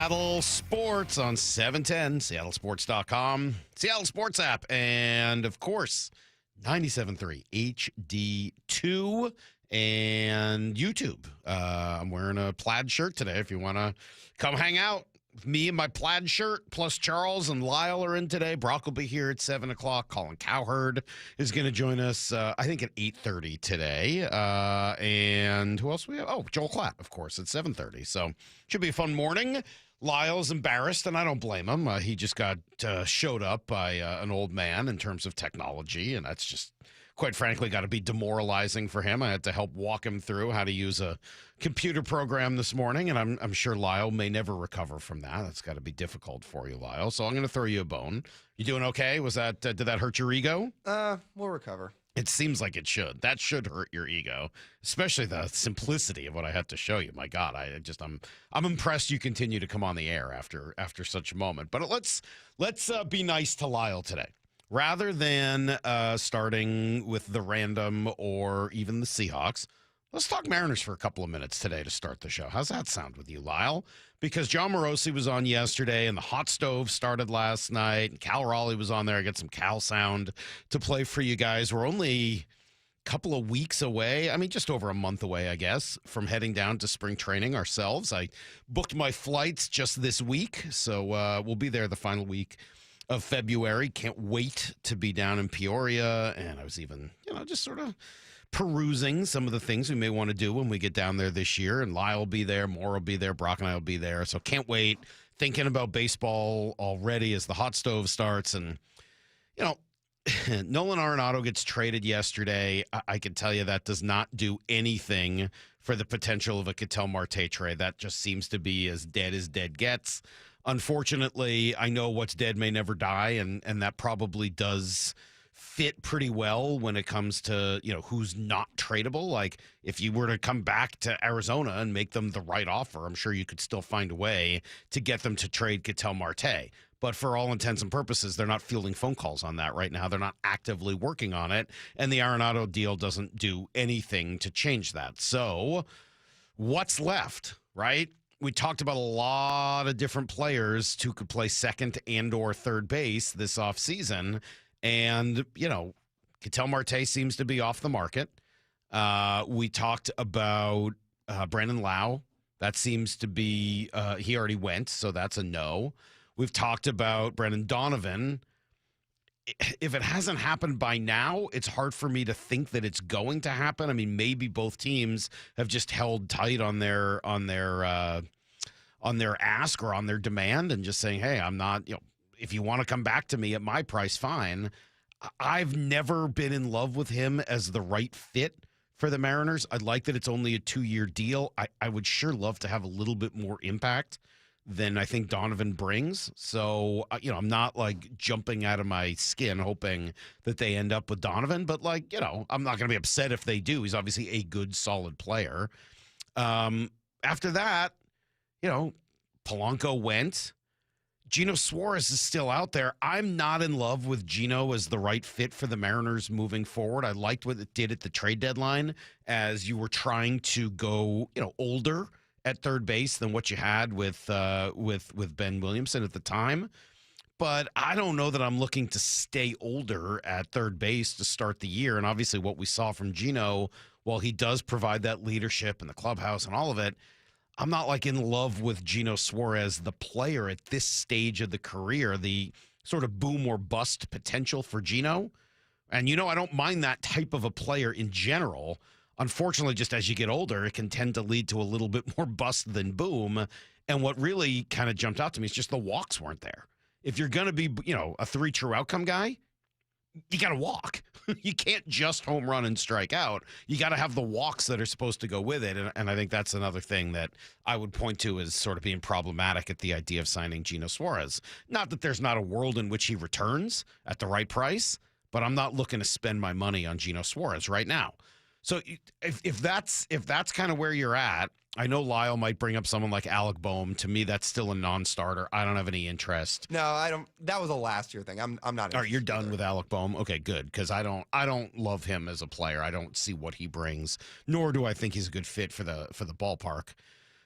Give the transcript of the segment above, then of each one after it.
Seattle Sports on 710, seattlesports.com, Seattle Sports app, and of course, 97.3 HD2 and YouTube. I'm wearing a plaid shirt today. If you want to come hang out with me in my plaid shirt, plus Charles and Lyle are in today. Brock will be here at 7 o'clock. Colin Cowherd is going to join us, I think, at 8:30 today. And who else we have? Oh, Joel Klatt, of course, at 7:30. So should be a fun morning. Lyle's embarrassed, and I don't blame him. He just got showed up by an old man in terms of technology, and that's just, quite frankly, got to be demoralizing for him. I had to help walk him through how to use a computer program this morning, and I'm sure Lyle may never recover from that. That's got to be difficult for you, Lyle. So I'm going to throw you a bone. You doing okay? Was that did that hurt your ego? We'll recover. It seems like it should. That should hurt your ego, especially the simplicity of what I had to show you. My God, I'm impressed you continue to come on the air after such a moment. But let's be nice to Lyle today, rather than starting with the random or even the Seahawks. Let's talk Mariners for a couple of minutes today to start the show. How's that sound with you, Lyle? Because John Morosi was on yesterday, and the hot stove started last night, and Cal Raleigh was on there. I got some Cal sound to play for you guys. We're only a couple of weeks away, just over a month away, I guess, from heading down to spring training ourselves. I booked my flights just this week, so we'll be there the final week of February. Can't wait to be down in Peoria, and I was even, just sort of perusing some of the things we may want to do when we get down there this year. And Lyle will be there, Moore will be there, Brock and I will be there. So can't wait. Thinking about baseball already as the hot stove starts. And, Nolan Arenado gets traded yesterday. I can tell you that does not do anything for the potential of a Ketel Marte trade. That just seems to be as dead gets. Unfortunately, I know what's dead may never die, and that probably does fit pretty well when it comes to, who's not tradable. Like, if you were to come back to Arizona and make them the right offer, I'm sure you could still find a way to get them to trade Ketel Marte. But for all intents and purposes, they're not fielding phone calls on that right now. They're not actively working on it. And the Arenado deal doesn't do anything to change that. So what's left, right? We talked about a lot of different players who could play second and or third base this offseason. And, Ketel Marte seems to be off the market. We talked about Brandon Lau. That seems to be, he already went, so that's a no. We've talked about Brendan Donovan. If it hasn't happened by now, it's hard for me to think that it's going to happen. Maybe both teams have just held tight on their ask or on their demand and just saying, hey, I'm not, if you want to come back to me at my price, fine. I've never been in love with him as the right fit for the Mariners. I like that it's only a 2-year deal. I would sure love to have a little bit more impact than I think Donovan brings. So, I'm not like jumping out of my skin hoping that they end up with Donovan, but I'm not going to be upset if they do. He's obviously a good, solid player. After that, Polanco went. Gino Suarez is still out there. I'm not in love with Gino as the right fit for the Mariners moving forward. I liked what it did at the trade deadline as you were trying to go, older at third base than what you had with Ben Williamson at the time. But I don't know that I'm looking to stay older at third base to start the year. And obviously what we saw from Gino, while he does provide that leadership in the clubhouse and all of it, I'm not in love with Gino Suarez, the player at this stage of the career, the sort of boom or bust potential for Gino. And, I don't mind that type of a player in general. Unfortunately, just as you get older, it can tend to lead to a little bit more bust than boom. And what really kind of jumped out to me is just the walks weren't there. If you're going to be, a 3 true outcome guy, you got to walk. You can't just home run and strike out. You got to have the walks that are supposed to go with it. And I think that's another thing that I would point to as sort of being problematic at the idea of signing Gino Suarez. Not that there's not a world in which he returns at the right price, but I'm not looking to spend my money on Gino Suarez right now. So if that's kind of where you're at, I know Lyle might bring up someone like Alec Boehm. To me, that's still a non-starter. I don't have any interest. No, I don't. That was a last year thing. I'm not. All right, you're done with Alec Boehm. Okay, good, because I don't love him as a player. I don't see what he brings, nor do I think he's a good fit for the ballpark.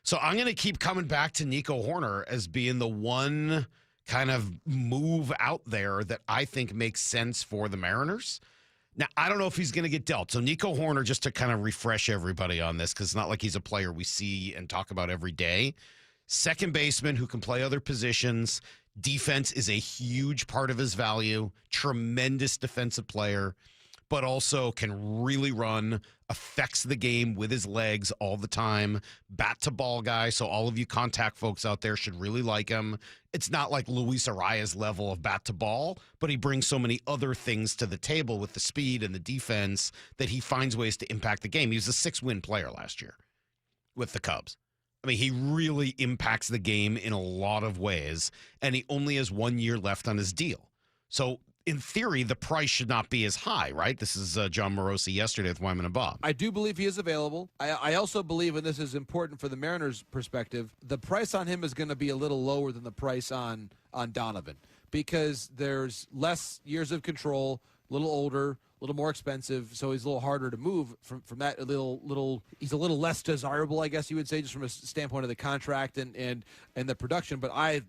So I'm going to keep coming back to Nico Horner as being the one kind of move out there that I think makes sense for the Mariners. Now, I don't know if he's going to get dealt. So Nico Horner, just to kind of refresh everybody on this, because it's not like he's a player we see and talk about every day. Second baseman who can play other positions. Defense is a huge part of his value. Tremendous defensive player, but also can really run, affects the game with his legs all the time. Bat to ball guy, so all of you contact folks out there should really like him. It's not like Luis Arias level of bat to ball, but he brings so many other things to the table with the speed and the defense that he finds ways to impact the game. He was a 6-win player last year with the Cubs. I mean, he really impacts the game in a lot of ways, and he only has 1 year left on his deal. So in theory, the price should not be as high, right? This is John Morosi yesterday with Wyman and Bob. I do believe he is available. I also believe, and this is important for the Mariners' perspective, the price on him is going to be a little lower than the price on Donovan because there's less years of control, a little older, a little more expensive, so he's a little harder to move from that. He's a little less desirable, I guess you would say, just from a standpoint of the contract and the production. But I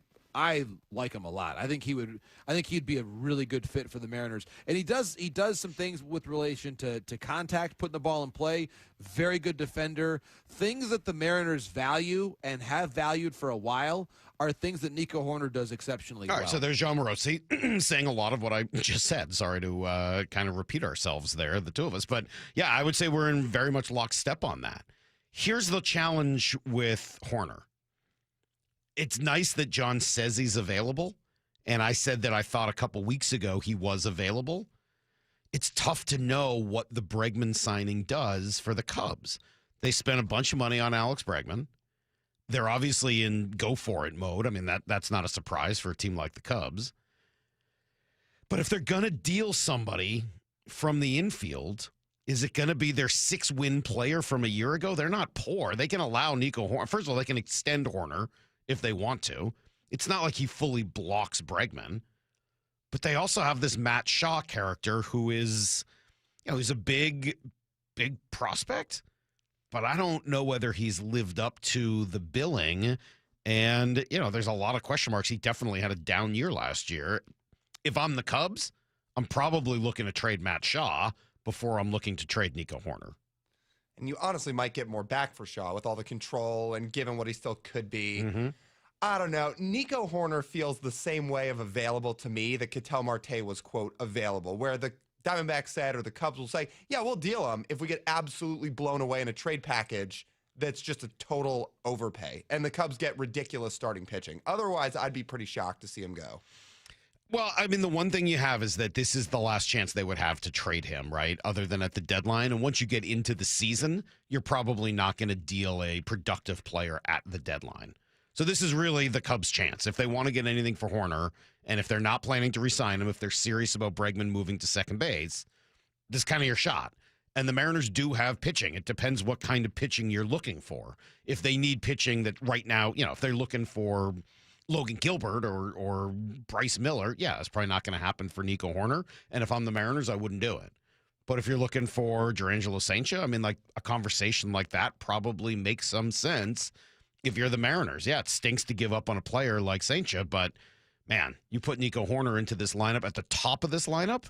like him a lot. I think he'd be a really good fit for the Mariners. And he does some things with relation to contact, putting the ball in play. Very good defender. Things that the Mariners value and have valued for a while are things that Nico Horner does exceptionally well. All right, so there's John Morosi saying a lot of what I just said. Sorry to kind of repeat ourselves there, the two of us. But, yeah, I would say we're in very much lockstep on that. Here's the challenge with Horner. It's nice that John says he's available, and I said that I thought a couple weeks ago he was available. It's tough to know what the Bregman signing does for the Cubs. They spent a bunch of money on Alex Bregman. They're obviously in go-for-it mode. I mean, that's not a surprise for a team like the Cubs. But if they're going to deal somebody from the infield, is it going to be their 6-win player from a year ago? They're not poor. They can allow Nico Horner. First of all, they can extend Horner if they want to. It's not like he fully blocks Bregman. But they also have this Matt Shaw character who is, he's a big prospect. But I don't know whether he's lived up to the billing. And, there's a lot of question marks. He definitely had a down year last year. If I'm the Cubs, I'm probably looking to trade Matt Shaw before I'm looking to trade Nico Horner. And you honestly might get more back for Shaw with all the control and given what he still could be. Mm-hmm. I don't know. Nico Horner feels the same way of available to me that Ketel Marte was, quote, available, where the Diamondbacks said, or the Cubs will say, yeah, we'll deal him if we get absolutely blown away in a trade package that's just a total overpay. And the Cubs get ridiculous starting pitching. Otherwise, I'd be pretty shocked to see him go. Well, I mean, the one thing you have is that this is the last chance they would have to trade him, right? Other than at the deadline. And once you get into the season, you're probably not going to deal a productive player at the deadline. So this is really the Cubs' chance. If they want to get anything for Horner, and if they're not planning to re-sign him, if they're serious about Bregman moving to second base, this is kind of your shot. And the Mariners do have pitching. It depends what kind of pitching you're looking for. If they need pitching that right now, if they're looking for Logan Gilbert or Bryce Miller, yeah, it's probably not going to happen for Nico Horner. And if I'm the Mariners, I wouldn't do it. But if you're looking for Jurangelo Saintia, I mean, like a conversation like that probably makes some sense if you're the Mariners. Yeah, it stinks to give up on a player like Saintia, but man, you put Nico Horner into this lineup at the top of this lineup,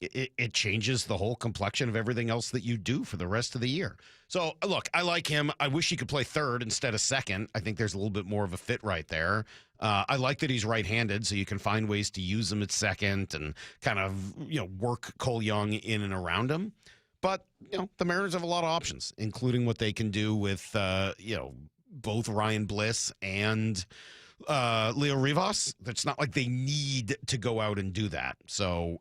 it changes the whole complexion of everything else that you do for the rest of the year. So, look, I like him. I wish he could play third instead of second. I think there's a little bit more of a fit right there. I like that he's right-handed, so you can find ways to use him at second and kind of, work Cole Young in and around him. But, the Mariners have a lot of options, including what they can do with, both Ryan Bliss and Leo Rivas. It's not like they need to go out and do that. So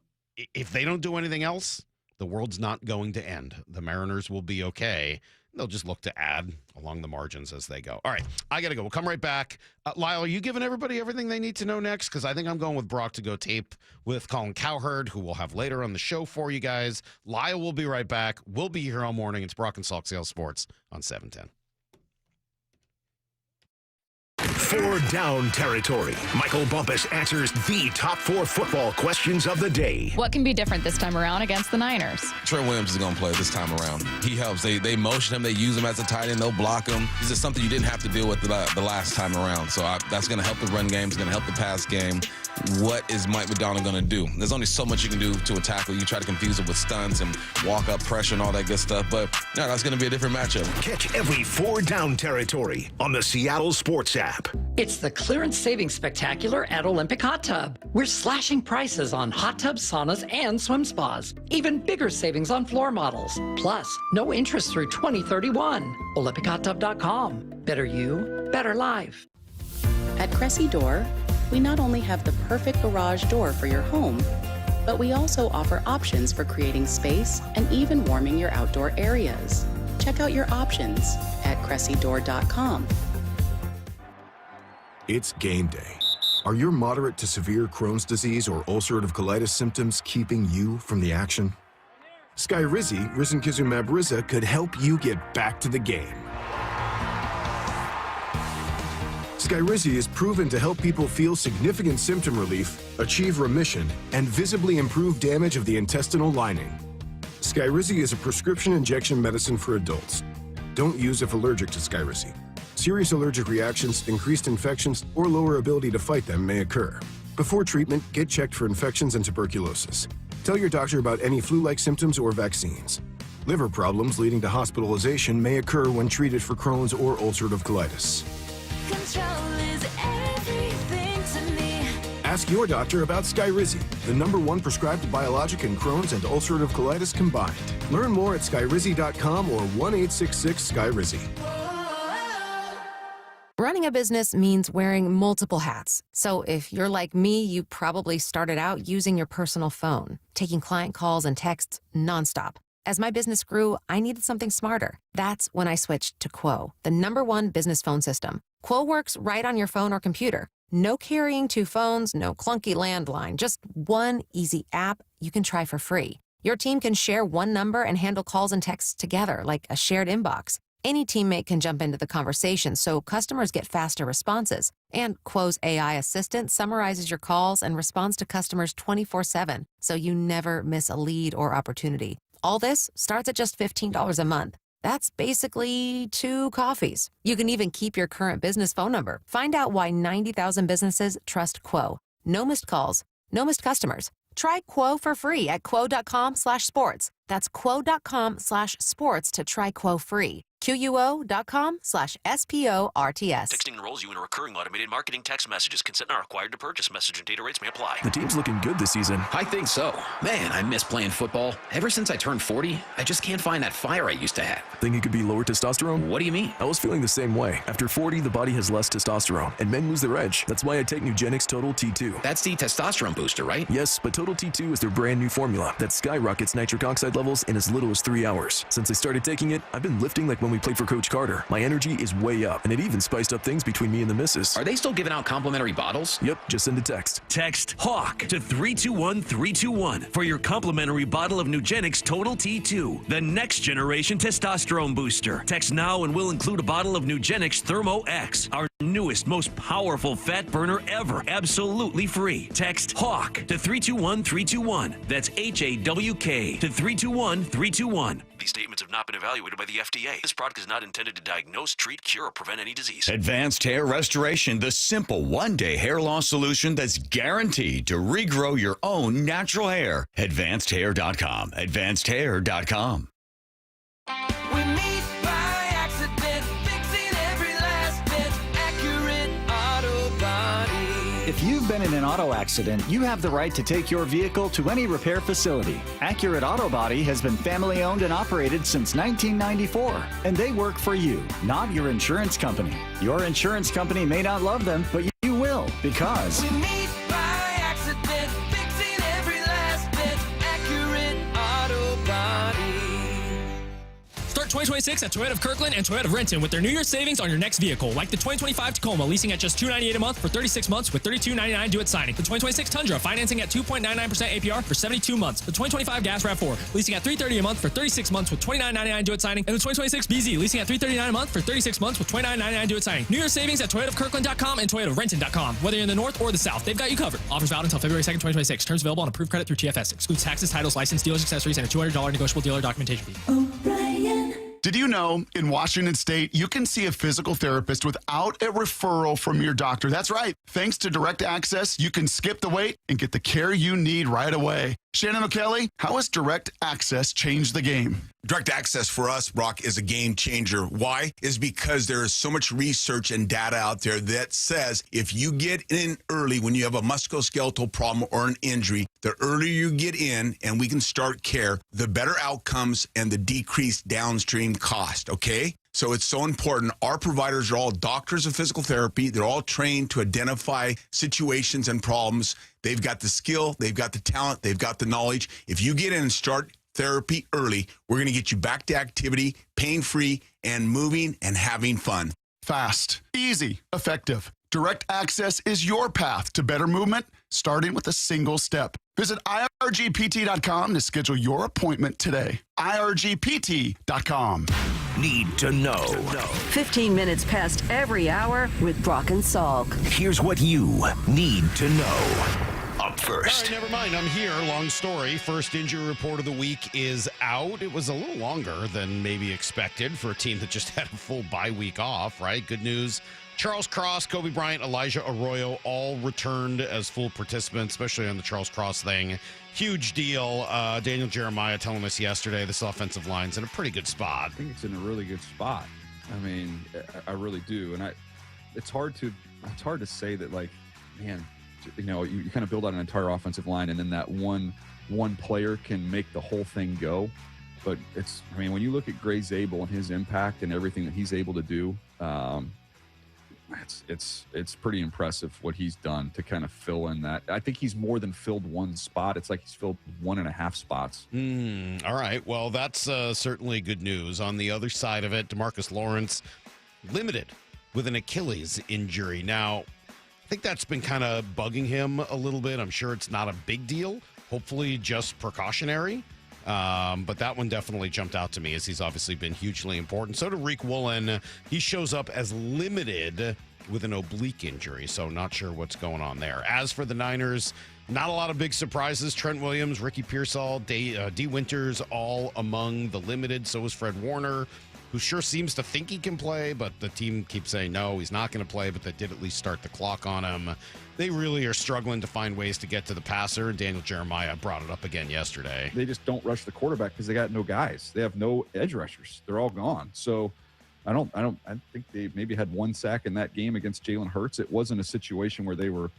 if they don't do anything else, the world's not going to end. The Mariners will be okay. They'll just look to add along the margins as they go. All right, I got to go. We'll come right back. Lyle, are you giving everybody everything they need to know next? Because I think I'm going with Brock to go tape with Colin Cowherd, who we'll have later on the show for you guys. Lyle will be right back. We'll be here all morning. It's Brock and Salk Sales Sports on 710. 4 down territory. Michael Bumpus answers the top 4 football questions of the day. What can be different this time around against the Niners? Trent Williams is going to play this time around. He helps. They motion him. They use him as a tight end. They'll block him. This is something you didn't have to deal with the last time around. So that's going to help the run game. It's going to help the pass game. What is Mike McDonald going to do? There's only so much you can do to a tackle. You try to confuse him with stunts and walk up pressure and all that good stuff. But no, that's going to be a different matchup. Catch every 4 down territory on the Seattle Sports app. It's the Clearance Savings Spectacular at Olympic Hot Tub. We're slashing prices on hot tubs, saunas, and swim spas. Even bigger savings on floor models. Plus, no interest through 2031. OlympiChotTub.com. Better you, better life. At Cressy Door, we not only have the perfect garage door for your home, but we also offer options for creating space and even warming your outdoor areas. Check out your options at CressyDoor.com. It's game day. Are your moderate to severe Crohn's disease or ulcerative colitis symptoms keeping you from the action? Skyrizi, risankizumab Riza, could help you get back to the game. Skyrizi is proven to help people feel significant symptom relief, achieve remission, and visibly improve damage of the intestinal lining. Skyrizi is a prescription injection medicine for adults. Don't use if allergic to Skyrizi. Serious allergic reactions, increased infections, or lower ability to fight them may occur. Before treatment, get checked for infections and tuberculosis. Tell your doctor about any flu-like symptoms or vaccines. Liver problems leading to hospitalization may occur when treated for Crohn's or ulcerative colitis. Control is everything to me. Ask your doctor about Skyrizi, the #1 prescribed biologic in Crohn's and ulcerative colitis combined. Learn more at skyrizi.com or 1-866-SKYRIZI. Running a business means wearing multiple hats. So if you're like me, you probably started out using your personal phone, taking client calls and texts nonstop. As my business grew, I needed something smarter. That's when I switched to Quo, the #1 business phone system. Quo works right on your phone or computer. No carrying 2 phones, no clunky landline, just one easy app you can try for free. Your team can share one number and handle calls and texts together like a shared inbox. Any teammate can jump into the conversation, so customers get faster responses. And Quo's AI assistant summarizes your calls and responds to customers 24/7, so you never miss a lead or opportunity. All this starts at just $15 a month. That's basically 2 coffees. You can even keep your current business phone number. Find out why 90,000 businesses trust Quo. No missed calls, no missed customers. Try Quo for free at quo.com/sports. That's quo.com/sports to try Quo free. QUO.com/SPORTS. Texting enrolls you in a recurring automated marketing text messages. Consent not required to purchase. Message and data rates may apply. The team's looking good this season. I think so. Man, I miss playing football. Ever since I turned 40, I just can't find that fire I used to have. Think it could be lower testosterone? What do you mean? I was feeling the same way. After 40, the body has less testosterone, and men lose their edge. That's why I take Nugenix Total T2. That's the testosterone booster, right? Yes, but Total T2 is their brand new formula that skyrockets nitric oxide levels in as little as 3 hours. Since I started taking it, I've been lifting like when we played for Coach Carter. My energy is way up, and it even spiced up things between me and the missus. Are they still giving out complimentary bottles? Yep, just send a text. Text HAWK to 321-321 for your complimentary bottle of Nugenix Total T2, the next generation testosterone booster. Text now and we'll include a bottle of Nugenix Thermo X, our newest, most powerful fat burner ever, absolutely free. Text HAWK to 321-321. That's HAWK to 321-321. These statements have not been evaluated by the FDA. This product is not intended to diagnose, treat, cure, or prevent any disease. Advanced Hair Restoration, the simple one-day hair loss solution that's guaranteed to regrow your own natural hair. AdvancedHair.com. AdvancedHair.com. We meet by accident, fixing every last bit, accurate auto body. If you've been in an auto accident, you have the right to take your vehicle to any repair facility. Accurate Auto Body has been family owned and operated since 1994, and they work for you, not your insurance company. Your insurance company may not love them, but you will, because We meet by accident, fixing every last bit, accurate auto body. Start 2026 at Toyota of Kirkland and Toyota of Renton with their New Year's savings on your next vehicle, like the 2025 Tacoma, leasing at just $298 a month for 36 months with $32.99 due at signing. The 2026 Tundra, financing at 2.99% APR for 72 months. The 2025 Gas RAV4, leasing at $330 a month for 36 months with $29.99 due at signing. And the 2026 BZ, leasing at $339 a month for 36 months with $29.99 due at signing. New Year's savings at ToyotaofKirkland.com and ToyotaofRenton.com. Whether you're in the north or the south, they've got you covered. Offers valid until February 2nd, 2026. Terms available on approved credit through TFS. Excludes taxes, titles, license, dealers, accessories, and a $200 negotiable dealer documentation fee. Did you know in Washington State, you can see a physical therapist without a referral from your doctor? That's right. Thanks to Direct Access, you can skip the wait and get the care you need right away. Shannon O'Kelly, how has Direct Access changed the game? Direct Access for us, Brock, is a game changer. Why? Is because there is so much research and data out there that says if you get in early when you have a musculoskeletal problem or an injury, the earlier you get in and we can start care, the better outcomes and the decreased downstream cost, okay? So it's so important. Our providers are all doctors of physical therapy. They're all trained to identify situations and problems. They've got the skill, they've got the talent, they've got the knowledge. If you get in and start therapy early, we're going to get you back to activity, pain-free, and moving and having fun. Fast, easy, effective. Direct Access is your path to better movement, starting with a single step. Visit irgpt.com to schedule your appointment today. irgpt.com. Need to know. 15 minutes past every hour with Brock and Salk. Here's what you need to know. Up first. All right, never mind. I'm here. Long story. First injury report of the week is out. It was a little longer than maybe expected for a team that just had a full bye week off, right? Good news. Charles Cross, Kobe Bryant, Elijah Arroyo all returned as full participants, especially on the Charles Cross thing. Huge deal. Daniel Jeremiah telling us yesterday this offensive line's in a pretty good spot. I think it's in a really good spot. I mean, I really do. And it's hard to say that, like, man, you know, you kind of build out an entire offensive line and then that one player can make the whole thing go. But I mean, when you look at Gray Zabel and his impact and everything that he's able to do, it's pretty impressive what he's done to kind of fill in that. I think he's more than filled one spot. It's like he's filled 1.5 spots. All right. Well, that's certainly good news. On the other side of it, DeMarcus Lawrence limited with an Achilles injury. Now, I think that's been kind of bugging him a little bit. I'm sure it's not a big deal. Hopefully just precautionary. But that one definitely jumped out to me as he's obviously been hugely important. So did Reek Woolen. He shows up as limited with an oblique injury, so not sure what's going on there. As for the Niners, not a lot of big surprises. Trent Williams, Ricky Pearsall, D. Winters, all among the limited. So is Fred Warner, who sure seems to think he can play, but the team keeps saying, no, he's not going to play, but they did at least start the clock on him. They really are struggling to find ways to get to the passer, and Daniel Jeremiah brought it up again yesterday. They just don't rush the quarterback because they got no guys. They have no edge rushers. They're all gone. So I think they maybe had one sack in that game against Jalen Hurts. It wasn't a situation where they were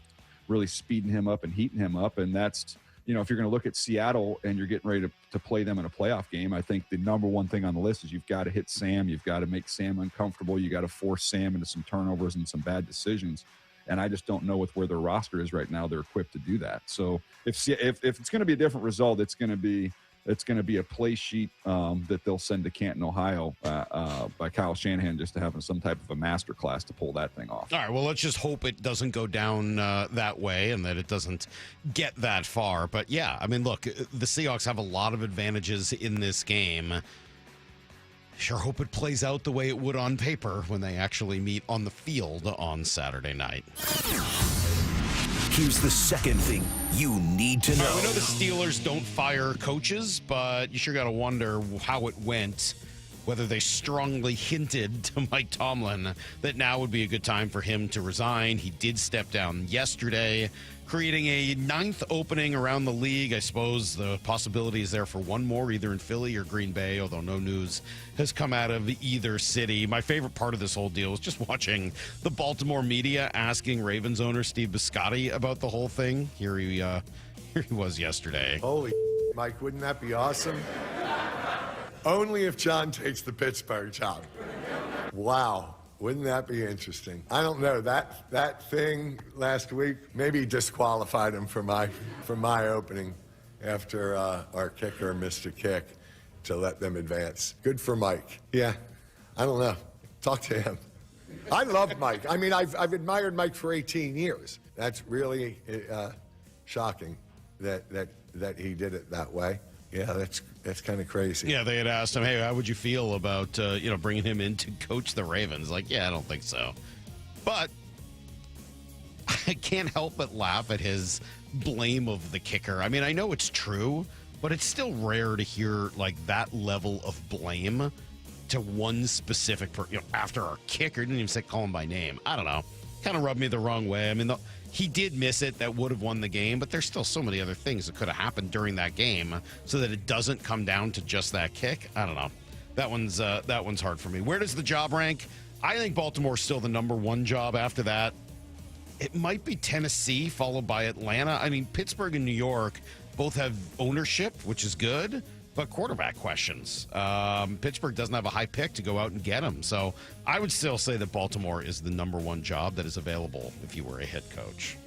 really speeding him up and heating him up, and that's, you know, if you're going to look at Seattle and you're getting ready to play them in a playoff game, I think the number one thing on the list is you've got to hit Sam. You've got to make Sam uncomfortable. You got to force Sam into some turnovers and some bad decisions. And I just don't know with where their roster is right now, they're equipped to do that. So if it's going to be a different result, it's going to be a play sheet that they'll send to Canton, Ohio by Kyle Shanahan just to have some type of a master class to pull that thing off. All right, well, let's just hope it doesn't go down that way and that it doesn't get that far. But, yeah, I mean, look, the Seahawks have a lot of advantages in this game. Sure hope it plays out the way it would on paper when they actually meet on the field on Saturday night. Here's the second thing you need to know. Right, we know the Steelers don't fire coaches, but you sure got to wonder how it went, whether they strongly hinted to Mike Tomlin that now would be a good time for him to resign. He did step down yesterday, creating a 9th opening around the league. I suppose the possibility is there for one more, either in Philly or Green Bay, although no news has come out of either city. My favorite part of this whole deal is just watching the Baltimore media asking Ravens owner Steve Biscotti about the whole thing. Here he was yesterday. Holy Mike, wouldn't that be awesome? Only if John takes the Pittsburgh job. Wow. Wouldn't that be interesting? I don't know. That thing last week maybe disqualified him for my opening after our kicker missed a kick. to let them advance. Good for Mike. Yeah, I don't know. Talk to him. I love Mike. I mean, I've admired Mike for 18 years. That's really shocking that he did it that way. Yeah, that's kind of crazy. Yeah, they had asked him, hey, how would you feel about bringing him in to coach the Ravens? Like, yeah, I don't think so. But I can't help but laugh at his blame of the kicker. I mean, I know it's true, but it's still rare to hear like that level of blame to one specific person. After our kicker, didn't even call him by name. I don't know. Kind of rubbed me the wrong way. I mean, he did miss it. That would have won the game, but there's still so many other things that could have happened during that game so that it doesn't come down to just that kick. I don't know. That one's hard for me. Where does the job rank? I think Baltimore's still the number one job. After that, it might be Tennessee, followed by Atlanta. I mean, Pittsburgh and New York both have ownership, which is good, but quarterback questions. Pittsburgh doesn't have a high pick to go out and get him. So I would still say that Baltimore is the number one job that is available if you were a head coach.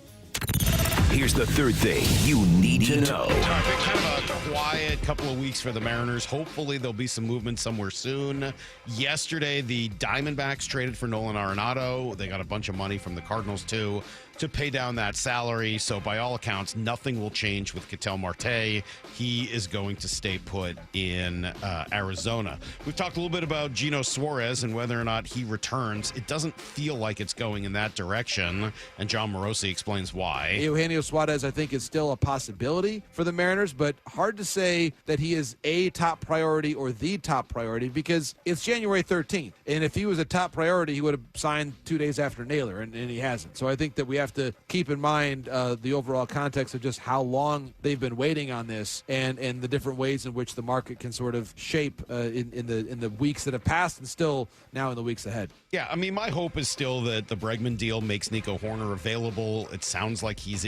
Here's the third thing you need to know. Kind of a quiet couple of weeks for the Mariners. Hopefully there'll be some movement somewhere soon. Yesterday, the Diamondbacks traded for Nolan Arenado. They got a bunch of money from the Cardinals, too, to pay down that salary. So by all accounts, nothing will change with Ketel Marte. He is going to stay put in Arizona. We've talked a little bit about Gino Suarez and whether or not he returns. It doesn't feel like it's going in that direction, and John Morosi explains why. Eugenio Suarez, I think, is still a possibility for the Mariners, but hard to say that he is a top priority or the top priority because it's January 13th, and if he was a top priority, he would have signed 2 days after Naylor, and he hasn't. So I think that we have to keep in mind the overall context of just how long they've been waiting on this and the different ways in which the market can sort of shape in the weeks that have passed and still now in the weeks ahead. Yeah, I mean, my hope is still that the Bregman deal makes Nico Horner available. It sounds like he's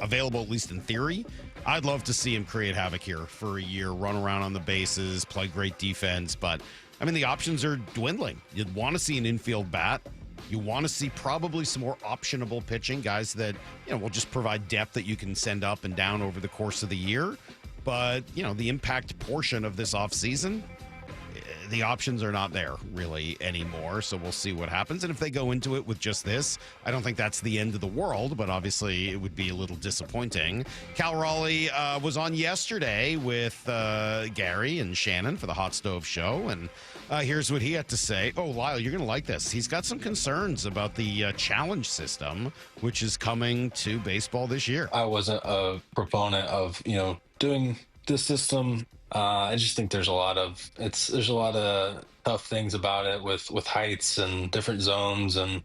available, at least in theory. I'd love to see him create havoc here for a year, run around on the bases, play great defense. But, I mean, the options are dwindling. You'd want to see an infield bat. You want to see probably some more optionable pitching, guys that, will just provide depth that you can send up and down over the course of the year. But, the impact portion of this offseason, the options are not there really anymore. So we'll see what happens. And if they go into it with just this, I don't think that's the end of the world, but obviously it would be a little disappointing. Cal Raleigh was on yesterday with Gary and Shannon for the Hot Stove Show. And here's what he had to say. Oh, Lyle, you're going to like this. He's got some concerns about the challenge system, which is coming to baseball this year. I wasn't a proponent of, doing this system. I just think there's a lot of tough things about it with heights and different zones and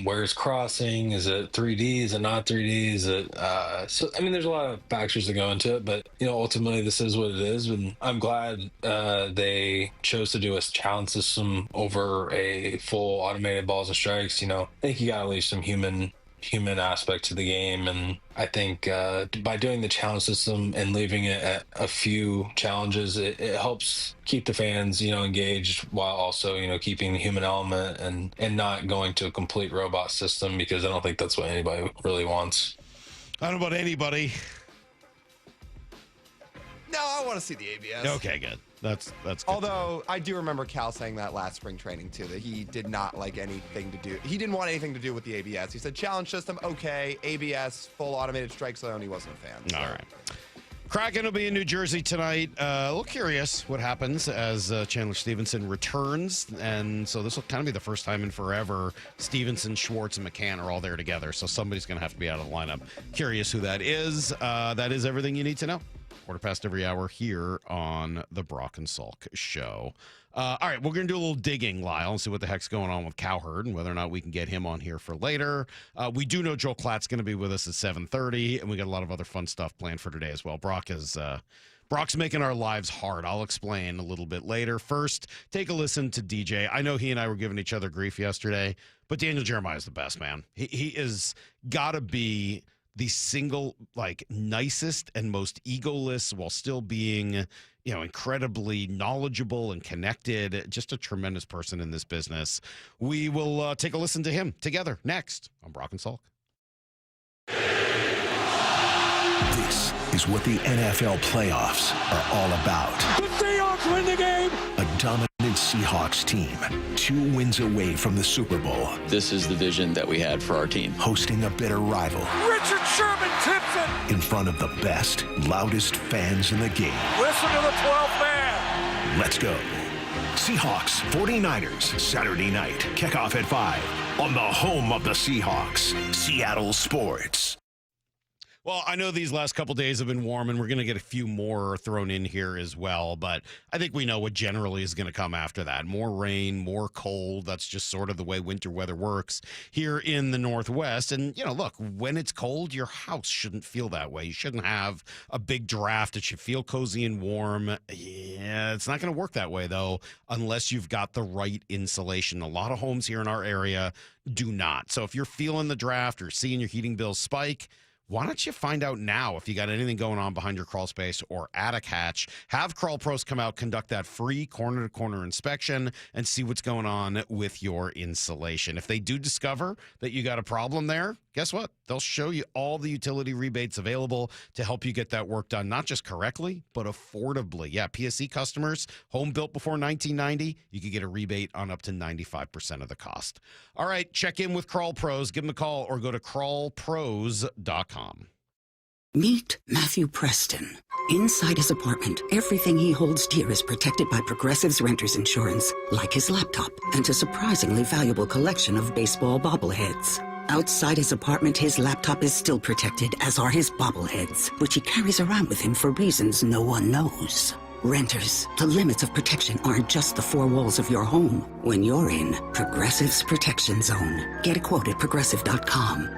where it's crossing. Is it 3D? Is it not 3D? Is it there's a lot of factors that go into it, but ultimately this is what it is, and I'm glad they chose to do a challenge system over a full automated balls and strikes. I think you gotta leave some human aspect to the game, and I think by doing the challenge system and leaving it at a few challenges, it helps keep the fans engaged while also keeping the human element and not going to a complete robot system, because I don't think that's what anybody really wants. I don't know about anybody. No, I want to see the ABS. Okay, good. That's good. Although I do remember Cal saying that last spring training too, that he did not like anything to do. He didn't want anything to do with the ABS. He said challenge system, okay. ABS, full automated strike zone. He wasn't a fan. So. All right. Kraken will be in New Jersey tonight. A little curious what happens as Chandler Stevenson returns. And so this will kind of be the first time in forever Stevenson, Schwartz, and McCann are all there together. So somebody's going to have to be out of the lineup. Curious who that is. That is everything you need to know. Quarter past every hour here on the Brock and Salk Show. All right, we're going to do a little digging, Lyle, and see what the heck's going on with Cowherd and whether or not we can get him on here for later. We do know Joel Klatt's going to be with us at 7:30, and we got a lot of other fun stuff planned for today as well. Brock's making our lives hard. I'll explain a little bit later. First, take a listen to DJ. I know he and I were giving each other grief yesterday, but Daniel Jeremiah is the best, man. He is got to be the single nicest and most egoless while still being incredibly knowledgeable and connected. Just a tremendous person in this business. We will take a listen to him together next on Brock and Salk. This is what the NFL playoffs are all about. They are Seahawks win the game. A dominant Seahawks team, 2 wins away from the Super Bowl. This is the vision that we had for our team. Hosting a bitter rival. Richard Sherman tips it. In front of the best, loudest fans in the game. Listen to the 12th man. Let's go. Seahawks 49ers, Saturday night. Kickoff at 5 on the home of the Seahawks, Seattle Sports. Well, I know these last couple days have been warm, and we're going to get a few more thrown in here as well, but I think we know what generally is going to come after that. More rain, more cold. That's just sort of the way winter weather works here in the Northwest. And, look, when it's cold, your house shouldn't feel that way. You shouldn't have a big draft. It should feel cozy and warm. Yeah, it's not going to work that way, though, unless you've got the right insulation. A lot of homes here in our area do not. So if you're feeling the draft or seeing your heating bills spike, why don't you find out now if you got anything going on behind your crawl space or attic hatch? Have Crawl Pros come out, conduct that free corner-to-corner inspection, and see what's going on with your insulation. If they do discover that you got a problem there, guess what? They'll show you all the utility rebates available to help you get that work done, not just correctly, but affordably. Yeah, PSE customers, home built before 1990, you could get a rebate on up to 95% of the cost. All right, check in with Crawl Pros. Give them a call or go to crawlpros.com. Meet Matthew Preston. Inside his apartment, everything he holds dear is protected by Progressive's Renter's Insurance, like his laptop and a surprisingly valuable collection of baseball bobbleheads. Outside his apartment, his laptop is still protected, as are his bobbleheads, which he carries around with him for reasons no one knows. Renters, the limits of protection aren't just the 4 walls of your home. When you're in Progressive's Protection Zone, get a quote at Progressive.com.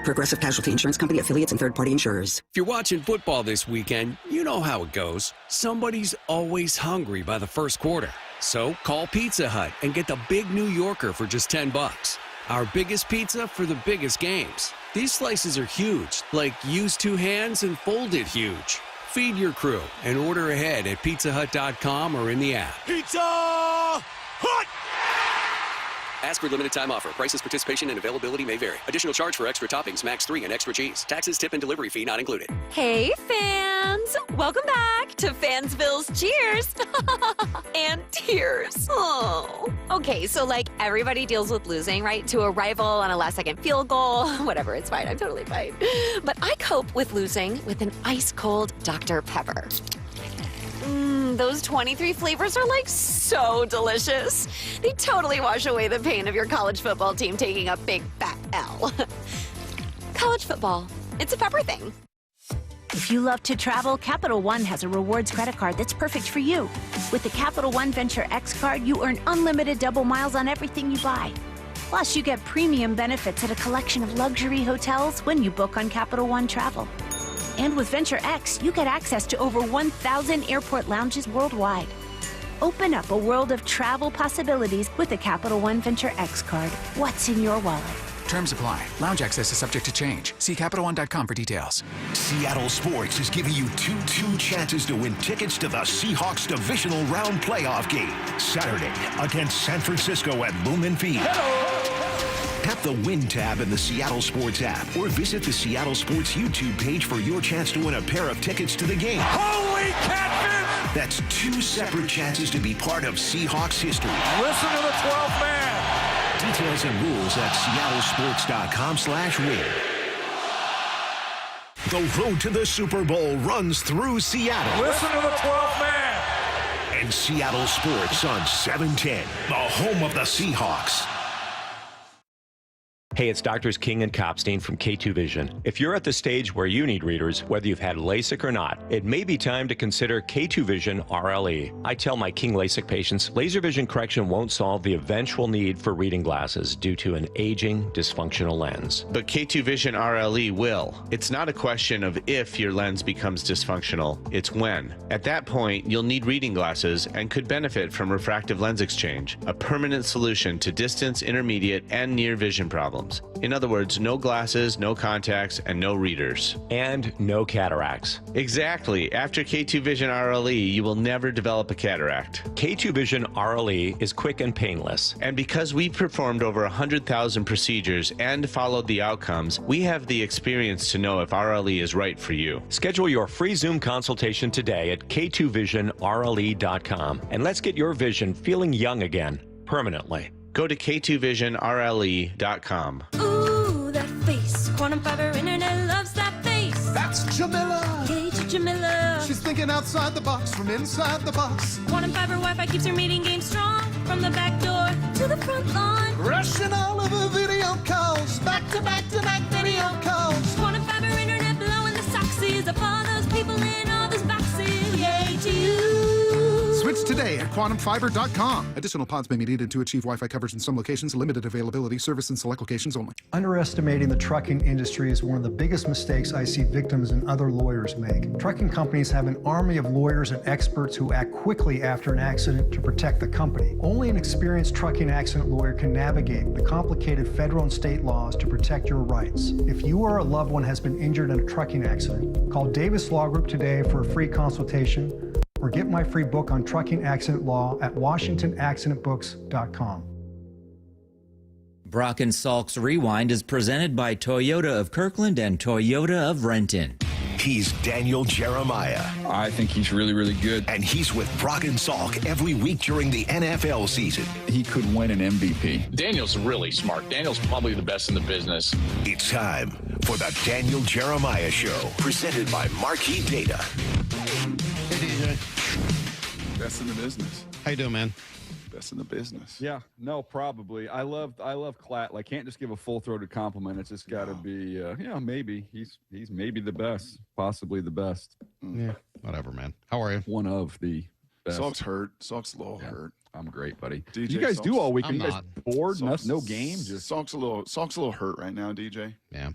Progressive Casualty Insurance Company, affiliates, and third-party insurers. If you're watching football this weekend, you know how it goes. Somebody's always hungry by the first quarter. So call Pizza Hut and get the Big New Yorker for just $10. Our biggest pizza for the biggest games. These slices are huge, like use 2 hands and fold it huge. Feed your crew and order ahead at pizzahut.com or in the app. Pizza Hut! Ask for limited time offer. Prices, participation, and availability may vary. Additional charge for extra toppings, max 3 and extra cheese. Taxes, tip, and delivery fee not included. Hey, fans! Welcome back to Fansville's Cheers and Tears. Oh. Okay, so everybody deals with losing, right? To a rival on a last-second field goal. Whatever, it's fine. I'm totally fine. But I cope with losing with an ice-cold Dr. Pepper. Those 23 flavors are so delicious. They totally wash away the pain of your college football team taking a big fat L. College football, it's a pepper thing. If you love to travel, Capital One has a rewards credit card that's perfect for you. With the Capital One Venture X card, you earn unlimited double miles on everything you buy. Plus, you get premium benefits at a collection of luxury hotels when you book on Capital One Travel. And with Venture X, you get access to over 1,000 airport lounges worldwide. Open up a world of travel possibilities with the Capital One Venture X card. What's in your wallet? Terms apply. Lounge access is subject to change. See CapitalOne.com for details. Seattle Sports is giving you two chances to win tickets to the Seahawks divisional round playoff game Saturday against San Francisco at Lumen Field. Tap the Win tab in the Seattle Sports app or visit the Seattle Sports YouTube page for your chance to win a pair of tickets to the game. Holy catfish! That's 2 separate chances to be part of Seahawks history. Listen to the 12th man. Details and rules at seattlesports.com/win. The road to the Super Bowl runs through Seattle. Listen to the 12th man. And Seattle Sports on 710, the home of the Seahawks. Hey, it's Doctors King and Copstein from K2 Vision. If you're at the stage where you need readers, whether you've had LASIK or not, it may be time to consider K2 Vision RLE. I tell my King LASIK patients, laser vision correction won't solve the eventual need for reading glasses due to an aging, dysfunctional lens. But K2 Vision RLE will. It's not a question of if your lens becomes dysfunctional, it's when. At that point, you'll need reading glasses and could benefit from refractive lens exchange, a permanent solution to distance, intermediate, and near vision problems. films. In other words, no glasses, no contacts, and no readers. And no cataracts. Exactly. After K2 Vision RLE, you will never develop a cataract. K2 Vision RLE is quick and painless. And because we've performed over 100,000 procedures and followed the outcomes, we have the experience to know if RLE is right for you. Schedule your free Zoom consultation today at k2visionrle.com and let's get your vision feeling young again, permanently. Go to k2visionrle.com. Ooh, that face. Quantum fiber internet loves that face. That's Jamila. Gauge Jamila. She's thinking outside the box from inside the box. Quantum fiber Wi-Fi keeps her meeting game strong. From the back door to the front lawn. Rushing all of her video calls. Back to back video calls. Quantum fiber internet blowing the soxies up all those people in all those boxes. Yay to you. Switch today at quantumfiber.com. Additional pods may be needed to achieve Wi-Fi coverage in some locations. Limited availability. Service in select locations only. Underestimating the trucking industry is one of the biggest mistakes I see victims and other lawyers make. Trucking companies have an army of lawyers and experts who act quickly after an accident to protect the company. Only an experienced trucking accident lawyer can navigate the complicated federal and state laws to protect your rights. If you or a loved one has been injured in a trucking accident, call Davis Law Group today for a free consultation or get my free book on trucking accident law at washingtonaccidentbooks.com. Brock and Salk's Rewind is presented by Toyota of Kirkland and Toyota of Renton. He's Daniel Jeremiah. I think he's really, really good. And he's with Brock and Salk every week during the NFL season. He could win an MVP. Daniel's really smart. Daniel's probably the best in the business. It's time for the Daniel Jeremiah Show, presented by Marquee Data. Hey, DJ. Best in the business. How you doing, man? Best in the business. Yeah, no, probably. I love Klatt. Like, can't just give a full-throated compliment. It's just got to be, maybe he's maybe the best, possibly the best. Yeah, whatever, man. How are you? One of the best. Salk's hurt. Salk's a little hurt. I'm great, buddy. DJ, you guys do all weekend? I'm You guys bored? No game? Just Salk's a little hurt right now, DJ. Yeah.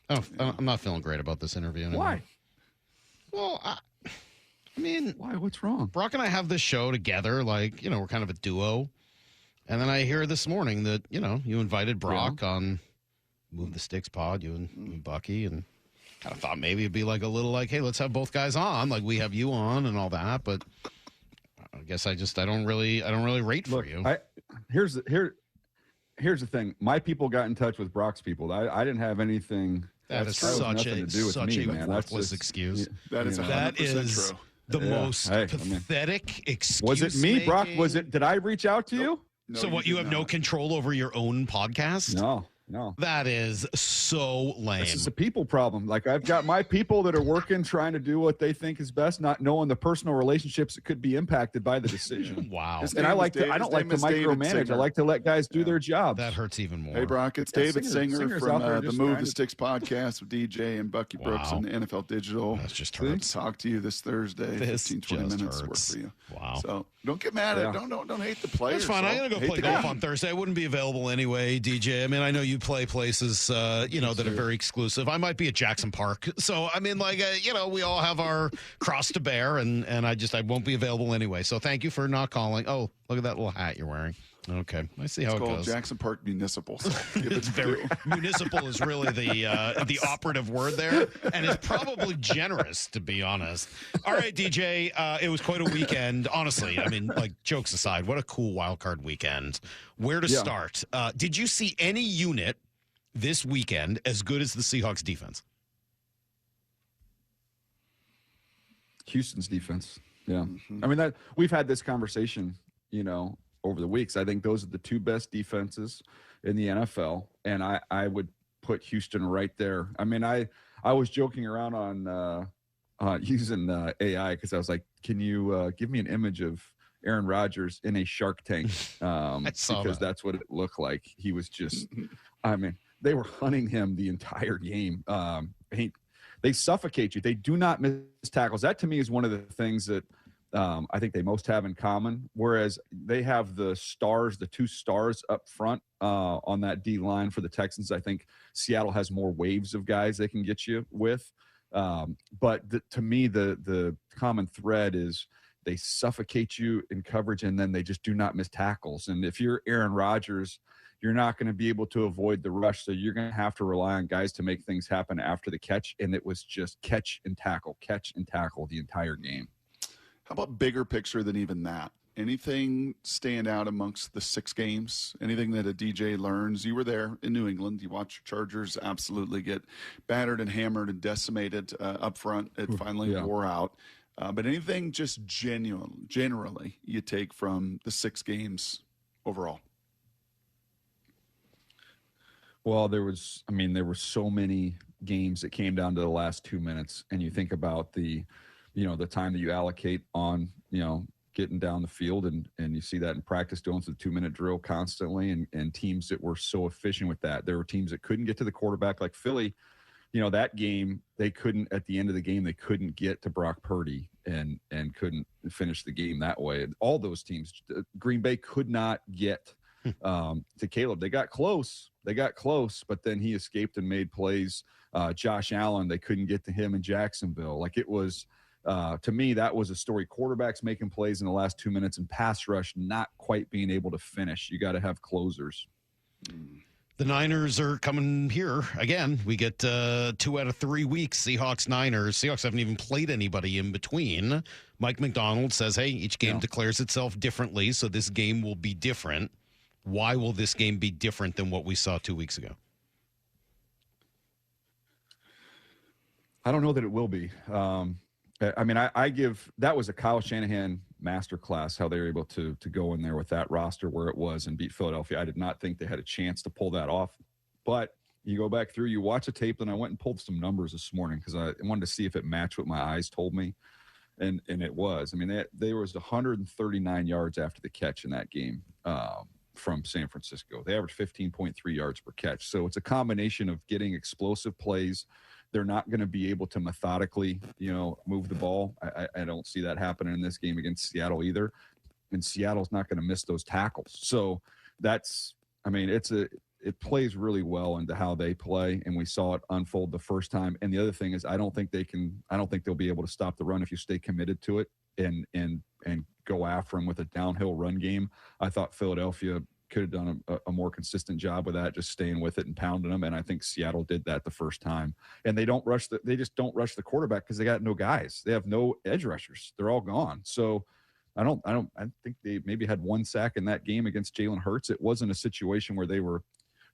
I'm not feeling great about this interview anymore. Why? Well, I mean, why? What's wrong? Brock and I have this show together, like, we're kind of a duo. And then I hear this morning that, you invited Brock on Move the Sticks pod, you and Bucky, and kind of thought maybe it'd be like a little like, hey, let's have both guys on, like we have you on and all that. But I guess I don't really rate for you. Here's the thing. My people got in touch with Brock's people. I didn't have anything. That is nothing to do with me, man. That's worthless excuse. That is 100% true. The most pathetic excuse. Was it me, Brock? Did I reach out to you? No, so what, you have no control over your own podcast? No. That is so lame. This is a people problem. Like, I've got my people that are working, trying to do what they think is best, not knowing the personal relationships that could be impacted by the decision. Wow. And I don't like to micromanage. I like to let guys do their jobs. That hurts even more. Hey, Brock, it's David Singer from the Move the Sticks podcast with DJ and Bucky Brooks and NFL Digital. That's just hurts. Talk to you this Thursday. 15-20 minutes work for you. Wow. So don't get mad at it. Don't hate the players. That's fine. I'm going to go play golf on Thursday. I wouldn't be available anyway, DJ. I mean, I know you play places, that are very exclusive. I might be at Jackson Park. So, I mean, we all have our cross to bear, and I won't be available anyway. So thank you for not calling. Oh, look at that little hat you're wearing. Okay, I see how it goes. It's called Jackson Park Municipal. So it's very municipal is really the operative word there, and it's probably generous, to be honest. All right, DJ, it was quite a weekend. Honestly, I mean, jokes aside, what a cool wild card weekend. Where to start? Did you see any unit this weekend as good as the Seahawks defense? Houston's defense. Yeah. I mean, that we've had this conversation, over the weeks. I think those are the two best defenses in the NFL, and I would put Houston right there. I mean, I was joking around on using AI because I was like, can you give me an image of Aaron Rodgers in a Shark Tank? Because that's what it looked like. He was just, I mean, they were hunting him the entire game. They suffocate you. They do not miss tackles. That to me is one of the things that I think they most have in common, whereas they have the two stars up front on that D line for the Texans. I think Seattle has more waves of guys they can get you with. But to me, the common thread is they suffocate you in coverage, and then they just do not miss tackles. And if you're Aaron Rodgers, you're not going to be able to avoid the rush. So you're going to have to rely on guys to make things happen after the catch. And it was just catch and tackle the entire game. How about bigger picture than even that? Anything stand out amongst the 6 games? Anything that a DJ learns? You were there in New England. You watched Chargers absolutely get battered and hammered and decimated up front. It finally wore out. But anything just generally you take from the 6 games overall? Well, there were so many games that came down to the last 2 minutes. And you think about the time that you allocate on, getting down the field, and you see that in practice, doing the 2-minute drill constantly, and teams that were so efficient with that. There were teams that couldn't get to the quarterback, like Philly. That game, they couldn't, at the end of the game, they couldn't get to Brock Purdy and couldn't finish the game that way. All those teams, Green Bay could not get to Caleb. They got close, but then he escaped and made plays. Josh Allen, they couldn't get to him in Jacksonville. Like, it was, to me, that was a story. Quarterbacks making plays in the last 2 minutes, and pass rush not quite being able to finish. You got to have closers. The Niners are coming here again. We get 2 out of 3 weeks, Seahawks, Niners. Seahawks haven't even played anybody in between. Mike McDonald says, hey, each game declares itself differently, so this game will be different. Why will this game be different than what we saw 2 weeks ago? I don't know that it will be. I give that was a Kyle Shanahan masterclass, how they were able to go in there with that roster where it was and beat Philadelphia. I did not think they had a chance to pull that off. But you go back through, you watch a tape, and I went and pulled some numbers this morning because I wanted to see if it matched what my eyes told me. And it was. I mean, there was 139 yards after the catch in that game from San Francisco. They averaged 15.3 yards per catch. So it's a combination of getting explosive plays. They're not going to be able to methodically, move the ball. I don't see that happening in this game against Seattle either. And Seattle's not going to miss those tackles. So it plays really well into how they play. And we saw it unfold the first time. And the other thing is, I don't think they'll be able to stop the run if you stay committed to it and go after them with a downhill run game. I thought Philadelphia could have done a more consistent job with that, just staying with it and pounding them. And I think Seattle did that the first time. And they just don't rush the quarterback because they got no guys. They have no edge rushers. They're all gone. So I think they maybe had 1 sack in that game against Jalen Hurts. It wasn't a situation where they were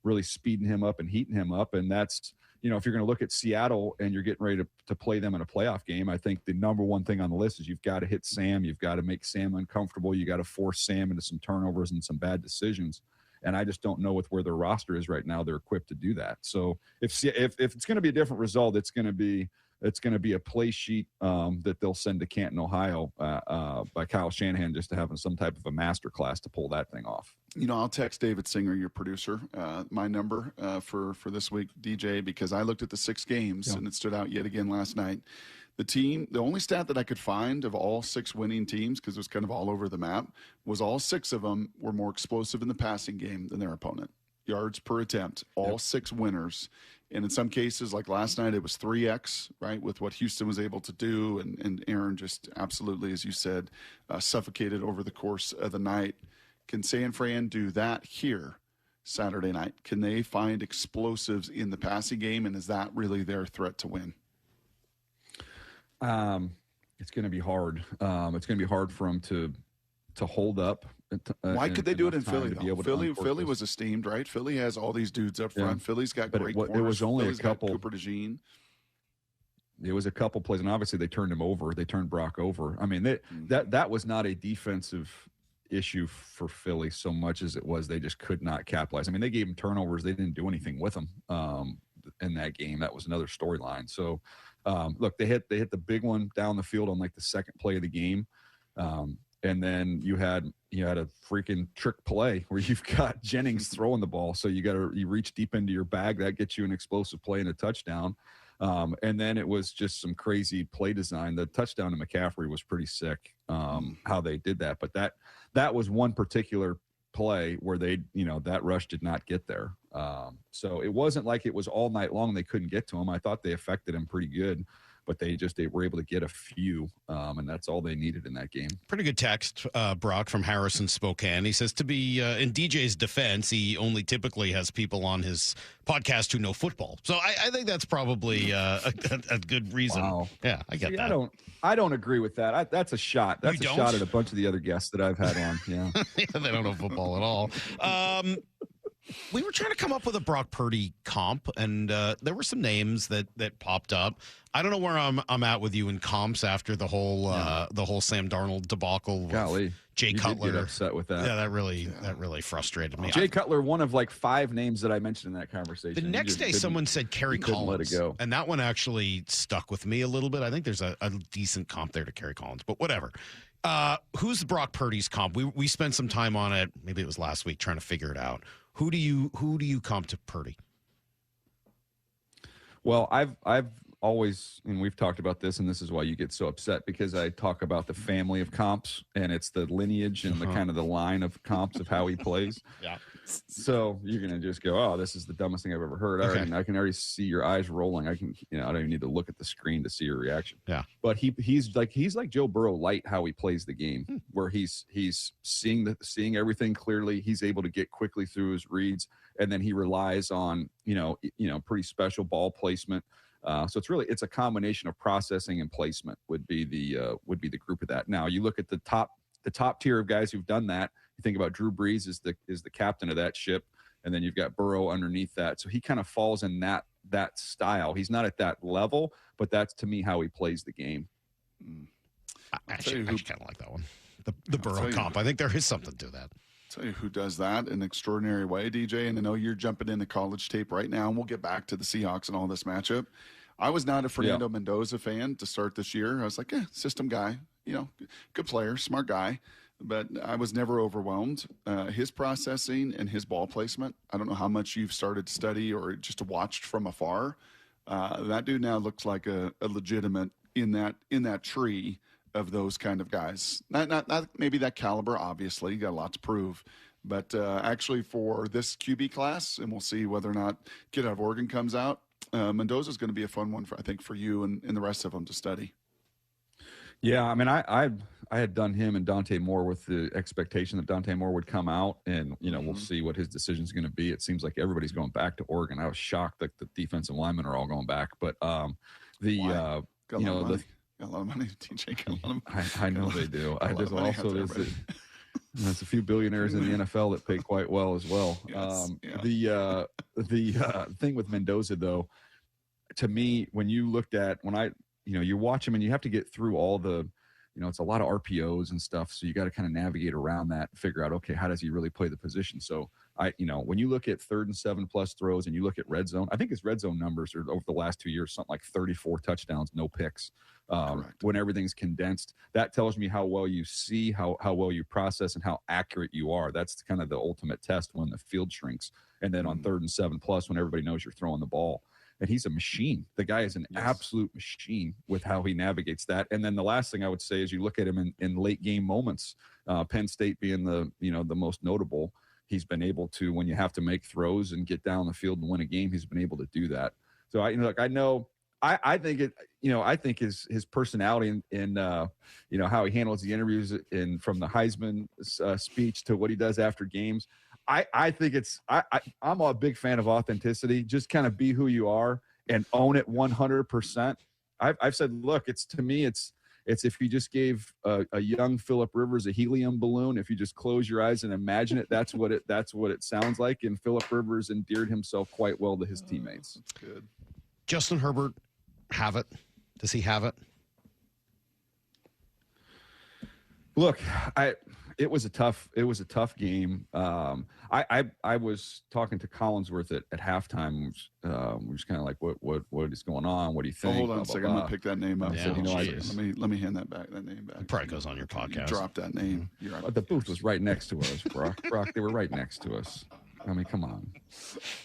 really speeding him up and heating him up. And that's, if you're going to look at Seattle and you're getting ready to play them in a playoff game, I think the number one thing on the list is you've got to hit Sam. You've got to make Sam uncomfortable. You got to force Sam into some turnovers and some bad decisions. And I just don't know with where their roster is right now, they're equipped to do that. So if it's going to be a different result, it's going to be a play sheet that they'll send to Canton, Ohio by Kyle Shanahan, just to have some type of a master class to pull that thing off. I'll text David Singer, your producer, my number for this week, DJ, because I looked at the 6 games and it stood out yet again last night. The only stat that I could find of all 6 winning teams, because it was kind of all over the map, was all 6 of them were more explosive in the passing game than their opponent. Yards per attempt, all 6 winners. And in some cases, like last night, it was 3X, right, with what Houston was able to do. And Aaron just absolutely, as you said, suffocated over the course of the night. Can San Fran do that here Saturday night? Can they find explosives in the passing game, and is that really their threat to win? It's going to be hard. It's going to be hard for them to hold up. Why could they do it in Philly, though? Philly was esteemed, right? Philly has all these dudes up front. Philly's got great corners. There was only Philly's a couple. Cooper DeJean. It was a couple plays, and obviously they turned him over. They turned Brock over. I mean, that was not a defensive issue for Philly so much as it was they just could not capitalize. I mean, they gave him turnovers. They didn't do anything with them in that game. That was another storyline. So, look, they hit the big one down the field on like the second play of the game. And then you had a freaking trick play where you've got Jennings throwing the ball. So you reach deep into your bag. That gets you an explosive play and a touchdown. And then it was just some crazy play design. The touchdown to McCaffrey was pretty sick, how they did that. But that was one particular play where that rush did not get there. So it wasn't like it was all night long they couldn't get to him. I thought they affected him pretty good. but they were able to get a few, and that's all they needed in that game. Pretty good text, Brock, from Harrison Spokane. He says, to be in DJ's defense, he only typically has people on his podcast who know football. So I think that's probably a good reason. Wow. Yeah, I get that. I don't agree with that. That's a shot. That's a shot at a bunch of the other guests that I've had on. Yeah, they don't know football at all. We were trying to come up with a Brock Purdy comp, and there were some names that popped up. I don't know where I'm at with you in comps after the whole Sam Darnold debacle. Golly, Jay Cutler. Get upset with that. Yeah, that really frustrated me. Jay Cutler, one of like 5 names that I mentioned in that conversation. The next day, someone said Kerry Collins, let it go. and that one actually stuck with me a little bit. I think there's a decent comp there to Kerry Collins, but whatever. Who's Brock Purdy's comp? We spent some time on it. Maybe it was last week trying to figure it out. Who do you comp to Purdy? Well, I've always, and we've talked about this, and this is why you get so upset, because I talk about the family of comps, and it's the lineage and the kind of the line of comps of how he plays. Yeah. So you're gonna just go, oh, this is the dumbest thing I've ever heard. Okay. I can already see your eyes rolling. I don't even need to look at the screen to see your reaction. Yeah. But he's like Joe Burrow light, how he plays the game, where he's seeing everything clearly. He's able to get quickly through his reads, and then he relies on pretty special ball placement. So it's a combination of processing and placement would be the group of that. Now you look at the top tier of guys who've done that. You think about Drew Brees is the captain of that ship, and then you've got Burrow underneath that. So he kind of falls in that style. He's not at that level, but that's to me how he plays the game. I actually kind of like that one. The Burrow comp. I think there is something to that. Tell you who does that in an extraordinary way, DJ. And I know you're jumping into college tape right now, and we'll get back to the Seahawks and all this matchup. I was not a Fernando Mendoza fan to start this year. I was like, system guy, good player, smart guy. But I was never overwhelmed. His processing and his ball placement, I don't know how much you've started to study or just watched from afar. That dude now looks like a legitimate in that tree of those kind of guys. Not maybe that caliber, obviously. You got a lot to prove. But actually for this QB class, and we'll see whether or not Kid out of Oregon comes out, Mendoza's going to be a fun one, I think, for you and the rest of them to study. Yeah, I mean, I had done him and Dante Moore with the expectation that Dante Moore would come out, and we'll see what his decision is going to be. It seems like everybody's going back to Oregon. I was shocked that the defensive linemen are all going back, but got a lot of money. TJ got a lot of money. I know they do. There's a few billionaires in the NFL that pay quite well as well. Yes, The thing with Mendoza, though, to me, when you watch him and you have to get through all the, it's a lot of RPOs and stuff. So you got to kind of navigate around that and figure out, okay, how does he really play the position? So when you look at 3rd and 7+ throws and you look at red zone, I think his red zone numbers are over the last 2 years, something like 34 touchdowns, no picks. When everything's condensed, that tells me how well you see, how well you process, and how accurate you are. That's kind of the ultimate test when the field shrinks. And then on 3rd and 7+, when everybody knows you're throwing the ball. And he's a machine. The guy is an absolute machine with how he navigates that. And then the last thing I would say is you look at him in late game moments, Penn State being the most notable. He's been able to, when you have to make throws and get down the field and win a game, he's been able to do that. So I think his personality and how he handles the interviews and from the Heisman speech to what he does after games. I think I'm a big fan of authenticity. Just kind of be who you are and own it 100%. I've said, look, it's if you just gave a young Phillip Rivers a helium balloon, if you just close your eyes and imagine it, that's what it sounds like. And Phillip Rivers endeared himself quite well to his teammates. That's good. Justin Herbert, have it? Does he have it? Look, it was a tough game. I was talking to Collinsworth at halftime. We're just kind of like, what is going on? What do you think? Hold on a second. I'm gonna pick that name up. Yeah, let me hand that name back. It probably goes on your podcast. You dropped that name. The booth was right next to us, Brock. They were right next to us. I mean, come on.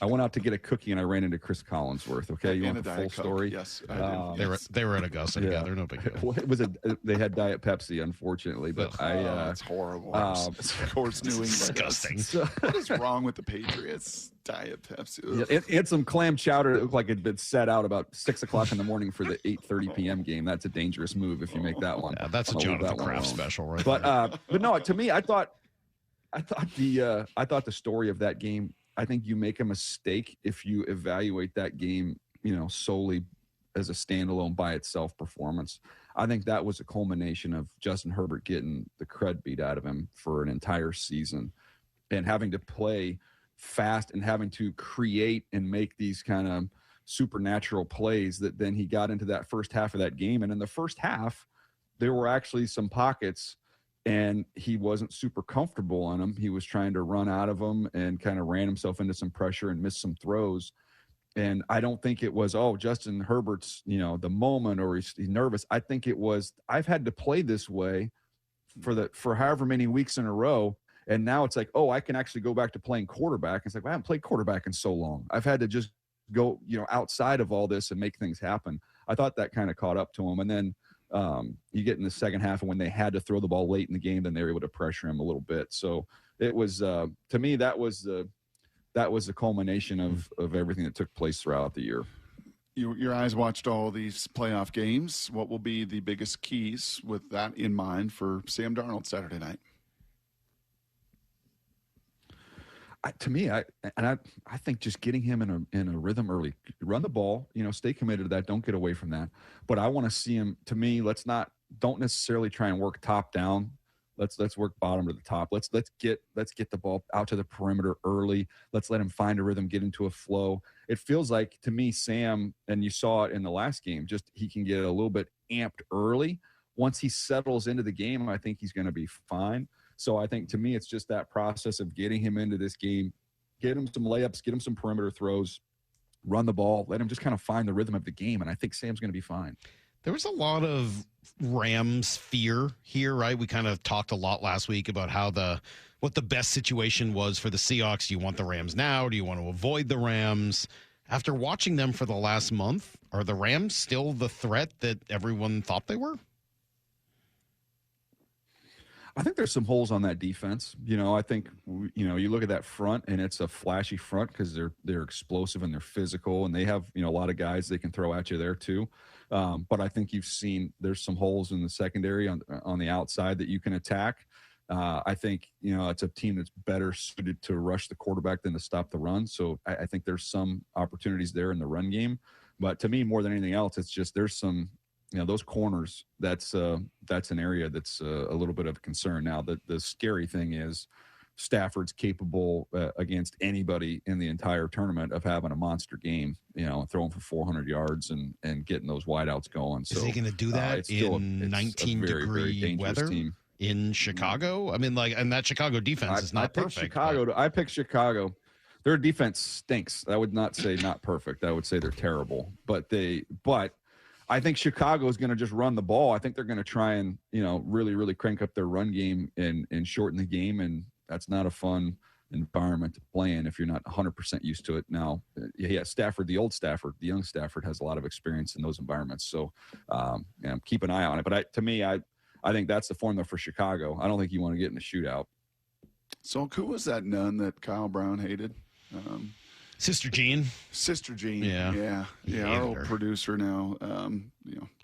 I went out to get a cookie and I ran into Chris Collinsworth. Okay, you want the full story? Yes, I do. They were at Augusta together. No big deal. Well, they had Diet Pepsi, unfortunately, but it's horrible. Of course, New England. Disgusting. What is wrong with the Patriots? Diet Pepsi. Yeah, it some clam chowder that looked like it'd been set out about 6 o'clock in the morning for the 8:30 p.m. game. That's a dangerous move if you make that one. Yeah, that's a Jonathan Kraft special, right? But no, to me, I thought the story of that game. I think you make a mistake if you evaluate that game, solely as a standalone by itself performance. I think that was a culmination of Justin Herbert getting the crud beat out of him for an entire season and having to play fast and having to create and make these kind of supernatural plays that then he got into that first half of that game. And in the first half, there were actually some pockets and he wasn't super comfortable on them. He was trying to run out of them and kind of ran himself into some pressure and missed some throws. And I don't think it was, Justin Herbert's, the moment or he's nervous. I think it was, I've had to play this way for however many weeks in a row. And now it's like, I can actually go back to playing quarterback. It's like, I haven't played quarterback in so long. I've had to just go, outside of all this and make things happen. I thought that kind of caught up to him. And then you get in the second half, and when they had to throw the ball late in the game, then they were able to pressure him a little bit. So it was, to me, that was the culmination of everything that took place throughout the year. Your eyes watched all these playoff games. What will be the biggest keys with that in mind for Sam Darnold Saturday night? I think just getting him in a rhythm early, run the ball, stay committed to that. Don't get away from that. But I want to see him. To me, don't necessarily try and work top down. Let's work bottom to the top. Let's get the ball out to the perimeter early. Let's let him find a rhythm, get into a flow. It feels like to me, Sam, and you saw it in the last game, just he can get a little bit amped early. Once he settles into the game, I think he's going to be fine. So I think to me, it's just that process of getting him into this game, get him some layups, get him some perimeter throws, run the ball, let him just kind of find the rhythm of the game. And I think Sam's going to be fine. There was a lot of Rams fear here, right? We kind of talked a lot last week about what the best situation was for the Seahawks. Do you want the Rams now? Do you want to avoid the Rams? After watching them for the last month, are the Rams still the threat that everyone thought they were? I think there's some holes on that defense. I think, you look at that front and it's a flashy front because they're explosive and they're physical and they have, a lot of guys they can throw at you there too. But I think you've seen there's some holes in the secondary on the outside that you can attack. I think, it's a team that's better suited to rush the quarterback than to stop the run. So I think there's some opportunities there in the run game. But to me, more than anything else, it's just there's some – those corners, that's an area that's a little bit of a concern. Now, the scary thing is Stafford's capable against anybody in the entire tournament of having a monster game, throwing for 400 yards and getting those wideouts going. So, is he going to do that in 19-degree weather in Chicago? I mean, and that Chicago defense is not perfect. I picked Chicago. Their defense stinks. I would not say not perfect. I would say they're terrible. But I think Chicago is going to just run the ball. I think they're going to try and, really, really crank up their run game and shorten the game. And that's not a fun environment to play in if you're not 100% used to it. Now, Stafford, the old Stafford, the young Stafford has a lot of experience in those environments. So keep an eye on it. But to me, I think that's the formula for Chicago. I don't think you want to get in a shootout. So who was that nun that Kyle Brown hated? Sister Jean. Yeah. Our old producer now.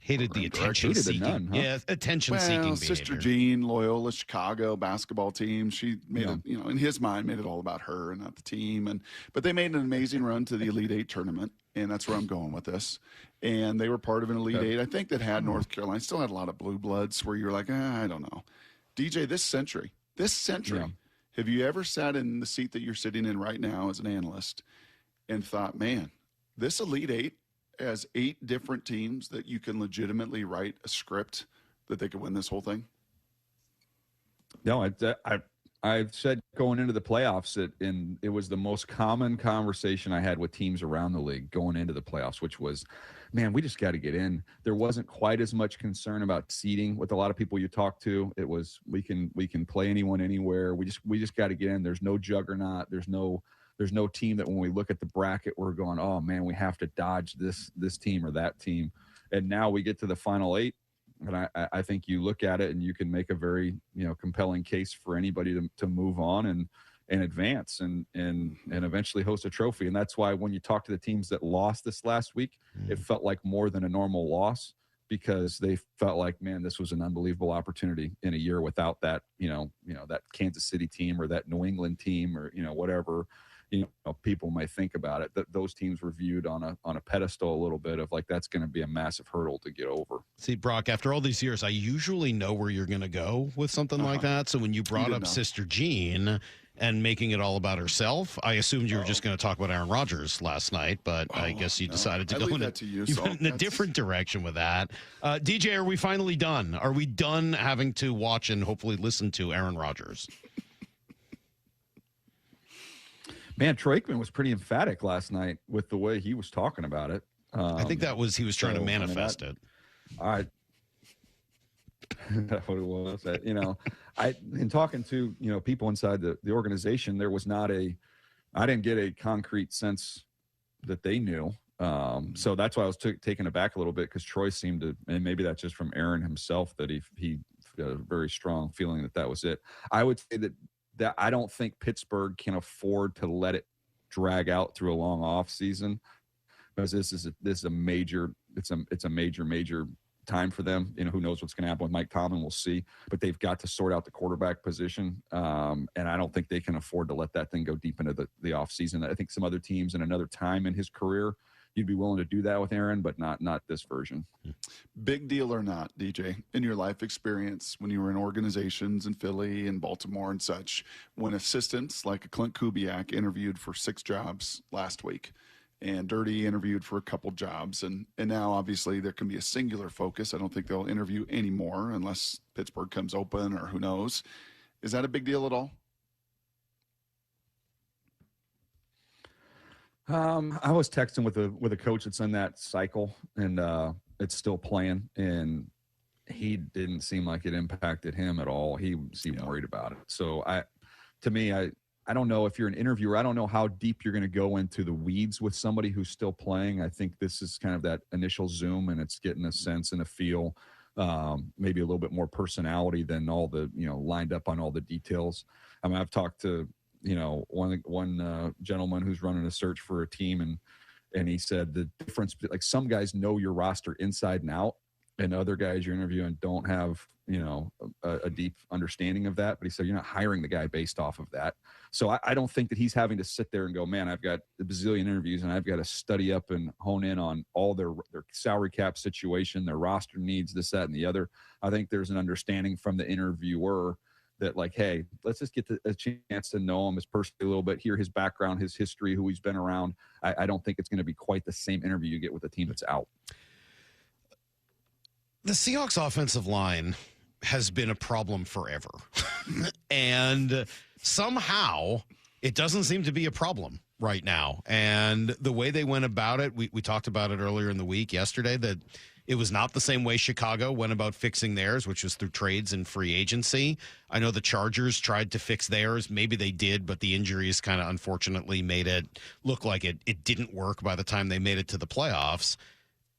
Hated the attention seeking. Nun, huh? Yeah, attention seeking. Sister Jean, Loyola Chicago basketball team. She made it, in his mind, made it all about her and not the team. But they made an amazing run to the Elite Eight tournament, and that's where I'm going with this. And they were part of an Elite Eight, I think, that had North Carolina. Still had a lot of blue bloods where you were like, I don't know. DJ, this century, have you ever sat in the seat that you're sitting in right now as an analyst and thought, man, this Elite Eight has 8 different teams that you can legitimately write a script that they could win this whole thing? No, I've said going into the playoffs it was the most common conversation I had with teams around the league going into the playoffs, which was, man, we just got to get in. There wasn't quite as much concern about seeding with a lot of people you talk to. It was we can play anyone anywhere. We just got to get in. There's no juggernaut. There's no There's no team that when we look at the bracket, we're going, oh man, we have to dodge this team or that team. And now we get to the final 8. And I think you look at it and you can make a very, compelling case for anybody to move on and advance and eventually host a trophy. And that's why when you talk to the teams that lost this last week, it felt like more than a normal loss, because they felt like, man, this was an unbelievable opportunity in a year without that, that Kansas City team or that New England team or, whatever, people might think about it, that those teams were viewed on a pedestal a little bit of like, that's going to be a massive hurdle to get over. See, Brock, after all these years, I usually know where you're going to go with something like that. So when you brought up Sister Jean and making it all about herself, I assumed you were just going to talk about Aaron Rodgers last night, but I guess you decided to go in a different direction with that. DJ, are we finally done? Are we done having to watch and hopefully listen to Aaron Rodgers? Man, Troikman was pretty emphatic last night with the way he was talking about it. I think that was he was trying to manifest it. That's what it was. In talking to people inside the organization, there was I didn't get a concrete sense that they knew. So that's why I was taken aback a little bit, because Troy seemed to, and maybe that's just from Aaron himself, that he got a very strong feeling that was it. I would say that I don't think Pittsburgh can afford to let it drag out through a long off season, because this is a major time for them. Who knows what's going to happen with Mike Tomlin? We'll see, but they've got to sort out the quarterback position. And I don't think they can afford to let that thing go deep into the off season. I think some other teams in another time in his career, you'd be willing to do that with Aaron, but not this version. Big deal or not, DJ, in your life experience when you were in organizations in Philly and Baltimore and such, when assistants like a Clint Kubiak interviewed for 6 jobs last week, and Dirty interviewed for a couple jobs, and now obviously there can be a singular focus. I don't think they'll interview anymore unless Pittsburgh comes open or who knows. Is that a big deal at all? I was texting with a coach that's in that cycle, and it's still playing, and he didn't seem like it impacted him at all. He seemed worried about it. So I don't know if you're an interviewer. I don't know how deep you're going to go into the weeds with somebody who's still playing. I think this is kind of that initial Zoom, and it's getting a sense and a feel, maybe a little bit more personality than all the, lined up on all the details. I mean, I've talked to, one gentleman who's running a search for a team, and he said the difference, like some guys know your roster inside and out, and other guys you're interviewing don't have, a deep understanding of that. But he said, you're not hiring the guy based off of that. So I don't think that he's having to sit there and go, man, I've got a bazillion interviews and I've got to study up and hone in on all their salary cap situation, their roster needs, this, that, and the other. I think there's an understanding from the interviewer that, like, hey, let's just get a chance to know him as personally a little bit, hear his background, his history, who he's been around. I don't think it's going to be quite the same interview you get with a team that's out. The Seahawks offensive line has been a problem forever. And somehow it doesn't seem to be a problem right now. And the way they went about it, we talked about it earlier in the week yesterday, that it was not the same way Chicago went about fixing theirs, which was through trades and free agency. I know the Chargers tried to fix theirs. Maybe they did, but the injuries kind of unfortunately made it look like it didn't work by the time they made it to the playoffs.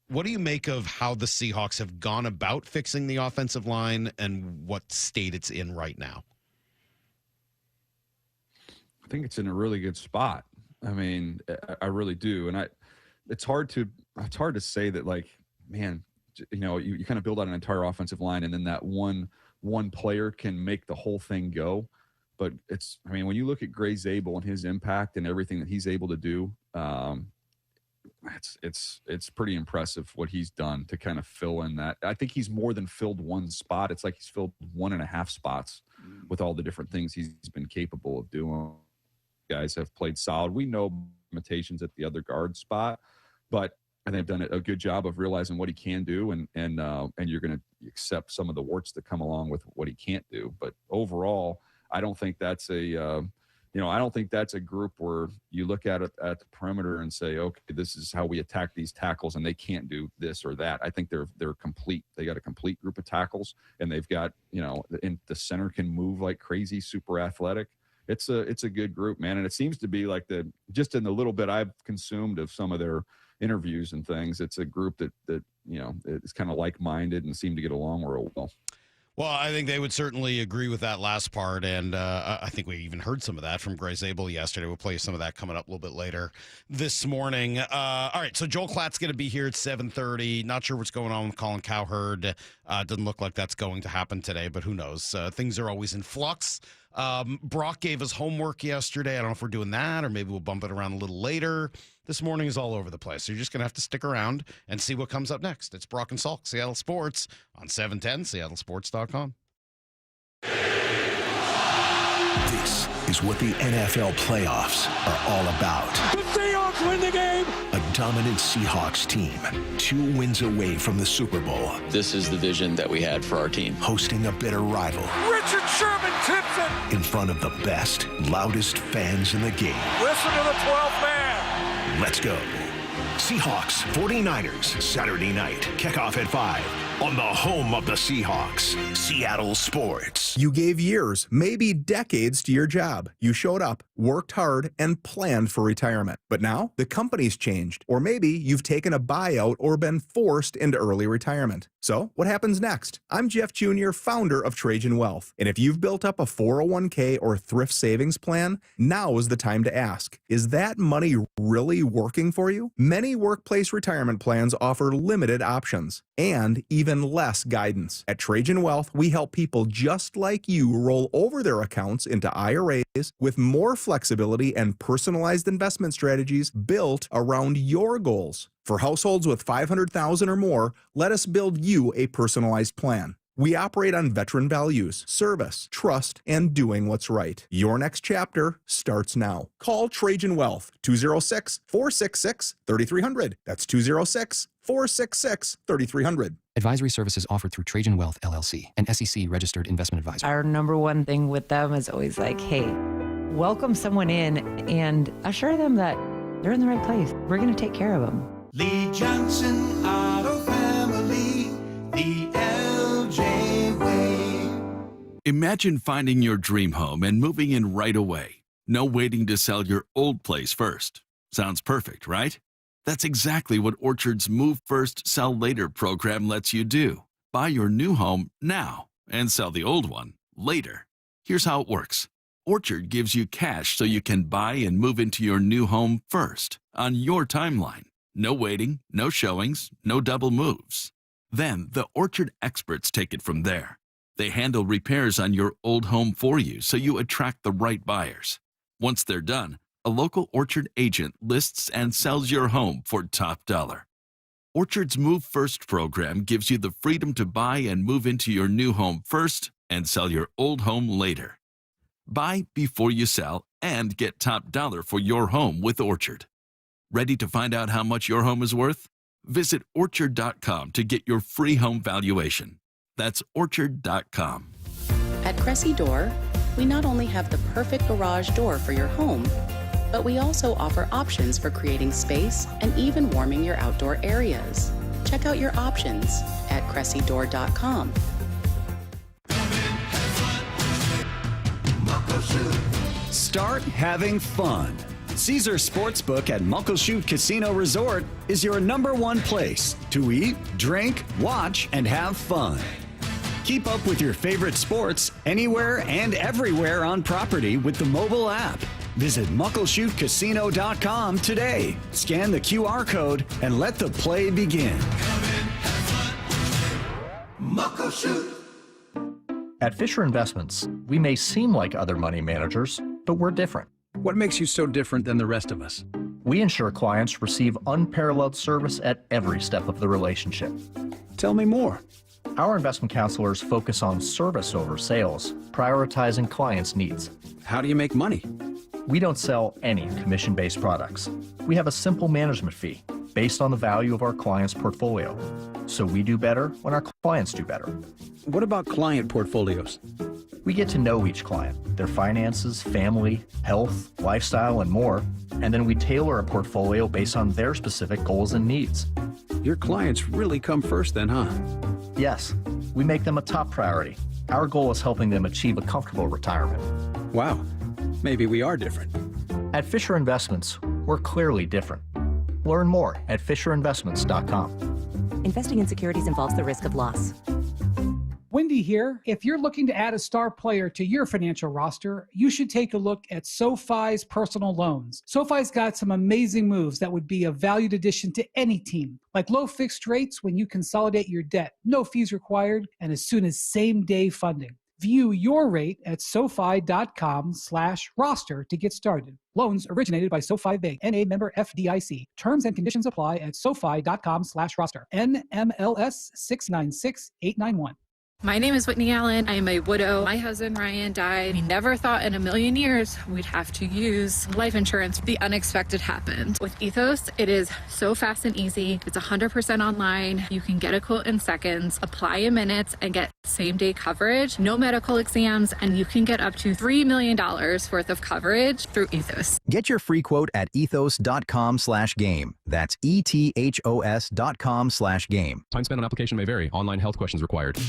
What do you make of how the Seahawks have gone about fixing the offensive line and what state it's in right now? I think it's in a really good spot. I mean, I really do. And it's hard to say that, like, man, you kind of build out an entire offensive line and then that one player can make the whole thing go. But when you look at Gray Zabel and his impact and everything that he's able to do, it's pretty impressive what he's done to kind of fill in that. I think he's more than filled one spot. It's like he's filled 1.5 spots with all the different things he's been capable of doing. Guys have played solid. We know limitations at the other guard spot, but I think they've done a good job of realizing what he can do, and you're going to accept some of the warts that come along with what he can't do. But overall, I don't think that's I don't think that's a group where you look at it at the perimeter and say, okay, this is how we attack these tackles and they can't do this or that. I think they're complete. They got a complete group of tackles, and they've got, and the center can move like crazy, super athletic. it's a good group, man. And it seems to be like just in the little bit I've consumed of some of their interviews and things, it's a group that is kind of like-minded and seem to get along real well. Well, I think they would certainly agree with that last part, and I think we even heard some of that from Gray Zabel yesterday. We'll play some of that coming up a little bit later this morning. All right, so Joel Klatt's going to be here at 7:30. Not sure what's going on with Colin Cowherd. Doesn't look like that's going to happen today, but who knows? Things are always in flux. Brock gave us homework yesterday. I don't know if we're doing that or maybe we'll bump it around a little later. This morning is all over the place. So you're just going to have to stick around and see what comes up next. It's Brock and Salk, Seattle Sports on 710, seattlesports.com. This is what the NFL playoffs are all about. The Seahawks win the game. A dominant Seahawks team, 2 wins away from the Super Bowl. This is the vision that we had for our team. Hosting a bitter rival. Richard Sherman tips it. In front of the best, loudest fans in the game. Listen to the 12th man. Let's go. Seahawks 49ers, Saturday night. Kickoff at 5 on the home of the Seahawks, Seattle Sports. You gave years, maybe decades to your job. You showed up, worked hard, and planned for retirement. But now the company's changed. Or maybe you've taken a buyout or been forced into early retirement. So what happens next? I'm Jeff Jr., founder of Trajan Wealth. And if you've built up a 401k or thrift savings plan, now is the time to ask, is that money really working for you? Many workplace retirement plans offer limited options and even less guidance. At Trajan Wealth, we help people just like you roll over their accounts into IRAs with more flexibility and personalized investment strategies built around your goals. For households with $500,000 or more, let us build you a personalized plan. We operate on veteran values, service, trust, and doing what's right. Your next chapter starts now. Call Trajan Wealth, 206-466-3300. That's 206-466-3300. Advisory services offered through Trajan Wealth, LLC, an SEC-registered investment advisor. Our number one thing with them is always like, hey, welcome someone in and assure them that they're in the right place. We're going to take care of them. Lee Johnson Auto Family, the LJ way. Imagine finding your dream home and moving in right away. No waiting to sell your old place first. Sounds perfect, right? That's exactly what Orchard's Move First, Sell Later program lets you do. Buy your new home now and sell the old one later. Here's how it works. Orchard gives you cash so you can buy and move into your new home first on your timeline. No waiting, no showings, no double moves. Then the Orchard experts take it from there. They handle repairs on your old home for you so you attract the right buyers. Once they're done, a local Orchard agent lists and sells your home for top dollar. Orchard's Move First program gives you the freedom to buy and move into your new home first and sell your old home later. Buy before you sell and get top dollar for your home with Orchard. Ready to find out how much your home is worth? Visit Orchard.com to get your free home valuation. That's Orchard.com. At Cressy Door, we not only have the perfect garage door for your home, but we also offer options for creating space and even warming your outdoor areas. Check out your options at CressyDoor.com. Start having fun. Caesar Sportsbook at Muckleshoot Casino Resort is your #1 place to eat, drink, watch, and have fun. Keep up with your favorite sports anywhere and everywhere on property with the mobile app. Visit MuckleshootCasino.com today. Scan the QR code and let the play begin. Muckleshoot. At Fisher Investments, we may seem like other money managers, but we're different. What makes you so different than the rest of us? We ensure clients receive unparalleled service at every step of the relationship. Tell me more. Our investment counselors focus on service over sales, prioritizing clients' needs. How do you make money? We don't sell any commission-based products. We have a simple management fee based on the value of our client's portfolio. So we do better when our clients do better. What about client portfolios? We get to know each client, their finances, family, health, lifestyle, and more, and then we tailor a portfolio based on their specific goals and needs. Your clients really come first then, huh? Yes, we make them a top priority. Our goal is helping them achieve a comfortable retirement. Wow. maybe we are different. At Fisher Investments, we're clearly different. Learn more at FisherInvestments.com. Investing in securities involves the risk of loss. Wendy here. If you're looking to add a star player to your financial roster, you should take a look at SoFi's personal loans. SoFi's got some amazing moves that would be a valued addition to any team, like low fixed rates when you consolidate your debt, no fees required, and as soon as same-day funding. View your rate at SoFi.com/roster to get started. Loans originated by SoFi Bank, N.A. member FDIC. Terms and conditions apply at SoFi.com/roster. NMLS 696891. My name is Whitney Allen. I am a widow. My husband, Ryan, died. We never thought in a million years we'd have to use life insurance. The unexpected happened. With Ethos, it is so fast and easy. It's 100% online. You can get a quote in seconds, apply in minutes, and get same-day coverage, no medical exams, and you can get up to $3 million worth of coverage through Ethos. Get your free quote at ethos.com/game. That's ETHOS.com/game. Time spent on application may vary. Online health questions required.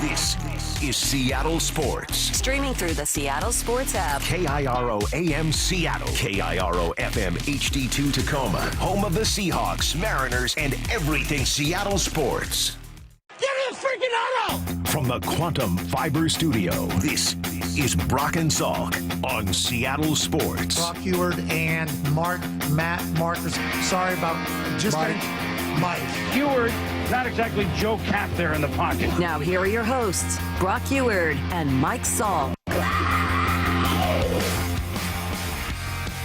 This is Seattle Sports. Streaming through the Seattle Sports app. KIRO AM Seattle. KIRO FM HD2 Tacoma. Home of the Seahawks, Mariners, and everything Seattle sports. Get in the freaking auto! From the Quantum Fiber Studio, this is Brock and Salk on Seattle Sports. Brock Heward and Matt Marcus. Sorry about just Mike. Heward, not exactly Joe Cap there in the pocket. Now here are your hosts, Brock Heward and Mike Salk.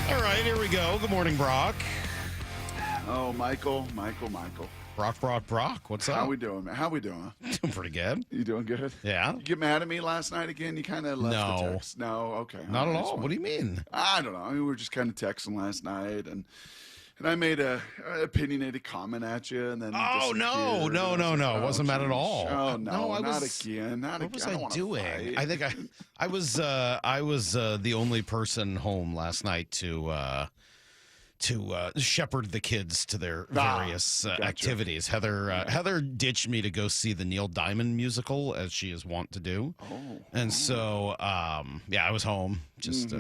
All right, here we go. Good morning, Brock. Oh, Michael. Brock. What's up? How we doing, man? How we doing? Doing pretty good. You doing good? Yeah. You get mad at me last night again? You kind of left the text. No, okay. Not at all. What do you mean? I don't know. I mean, we were just kind of texting last night, and I made a opinionated comment at you, and then no. It wasn't mad at all. Oh no, I not was, again. Not what again. was I doing? I think I was the only person home last night to shepherd the kids to their various activities. Heather ditched me to go see the Neil Diamond musical, as she is wont to do. And so I was home just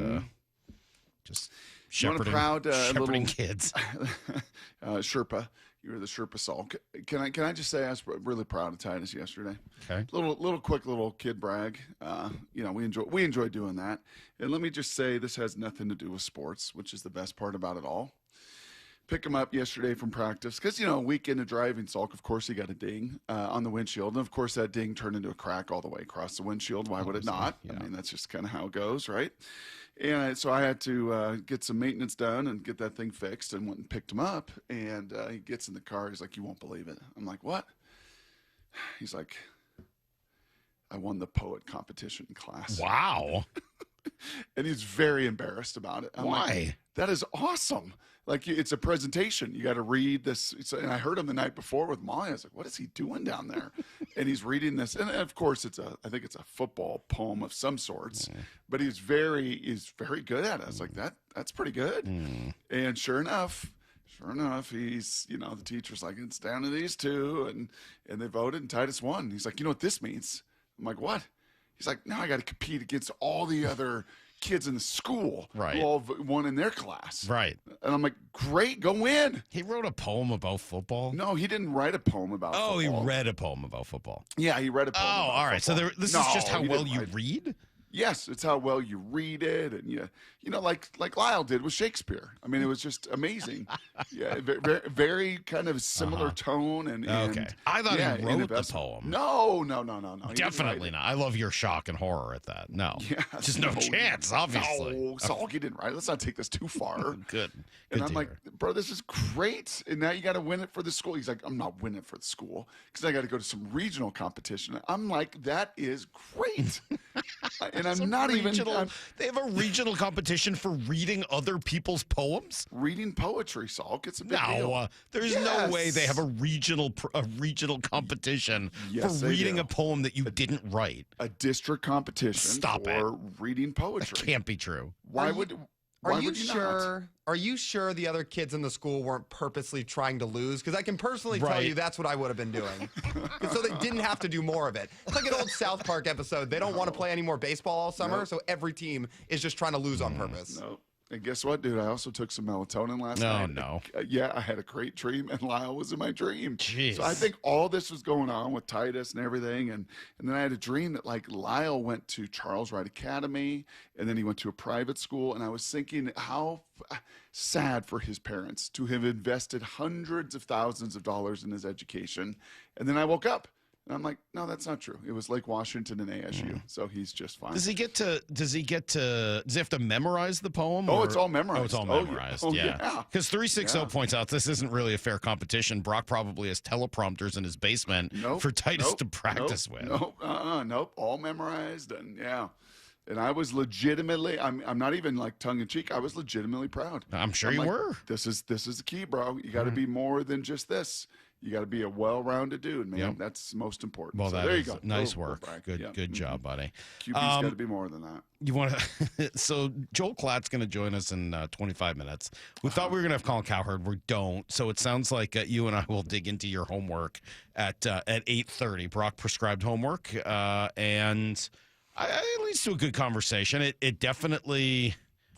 shepherding kids. Sherpa. You were the Sherpa Salk. Can I just say I was really proud of Titus yesterday. Okay. Little kid brag. We enjoy doing that. And let me just say this has nothing to do with sports, which is the best part about it all. Pick him up yesterday from practice because, weekend of driving, Salk, of course, he got a ding on the windshield. And, of course, that ding turned into a crack all the way across the windshield. Why would it not? Yeah. I mean, that's just kind of how it goes, right? And so I had to get some maintenance done and get that thing fixed and went and picked him up. And he gets in the car. He's like, "You won't believe it." I'm like, "What?" He's like, "I won the poet competition in class." Wow. And he's very embarrassed about it. I'm Why? Like, that is awesome. Like, it's a presentation. You got to read this. And I heard him the night before with Molly. I was like, what is he doing down there? And he's reading this. And of course, I think it's a football poem of some sorts. But he's very good at it. I was like, that's pretty good. And sure enough, he's, the teacher's like, it's down to these two. And they voted, and Titus won. He's like, you know what this means? I'm like, what? He's like, now I got to compete against all the other kids in the school who all won in their class. Right. And I'm like, great, go win. He wrote a poem about football? No, he didn't write a poem about football. Oh, he read a poem about football. Yeah, he read a poem about all right. football. So this is just how well you read? Yes, it's how well you read it, and like Lyle did with Shakespeare. I mean, it was just amazing. Yeah, very, very kind of similar tone. Okay, I thought he wrote the poem. No. Definitely not. I love your shock and horror at that. No, just no chance. Obviously, no. Salk, he didn't write it. Let's not take this too far. Good. And I'm like, bro, this is great. And now you got to win it for the school. He's like, I'm not winning it for the school because I got to go to some regional competition. I'm like, that is great. And I'm not even. They have a regional competition for reading other people's poems. Reading poetry, Salk. It's a big deal. There's no way they have a regional competition for reading a poem that you didn't write. A district competition for reading poetry. That can't be true. Why would? Why would you not? Are you sure the other kids in the school weren't purposely trying to lose? Because I can personally tell you that's what I would have been doing. So they didn't have to do more of it. It's like an old South Park episode. They don't want to play any more baseball all summer, so every team is just trying to lose on purpose. No. And guess what, dude? I also took some melatonin last night. Oh, no. Yeah, I had a great dream, and Lyle was in my dream. Jeez. So I think all this was going on with Titus and everything. And then I had a dream that, like, Lyle went to Charles Wright Academy, and then he went to a private school. And I was thinking how sad for his parents to have invested hundreds of thousands of dollars in his education. And then I woke up. And I'm like, no, that's not true. It was Lake Washington and ASU, so he's just fine. Does he have to memorize the poem? Oh, it's all memorized. Oh, it's all memorized. Yeah. Because 360 points out this isn't really a fair competition. Brock probably has teleprompters in his basement for Titus to practice with. Nope. All memorized, and And I was legitimately, I'm not even like tongue in cheek. I was legitimately proud. I'm sure you were. This is the key, bro. You got to be more than just this. You got to be a well-rounded dude, man. That's most important. Well, so there you go. Nice work. Good job, buddy. QB's got to be more than that. You want to? So Joel Klatt's going to join us in 25 minutes. We thought we were going to have Colin Cowherd. We don't. So it sounds like you and I will dig into your homework at 8:30. Brock prescribed homework, and it leads to a good conversation. It definitely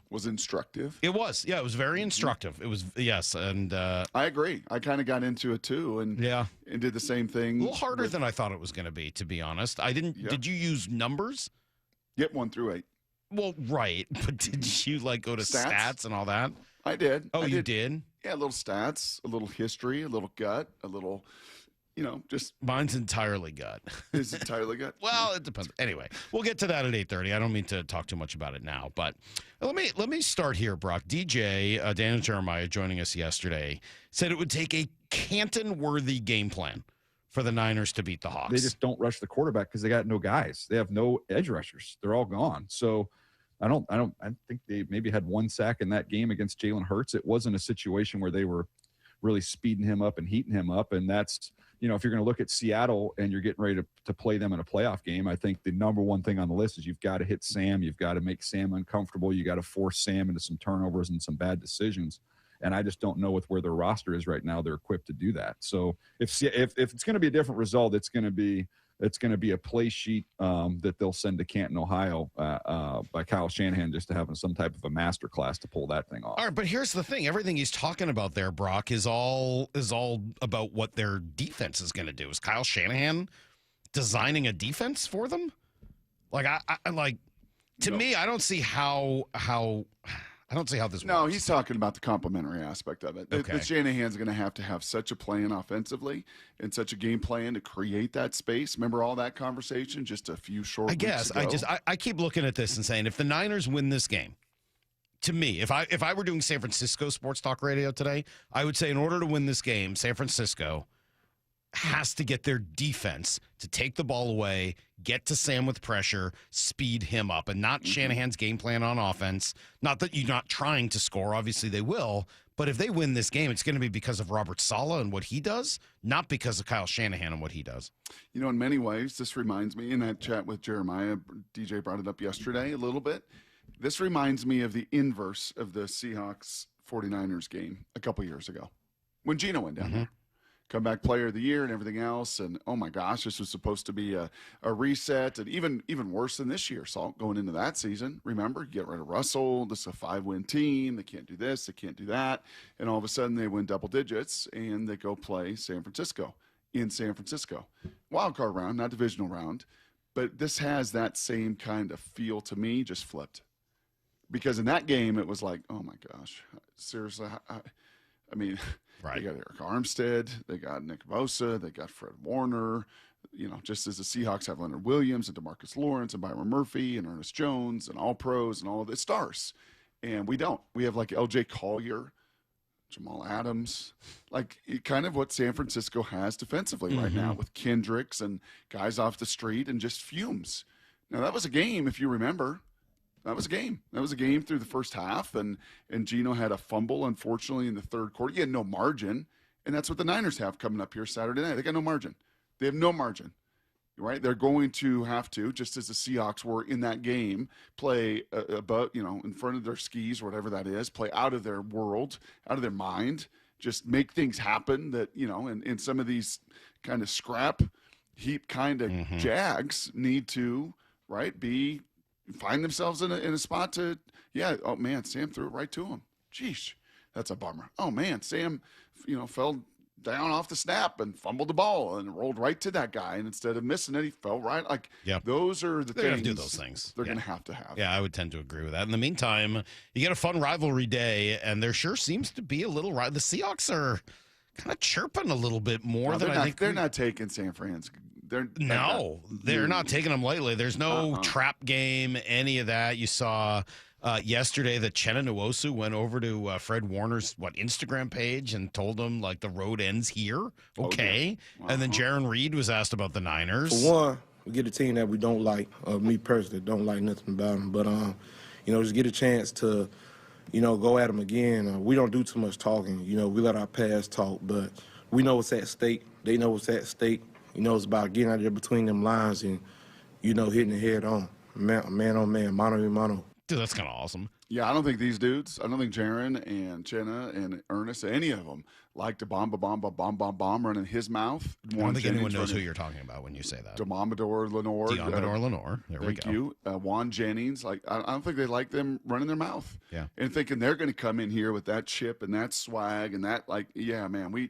was instructive. It was. Yeah, it was very instructive. It was, yes. And I agree. I kind of got into it too and did the same thing. A little harder than I thought it was going to be honest. I didn't. Yep. Did you use numbers? Yep, 1 through 8. Well, right. But did you like go to stats and all that? I did. Oh, you did? Yeah, a little stats, a little history, a little gut, a little, just. Mine's entirely gut. It's entirely gut. Well, it depends. Anyway, we'll get to that at 8:30. I don't mean to talk too much about it now, but let me start here, Brock. DJ, Daniel Jeremiah, joining us yesterday, said it would take a Canton-worthy game plan for the Niners to beat the Hawks. They just don't rush the quarterback because they got no guys. They have no edge rushers. They're all gone. So I think they maybe had 1 sack in that game against Jalen Hurts. It wasn't a situation where they were really speeding him up and heating him up. And that's, if you're going to look at Seattle and you're getting ready to play them in a playoff game, I think the number one thing on the list is you've got to hit Sam. You've got to make Sam uncomfortable. You got to force Sam into some turnovers and some bad decisions. And I just don't know with where their roster is right now, they're equipped to do that. So if it's going to be a different result, it's going to be a play sheet that they'll send to Canton, Ohio by Kyle Shanahan just to have some type of a master class to pull that thing off. All right, but here's the thing. Everything he's talking about there, Brock, is all about what their defense is going to do. Is Kyle Shanahan designing a defense for them? Like, to me, I don't see how this works. No, he's talking about the complementary aspect of it. Okay. The Shanahan's going to have such a plan offensively and such a game plan to create that space. Remember all that conversation just a few short weeks ago? I keep looking at this and saying, if the Niners win this game, to me, if I were doing San Francisco sports talk radio today, I would say in order to win this game, San Francisco has to get their defense to take the ball away, get to Sam with pressure, speed him up, and not Shanahan's game plan on offense. Not that you're not trying to score. Obviously, they will. But if they win this game, it's going to be because of Robert Saleh and what he does, not because of Kyle Shanahan and what he does. In many ways, this reminds me, in that chat with Jeremiah, DJ brought it up yesterday a little bit. This reminds me of the inverse of the Seahawks 49ers game a couple years ago when Geno went down there. Comeback player of the year and everything else. And oh my gosh, this was supposed to be a reset, and even worse than this year, Salk, going into that season. Remember, get rid of Russell. This is a 5-win team. They can't do this. They can't do that. And all of a sudden they win double digits and they go play San Francisco in San Francisco. Wild card round, not divisional round. But this has that same kind of feel to me, just flipped. Because in that game, it was like, oh my gosh, seriously, I mean, right. They got Eric Armstead, they got Nick Bosa, they got Fred Warner. Just as the Seahawks have Leonard Williams and DeMarcus Lawrence and Byron Murphy and Ernest Jones and all pros and all of the stars. And we don't. We have like LJ Collier, Jamal Adams, like kind of what San Francisco has defensively right now with Kendricks and guys off the street and just fumes. Now, that was a game, if you remember. That was a game. That was a game through the first half, and Geno had a fumble, unfortunately, in the third quarter. He had no margin, and that's what the Niners have coming up here Saturday night. They got no margin. They have no margin. right? They're going to have to, just as the Seahawks were in that game, play about, in front of their skis or whatever that is, play out of their world, out of their mind, just make things happen that, and some of these kind of scrap heap kind of Jags need to, right, find themselves in a spot to, oh man, Sam threw it right to him. Jeez, that's a bummer. Oh man, Sam, fell down off the snap and fumbled the ball and rolled right to that guy. And instead of missing it, he fell right. Those are the things. They're going to do those things. They're going to have. Yeah, I would tend to agree with that. In the meantime, you get a fun rivalry day, and there sure seems to be a little the Seahawks are kind of chirping a little bit more than I think. They're not taking San Francisco. They're not taking them lightly. There's no trap game, any of that. You saw yesterday that Chenna Nwosu went over to Fred Warner's Instagram page and told him the road ends here. Okay. And then Jaron Reed was asked about the Niners. For one, we get a team that we don't like. Me personally, don't like nothing about them. But just get a chance to, go at them again. We don't do too much talking. We let our past talk, but we know what's at stake. They know what's at stake. It's about getting out there between them lines and, hitting the head on. Man on man, mano a mano. Dude, that's kind of awesome. Yeah, I don't think these dudes, Jaron and Chenna and Ernest, any of them, like to bomb running his mouth. I don't think anyone knows who you're talking about when you say that. Deommodore Lenoir. There we go. Thank you. Juan Jennings. I don't think they like them running their mouth. Yeah. And thinking they're going to come in here with that chip and that swag and that, man,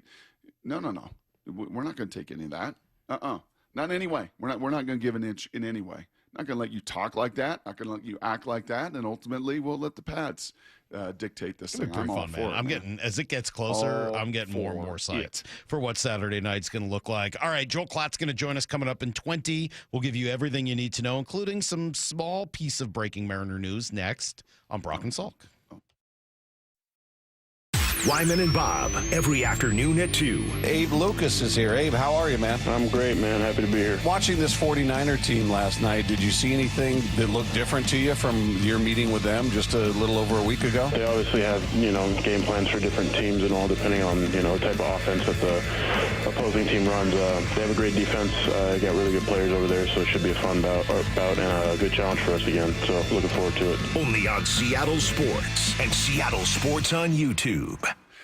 no. We're not going to take any of that. Not in any way. We're not going to give an inch in any way. Not going to let you talk like that. Not going to let you act like that. And ultimately, we'll let the pads dictate this thing. I'm all for it. I'm getting, as it gets closer, I'm getting more and more sights for what Saturday night's going to look like. All right, Joel Klatt's going to join us coming up in 20. We'll give you everything you need to know, including some small piece of breaking Mariner news next on Brock and Salk. Wyman and Bob, every afternoon at 2. Abe Lucas is here. Abe, how are you, man? I'm great, man. Happy to be here. Watching this 49er team last night, did you see anything that looked different to you from your meeting with them just a little over a week ago? They obviously have, game plans for different teams and all, depending on, the type of offense that the opposing team runs. They have a great defense. Got really good players over there, so it should be a fun bout and a good challenge for us again. So looking forward to it. Only on Seattle Sports and Seattle Sports on YouTube.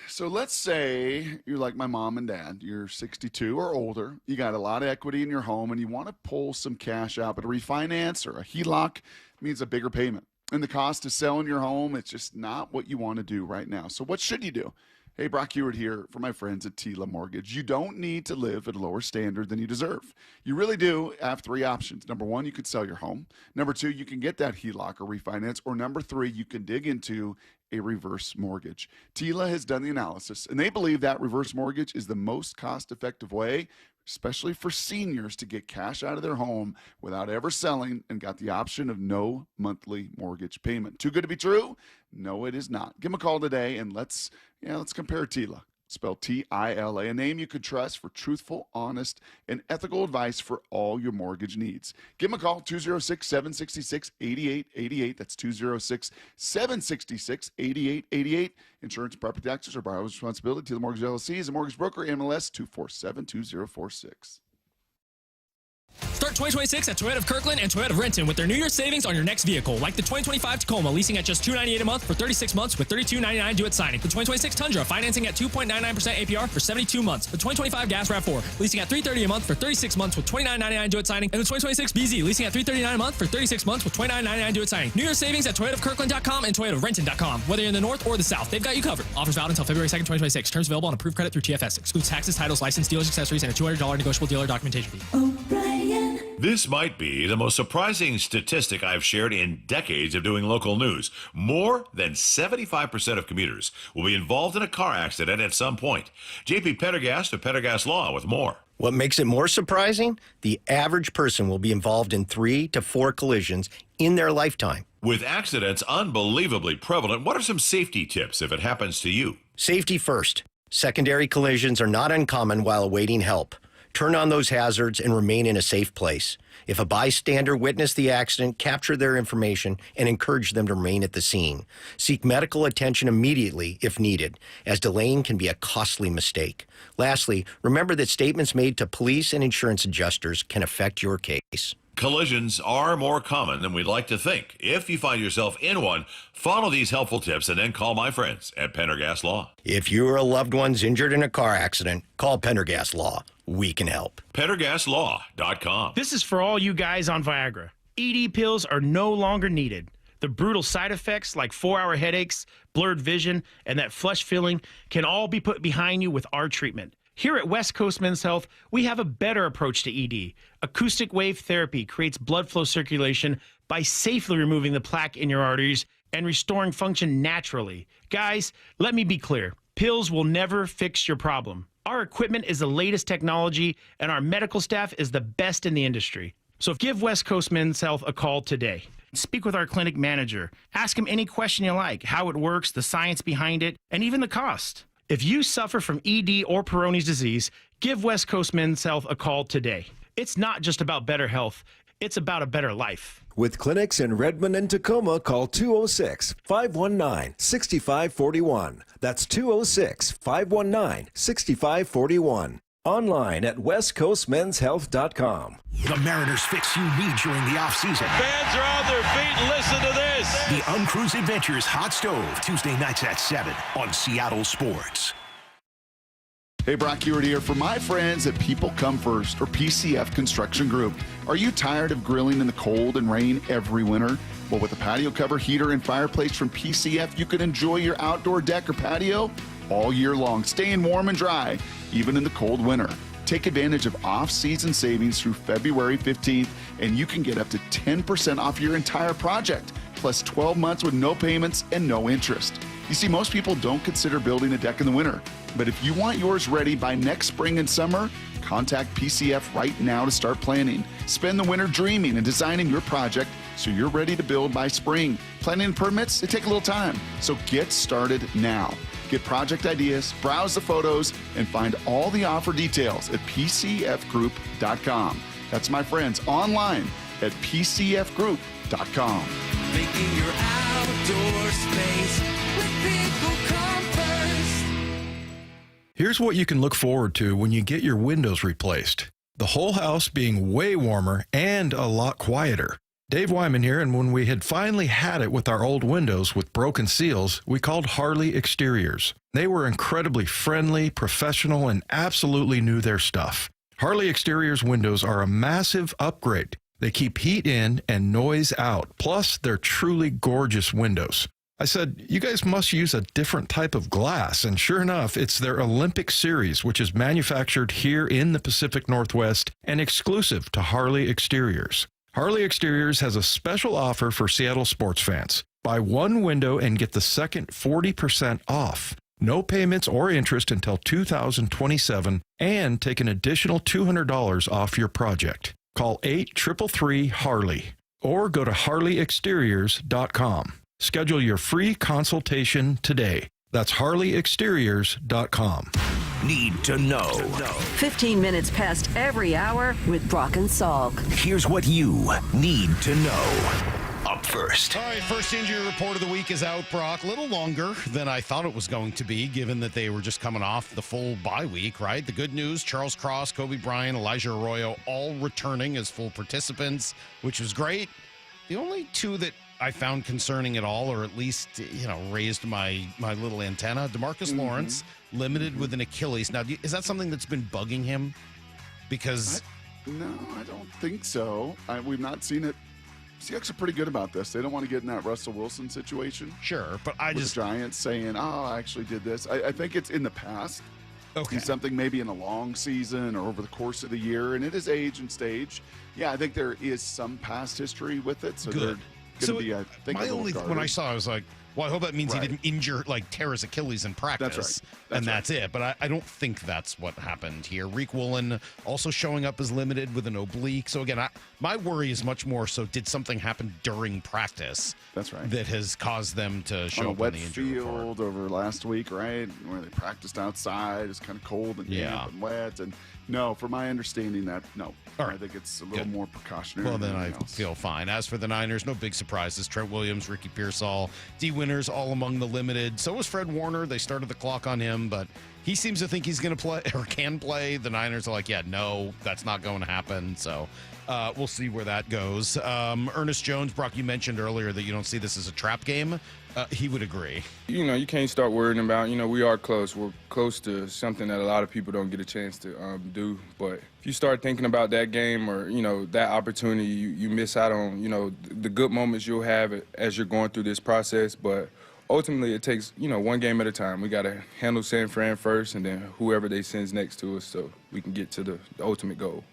So let's say you're like my mom and dad. You're 62 or older. You got a lot of equity in your home, and you want to pull some cash out. But a refinance or a HELOC means a bigger payment. And the cost of selling your home, it's just not what you want to do right now. So what should you do? Hey, Brock Ewart here for my friends at Tila Mortgage. You don't need to live at a lower standard than you deserve. You really do have three options. Number one, you could sell your home. Number two, you can get that HELOC or refinance. Or number three, you can dig into a reverse mortgage. Tila has done the analysis, and they believe that reverse mortgage is the most cost-effective way, especially for seniors, to get cash out of their home without ever selling, and got the option of no monthly mortgage payment. Too good to be true? No, it is not. Give them a call today, and let's compare Tila. Spelled Tila, a name you could trust for truthful, honest, and ethical advice for all your mortgage needs. Give them a call, 206-766-8888. That's 206-766-8888. Insurance and property taxes are borrower's responsibility. Tila Mortgage LLC is a mortgage broker, MLS 2472046. Start 2026 at Toyota of Kirkland and Toyota of Renton with their New Year's savings on your next vehicle, like the 2025 Tacoma, leasing at just $298 a month for 36 months with $32.99 due at signing. The 2026 Tundra, financing at 2.99% APR for 72 months. The 2025 Gas RAV4, leasing at $330 a month for 36 months with $29.99 due at signing. And the 2026 BZ, leasing at $339 a month for 36 months with $29.99 due at signing. New Year's savings at ToyotaofKirkland.com and ToyotaofRenton.com. Whether you're in the north or the south, they've got you covered. Offers valid until February 2nd, 2026. Terms available on approved credit through TFS. Excludes taxes, titles, license, dealers, accessories, and a $200 negotiable dealer documentation fee. This might be the most surprising statistic I've shared in decades of doing local news. More than 75% of commuters will be involved in a car accident at some point. JP Pendergast of Pendergast Law with more. What makes it more surprising? The average person will be involved in 3 to 4 collisions in their lifetime. With accidents unbelievably prevalent, what are some safety tips if it happens to you? Safety first. Secondary collisions are not uncommon while awaiting help. Turn on those hazards and remain in a safe place. If a bystander witnessed the accident, capture their information and encourage them to remain at the scene. Seek medical attention immediately if needed, as delaying can be a costly mistake. Lastly, remember that statements made to police and insurance adjusters can affect your case. Collisions are more common than we'd like to think. If you find yourself in one, follow these helpful tips and then call my friends at Pendergast Law. If you or a loved one's injured in a car accident, call Pendergast Law. We can help. PendergastLaw.com. This is for all you guys on Viagra. ED pills are no longer needed. The brutal side effects like 4-hour headaches, blurred vision, and that flush feeling can all be put behind you with our treatment. Here at West Coast Men's Health, we have a better approach to ED. Acoustic wave therapy creates blood flow circulation by safely removing the plaque in your arteries and restoring function naturally. Guys, let me be clear. Pills will never fix your problem. Our equipment is the latest technology, and our medical staff is the best in the industry. So give West Coast Men's Health a call today. Speak with our clinic manager. Ask him any question you like, how it works, the science behind it, and even the cost. If you suffer from ED or Peyronie's disease, give West Coast Men's Health a call today. It's not just about better health, it's about a better life. With clinics in Redmond and Tacoma, call 206-519-6541. That's 206-519-6541. Online at westcoastmenshealth.com. The Mariners fix you need during the offseason. Fans are on their feet. Listen to this. The Uncruise Adventures Hot Stove, Tuesday nights at 7 on Seattle Sports. Hey, Brock Ewart here for my friends at People Come First, or PCF Construction Group. Are you tired of grilling in the cold and rain every winter? Well, with a patio cover, heater, and fireplace from PCF, you can enjoy your outdoor deck or patio all year long, staying warm and dry, even in the cold winter. Take advantage of off-season savings through February 15th, and you can get up to 10% off your entire project, plus 12 months with no payments and no interest. You see, most people don't consider building a deck in the winter, but if you want yours ready by next spring and summer, contact PCF right now to start planning. Spend the winter dreaming and designing your project so you're ready to build by spring. Planning and permits, they take a little time, so get started now. Get project ideas, browse the photos, and find all the offer details at PCFgroup.com. That's my friends online at PCFgroup.com. Making your outdoor space with People Come First. Here's what you can look forward to when you get your windows replaced. The whole house being way warmer and a lot quieter. Dave Wyman here, and when we had finally had it with our old windows with broken seals, we called Harley Exteriors. They were incredibly friendly, professional, and absolutely knew their stuff. Harley Exteriors windows are a massive upgrade. They keep heat in and noise out. Plus, they're truly gorgeous windows. I said, you guys must use a different type of glass, and sure enough, it's their Olympic series, which is manufactured here in the Pacific Northwest and exclusive to Harley Exteriors. Harley Exteriors has a special offer for Seattle sports fans. Buy one window and get the second 40% off. No payments or interest until 2027, and take an additional $200 off your project. Call 833-HARLEY or go to harleyexteriors.com. Schedule your free consultation today. That's harleyexteriors.com. Need to know. 15 minutes past every hour with Brock and Salk. Here's what you need to know. Up first. All right, first injury report of the week is out, Brock. A little longer than I thought it was going to be, given that they were just coming off the full bye week, right? The good news, Charles Cross, Kobe Bryant, Elijah Arroyo, all returning as full participants, which was great. The only two that I found concerning at all, or at least, raised my little antenna, DeMarcus Lawrence, limited with an Achilles. Now, is that something that's been bugging him? Because... No, I don't think so. We've not seen it. Seahawks are pretty good about this. They don't want to get in that Russell Wilson situation. Sure, but with the Giants saying, I actually did this. I think it's in the past. Okay. Something maybe in a long season or over the course of the year, and it is age and stage. Yeah, I think there is some past history with it. So good. Going to be, I think, my only when I saw it, I was like, well, I hope that means he didn't tear his Achilles in practice. That's right. That's it. But I don't think that's what happened here. Reek Woolen also showing up as limited with an oblique. So again, my worry is much more so, did something happen during practice? That's right. That has caused them to show on a up wet in the injury field report. over last week, right? Where they practiced outside. It's kind of cold and damp and wet. And No, from my understanding, no. All right. I think it's a little more precautionary. Well, then than I anything else. feel fine. As for the Niners, no big surprises. Trent Williams, Ricky Pearsall, D. Winters, all among the limited. So was Fred Warner. They started the clock on him, but he seems to think he's going to play or can play. The Niners are like, yeah, no, that's not going to happen. So we'll see where that goes. Ernest Jones, Brock, you mentioned earlier that you don't see this as a trap game. He would agree. You can't start worrying about, we are close. We're close to something that a lot of people don't get a chance to do. But if you start thinking about that game or, that opportunity, you miss out on, the good moments you'll have as you're going through this process. But ultimately, it takes, one game at a time. We got to handle San Fran first and then whoever they send next to us so we can get to the ultimate goal.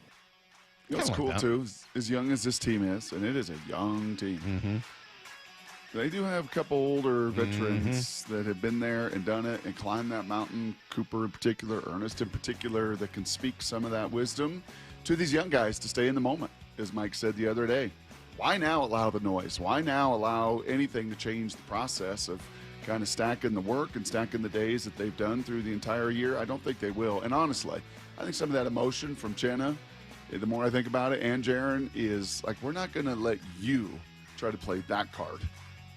What's cool, too, as young as this team is, and it is a young team, they do have a couple older veterans that have been there and done it and climbed that mountain. Cooper in particular, Ernest in particular, that can speak some of that wisdom to these young guys to stay in the moment, as Mike said the other day. Why now allow the noise? Why now allow anything to change the process of kind of stacking the work and stacking the days that they've done through the entire year? I don't think they will. And honestly, I think some of that emotion from Chenna, the more I think about it, and Jaron, is like, we're not going to let you try to play that card.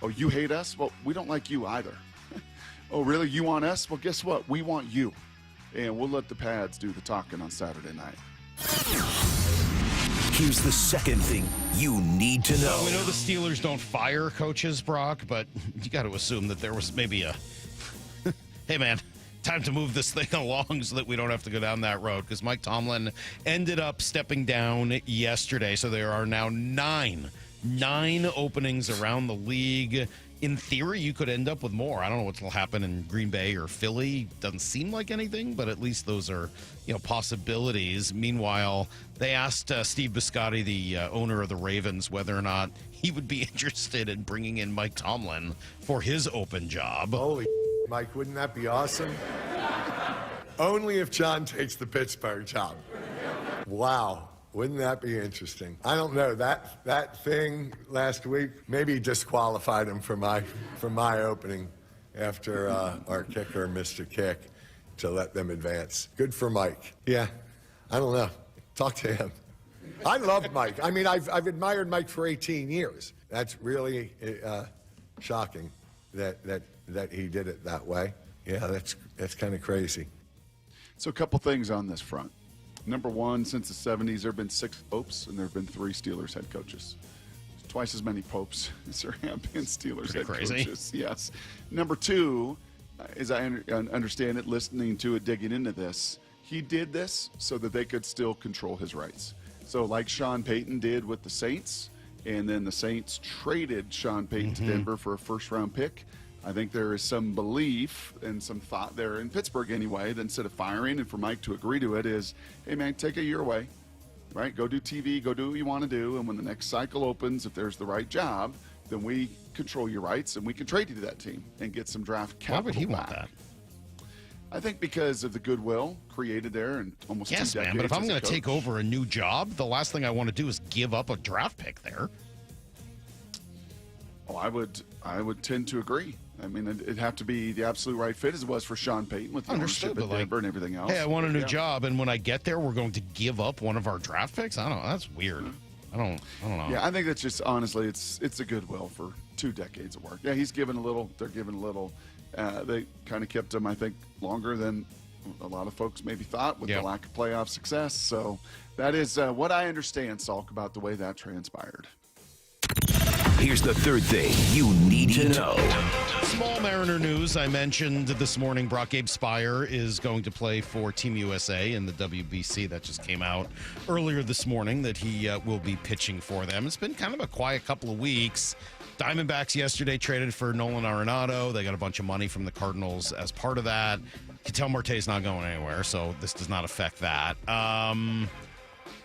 Oh, you hate us? Well, we don't like you either. Oh, really? You want us? Well, guess what? We want you. And we'll let the pads do the talking on Saturday night. Here's the second thing you need to know. Well, we know the Steelers don't fire coaches, Brock, but you got to assume that there was maybe a, hey, man, time to move this thing along so that we don't have to go down that road, because Mike Tomlin ended up stepping down yesterday. So there are now nine openings around the league. In theory, you could end up with more. I don't know what will happen in Green Bay or Philly. Doesn't seem like anything, but at least those are, possibilities. Meanwhile, they asked Steve Biscotti, the owner of the Ravens, whether or not he would be interested in bringing in Mike Tomlin for his open job. Holy Mike, wouldn't that be awesome? Only if John takes the Pittsburgh job. Wow. Wouldn't that be interesting? I don't know. That thing last week maybe disqualified him for my opening after our kicker missed a kick to let them advance. Good for Mike. Yeah, I don't know. Talk to him. I love Mike. I mean, I've admired Mike for 18 years. That's really shocking that he did it that way. Yeah, that's kind of crazy. So a couple things on this front. Number one, since the 70s, there have been 6 popes, and there have been 3 Steelers head coaches. Twice as many popes as there have been Steelers head coaches. Yes. Number two, as I understand it, listening to it, digging into this, he did this so that they could still control his rights. So like Sean Payton did with the Saints, and then the Saints traded Sean Payton to Denver for a first-round pick. I think there is some belief and some thought there in Pittsburgh anyway, that instead of firing and for Mike to agree to it is, hey, man, take a year away, right? Go do TV, go do what you want to do, and when the next cycle opens, if there's the right job, then we control your rights and we can trade you to that team and get some draft capital. Why would he back. want that? I think because of the goodwill created there in almost 2 decades. Yes, man, but if I'm going to take over a new job, the last thing I want to do is give up a draft pick there. Oh, I would tend to agree. I mean, it'd have to be the absolute right fit as it was for Sean Payton with the ownership at Denver and everything else. Hey, I want a new job, and when I get there, we're going to give up one of our draft picks? I don't know. That's weird. I don't know. Yeah, I think that's just, honestly, it's a goodwill for 2 decades of work. Yeah, he's given a little. They're giving a little. They kind of kept him, I think, longer than a lot of folks maybe thought with the lack of playoff success. So that is what I understand, Salk, about the way that transpired. Here's the third thing you need to know. Small Mariner news. I mentioned this morning Brock Gabe Spire is going to play for Team USA in the WBC. That just came out earlier this morning that he will be pitching for them. It's been kind of a quiet couple of weeks. Diamondbacks yesterday traded for Nolan Arenado. They got a bunch of money from the Cardinals as part of that. Ketel Marte's not going anywhere, so this does not affect that.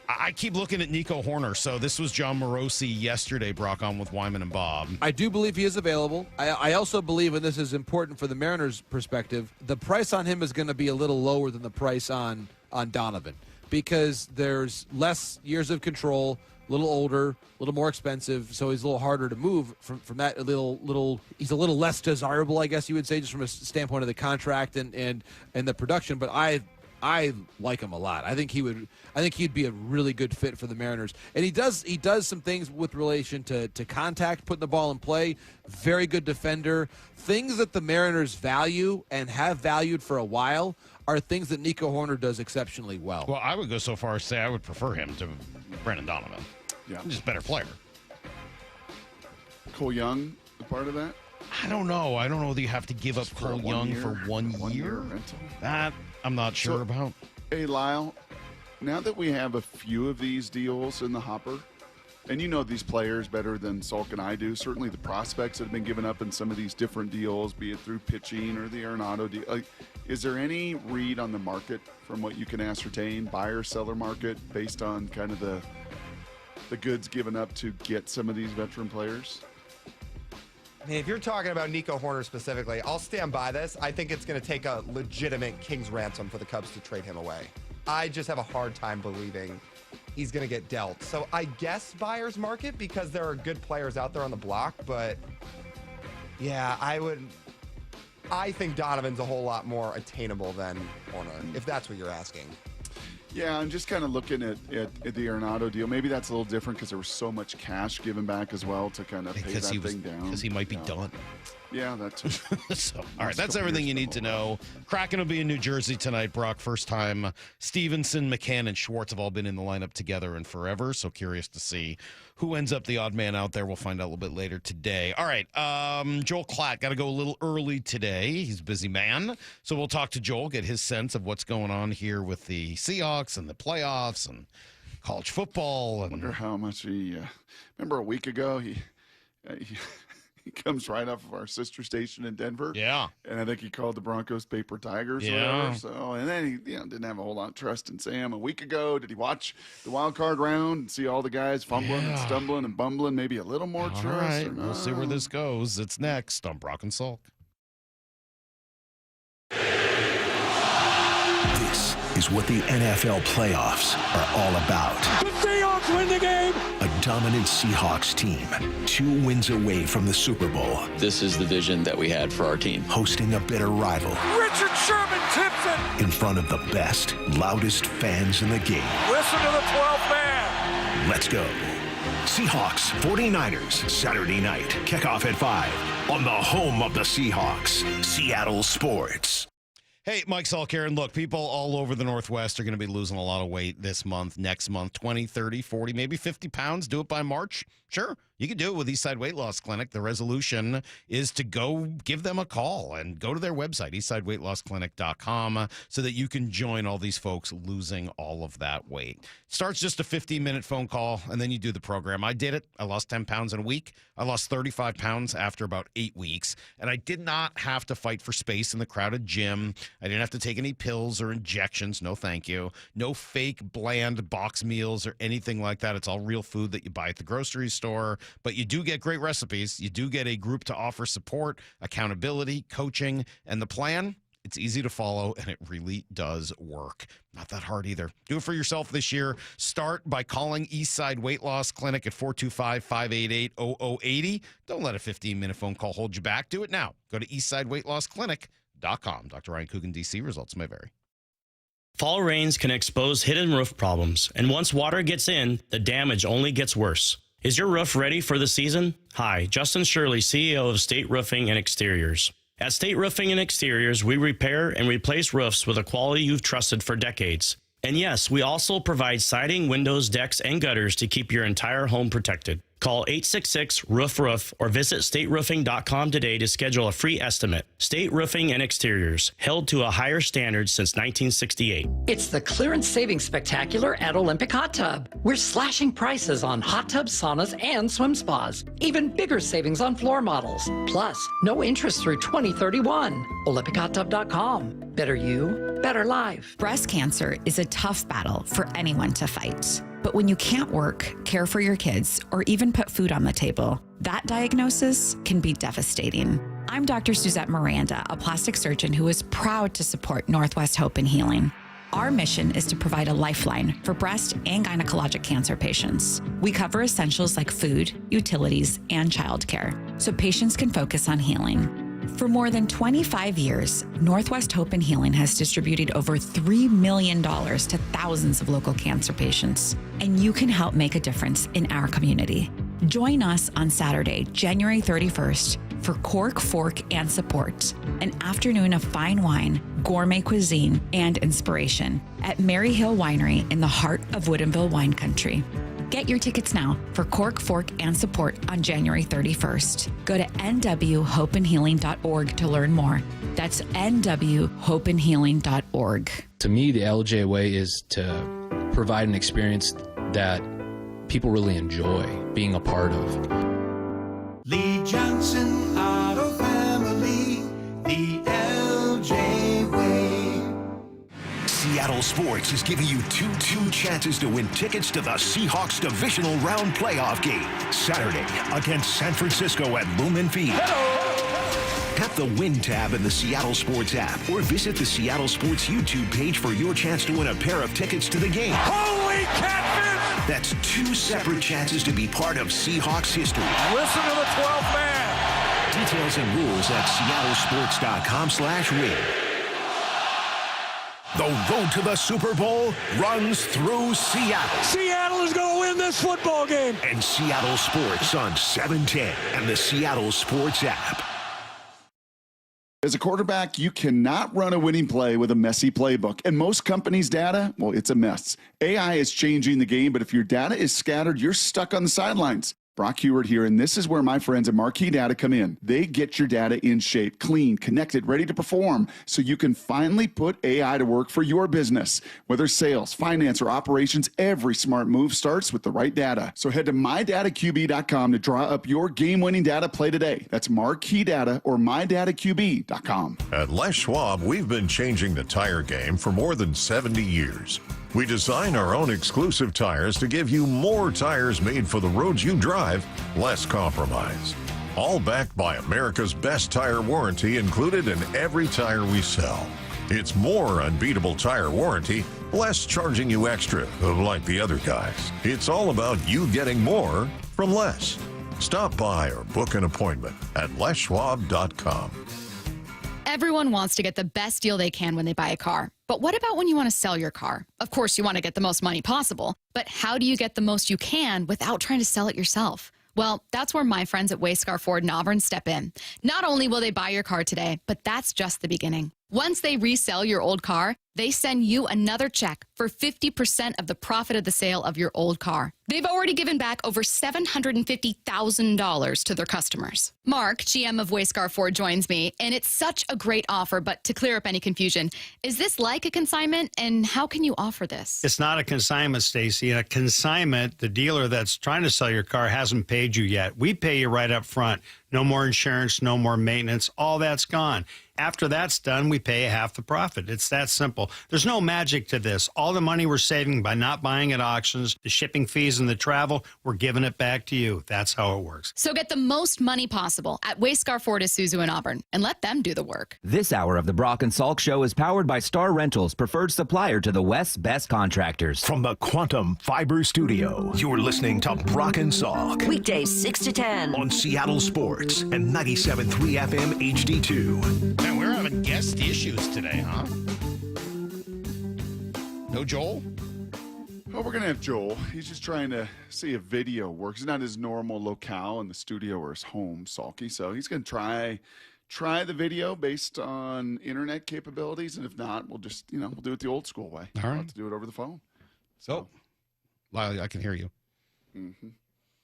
I keep looking at Nico Horner. So this was John Morosi yesterday, Brock, on with Wyman and Bob. I do believe he is available. I also believe, and this is important for the Mariners' perspective, the price on him is going to be a little lower than the price on Donovan because there's less years of control, a little older, a little more expensive, so he's a little harder to move from that. He's a little less desirable, I guess you would say, just from a standpoint of the contract and the production. But I I like him a lot. I think he'd be a really good fit for the Mariners. And he does some things with relation to contact, putting the ball in play. Very good defender. Things that the Mariners value and have valued for a while are things that Nico Horner does exceptionally well. Well, I would go so far as to say I would prefer him to Brendan Donovan. Yeah. He's just a better player. Cole Young, a part of that? I don't know. I don't know that you have to give up Cole Young for 1 year. Rental. That I'm not sure about. Hey, Lyle, now that we have a few of these deals in the hopper, and you know these players better than Salk and I do, certainly the prospects that have been given up in some of these different deals, be it through pitching or the Arenado deal, is there any read on the market from what you can ascertain, buyer-seller market, based on kind of the goods given up to get some of these veteran players? I mean, if you're talking about Nico Horner specifically, I'll stand by this. I think it's going to take a legitimate king's ransom for the Cubs to trade him away. I just have a hard time believing he's going to get dealt. So I guess buyer's market because there are good players out there on the block. But, yeah, I think Donovan's a whole lot more attainable than Horner, if that's what you're asking. Yeah, I'm just kind of looking at the Arenado deal. Maybe that's a little different because there was so much cash given back as well to kind of pay that thing down. Because he might be done. Yeah, that too. So, all right, that's everything you need to know. Kraken will be in New Jersey tonight, Brock. First time Stevenson, McCann, and Schwartz have all been in the lineup together and forever. So curious to see who ends up the odd man out there. We'll find out a little bit later today. All right, Joel Klatt got to go a little early today. He's a busy man. So we'll talk to Joel, get his sense of what's going on here with the Seahawks and the playoffs and college football. And I wonder how much he remember a week ago he comes right off of our sister station in Denver. Yeah. And I think he called the Broncos paper tigers or Yeah. whatever. So, and then he didn't have a whole lot of trust in Sam. A week ago, did he watch the wild card round and see all the guys fumbling and stumbling and bumbling? Maybe a little more trust. All right, or no? we'll see where this goes. It's next on Brock and Salk. This is what the NFL playoffs are all about. The Seahawks win the game. A dominant Seahawks team, 2 wins away from the Super Bowl. This is the vision that we had for our team. Hosting a bitter rival. Richard Sherman tips it. In front of the best, loudest fans in the game. Listen to the 12th man. Let's go. Seahawks 49ers, Saturday night. Kickoff at 5 on the home of the Seahawks, Seattle Sports. Hey, Mike Salk here. And look, people all over the Northwest are going to be losing a lot of weight this month, next month, 20, 30, 40, maybe 50 pounds. Do it by March. Sure, you can do it with Eastside Weight Loss Clinic. The resolution is to go give them a call and go to their website, eastsideweightlossklinic.com, so that you can join all these folks losing all of that weight. It starts just a 15-minute phone call, and then you do the program. I did it. I lost 10 pounds in a week. I lost 35 pounds after about 8 weeks, and I did not have to fight for space in the crowded gym. I didn't have to take any pills or injections. No, thank you. No fake, bland box meals or anything like that. It's all real food that you buy at the grocery store, but you do get great recipes. You do get a group to offer support, accountability, coaching, and the plan. It's easy to follow, and it really does work. Not that hard either. Do it for yourself this year. Start by calling Eastside Weight Loss Clinic at 425-588-0080. Don't let a 15-minute phone call hold you back. Do it now. Go to eastsideweightlossklinic.com. Dr. Ryan Coogan, D.C. Results may vary. Fall rains can expose hidden roof problems, and once water gets in, the damage only gets worse. Is your roof ready for the season? Hi, Justin Shirley, CEO of State Roofing and Exteriors. At State Roofing and Exteriors, we repair and replace roofs with a quality you've trusted for decades. And yes, we also provide siding, windows, decks, and gutters to keep your entire home protected. Call 866-ROOF-ROOF or visit stateroofing.com today to schedule a free estimate. State Roofing and Exteriors, held to a higher standard since 1968. It's the Clearance Savings Spectacular at Olympic Hot Tub. We're slashing prices on hot tubs, saunas, and swim spas. Even bigger savings on floor models. Plus, no interest through 2031. OlympiChotTub.com. Better you, better life. Breast cancer is a tough battle for anyone to fight. But when you can't work, care for your kids, or even put food on the table, that diagnosis can be devastating. I'm Dr. Suzette Miranda, a plastic surgeon who is proud to support Northwest Hope and Healing. Our mission is to provide a lifeline for breast and gynecologic cancer patients. We cover essentials like food, utilities, and childcare, so patients can focus on healing. For more than 25 years, Northwest Hope and Healing has distributed over $3 million to thousands of local cancer patients, and you can help make a difference in our community. Join us on Saturday, January 31st for Cork, Fork, and Support, an afternoon of fine wine, gourmet cuisine, and inspiration at Mary Hill Winery in the heart of Woodinville wine country. Get your tickets now for Cork, Fork, and Support on January 31st. Go to nwhopeandhealing.org to learn more. That's nwhopeandhealing.org. To me, the LJ way is to provide an experience that people really enjoy being a part of. Lee Johnson Auto Family, the LJ way. Seattle Sports is giving you two chances to win tickets to the Seahawks divisional round playoff game Saturday against San Francisco at Lumen Field. Tap the Win tab in the Seattle Sports app or visit the Seattle Sports YouTube page for your chance to win a pair of tickets to the game. Holy catfish! That's two separate chances to be part of Seahawks history. Listen to the 12th man. Details and rules at seattlesports.com/win. The road to the Super Bowl runs through Seattle. Seattle is going to win this football game. And Seattle Sports on 710 and the Seattle Sports app. As a quarterback, you cannot run a winning play with a messy playbook. And most companies' data, well, it's a mess. AI is changing the game, but if your data is scattered, you're stuck on the sidelines. Brock Heward here, and this is where my friends at Marquee Data come in. They get your data in shape, clean, connected, ready to perform, so you can finally put AI to work for your business. Whether sales, finance, or operations, every smart move starts with the right data. So head to mydataqb.com to draw up your game-winning data play today. That's Marquee Data or mydataqb.com. At Les Schwab, we've been changing the tire game for more than 70 years. We design our own exclusive tires to give you more tires made for the roads you drive, less compromise. All backed by America's best tire warranty included in every tire we sell. It's more unbeatable tire warranty, less charging you extra, like the other guys. It's all about you getting more from less. Stop by or book an appointment at leschwab.com. Everyone wants to get the best deal they can when they buy a car. But what about when you want to sell your car? Of course, you want to get the most money possible. But how do you get the most you can without trying to sell it yourself? Well, that's where my friends at Wayscar Ford in Auburn step in. Not only will they buy your car today, but that's just the beginning. Once they resell your old car, they send you another check for 50% of the profit of the sale of your old car. They've already given back over $750,000 to their customers. Mark, GM of Wayscar Ford, joins me, and it's such a great offer, but to clear up any confusion, is this like a consignment, and how can you offer this? It's not a consignment, Stacy. In a consignment, the dealer that's trying to sell your car hasn't paid you yet. We pay you right up front. No more insurance, no more maintenance, all that's gone. After that's done, we pay half the profit. It's that simple. There's no magic to this. All the money we're saving by not buying at auctions, the shipping fees and the travel, we're giving it back to you. That's how it works. So get the most money possible at Wayscar Ford Isuzu in Auburn and let them do the work. This hour of the Brock and Salk Show is powered by Star Rentals, preferred supplier to the West's best contractors. From the Quantum Fiber Studio, you're listening to Brock and Salk. Weekdays 6 to 10 on Seattle Sports and 97.3 FM HD2. Man, we're having guest issues today, huh? No Joel? Oh, we're going to have Joel. He's just trying to see if video works. He's not his normal locale in the studio or his home, Salky. So he's going to try the video based on internet capabilities. And if not, we'll just, we'll do it the old school way. All right. We'll have to do it over the phone. So, I can hear you. Mm-hmm.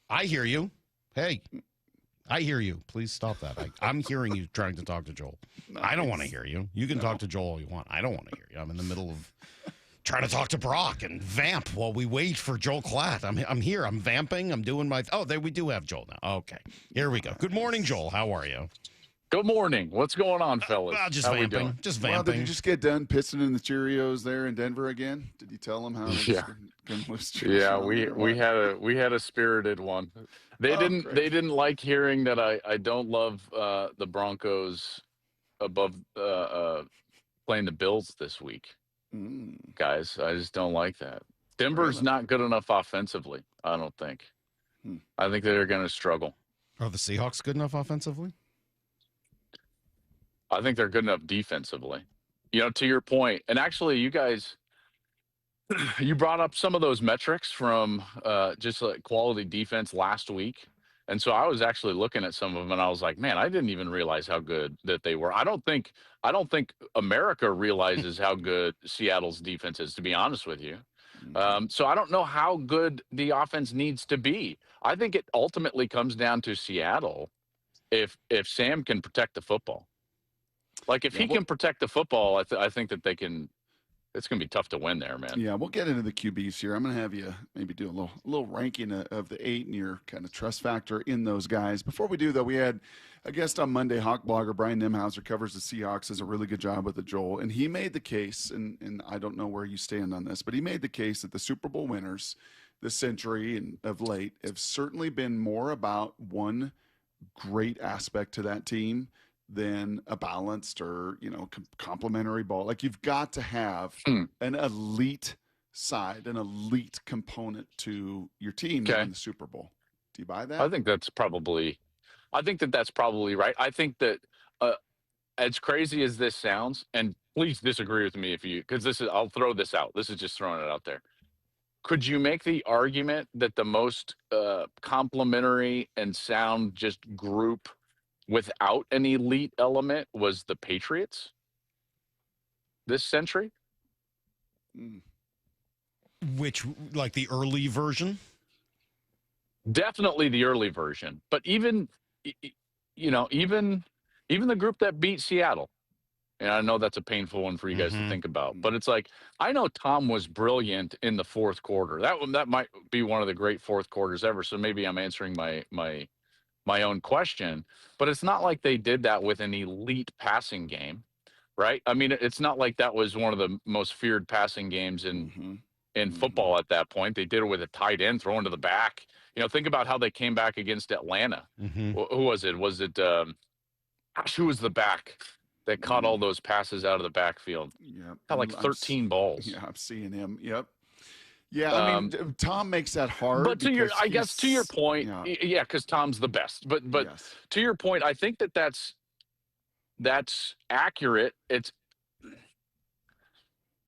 I hear you. Hey, I hear you. Please stop that. I'm hearing you trying to talk to Joel. Nice. I don't want to hear you. You can talk to Joel all you want. I don't want to hear you. I'm in the middle of trying to talk to Brock and vamp while we wait for Joel Klatt. I'm here. I'm vamping. I'm doing my... Oh, there we do have Joel now. Okay. Here we go. Good morning, Joel. How are you? Good morning. What's going on, fellas? Just vamping. Just vamping. Well, did you just get done pissing in the Cheerios there in Denver again? Did you tell them how? Yeah. Yeah, we had a spirited one. They didn't like hearing that I don't love the Broncos above playing the Bills this week. Guys, I just don't like that. Denver's not good enough offensively, I don't think. I think they're going to struggle. Are the Seahawks good enough offensively? I think they're good enough defensively. To your point, and actually, you guys, you brought up some of those metrics from just like quality defense last week. And so I was actually looking at some of them, and I was like, man, I didn't even realize how good that they were. I don't think America realizes how good Seattle's defense is, to be honest with you. So I don't know how good the offense needs to be. I think it ultimately comes down to Seattle if Sam can protect the football. Like if he can protect the football, I think that they can. It's going to be tough to win there, man. Yeah, we'll get into the QBs here. I'm going to have you maybe do a little ranking of the 8 and your kind of trust factor in those guys. Before we do, though, we had a guest on Monday, Hawk blogger Brian Nimhauser, covers the Seahawks, does a really good job with it, Joel. And he made the case, and I don't know where you stand on this, but he made the case that the Super Bowl winners this century and of late have certainly been more about one great aspect to that team than a balanced or, complementary ball. Like you've got to have an elite side, an elite component to your team in the Super Bowl. Do you buy that? I think that's probably right. I think that as crazy as this sounds, and please disagree with me because I'll throw this out. This is just throwing it out there. Could you make the argument that the most complementary and sound just group without an elite element was the Patriots this century? Which, like the early version? Definitely the early version. But even the group that beat Seattle, and I know that's a painful one for you guys to think about, but it's like, I know Tom was brilliant in the fourth quarter. That might be one of the great fourth quarters ever. So maybe I'm answering my own question, but it's not like they did that with an elite passing game, right? I mean, it's not like that was one of the most feared passing games in football at that point. They did it with a tight end throwing to the back. Think about how they came back against Atlanta. Who was it? Who was the back that caught all those passes out of the backfield? Yeah, got like 13 balls. Yeah, I'm seeing him. Yep. Yeah, I mean, Tom makes that hard. But to your point, yeah, because Tom's the best. But yes. To your point, I think that's accurate.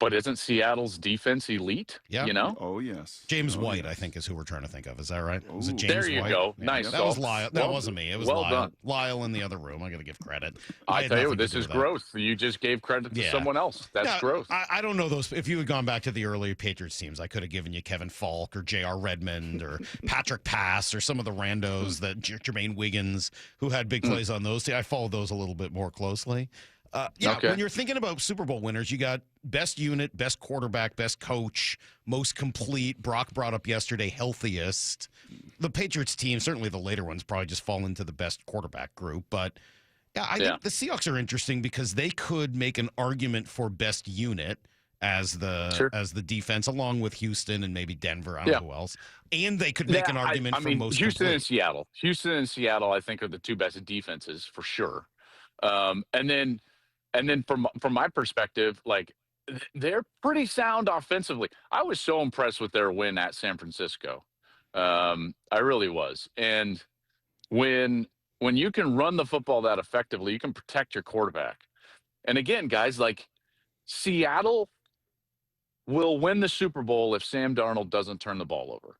But isn't Seattle's defense elite? Yeah. Oh, yes. James White, I think, is who we're trying to think of. Is that right? Was it Ooh. James There you White? go. Yeah. Nice. That was Lyle. That wasn't me. It was Lyle. done. Lyle in the other room. I got to give credit. I had tell you, nothing to this do is with that. growth. You just gave credit to someone else. That's growth. I don't know those. If you had gone back to the earlier Patriots teams, I could have given you Kevin Falk or J.R. Redmond or Patrick Pass or some of the randos that Jermaine Wiggins, who had big plays on those. I followed those a little bit more closely. When you're thinking about Super Bowl winners, you got best unit, best quarterback, best coach, most complete. Brock brought up yesterday, healthiest. The Patriots team, certainly the later ones, probably just fall into the best quarterback group. But I think the Seahawks are interesting because they could make an argument for best unit as the defense, along with Houston and maybe Denver. I don't know who else. And they could make an argument for most Houston complete. and Seattle. Houston and Seattle, I think, are the two best defenses for sure. And then from my perspective, like they're pretty sound offensively. I was so impressed with their win at San Francisco. I really was. And when you can run the football that effectively, you can protect your quarterback. And again, guys, like Seattle will win the Super Bowl if Sam Darnold doesn't turn the ball over.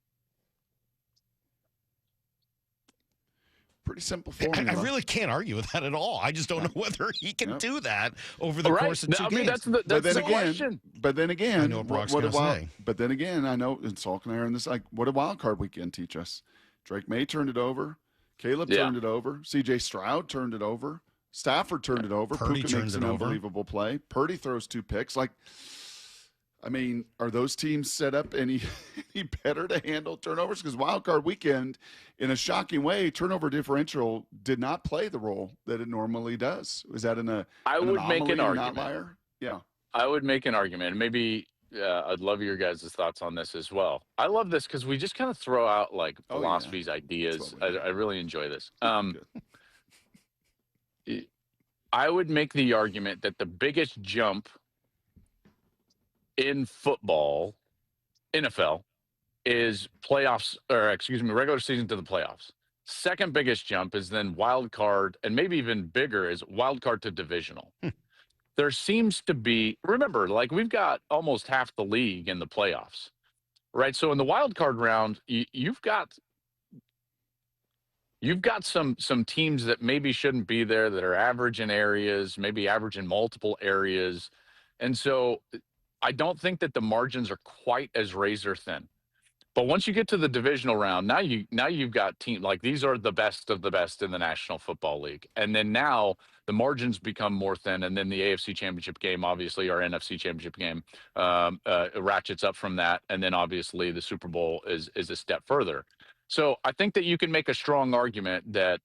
Pretty simple formula. I really can't argue with that at all. I just don't know whether he can do that over the course of 2 games. That's the question. But then again, I know what Brock's going to say. But then again, I know, and Salk and I are in this, like, what did Wild Card Weekend teach us? Drake May turned it over. Caleb turned it over. C.J. Stroud turned it over. Stafford turned it over. Purdy Puka makes an unbelievable play. Purdy throws 2 picks. Like, I mean, are those teams set up any better to handle turnovers? Because Wild Card Weekend, in a shocking way, turnover differential did not play the role that it normally does. Was that I would make an argument. Outlier? Yeah. I would make an argument. Maybe I'd love your guys' thoughts on this as well. I love this because we just kind of throw out like philosophies, ideas. I really enjoy this. I would make the argument that the biggest jump in football, NFL, is regular season to the playoffs. Second biggest jump is then wild card, and maybe even bigger is wild card to divisional. There seems to be, remember, like we've got almost half the league in the playoffs, right? So in the wild card round, you've got some teams that maybe shouldn't be there that are average in areas, maybe average in multiple areas. And so I don't think that the margins are quite as razor thin. But once you get to the divisional round, now you've got teams like these are the best of the best in the National Football League. And then now the margins become more thin. And then the AFC Championship game, obviously, our NFC Championship game ratchets up from that. And then obviously the Super Bowl is a step further. So I think that you can make a strong argument that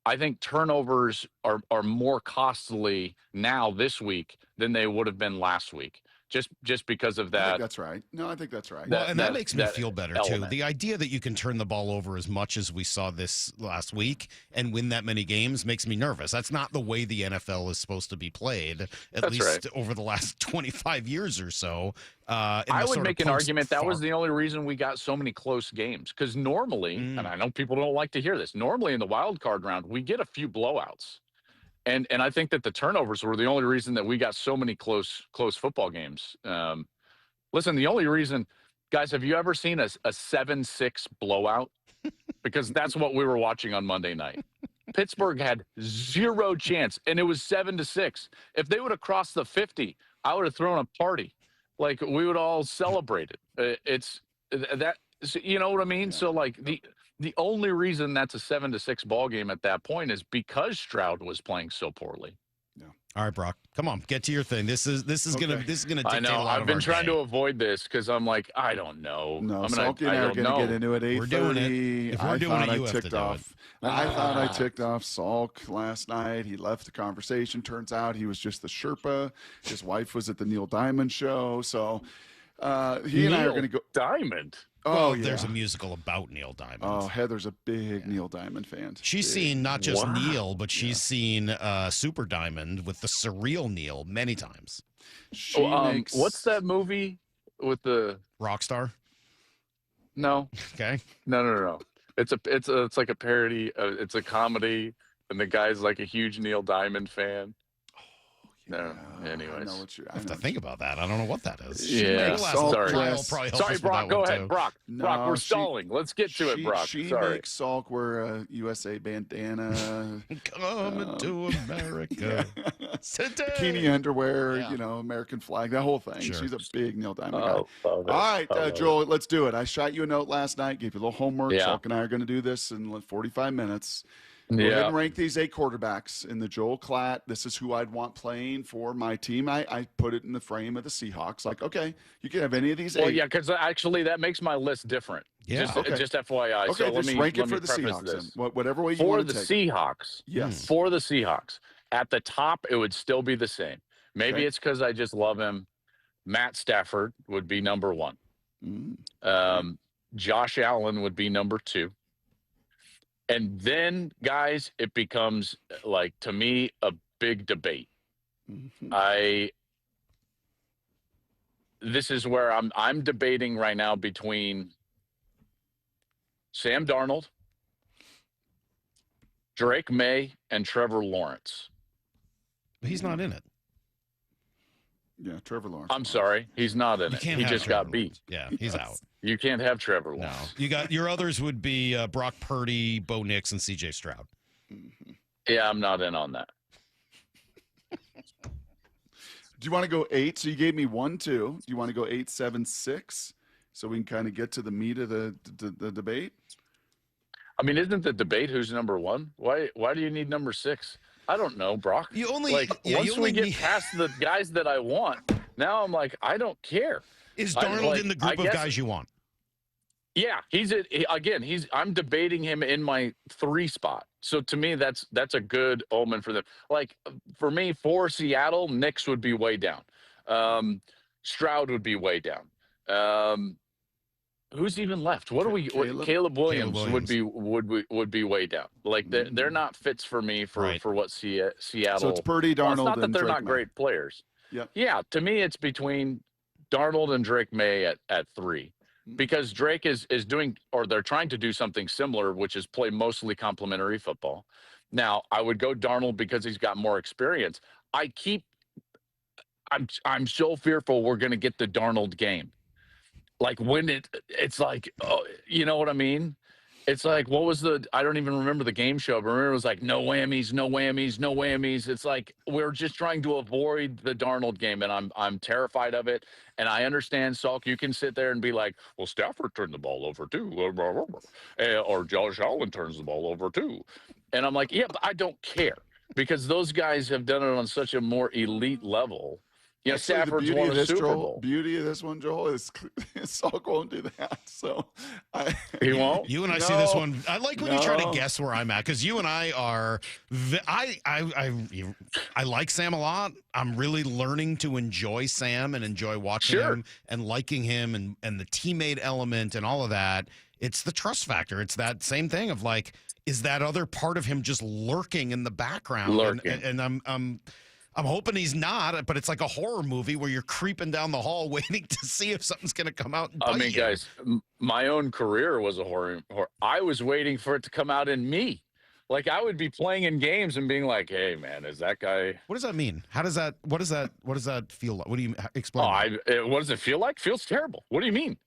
I think turnovers are more costly now this week than they would have been last week. Just because of that. I think that's right. No, I think that's right. Well, and that makes me feel better, element. too. The idea that you can turn the ball over as much as we saw this last week and win that many games makes me nervous. That's not the way the NFL is supposed to be played, at least over the last 25 years or so. I would make an argument that was the only reason we got so many close games. Because normally, and I know people don't like to hear this, normally in the wild card round, we get a few blowouts. And I think that the turnovers were the only reason that we got so many close football games. Listen, the only reason, guys, have you ever seen a 7-6 blowout? Because that's what we were watching on Monday night. Pittsburgh had zero chance, and it was 7-6. If they would have crossed the 50, I would have thrown a party. Like, we would all celebrate it. It's that, you know what I mean? Yeah. So, like, the only reason that's a 7-6 ball game at that point is because Stroud was playing so poorly. Yeah. All right, Brock, come on, get to your thing. This is gonna dictate I know. a lot I've been of our trying day. to avoid this because I'm like, I don't know. No, Salk and I are going to get into it 8:30. We're doing it. If we're doing it, you have to do it. I thought I ticked off Salk last night. He left the conversation. Turns out he was just the Sherpa. His wife was at the Neil Diamond show. So he and I are going to go. Diamond? Oh, yeah. There's a musical about Neil Diamond. Oh, Heather's a big Neil Diamond fan. She's seen not just Neil, but she's seen Super Diamond with the surreal Neil many times. What's that movie with the Rockstar? No. Okay. No. It's like a parody. It's a comedy, and the guy's like a huge Neil Diamond fan. No. Anyways, I have to think about that. I don't know what that is. Yeah. Sorry, Brock. Go ahead, too. Brock. No, Brock, we're stalling. Let's get to it, Brock. She Sorry. makes Salk wear a USA bandana. Coming to America. Bikini underwear, American flag, that whole thing. Sure. She's a big Neil Diamond guy. All right, Joel, let's do it. I shot you a note last night, gave you a little homework. Yeah. Salk and I are going to do this in 45 minutes. Go ahead and rank these 8 quarterbacks in the Joel Klatt. This is who I'd want playing for my team. I put it in the frame of the Seahawks. Like, okay, you can have any of these 8. Well, yeah, because actually that makes my list different. Yeah. Just FYI. Okay, so let me rank it for let the me preface Seahawks. this. Then. Whatever way you For want the to take. Seahawks. Yes. For the Seahawks. At the top, it would still be the same. Maybe it's because I just love him. Matt Stafford would be number 1. Josh Allen would be number 2. And then, guys, it becomes, like, to me, a big debate. This is where I'm debating right now between Sam Darnold, Drake May, and Trevor Lawrence. But he's not in it. Yeah, Trevor Lawrence. I'm sorry, he's not in it. He just got beat. Yeah, he's out. You can't have Trevor Lawrence. No, you got your others would be Brock Purdy, Bo Nix, and C.J. Stroud. Yeah, I'm not in on that. Do you want to go 8? So you gave me 1, 2. Do you want to go 8, 7, 6? So we can kind of get to the meat of the debate. I mean, isn't the debate who's number 1? Why do you need number 6? I don't know, Brock. You only once we get past the guys that I want, now I'm like, I don't care. Is Darnold in the group of guys you want? Yeah, I'm debating him in my 3 spot. So to me, that's a good omen for them. Like for me, for Seattle, Nix would be way down. Stroud would be way down. Who's even left? What are we? Caleb Williams would be way down. Like they're not fits for me for what Seattle. So it's Purdy, Darnold, it's not that and they're Drake not May. great players. Yep. Yeah, to me, it's between Darnold and Drake May at 3. because Drake is doing, or they're trying to do something similar, which is play mostly complementary football. Now, I would go Darnold because he's got more experience. I'm so fearful we're going to get the Darnold game. Like when it's like, oh, you know what I mean? It's like, what was I don't even remember the game show, but remember it was like, no whammies, no whammies, no whammies. It's like, we're just trying to avoid the Darnold game, and I'm terrified of it. And I understand, Salk, you can sit there and be like, well, Stafford turned the ball over too. Or Josh Allen turns the ball over too. And I'm like, yeah, but I don't care, because those guys have done it on such a more elite level. You know, Stafford's won a Super Bowl. Beauty of this one, Joel, is Salk won't do that. So he won't. You and I see this one. I like when you try to guess where I'm at, because you and I are. I like Sam a lot. I'm really learning to enjoy Sam and enjoy watching him and liking him and the teammate element and all of that. It's the trust factor. It's that same thing of like, is that other part of him just lurking in the background? And I'm hoping he's not, but it's like a horror movie where you're creeping down the hall waiting to see if something's going to come out and bite you. Guys, my own career was a horror. I was waiting for it to come out in me. Like, I would be playing in games and being like, hey, man, is that guy... What does that mean? What does that feel like? What do you explain? What does it feel like? Feels terrible. What do you mean?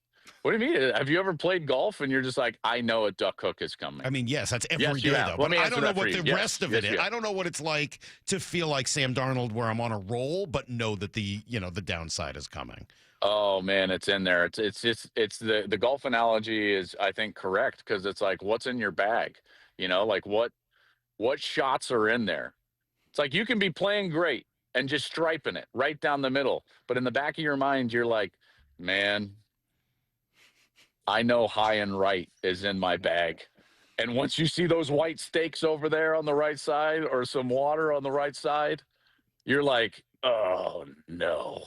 What do you mean? Have you ever played golf and you're just like, I know a duck hook is coming? I mean, yes, that's every day, though. But I don't know what the rest of it is. I don't know what it's like to feel like Sam Darnold, where I'm on a roll, but know that the downside is coming. Oh man, it's in there. It's the golf analogy is, I think, correct, because it's like, what's in your bag? You know, like what shots are in there? It's like you can be playing great and just striping it right down the middle, but in the back of your mind, you're like, man, I know high and right is in my bag. And once you see those white stakes over there on the right side, or some water on the right side, you're like, oh no.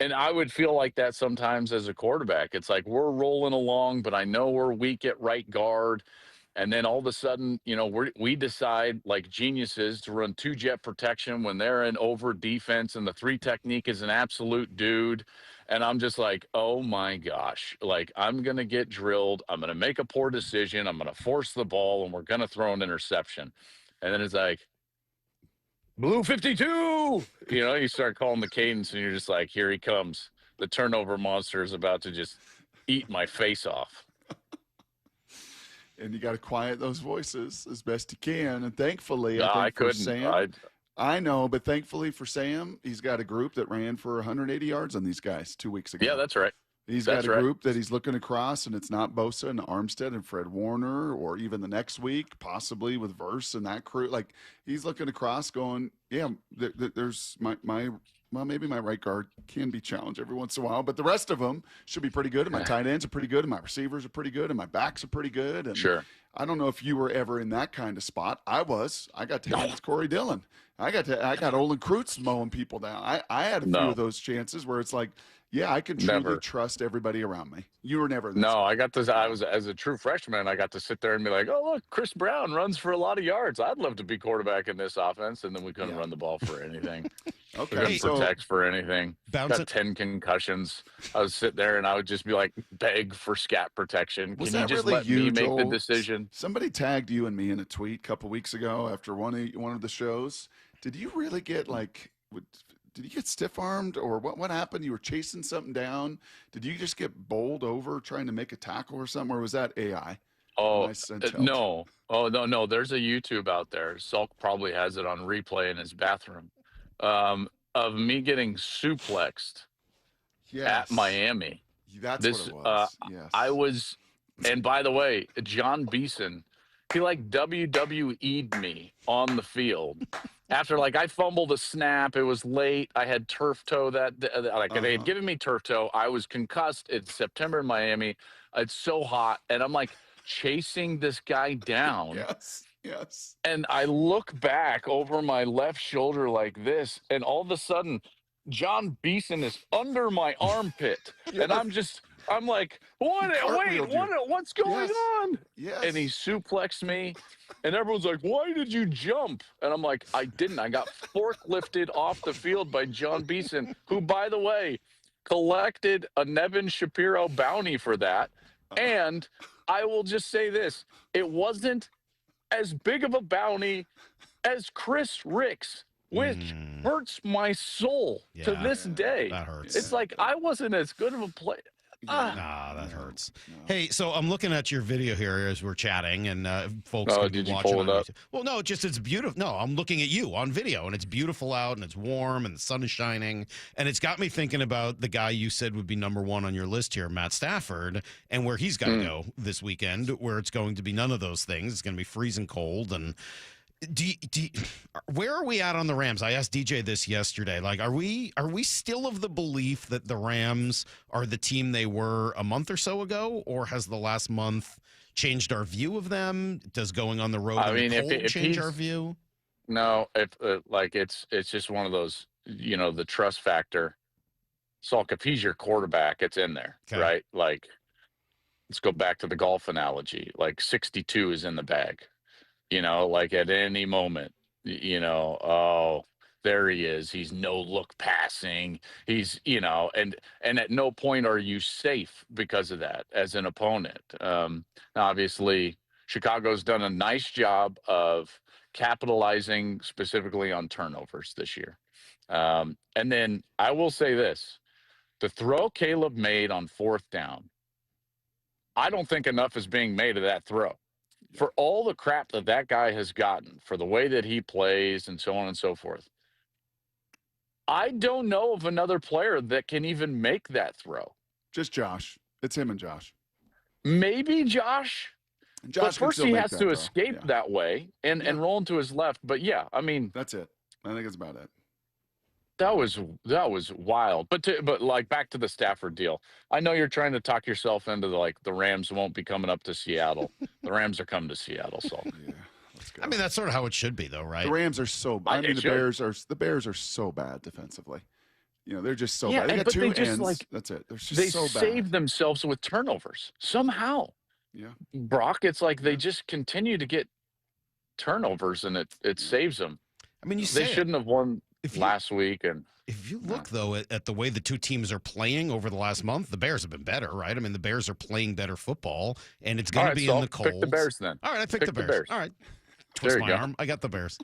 And I would feel like that sometimes as a quarterback. It's like, we're rolling along, but I know we're weak at right guard. And then all of a sudden, we decide like geniuses to run 2-jet protection when they're in over defense, and the 3 technique is an absolute dude. And I'm just like, oh my gosh, like, I'm going to get drilled. I'm going to make a poor decision. I'm going to force the ball, and we're going to throw an interception. And then it's like, blue 52, you start calling the cadence, and you're just like, here he comes. The turnover monster is about to just eat my face off. And you got to quiet those voices as best you can. And thankfully, I couldn't. Sam, I know, but thankfully for Sam, he's got a group that ran for 180 yards on these guys 2 weeks ago. Yeah, that's right. He's got a group that he's looking across, and it's not Bosa and Armstead and Fred Warner, or even the next week, possibly with Verse and that crew. Like, he's looking across going, yeah, there's maybe my right guard can be challenged every once in a while, but the rest of them should be pretty good. And my tight ends are pretty good, and my receivers are pretty good, and my backs are pretty good. And sure. I don't know if you were ever in that kind of spot. I was. I got to against Corey Dillon. I got Olin Kreutz mowing people down. I had a few of those chances where it's like, yeah, I can truly trust everybody around me. You were never. I got this. I was, as a true freshman, I got to sit there and be like, oh, look, Chris Brown runs for a lot of yards. I'd love to be quarterback in this offense. And then we couldn't run the ball for anything. Okay. We couldn't protect for anything. Got 10 concussions. I was sitting there and I would just be like, beg for scat protection. Can you just let me make the decision? Somebody tagged you and me in a tweet a couple weeks ago after one of the shows. Did you really get did you get stiff-armed, or what happened? You were chasing something down. Did you just get bowled over trying to make a tackle or something, or was that AI? Oh, no. Oh, no. There's a YouTube out there. Salk probably has it on replay in his bathroom of me getting suplexed at Miami. That's what it was. Yes. I was, and by the way, John Beeson, he like WWE'd me on the field. After, I fumbled a snap, it was late. I had turf toe they had given me turf toe. I was concussed. It's September in Miami. It's so hot. And I'm chasing this guy down. Yes. And I look back over my left shoulder like this, and all of a sudden, John Beeson is under my armpit. And I'm like, what's going on? Yes. And he suplexed me, and everyone's like, why did you jump? And I'm like, I didn't. I got forklifted off the field by John Beeson, who, by the way, collected a Nevin Shapiro bounty for that. And I will just say this. It wasn't as big of a bounty as Chris Ricks, which hurts my soul to this day. That hurts. It's like I wasn't as good of a player. That hurts. Hey, so I'm looking at your video here as we're chatting, and folks can be did you watching pull on it up? YouTube. Well, no, it's beautiful. No, I'm looking at you on video, and it's beautiful out, and it's warm, and the sun is shining, and it's got me thinking about the guy you said would be number one on your list here, Matt Stafford, and where he's got to go this weekend, where it's going to be none of those things. It's going to be freezing cold, and where are we at on the Rams? I asked DJ this yesterday. Like, are we still of the belief that the Rams are the team they were a month or so ago, or has the last month changed our view of them? Does going on the road change our view? No, if it's just one of those, the trust factor. Salk, if he's your quarterback, it's in there, right? Like, let's go back to the golf analogy. Like 62 is in the bag. Like at any moment, oh, there he is. He's no look passing. He's, and at no point are you safe because of that as an opponent. Obviously, Chicago's done a nice job of capitalizing specifically on turnovers this year. And then I will say this, the throw Caleb made on 4th down, I don't think enough is being made of that throw. For all the crap that guy has gotten, for the way that he plays and so on and so forth, I don't know of another player that can even make that throw. Just Josh. It's him and Josh. Maybe Josh. But first he has to escape that way and roll into his left. But yeah, I mean, that's it. I think it's about it. That was wild. But back to the Stafford deal. I know you're trying to talk yourself into the Rams won't be coming up to Seattle. The Rams are coming to Seattle, so yeah. Let's go. I mean, that's sort of how it should be, though, right? The Rams are so bad. I mean, the Bears are so bad defensively. They're just so bad. They got two ends. That's it. They're just so bad. They saved themselves with turnovers somehow. Yeah. Brock, it's like they just continue to get turnovers, and it saves them. I mean, they shouldn't have won last week. And if you look, though, at the way the two teams are playing over the last month, the Bears have been better, right? I mean, the Bears are playing better football, and it's going to be in the cold. Pick the Bears, then. All right, I picked the Bears. All right. Twist my arm. I got the Bears.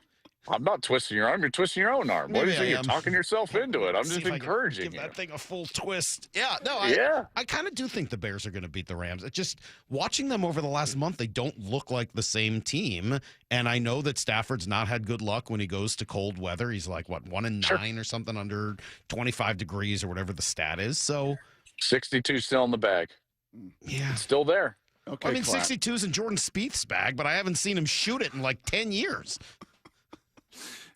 I'm not twisting your arm. You're twisting your own arm. What is it? You're talking yourself into it. I'm just encouraging you. Give that thing a full twist. Yeah, no, I kind of do think the Bears are going to beat the Rams. It's just watching them over the last month, they don't look like the same team. And I know that Stafford's not had good luck when he goes to cold weather. He's like, 1-9 or something under 25 degrees or whatever the stat is. So 62 still in the bag. Yeah. It's still there. Okay, I mean, 62's in Jordan Spieth's bag, but I haven't seen him shoot it in like 10 years.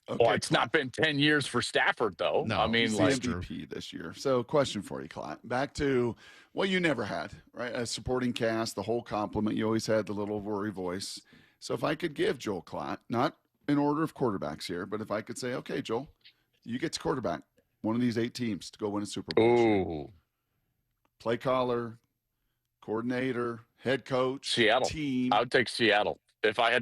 Okay, well, it's not been 10 years for Stafford, though. No, I mean, he's the MVP this year. So, question for you, Klatt. Back to what you never had, right? A supporting cast, the whole compliment. You always had the little worry voice. So, if I could give Joel Klatt, not in order of quarterbacks here, but if I could say, okay, Joel, you get to quarterback one of these 8 teams to go win a Super Bowl. Ooh. Play caller, coordinator, head coach, Seattle. Team. I would take Seattle. If I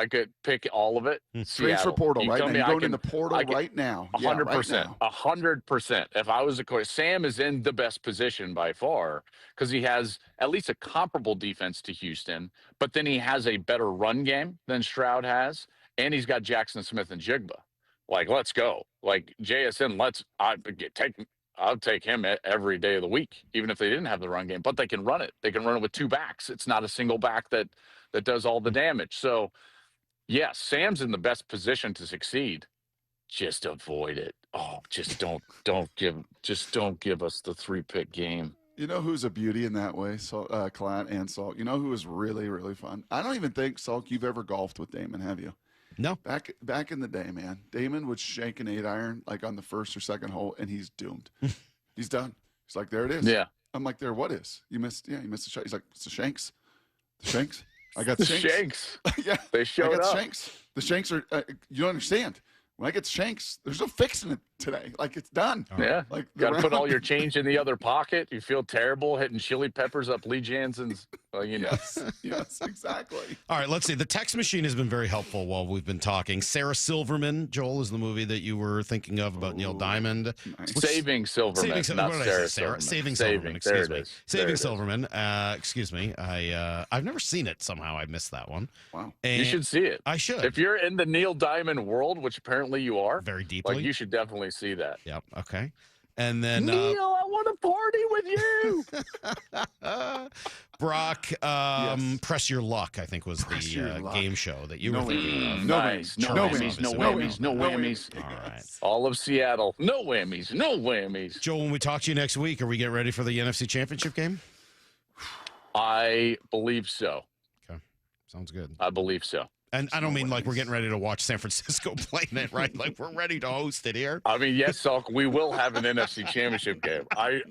could pick all of it, transfer portal right now. You're going in the portal right now. 100%. 100%. If I was a coach, Sam is in the best position by far because he has at least a comparable defense to Houston, but then he has a better run game than Stroud has, and he's got Jackson Smith and Jigba. Like, let's go. Like JSN, I'll take him every day of the week, even if they didn't have the run game. But they can run it. They can run it with 2 backs. It's not a single back that does all the damage. So, yes, Sam's in the best position to succeed. Just avoid it. Oh, just don't give us the 3-pick game. You know who's a beauty in that way? Klatt and Salk. You know who is really, really fun? I don't even think, Salk, you've ever golfed with Damon, have you? No. Back in the day, man, Damon would shake an 8-iron like on the first or second hole, and he's doomed. He's done. He's like, there it is. Yeah. I'm like, there, what is? You missed the shot. He's like, it's the Shanks. The Shanks? I got the Shanks. Yeah. They showed I got up. The Shanks. The Shanks are, you don't understand. When I get Shanks, there's no fixing it. today. Like, it's done. Yeah. Like, Got to put all your change in the other pocket. You feel terrible hitting chili peppers up Lee Jansen's. Yes, exactly. All right, let's see. The text machine has been very helpful while we've been talking. Sarah Silverman, Joel, is the movie that you were thinking of about Neil Diamond. Nice. Saving Silverman, not Sarah Silverman. Saving Silverman, excuse me. Saving Silverman, excuse me. I've never seen it somehow. I missed that one. Wow. And you should see it. I should. If you're in the Neil Diamond world, which apparently you are. Very deeply. Like, you should definitely see that. Yep, okay. And then Neil, I want to party with you. Brock, Press Your Luck, I think was the game show that you were thinking of. Nice. No whammies. All right. All of Seattle. No whammies. Joel, when we talk to you next week, are we getting ready for the NFC Championship game? I believe so. Okay. Sounds good. I believe so. And I don't mean like we're getting ready to watch San Francisco playing it, right? Like we're ready to host it here. I mean, yes, Salk, we will have an NFC Championship game. I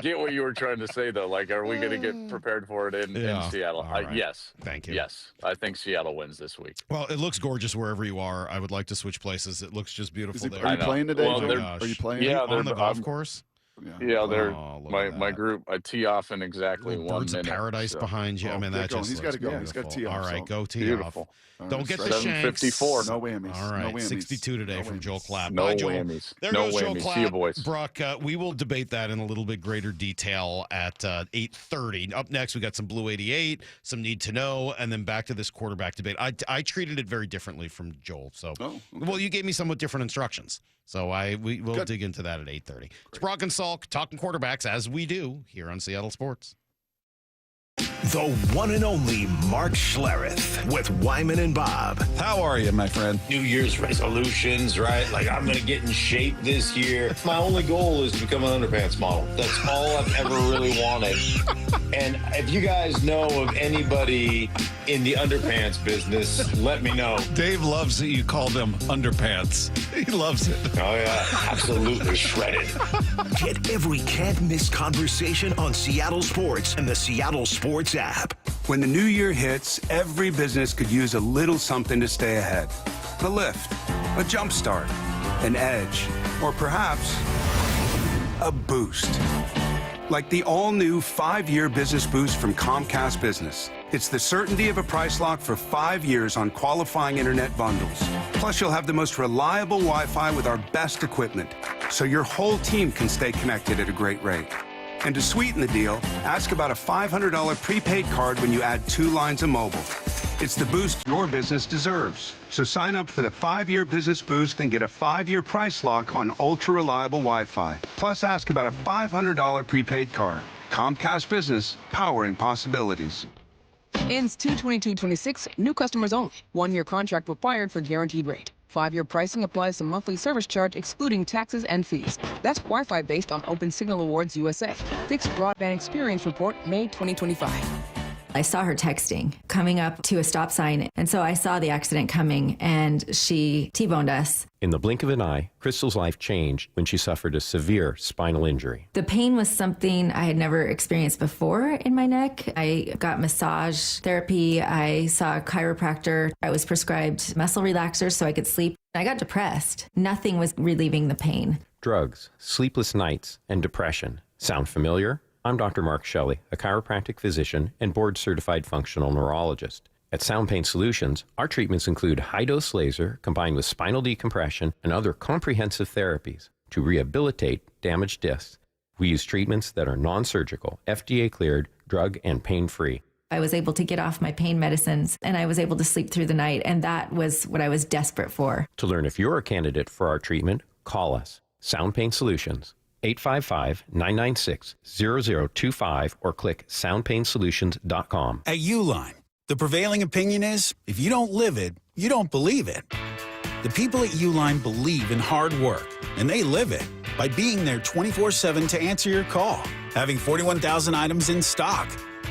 get what you were trying to say, though. Like, are we going to get prepared for it in Seattle? Right. Yes. Thank you. Yes. I think Seattle wins this week. Well, it looks gorgeous wherever you are. I would like to switch places. It looks just beautiful there. Are you playing today? Well, Are you playing? Yeah, on the golf course? Yeah, they're my group. I tee off in exactly 1 Birds minute. of paradise behind you. I mean, that just he's got to go. He's got to tee off. All right, so. go tee Beautiful. off. Don't get the shanks. 754. No whammies. All right, no whammies. 62 today from Joel Klatt. No Bye, Joel. whammies. There No goes Joel whammies. Klatt. See you, boys. Brock, we will debate that in a little bit greater detail at 8:30. Up next, we got some Blue 88, some Need to Know, and then back to this quarterback debate. I treated it very differently from Joel. So, well, you gave me somewhat different instructions. So we will dig into that at 8:30. It's Brock and Salk talking quarterbacks as we do here on Seattle Sports. The one and only Mark Schlereth with Wyman and Bob. How are you, my friend? New Year's resolutions, right? Like, I'm going to get in shape this year. My only goal is to become an underpants model. That's all I've ever really wanted. And if you guys know of anybody in the underpants business, let me know. Dave loves that you call them underpants. He loves it. Oh, yeah. Absolutely shredded. Get every can't miss conversation on Seattle Sports and the Seattle Sports app. When the new year hits, every business could use a little something to stay ahead. A lift, a jump start, an edge, or perhaps a boost. Like the all-new 5-year business boost from Comcast Business. It's the certainty of a price lock for 5 years on qualifying internet bundles. Plus, you'll have the most reliable Wi-Fi with our best equipment, so your whole team can stay connected at a great rate. And to sweeten the deal, ask about a $500 prepaid card when you add 2 lines of mobile. It's the boost your business deserves. So sign up for the 5-year business boost and get a 5-year price lock on ultra-reliable Wi-Fi. Plus, ask about a $500 prepaid card. Comcast Business, powering possibilities. Ends 2/22/26. New customers only. 1-year contract required for guaranteed rate. 5-year pricing applies to monthly service charge excluding taxes and fees. That's Wi-Fi based on Open Signal Awards USA. Fixed Broadband Experience Report, May 2025. I saw her texting, coming up to a stop sign, and so I saw the accident coming, and she T-boned us. In the blink of an eye, Crystal's life changed when she suffered a severe spinal injury. The pain was something I had never experienced before in my neck. I got massage therapy. I saw a chiropractor. I was prescribed muscle relaxers so I could sleep. I got depressed. Nothing was relieving the pain. Drugs, sleepless nights, and depression. Sound familiar? I'm Dr. Mark Shelley, a chiropractic physician and board-certified functional neurologist. At Sound Pain Solutions, our treatments include high-dose laser combined with spinal decompression and other comprehensive therapies to rehabilitate damaged discs. We use treatments that are non-surgical, FDA-cleared, drug and pain-free. I was able to get off my pain medicines, and I was able to sleep through the night, and that was what I was desperate for. To learn if you're a candidate for our treatment, call us. Sound Pain Solutions, 855-996-0025, or click soundpainsolutions.com. At Uline, the prevailing opinion is, if you don't live it, you don't believe it. The people at Uline believe in hard work, and they live it by being there 24/7 to answer your call, having 41,000 items in stock,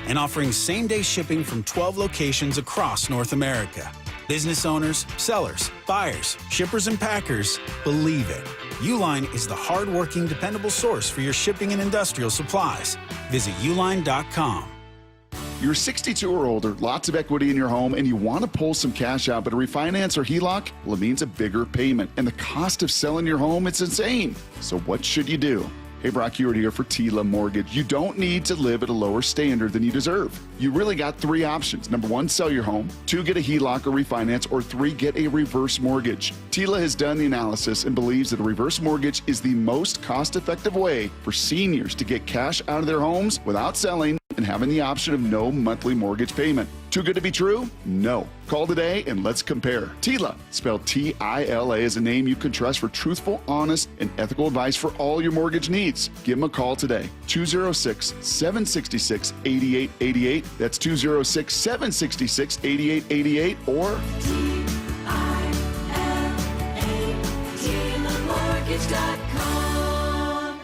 and offering same-day shipping from 12 locations across North America. Business owners, sellers, buyers, shippers, and packers believe it. Uline is the hard-working, dependable source for your shipping and industrial supplies. Visit uline.com. You're 62 or older, lots of equity in your home, and you want to pull some cash out, but a refinance or HELOC, well, it means a bigger payment. And the cost of selling your home, it's insane. So what should you do? Hey, Brock Ewart here for Tila Mortgage. You don't need to live at a lower standard than you deserve. You really got 3 options. Number 1, sell your home. 2, get a HELOC or refinance. Or 3, get a reverse mortgage. Tila has done the analysis and believes that a reverse mortgage is the most cost-effective way for seniors to get cash out of their homes without selling and having the option of no monthly mortgage payment. Too good to be true? No. Call today and let's compare. Tila, spelled T-I-L-A, is a name you can trust for truthful, honest, and ethical advice for all your mortgage needs. Give them a call today. 206-766-8888. That's 206-766-8888 or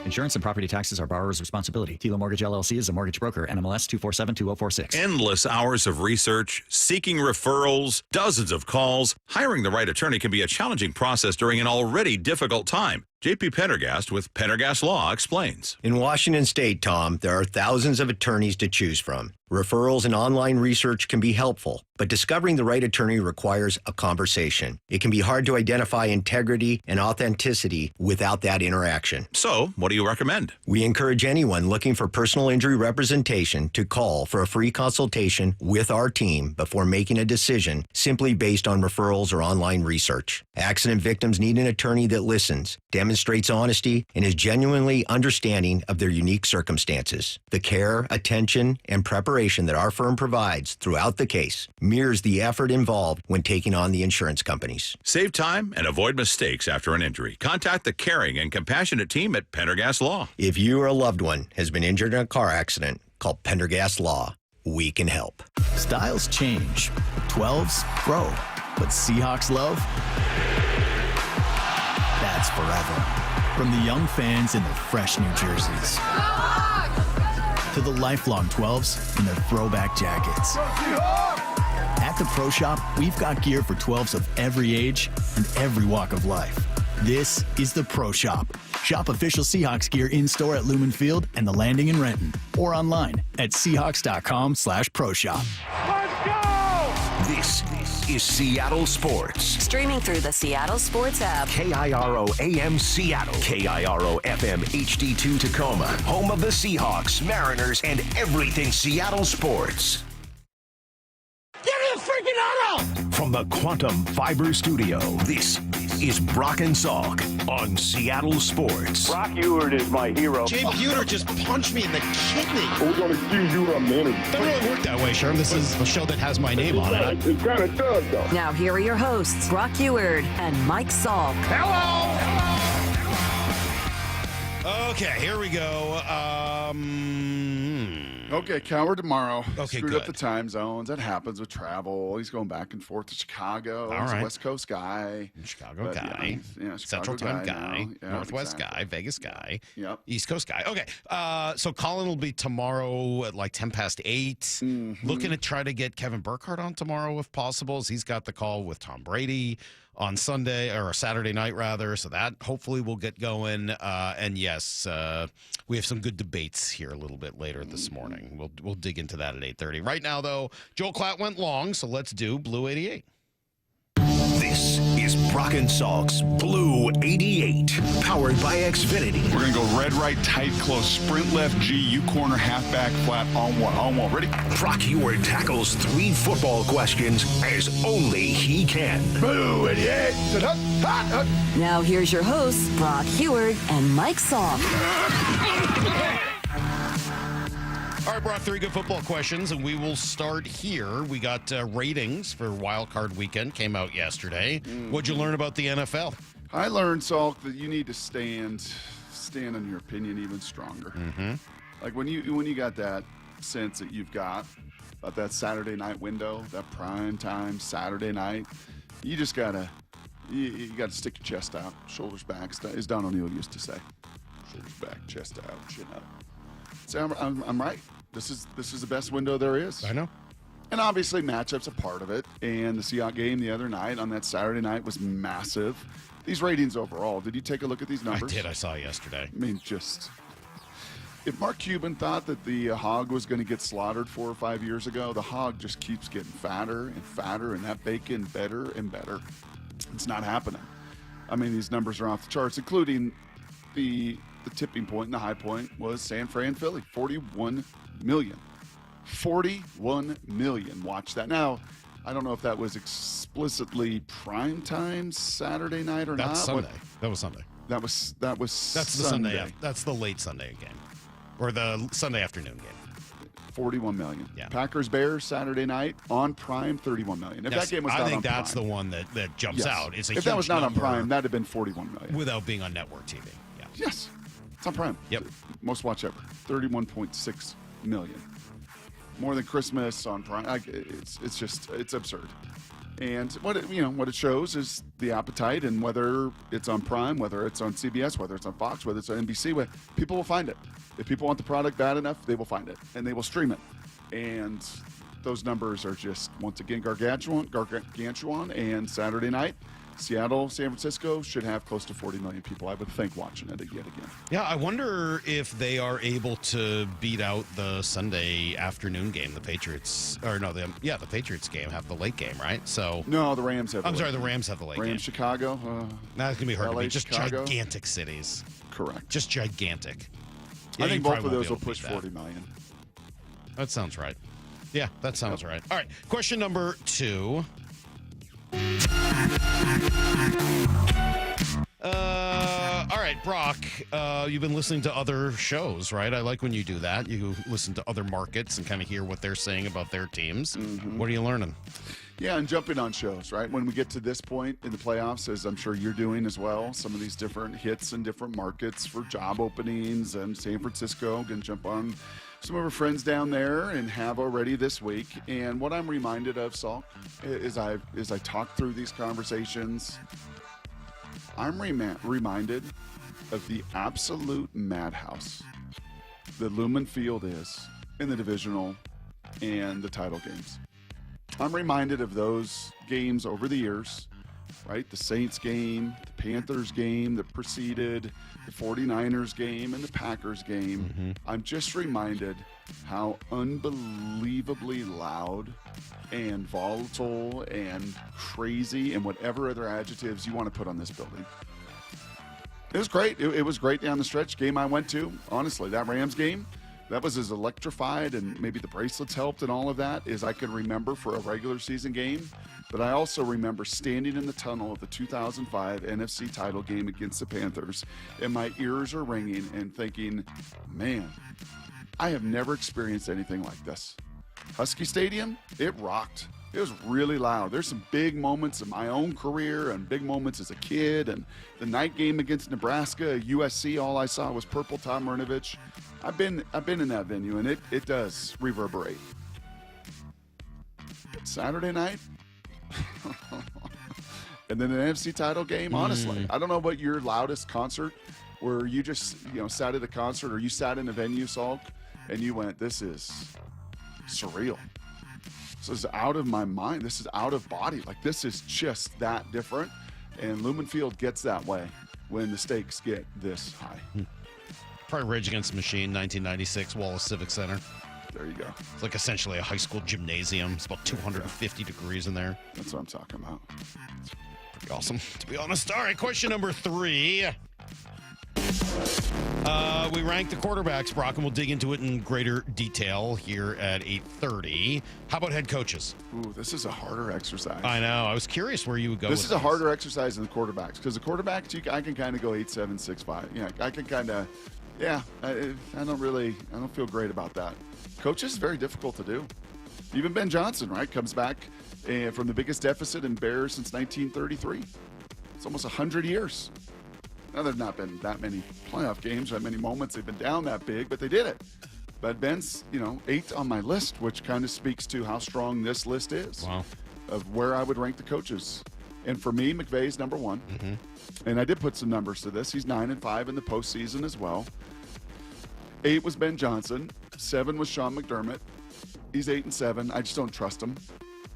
Insurance and property taxes are borrower's responsibility. Tila Mortgage LLC is a mortgage broker. NMLS 2472046. Endless hours of research, seeking referrals, dozens of calls. Hiring the right attorney can be a challenging process during an already difficult time. JP Pendergast with Pendergast Law explains. In Washington State, Tom, there are thousands of attorneys to choose from. Referrals and online research can be helpful, but discovering the right attorney requires a conversation. It can be hard to identify integrity and authenticity without that interaction. So, what do you recommend? We encourage anyone looking for personal injury representation to call for a free consultation with our team before making a decision simply based on referrals or online research. Accident victims need an attorney that listens, demonstrates honesty, and is genuinely understanding of their unique circumstances. The care, attention, and preparation that our firm provides throughout the case mirrors the effort involved when taking on the insurance companies. Save time and avoid mistakes after an injury. Contact the caring and compassionate team at Pendergast Law. If you or a loved one has been injured in a car accident, call Pendergast Law. We can help. Styles change. 12s grow. But Seahawks love? That's forever. From the young fans in their fresh new jerseys to the lifelong 12s in their throwback jackets. At the Pro Shop, we've got gear for 12s of every age and every walk of life. This is the Pro Shop. Shop official Seahawks gear in-store at Lumen Field and the Landing in Renton, or online at Seahawks.com/Pro Shop. Let's go! This is Seattle Sports. Streaming through the Seattle Sports app. KIRO AM Seattle. KIRO FM HD2 Tacoma. Home of the Seahawks, Mariners, and everything Seattle sports. Give me a freaking auto! From the Quantum Fiber Studio, this is Brock and Salk on Seattle Sports. Brock Ewart is my hero. Jay Buhner just punched me in the kidney. We're going to give you a minute. Doesn't really work that way, Sherm. This is a show that has my name on it. It kind of does, though. Now here are your hosts, Brock Ewart and Mike Salk. Hello! Okay, here we go. Okay, Coward tomorrow. Okay, Screwed good. up the time zones. That happens with travel. He's going back and forth to Chicago. All He's right. a West Coast guy. Chicago But, guy. Yeah, Chicago Central Time guy. now. Yeah, Northwest exactly. guy. Vegas guy. Yep. East Coast guy. Okay. So Colin will be tomorrow at like 10 past 8. Mm-hmm. Looking to try to get Kevin Burkhardt on tomorrow if possible. As he's got the call with Tom Brady on Sunday or Saturday night rather. So that hopefully will get going. And yes, we have some good debates here a little bit later this morning. We'll dig into that at 8:30. Right now though, Joel Klatt went long, so let's do Blue 88. This is Brock and Salk's Blue 88, powered by Xfinity. We're going to go red, right, tight, close, sprint left, G, U corner, halfback, flat, on one. Ready? Brock Ewart tackles 3 football questions as only he can. Blue 88. Now here's your hosts, Brock Ewart and Mike Salk. All right, Brock, 3 good football questions, and we will start here. We got ratings for Wild Card Weekend, came out yesterday. What'd you learn about the NFL? I learned, Salk, that you need to stand on your opinion even stronger. Mm-hmm. Like when you got that sense that you've got about that Saturday night window, that prime time Saturday night, you just gotta stick your chest out, shoulders back, as Don O'Neill used to say. Shoulders back, chest out, chin up. So I'm right. This is the best window there is. I know. And obviously matchups a part of it. And the Seahawks game the other night on that Saturday night was massive. These ratings overall, did you take a look at these numbers? I did. I saw yesterday. I mean, just If Mark Cuban thought that the hog was going to get slaughtered 4 or 5 years ago, the hog just keeps getting fatter and fatter, and that bacon better and better. It's not happening. I mean, these numbers are off the charts, including the tipping point and the high point was San Fran, Philly, 41 million. 41 million. Watch that. Now, I don't know if that was explicitly prime time Saturday night or That's not. Sunday. That was Sunday. That's the Sunday. Sunday. That's the late Sunday game, or the Sunday afternoon game. 41 million. Yeah. Packers Bears Saturday night on prime, 31 million. If that game was not on I think that's prime, the one that jumps yes. out. It's a if that was huge not on number prime, that'd have been 41 million without being on network TV. Yeah. Yes, it's on prime. Yep. Most watch ever. 31.6 million. More than Christmas on prime. It's absurd. And what it shows is the appetite, and whether it's on Prime, whether it's on CBS, whether it's on Fox, whether it's on NBC, people will find it. If people want the product bad enough, they will find it, and they will stream it. And those numbers are just, once again, gargantuan. And Saturday night, Seattle, San Francisco should have close to 40 million people, I would think, watching it yet again. Yeah, I wonder if they are able to beat out the Sunday afternoon game. The Patriots, the Patriots game have the late game, right? So no, the Rams have. The Rams have the late game. Rams, Chicago. That's gonna be hard LA, to beat. Just Chicago. Gigantic cities. Correct. Just gigantic. I think both of those will push push 40 million. That sounds right. Yeah, that sounds right. All right, question number 2. All right, Brock, you've been listening to other shows, right? I like when you do that. You listen to other markets and kind of hear what they're saying about their teams. Mm-hmm. What are you learning? Yeah, and jumping on shows, right? When we get to this point in the playoffs, as I'm sure you're doing as well, some of these different hits in different markets for job openings, and San Francisco, going to jump on some of our friends down there and have already this week. And what I'm reminded of, Salk, is as I talk through these conversations, I'm reminded of the absolute madhouse that Lumen Field is in the divisional and the title games. I'm reminded of those games over the years, right? The Saints game, the Panthers game that preceded, the 49ers game, and the Packers game. Mm-hmm. I'm just reminded how unbelievably loud and volatile and crazy and whatever other adjectives you want to put on this building. It was great. It was great down the stretch. Game I went to, honestly, that Rams game, that was as electrified, and maybe the bracelets helped and all of that, as I can remember for a regular season game. But I also remember standing in the tunnel of the 2005 NFC title game against the Panthers, and my ears are ringing and thinking, man, I have never experienced anything like this. Husky Stadium, it rocked. It was really loud. There's some big moments in my own career and big moments as a kid. And the night game against Nebraska, USC, all I saw was purple Tom Murnovich. I've been in that venue, and it does reverberate. But Saturday night, and then the NFC title game, honestly, I don't know what your loudest concert where you just sat at a concert or you sat in a venue, Salk, and you went, this is surreal. This is out of my mind. This is out of body. Like, this is just that different. And Lumen Field gets that way when the stakes get this high. Probably Rage Against the Machine, 1996, Wallace Civic Center. There you go. It's like essentially a high school gymnasium. It's about 250 degrees in there. That's what I'm talking about. It's pretty awesome, to be honest. All right, question number 3. We rank the quarterbacks, Brock, and we'll dig into it in greater detail here at 8:30. How about head coaches? Ooh, this is a harder exercise. I know. I was curious where you would go. This is a harder exercise than the quarterbacks, because the quarterbacks, I can kind of go 8, 7, 6, 5. Yeah, I can kind of, I don't feel great about that. Coaches, very difficult to do. Even Ben Johnson, right, comes back from the biggest deficit in Bears since 1933. It's almost 100 years. Now, there's not been that many playoff games, that many moments they've been down that big, but they did it. But Ben's, 8th on my list, which kind of speaks to how strong this list is. Wow. Of where I would rank the coaches. And for me, McVay's number 1. Mm-hmm. And I did put some numbers to this. He's 9-5 in the postseason as well. 8 was Ben Johnson. 7 was Sean McDermott. He's 8-7. I just don't trust him.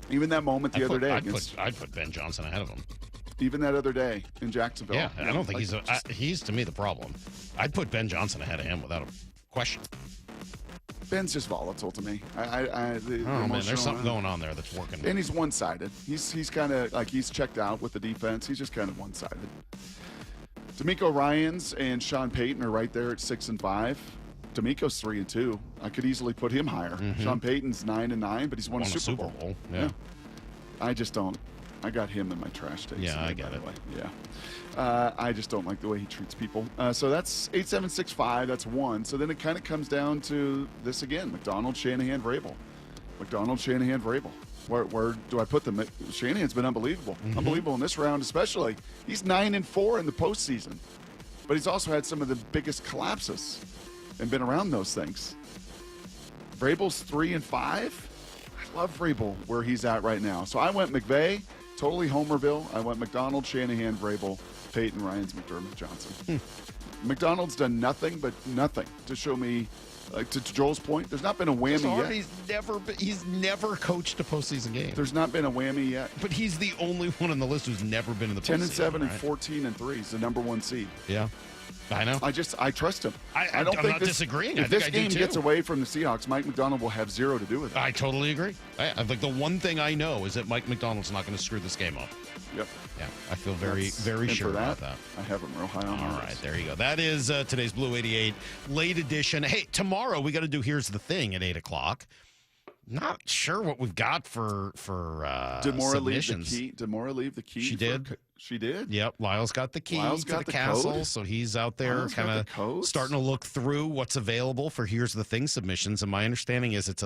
Even that moment the other day. I'd put Ben Johnson ahead of him. Even that other day in Jacksonville. Yeah, I don't think he's to me the problem. I'd put Ben Johnson ahead of him without a Question. Ben's just volatile to me. Man, there's something going on there that's working. And he's one-sided. He's kind of like he's checked out with the defense. He's just kind of one-sided. D'Amico Ryans and Sean Payton are right there at 6 and 5. D'Amico's 3 and 2. I could easily put him higher. Sean Payton's 9 and 9, but he's won a Super Bowl. Yeah. I just don't. I got him in my trash takes. Yeah, I get it. Yeah. I just don't like the way he treats people. So that's 8-7-6-5. That's 1. So then it kind of comes down to this again: McDonald, Shanahan, Vrabel. McDonald, Shanahan, Vrabel. Where do I put them? Shanahan's been unbelievable. Unbelievable in this round especially. He's 9 and 4 in the postseason. But he's also had some of the biggest collapses and been around those things. Vrabel's 3 and 5. I love Vrabel where he's at right now. So I went McVay, totally Homerville. I went McDonald, Shanahan, Vrabel, Peyton, Ryans, McDermott, Johnson. McDonald's done nothing but nothing to show me, like to Joel's point, there's not been a whammy yet. He's never coached a postseason game. There's not been a whammy yet. But he's the only one on the list who's never been in the postseason. 10 and 7 right? and 14 and 3 is the number 1 seed. Yeah. I know. I trust him. I'm not disagreeing. If I think this I game do too. gets away from the Seahawks, Mike McDonald will have zero to do with it. I totally agree. I think the one thing I know is that Mike McDonald's not going to screw this game up. Yep. Yeah, I feel very sure about that. I have him real high on. All right, there you go. That is today's Blue 88 late edition. Hey, tomorrow we got to do Here's the Thing at 8 o'clock. Not sure what we've got for submissions. Did Maura leave the key? She did. She did? Yep. Lyle's got the key to the castle, code? so he's out there kind of starting to look through what's available for Here's the Thing submissions. And my understanding is it's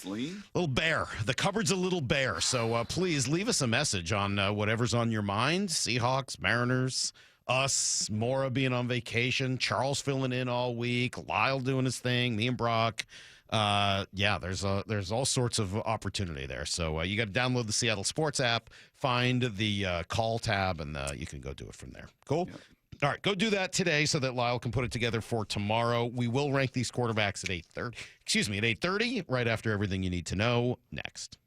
lean? A little bare. The cupboard's a little bare. So please leave us a message on whatever's on your mind. Seahawks, Mariners, us, Maura being on vacation, Charles filling in all week, Lyle doing his thing, me and Brock. There's all sorts of opportunity there. So you got to download the Seattle Sports app, find the call tab, and you can go do it from there. Cool? Yep. All right, go do that today so that Lyle can put it together for tomorrow. We will rank these quarterbacks at 8:30, right after everything you need to know next.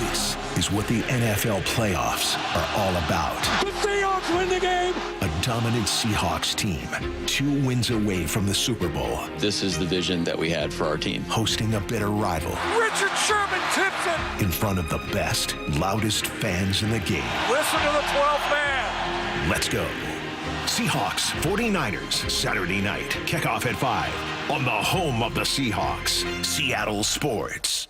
This is what the NFL playoffs are all about. The Seahawks win the game! A dominant Seahawks team, 2 wins away from the Super Bowl. This is the vision that we had for our team. Hosting a bitter rival. Richard Sherman tips it! In front of the best, loudest fans in the game. Listen to the 12th man! Let's go. Seahawks 49ers, Saturday night. Kickoff at 5 on the home of the Seahawks, Seattle Sports.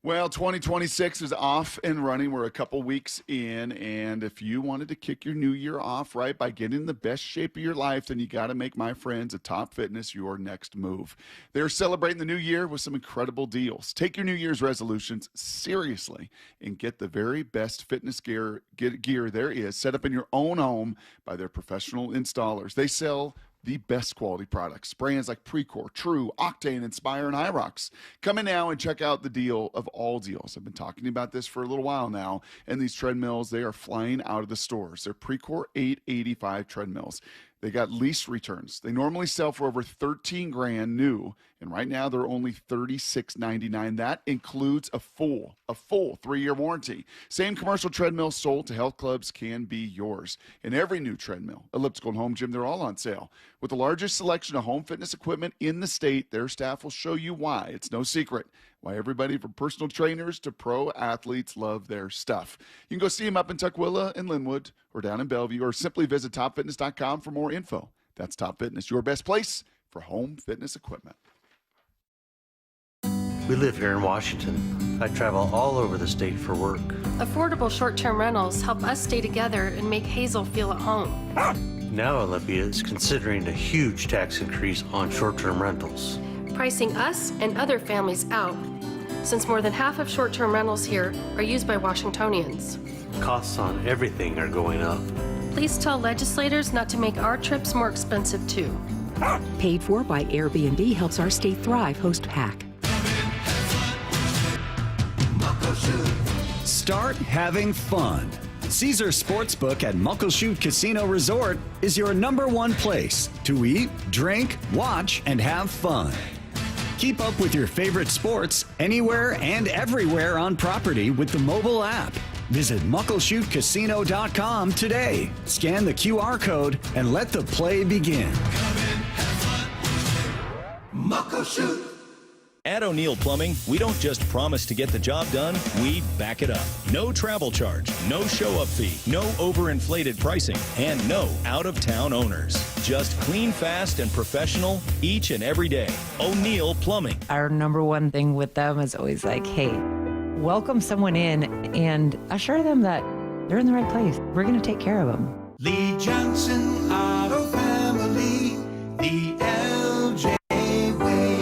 Well, 2026 is off and running. We're a couple weeks in, and if you wanted to kick your new year off right by getting in the best shape of your life, then you got to make my friends at Top Fitness your next move. They're celebrating the new year with some incredible deals. Take your New Year's resolutions seriously and get the very best fitness gear there is, set up in your own home by their professional installers. They sell the best quality products. Brands like Precor, True, Octane, Inspire, and Hyrox. Come in now and check out the deal of all deals. I've been talking about this for a little while now, and these treadmills, they are flying out of the stores. They're Precor 885 treadmills. They got lease returns. They normally sell for over $13,000 new, and right now they're only $36.99. That includes a full 3-year warranty. Same commercial treadmill sold to health clubs can be yours. And every new treadmill, elliptical, and home gym, they're all on sale. With the largest selection of home fitness equipment in the state, their staff will show you why. It's no secret why everybody from personal trainers to pro athletes love their stuff. You can go see them up in Tukwila and Linwood or down in Bellevue, or simply visit topfitness.com for more info. That's Top Fitness, your best place for home fitness equipment. We live here in Washington. I travel all over the state for work. Affordable short-term rentals help us stay together and make Hazel feel at home. Now Olympia is considering a huge tax increase on short-term rentals, pricing us and other families out, since more than half of short-term rentals here are used by Washingtonians. Costs on everything are going up. Please tell legislators not to make our trips more expensive too. Paid for by Airbnb helps our state thrive. Host PAC. Start having fun. Caesar Sportsbook at Muckleshoot Casino Resort is your #1 place to eat, drink, watch, and have fun. Keep up with your favorite sports anywhere and everywhere on property with the mobile app. Visit muckleshootcasino.com today. Scan the QR code and let the play begin. Muckleshoot. At O'Neill Plumbing, we don't just promise to get the job done, we back it up. No travel charge, no show-up fee, no overinflated pricing, and no out-of-town owners. Just clean, fast, and professional each and every day. O'Neill Plumbing. Our number one thing with them is always like, hey, welcome someone in and assure them that they're in the right place. We're going to take care of them. Lee Johnson Auto Family, the LJ way.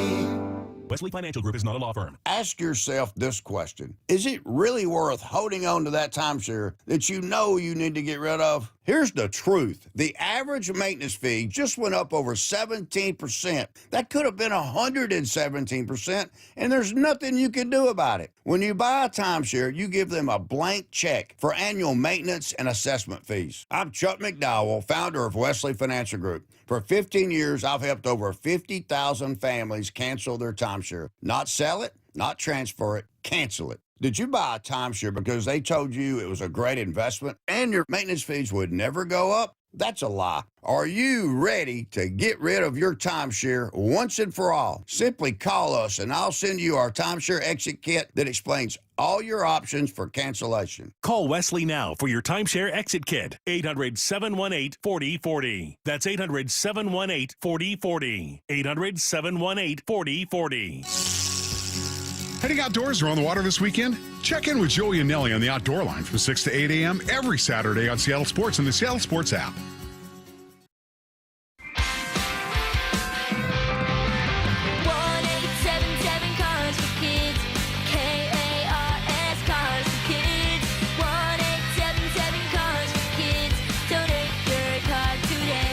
Wesley Financial Group is not a law firm. Ask yourself this question. Is it really worth holding on to that timeshare that you know you need to get rid of? Here's the truth. The average maintenance fee just went up over 17%. That could have been 117%, and there's nothing you can do about it. When you buy a timeshare, you give them a blank check for annual maintenance and assessment fees. I'm Chuck McDowell, founder of Wesley Financial Group. For 15 years, I've helped over 50,000 families cancel their timeshare. Not sell it, not transfer it, cancel it. Did you buy a timeshare because they told you it was a great investment and your maintenance fees would never go up? That's a lie. Are you ready to get rid of your timeshare once and for all? Simply call us and I'll send you our timeshare exit kit that explains all your options for cancellation. Call Wesley now for your timeshare exit kit. 800-718-4040. That's 800-718-4040. 800-718-4040. Heading outdoors or on the water this weekend? Check in with Joey and Nelly on the Outdoor Line from 6 to 8 a.m. every Saturday on Seattle Sports and the Seattle Sports app.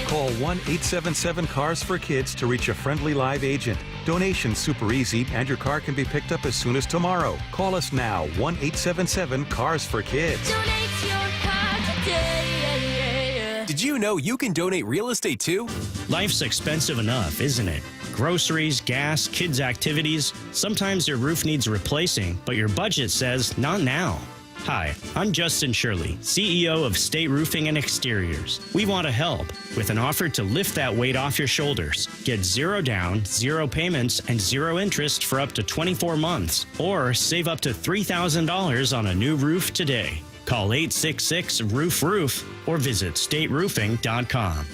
Call 1-877-CARS-FOR-KIDS to reach a friendly live agent. Donation's super easy, and your car can be picked up as soon as tomorrow. Call us now, 1-877-CARS-FOR-KIDS. Donate your car today. Did you know you can donate real estate too? Life's expensive enough, isn't it? Groceries, gas, kids' activities. Sometimes your roof needs replacing, but your budget says not now. Hi, I'm Justin Shirley, CEO of State Roofing and Exteriors. We want to help with an offer to lift that weight off your shoulders. Get zero down, zero payments, and zero interest for up to 24 months. Or save up to $3,000 on a new roof today. Call 866-ROOF-ROOF or visit stateroofing.com.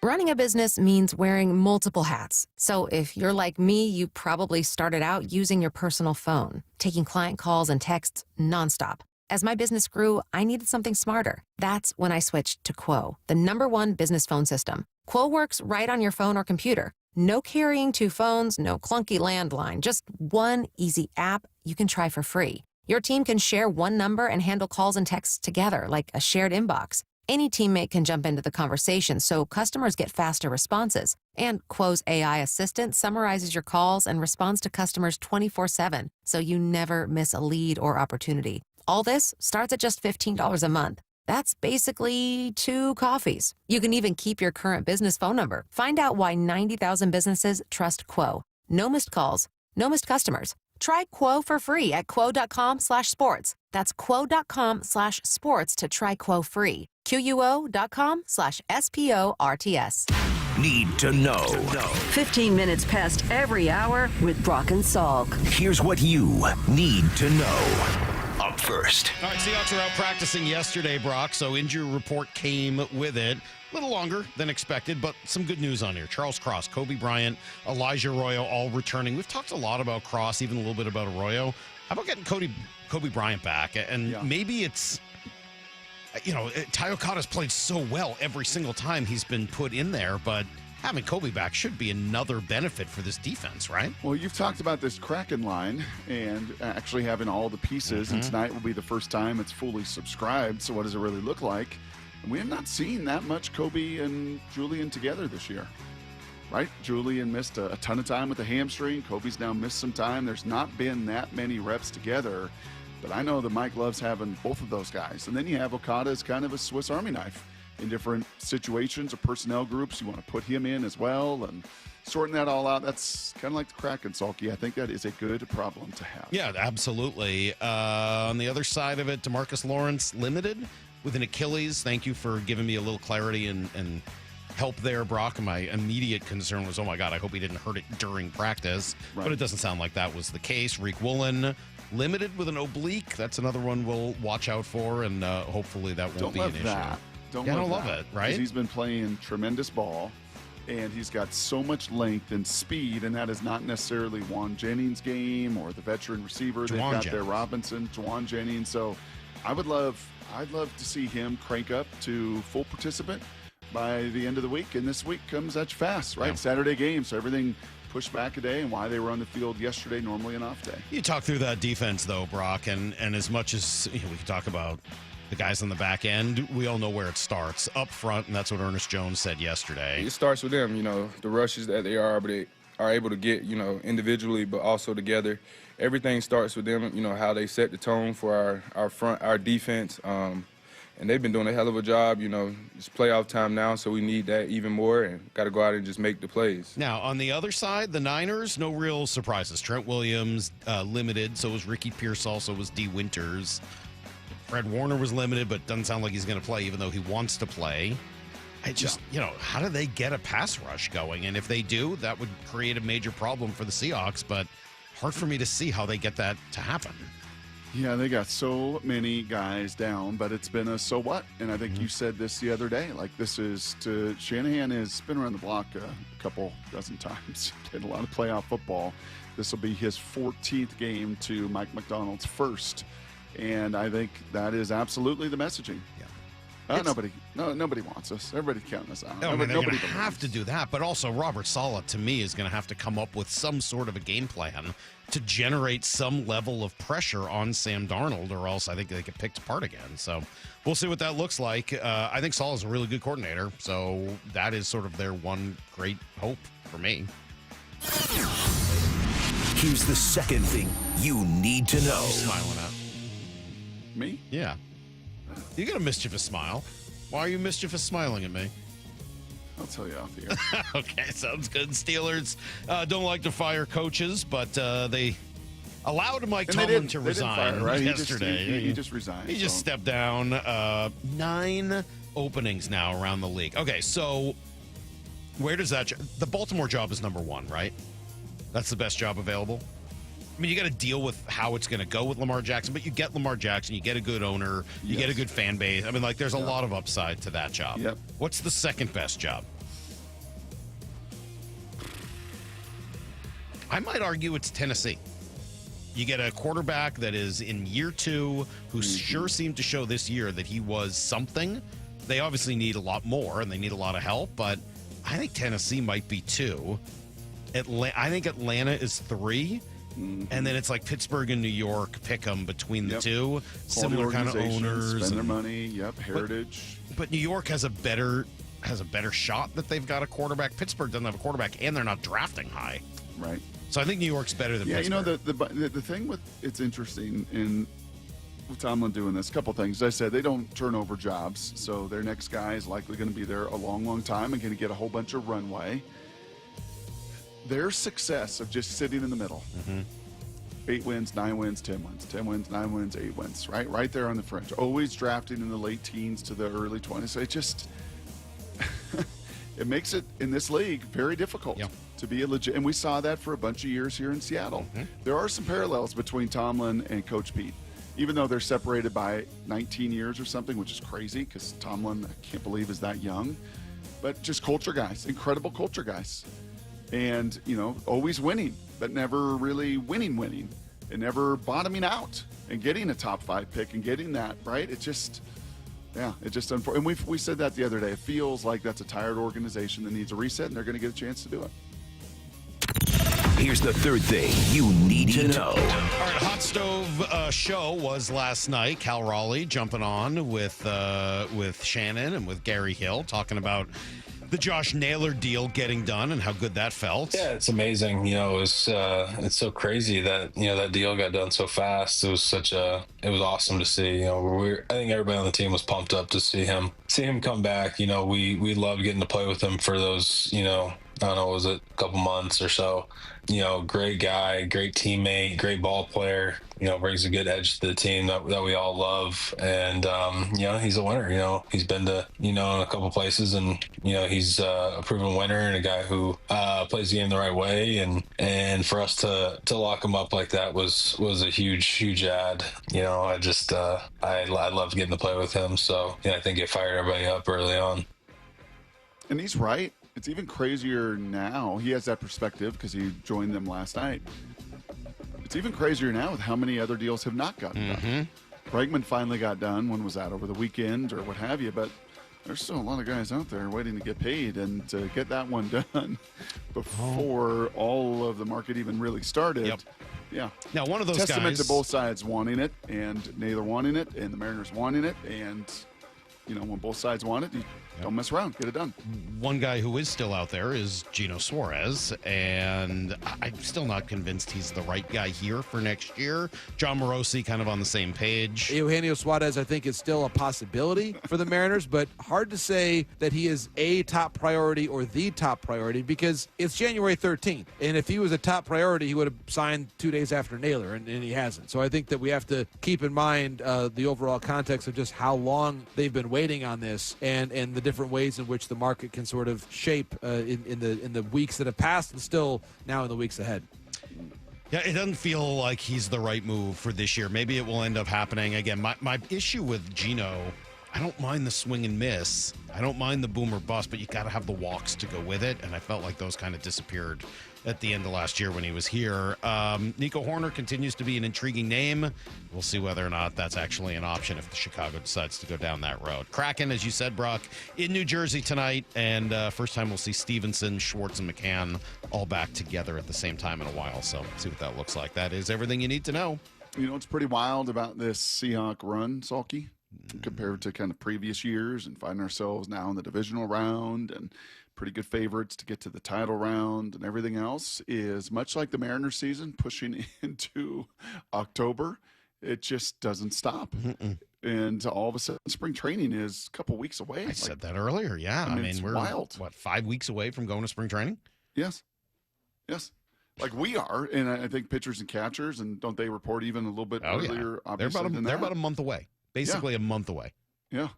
Running a business means wearing multiple hats. So if you're like me, you probably started out using your personal phone, taking client calls and texts nonstop. As my business grew, I needed something smarter. That's when I switched to Quo, the #1 business phone system. Quo works right on your phone or computer. No carrying 2 phones, no clunky landline, just one easy app you can try for free. Your team can share one number and handle calls and texts together like a shared inbox. Any teammate can jump into the conversation, so customers get faster responses. And Quo's AI assistant summarizes your calls and responds to customers 24/7, so you never miss a lead or opportunity. All this starts at just $15 a month. That's basically 2 coffees. You can even keep your current business phone number. Find out why 90,000 businesses trust Quo. No missed calls, no missed customers. Try Quo for free at quo.com/sports. That's quo.com/sports to try Quo free. QUO.com/SPORTS. Need to know. 15 minutes past every hour with Brock and Salk. Here's what you need to know. Up first. All right, Seahawks were out practicing yesterday, Brock, so injury report came with it. A little longer than expected, but some good news on here. Charles Cross, Kobe Bryant, Elijah Arroyo all returning. We've talked a lot about Cross, even a little bit about Arroyo. How about getting Kobe Bryant back? And maybe it's, Ty Okada's played so well every single time he's been put in there, but having Kobe back should be another benefit for this defense, right? Well, you've talked about this Kraken line and actually having all the pieces, and tonight will be the first time it's fully subscribed, so what does it really look like? And we have not seen that much Kobe and Julian together this year, right? Julian missed a ton of time with the hamstring. Kobe's now missed some time. There's not been that many reps together, but I know that Mike loves having both of those guys. And then you have Okada as kind of a Swiss Army knife. in different situations or personnel groups. You want to put him in as well, and sorting that all out. That's kind of like the Kraken, Salky. I think that is a good problem to have. Yeah, absolutely. On the other side of it, DeMarcus Lawrence limited with an Achilles. Thank you for giving me a little clarity and help there, Brock. My immediate concern was, oh my God, I hope he didn't hurt it during practice. Right. But it doesn't sound like that was the case. Reek Woolen limited with an oblique. That's another one we'll watch out for, and hopefully that won't be an issue. Don't love it, right? 'Cause he's been playing tremendous ball, and he's got so much length and speed, and that is not necessarily Juan Jennings' game or the veteran receiver they've got there, Robinson, Juwan Jennings. So I'd love to see him crank up to full participant by the end of the week, and this week comes at you fast, right? Yeah. Saturday game, so everything pushed back a day, and why they were on the field yesterday, normally an off day. You talk through that defense, though, Brock, and as much as we can talk about the guys on the back end, we all know where it starts, up front, and that's what Ernest Jones said yesterday. It starts with them, the rushes that they are able to get, individually, but also together. Everything starts with them, how they set the tone for our defense. And they've been doing a hell of a job. It's playoff time now, so we need that even more, and got to go out and just make the plays. Now, on the other side, the Niners, no real surprises. Trent Williams, limited. So was Ricky Pearsall. So was D. Winters. Fred Warner was limited, but doesn't sound like he's going to play, even though he wants to play. I just, how do they get a pass rush going? And if they do, that would create a major problem for the Seahawks, but hard for me to see how they get that to happen. Yeah, they got so many guys down, but it's been a so what? And I think you said this the other day. Like, Shanahan has been around the block a couple dozen times, played a lot of playoff football. This will be his 14th game to Mike McDonald's first. And I think that is absolutely the messaging. Nobody wants us. Everybody's counting us out. They're going to have to do that, but also Robert Saleh, to me, is going to have to come up with some sort of a game plan to generate some level of pressure on Sam Darnold, or else I think they get picked apart again. So we'll see what that looks like. I think Saleh is a really good coordinator, so that is sort of their one great hope for me. Here's the second thing you need to know. Smiling at me? Yeah. You got a mischievous smile. Why are you mischievous smiling at me? I'll tell you off the air. Okay, sounds good. Steelers don't like to fire coaches, but they allowed Mike Tomlin to resign yesterday. He just resigned. He just stepped down. 9 openings now around the league. Okay, so where does that the Baltimore job is number 1, right? That's the best job available. I mean, you got to deal with how it's going to go with Lamar Jackson, but you get Lamar Jackson, you get a good owner, you get a good fan base. I mean, like, there's a lot of upside to that job. Yep. What's the second best job? I might argue it's Tennessee. You get a quarterback that is in year 2, who sure seemed to show this year that he was something. They obviously need a lot more, and they need a lot of help, but I think Tennessee might be 2. I think Atlanta is 3. And then it's like Pittsburgh and New York, pick them between the two. Similar kind of owners. Spend their money, heritage. But New York has a better shot that they've got a quarterback. Pittsburgh doesn't have a quarterback, and they're not drafting high. Right. So I think New York's better than Pittsburgh. The thing with it's interesting in with Tomlin doing this, a couple things. As I said, they don't turn over jobs, so their next guy is likely going to be there a long, long time and going to get a whole bunch of runway. Their success of just sitting in the middle, 8 wins, 9 wins, 10 wins, 10 wins, 9 wins, 8 wins, right there on the fringe. Always drafting in the late teens to the early 20s. It just it makes it in this league very difficult to be a legit. And we saw that for a bunch of years here in Seattle. There are some parallels between Tomlin and Coach Pete, even though they're separated by 19 years or something, which is crazy because Tomlin, I can't believe, is that young. But just culture guys, incredible culture guys. And, always winning, but never really winning, and never bottoming out and getting a top 5 pick and getting that, right? It just, unfortunate. And we said that the other day. It feels like that's a tired organization that needs a reset, and they're going to get a chance to do it. Here's the third thing you need to know. All right, Hot Stove show was last night. Cal Raleigh jumping on with Shannon and with Gary Hill, talking about the Josh Naylor deal getting done and how good that felt. Yeah, it's amazing. It's so crazy that that deal got done so fast. It was awesome to see. I think everybody on the team was pumped up to see him come back. We loved getting to play with him for those. I don't know, was it a couple months or so? Great guy, great teammate, great ball player. Brings a good edge to the team that we all love. And, he's a winner. He's been to, in a couple places, and, he's a proven winner and a guy who plays the game the right way. And for us to lock him up like that was a huge add. I loved getting to play with him. So, I think it fired everybody up early on. And he's right. It's even crazier now. He has that perspective because he joined them last night. It's even crazier now with how many other deals have not gotten done. Bregman finally got done. When was that? Over the weekend or what have you? But there's still a lot of guys out there waiting to get paid, and to get that one done before all of the market even really started. Yep. Yeah. Now, one of those Testament guys, to both sides wanting it, and Naylor wanting it, and the Mariners wanting it, and when both sides want it, you don't mess around. Get it done. One guy who is still out there is Gino Suarez, and I'm still not convinced he's the right guy here for next year. John Morosi kind of on the same page. Eugenio Suarez, I think, is still a possibility for the Mariners, but hard to say that he is a top priority or the top priority because it's January 13th, and if he was a top priority, he would have signed 2 days after Naylor, and he hasn't. So I think that we have to keep in mind the overall context of just how long they've been waiting on this, and the different ways in which the market can sort of shape in the weeks that have passed and still now in the weeks ahead. Yeah, it doesn't feel like he's the right move for this year. Maybe it will end up happening again. My issue with Gino, I don't mind the swing and miss. I don't mind the boom or bust, but you got to have the walks to go with it, and I felt like those kind of disappeared at the end of last year when he was here. Nico Horner continues to be an intriguing name. We'll see whether or not that's actually an option if the Chicago decides to go down that road. Kraken, as you said, Brock, in New Jersey tonight, and first time we'll see Stevenson, Schwartz, and McCann all back together at the same time in a while, so see what that looks like. That is everything you need to know. It's pretty wild about this Seahawk run, Salky, compared to kind of previous years, and finding ourselves now in the divisional round and pretty good favorites to get to the title round, and everything else is much like the Mariners season pushing into October. It just doesn't stop. And all of a sudden spring training is a couple weeks away. I said that earlier. Yeah. I mean we're wild. 5 weeks away from going to spring training? Yes. Like we are, and I think pitchers and catchers, and don't they report even a little bit earlier? Yeah. They're about a month away. Basically a month away. Yeah.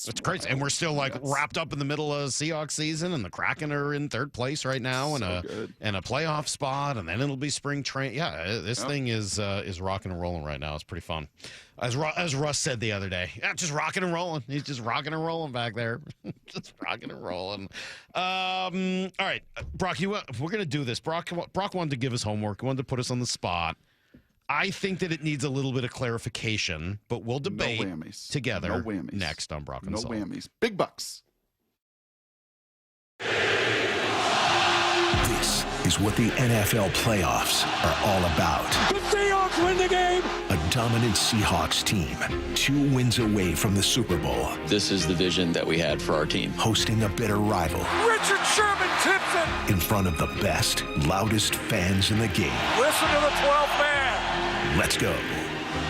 It's crazy. And we're still wrapped up in the middle of Seahawks season, and the Kraken are in third place right now and a playoff spot, and then it'll be spring train. Yeah, this thing is rocking and rolling right now. It's pretty fun. As Russ said the other day, just rocking and rolling. He's just rocking and rolling back there. Just rocking and rolling. All right, Brock, we're going to do this. Brock wanted to give us homework. He wanted to put us on the spot. I think that it needs a little bit of clarification, but we'll debate together next on Brock and Salk. No whammies. Big bucks. This is what the NFL playoffs are all about. The Seahawks win the game! A dominant Seahawks team, 2 wins away from the Super Bowl. This is the vision that we had for our team. Hosting a bitter rival. Richard Sherman tips it! In front of the best, loudest fans in the game. Listen to the 12th man! Let's go.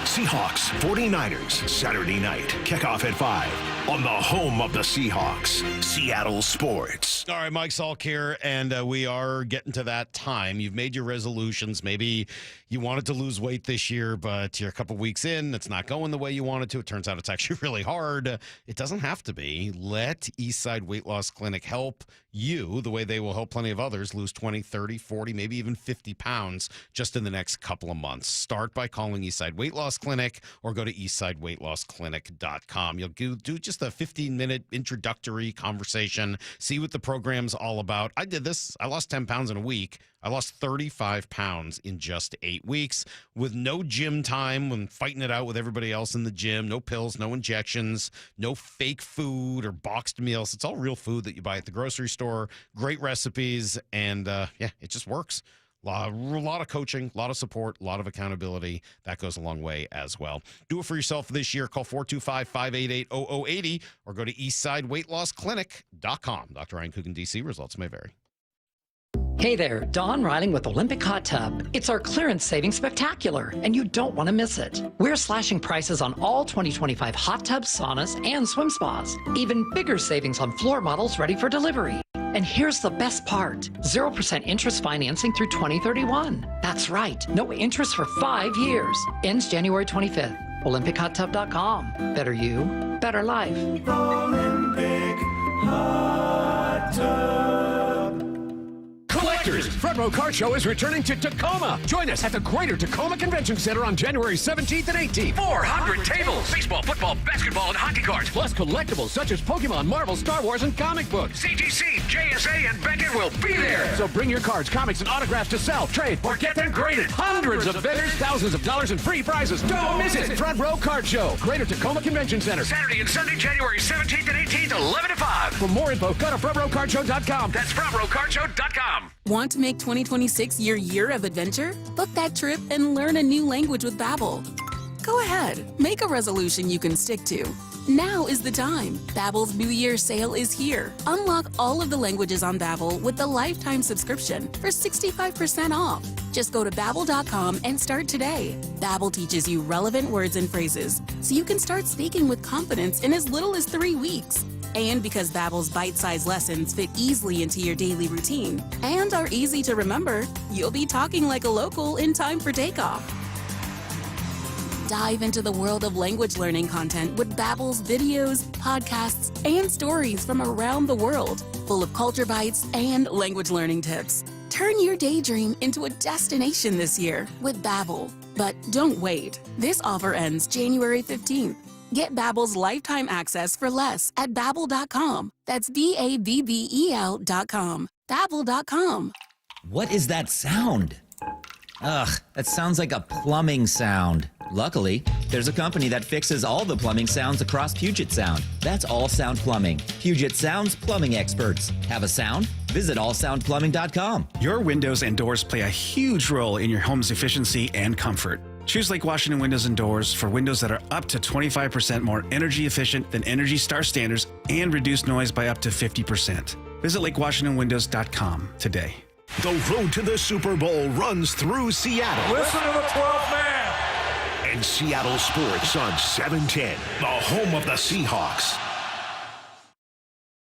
Seahawks 49ers, Saturday night. Kickoff at 5 on the home of the Seahawks, Seattle Sports. All right, Mike Salk here, and we are getting to that time. You've made your resolutions. Maybe you wanted to lose weight this year, but you're a couple weeks in. It's not going the way you wanted to. It turns out it's actually really hard. It doesn't have to be. Let Eastside Weight Loss Clinic help you the way they will help plenty of others lose 20, 30, 40, maybe even 50 pounds just in the next couple of months. Start by calling Eastside Weight Loss Clinic or go to eastsideweightlossclinic.com. You'll do just a 15-minute introductory conversation, see what the program's all about. I did this. I lost 10 pounds in a week. I lost 35 pounds in just 8 weeks with no gym time when fighting it out with everybody else in the gym. No pills, no injections, no fake food or boxed meals. It's all real food that you buy at the grocery store. Great recipes, and it just works. A lot of coaching, a lot of support, a lot of accountability. That goes a long way as well. Do it for yourself this year. Call 425-588-0080 or go to eastsideweightlossclinic.com. Dr. Ryan Coogan, D.C. Results may vary. Hey there, Dawn Riding with Olympic Hot Tub. It's our clearance savings spectacular, and you don't want to miss it. We're slashing prices on all 2025 hot tubs, saunas, and swim spas. Even bigger savings on floor models ready for delivery. And here's the best part, 0% interest financing through 2031. That's right, no interest for 5 years. Ends January 25th. OlympicHotTub.com. Better you, better life. Olympic Hot Tub. Collectors, Front Row Car Show is returning to Tacoma. Join us at the Greater Tacoma Convention Center on January 17th and 18th. 400 tables. Baseball, football, basketball, and hockey cards. Plus collectibles such as Pokemon, Marvel, Star Wars, and comic books. CGC, JSA, and Beckett will be there. So bring your cards, comics, and autographs to sell, trade, or get them graded. Hundreds of vendors, thousands of dollars in free prizes. Don't miss it. Front Row Card Show, Greater Tacoma Convention Center. Saturday and Sunday, January 17th and 18th, 11 to 5. For more info, go to frontrowcardshow.com. That's frontrowcardshow.com. Want to make 2026 your year of adventure? Book that trip and learn a new language with Babbel. Go ahead, make a resolution you can stick to. Now is the time. Babbel's New Year sale is here. Unlock all of the languages on Babbel with the lifetime subscription for 65% off. Just go to Babbel.com and start today. Babbel teaches you relevant words and phrases, so you can start speaking with confidence in as little as 3 weeks. And because Babbel's bite-sized lessons fit easily into your daily routine and are easy to remember, you'll be talking like a local in time for takeoff. Dive into the world of language learning content with Babbel's videos, podcasts, and stories from around the world, full of culture bites and language learning tips. Turn your daydream into a destination this year with Babbel. But don't wait. This offer ends January 15th. Get Babbel's lifetime access for less at Babbel.com. That's Babbel.com. Babbel.com. What is that sound? Ugh, that sounds like a plumbing sound. Luckily, there's a company that fixes all the plumbing sounds across Puget Sound. That's All Sound Plumbing. Puget Sound's plumbing experts. Have a sound? Visit allsoundplumbing.com. Your windows and doors play a huge role in your home's efficiency and comfort. Choose Lake Washington Windows and Doors for windows that are up to 25% more energy efficient than Energy Star standards and reduce noise by up to 50%. Visit LakeWashingtonWindows.com today. The road to the Super Bowl runs through Seattle. Listen to the 12th man. And Seattle Sports on 710, the home of the Seahawks.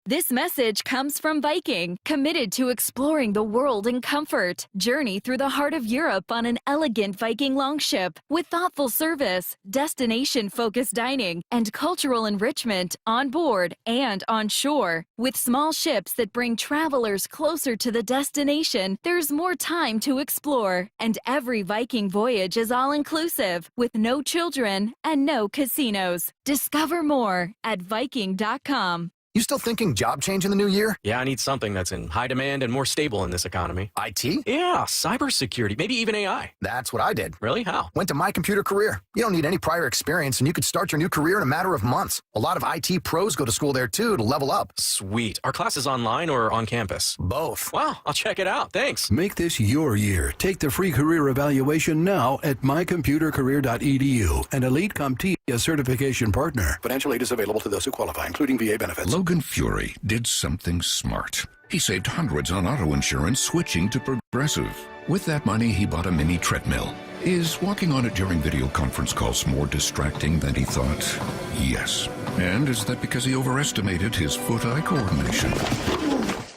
This message comes from Viking, committed to exploring the world in comfort. Journey through the heart of Europe on an elegant Viking longship with thoughtful service, destination-focused dining, and cultural enrichment on board and on shore. With small ships that bring travelers closer to the destination, there's more time to explore. And every Viking voyage is all-inclusive, with no children and no casinos. Discover more at Viking.com. You still thinking job change in the new year? Yeah, I need something that's in high demand and more stable in this economy. IT? Yeah, cybersecurity, maybe even AI. That's what I did. Really? How? Went to My Computer Career. You don't need any prior experience, and you could start your new career in a matter of months. A lot of IT pros go to school there, too, to level up. Sweet. Are classes online or on campus? Both. Wow, I'll check it out. Thanks. Make this your year. Take the free career evaluation now at mycomputercareer.edu. And Elite CompTIA certification partner. Financial aid is available to those who qualify, including VA benefits. Logan Fury did something smart. He saved hundreds on auto insurance switching to Progressive. With that money, he bought a mini treadmill. Is walking on it during video conference calls more distracting than he thought? Yes. And is that because he overestimated his foot-eye coordination?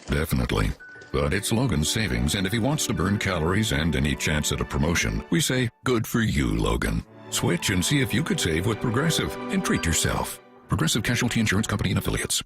Definitely. But it's Logan's savings, and if he wants to burn calories and any chance at a promotion, we say, good for you, Logan. Switch and see if you could save with Progressive and treat yourself. Progressive Casualty Insurance Company and Affiliates.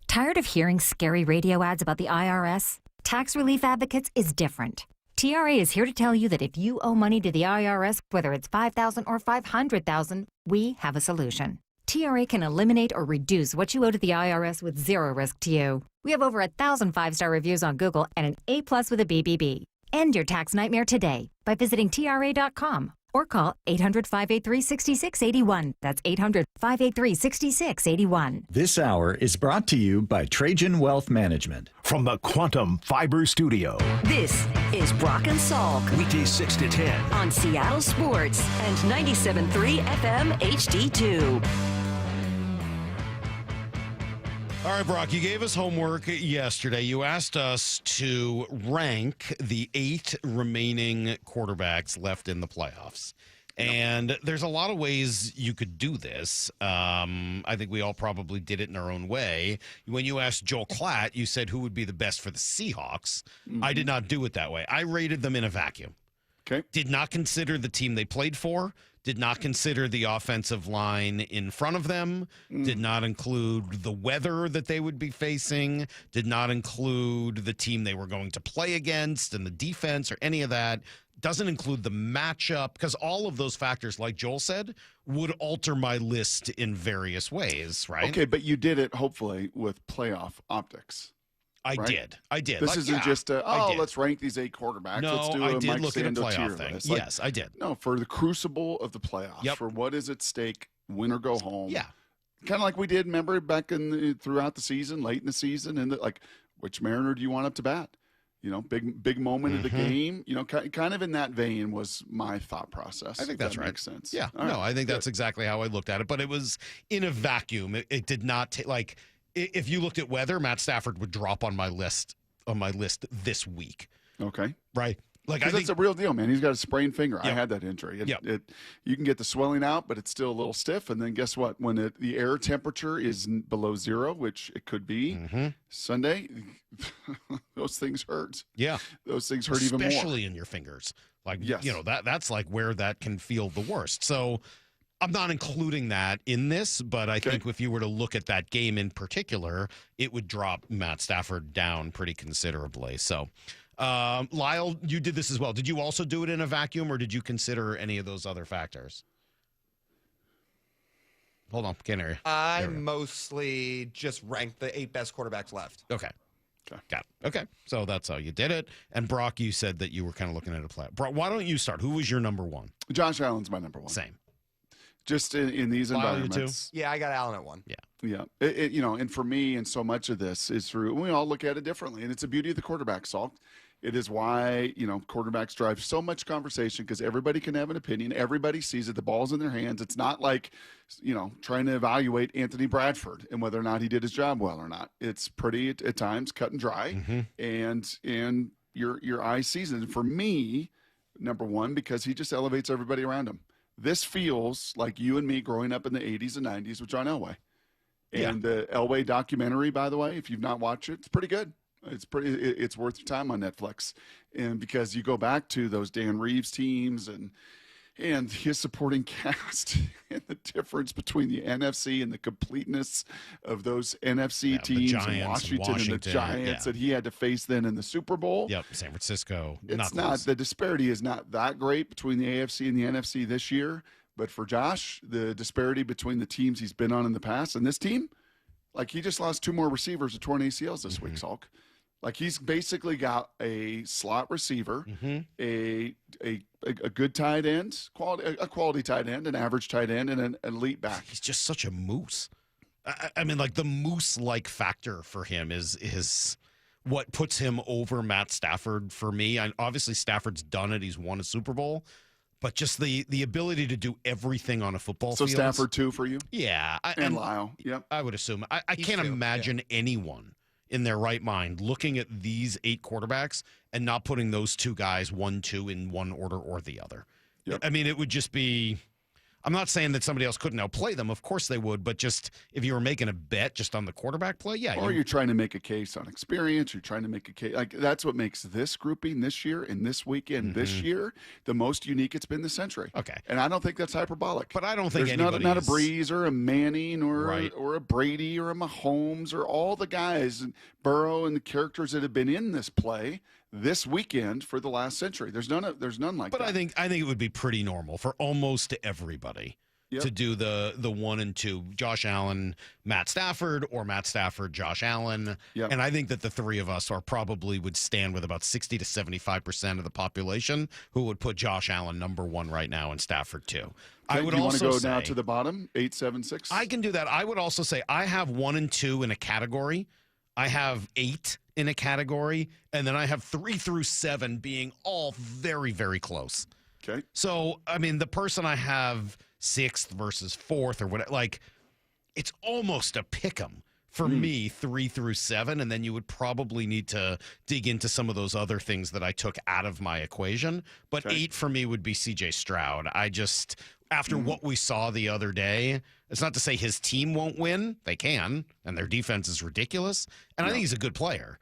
Tired of hearing scary radio ads about the IRS? Tax Relief Advocates is different. TRA is here to tell you that if you owe money to the IRS, whether it's $5,000 or $500,000, we have a solution. TRA can eliminate or reduce what you owe to the IRS with zero risk to you. We have over 1,000 5-star reviews on Google and an A+ with a BBB. End your tax nightmare today by visiting TRA.com or call 800-583-6681. That's 800-583-6681. This hour is brought to you by Trajan Wealth Management. From the Quantum Fiber Studio. This is Brock and Salk. Weekdays 6 to 10. On Seattle Sports and 97.3 FM HD2. All right, Brock, you gave us homework yesterday. You asked us to rank the 8 remaining quarterbacks left in the playoffs. And there's a lot of ways you could do this. I think we all probably did it in our own way. When you asked Joel Klatt, you said who would be the best for the Seahawks. I did not do it that way. I rated them in a vacuum. Okay. Did not consider the team they played for. Did not consider the offensive line in front of them. Did not include the weather that they would be facing. Did not include the team they were going to play against and the defense or any of that. Doesn't include the matchup because all of those factors, like Joel said, would alter my list in various ways, right? Okay, but you did it hopefully with playoff optics. I right? did. This isn't just let's rank these 8 quarterbacks. No, let's do I a did Mike look at a Sando playoff tier thing. list. Yes, I did. No, for the crucible of the playoffs, for what is at stake, win or go home. Yeah. Kind of like we did, remember, back throughout the season, late in the season, and which Mariner do you want up to bat? You know, big moment of the game. You know, kind of in that vein was my thought process. I think that's right. Makes sense. Yeah. All right. I think that's exactly how I looked at it. But it was in a vacuum. It did not if you looked at weather, Matt Stafford would drop on my list this week. Okay. Right. I think that's a real deal, man. He's got a sprained finger. Yep. I had that injury. Yep. You can get the swelling out, but it's still a little stiff. And then guess what? When the air temperature is below 0, which it could be Sunday, those things hurt. Yeah. Those things hurt even more. Especially in your fingers. Yes. That's like where that can feel the worst. So I'm not including that in this, but I think if you were to look at that game in particular, it would drop Matt Stafford down pretty considerably. So, Lyle, you did this as well. Did you also do it in a vacuum, or did you consider any of those other factors? Hold on, can't hear you. I mostly just ranked the 8 best quarterbacks left. Okay. Got it. Okay, so that's how you did it. And Brock, you said that you were kind of looking at a play. Brock, why don't you start? Who was your number 1? Josh Allen's my number 1. Same. Just in these Lyle, environments. Yeah, I got Allen at 1. Yeah. Yeah. And for me, and so much of this is through, we all look at it differently. And it's the beauty of the quarterback, Salk. It is why, quarterbacks drive so much conversation because everybody can have an opinion. Everybody sees it. The ball's in their hands. It's not like, trying to evaluate Anthony Bradford and whether or not he did his job well or not. It's pretty, at times, cut and dry. And your eye sees it. And for me, number 1, because he just elevates everybody around him. This feels like you and me growing up in the 80s and 90s with John Elway. And the Elway documentary, by the way, if you've not watched it, it's pretty good. It's worth your time on Netflix. And because you go back to those Dan Reeves teams and his supporting cast and the difference between the NFC and the completeness of those NFC teams Giants, and Washington and the Giants that he had to face then in the Super Bowl. Yep, San Francisco. The disparity is not that great between the AFC and the NFC this year. But for Josh, the disparity between the teams he's been on in the past and this team, he just lost 2 more receivers with torn ACLs this week, Salk. He's basically got a slot receiver, a good tight end, a quality tight end, an average tight end, and an elite back. He's just such a moose. I mean, the moose-like factor for him is what puts him over Matt Stafford for me. Obviously, Stafford's done it. He's won a Super Bowl. But just the ability to do everything on a football field. So Stafford, too, for you? Yeah. And Lyle. Yep. I would assume. I can't imagine anyone in their right mind looking at these 8 quarterbacks and not putting those 2 guys 1, 2 in one order or the other. Yep. I mean, it would just be I'm not saying that somebody else couldn't outplay them. Of course they would, but just if you were making a bet just on the quarterback play, yeah. Or you're trying to make a case on experience. You're trying to make a case. That's what makes this grouping this year and this weekend this year the most unique it's been this century. Okay. And I don't think that's hyperbolic. But I don't think there's anybody not a Breeze or a Manning or Right. or a Brady or a Mahomes or all the guys and Burrow and the characters that have been in this play this weekend for the last century. There's none like that. But I think it would be pretty normal for almost everybody to do the 1 and 2. Josh Allen, Matt Stafford, or Matt Stafford, Josh Allen. Yep. And I think that the three of us would stand with about 60 to 75% of the population who would put Josh Allen number 1 right now and Stafford 2. I would do you also want to say, go now to the bottom, 8, 7, 6? I can do that. I would also say I have 1 and 2 in a category. I have 8 in a category, and then I have 3 through 7 being all very, very close. Okay. So, I mean, the person I have 6th versus 4th or whatever, like, it's almost a pick-em for me, 3 through 7, and then you would probably need to dig into some of those other things that I took out of my equation. But 8 for me would be C.J. Stroud. I just, after what we saw the other day, it's not to say his team won't win. They can, and their defense is ridiculous. And I think he's a good player.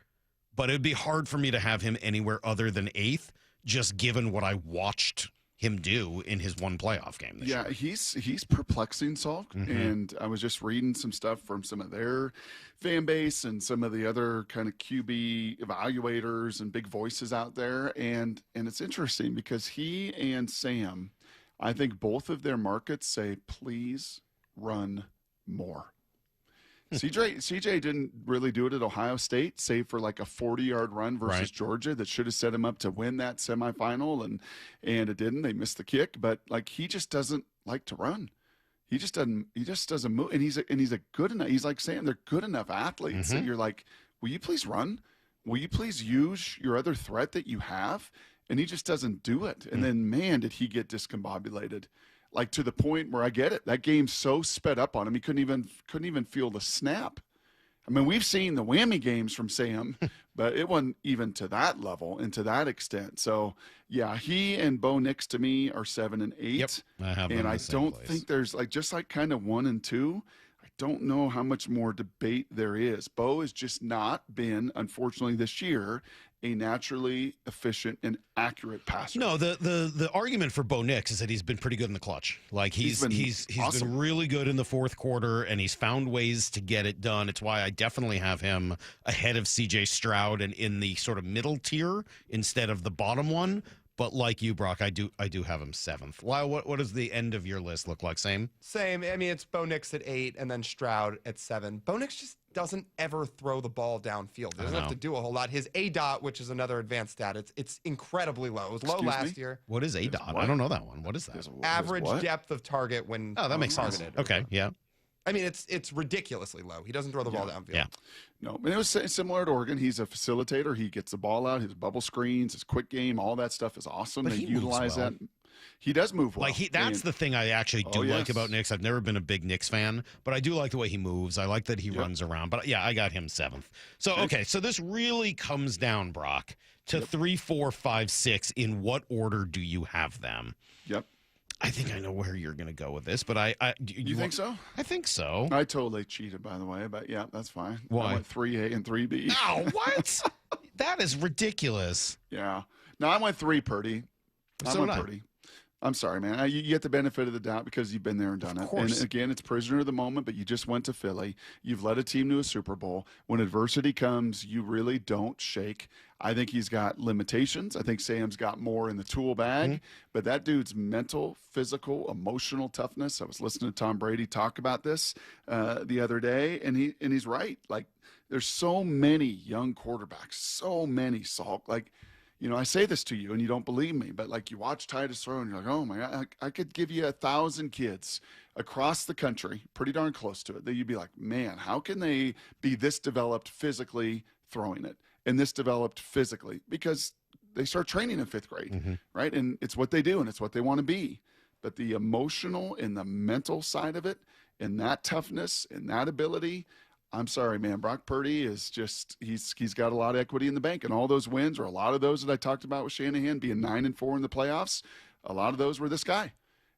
But it would be hard for me to have him anywhere other than 8th, just given what I watched him do in his one playoff game this year. He's perplexing, Salk. And I was just reading some stuff from some of their fan base and some of the other kind of QB evaluators and big voices out there. And it's interesting because he and Sam, I think both of their markets say, please run more. CJ didn't really do it at Ohio State, save for like a 40-yard run versus Georgia that should have set him up to win that semifinal, and it didn't. They missed the kick, but like he just doesn't like to run. He just doesn't move, and he's a good enough. He's like saying they're good enough athletes that you're like, will you please run? Will you please use your other threat that you have? And he just doesn't do it. And then, man, did he get discombobulated. Like to the point where I get it. That game's so sped up on him, he couldn't even feel the snap. I mean, we've seen the whammy games from Sam, but it wasn't even to that level and to that extent. So, yeah, he and Bo Nix to me are 7 and 8. Yep, I have them and in I the same don't place. think there's like just like kind of 1 and 2. I don't know how much more debate there is. Bo has just not been, unfortunately, this year, a naturally efficient and accurate passer. No, the argument for Bo Nix is that he's been pretty good in the clutch. Like he's been really good in the fourth quarter, and he's found ways to get it done. It's why I definitely have him ahead of C.J. Stroud and in the sort of middle tier instead of the bottom one. But like you, Brock, I do have him 7th. Lyle, what does the end of your list look like? Same? Same. I mean, it's Bo Nix at 8 and then Stroud at 7. Bo Nix just doesn't ever throw the ball downfield. He doesn't have to do a whole lot. His ADOT, which is another advanced stat, it's incredibly low. It was low last year. What is ADOT? I don't know that one. What is that? Average depth of target when that makes sense. targeted. Okay, yeah. I mean, it's ridiculously low. He doesn't throw the ball downfield. Yeah. No, and it was similar at Oregon. He's a facilitator. He gets the ball out. His bubble screens, his quick game, all that stuff is awesome. But they he utilize moves well. that. He does move well. Like that's the thing I actually do like yes. about Knicks. I've never been a big Knicks fan, but I do like the way he moves. I like that he runs around. But yeah, I got him 7th. So okay, so this really comes down, Brock, to 3, 4, 5, 6. In what order do you have them? Yep. I think I know where you're going to go with this, but you think so? I think so. I totally cheated, by the way, but yeah, that's fine. Why? I went 3A and 3B. No, what? That is ridiculous. Yeah. No, I went 3 Purdy. I So went did I. Purdy. I'm sorry, man. You get the benefit of the doubt because you've been there and done it. course. And again, it's prisoner of the moment, but you just went to Philly. You've led a team to a Super Bowl. When adversity comes, you really don't shake. I think he's got limitations. I think Sam's got more in the tool bag, but that dude's mental, physical, emotional toughness. I was listening to Tom Brady talk about this the other day, and he's right. Like, there's so many young quarterbacks, so many, Salk. Like, you know, I say this to you and you don't believe me, but like you watch Titus throw and you're like, oh my God, I could give you 1,000 kids across the country, pretty darn close to it, that you'd be like, man, how can they be this developed physically throwing it and this developed physically? Because they start training in 5th grade, right? And it's what they do and it's what they want to be. But the emotional and the mental side of it and that toughness and that ability, I'm sorry, man. Brock Purdy is just, he's got a lot of equity in the bank. And all those wins, or a lot of those that I talked about with Shanahan being 9-4 in the playoffs, a lot of those were this guy.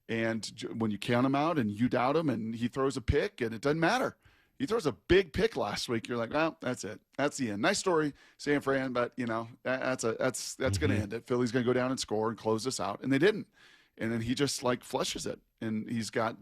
And when you count him out and you doubt him and he throws a pick and it doesn't matter. He throws a big pick last week. You're like, well, that's it. That's the end. Nice story, San Fran, but you know, that's going to end it. Philly's going to go down and score and close this out. And they didn't. And then he just like flushes it. And he's got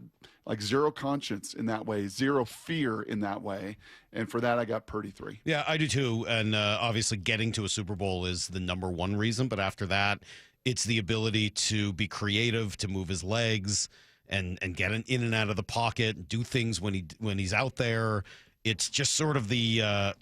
like zero conscience in that way, zero fear in that way. And for that, I got Purdy 3. Yeah, I do too. And obviously getting to a Super Bowl is the number one reason. But after that, it's the ability to be creative, to move his legs, and get in and out of the pocket and do things when he's out there. It's just sort of there's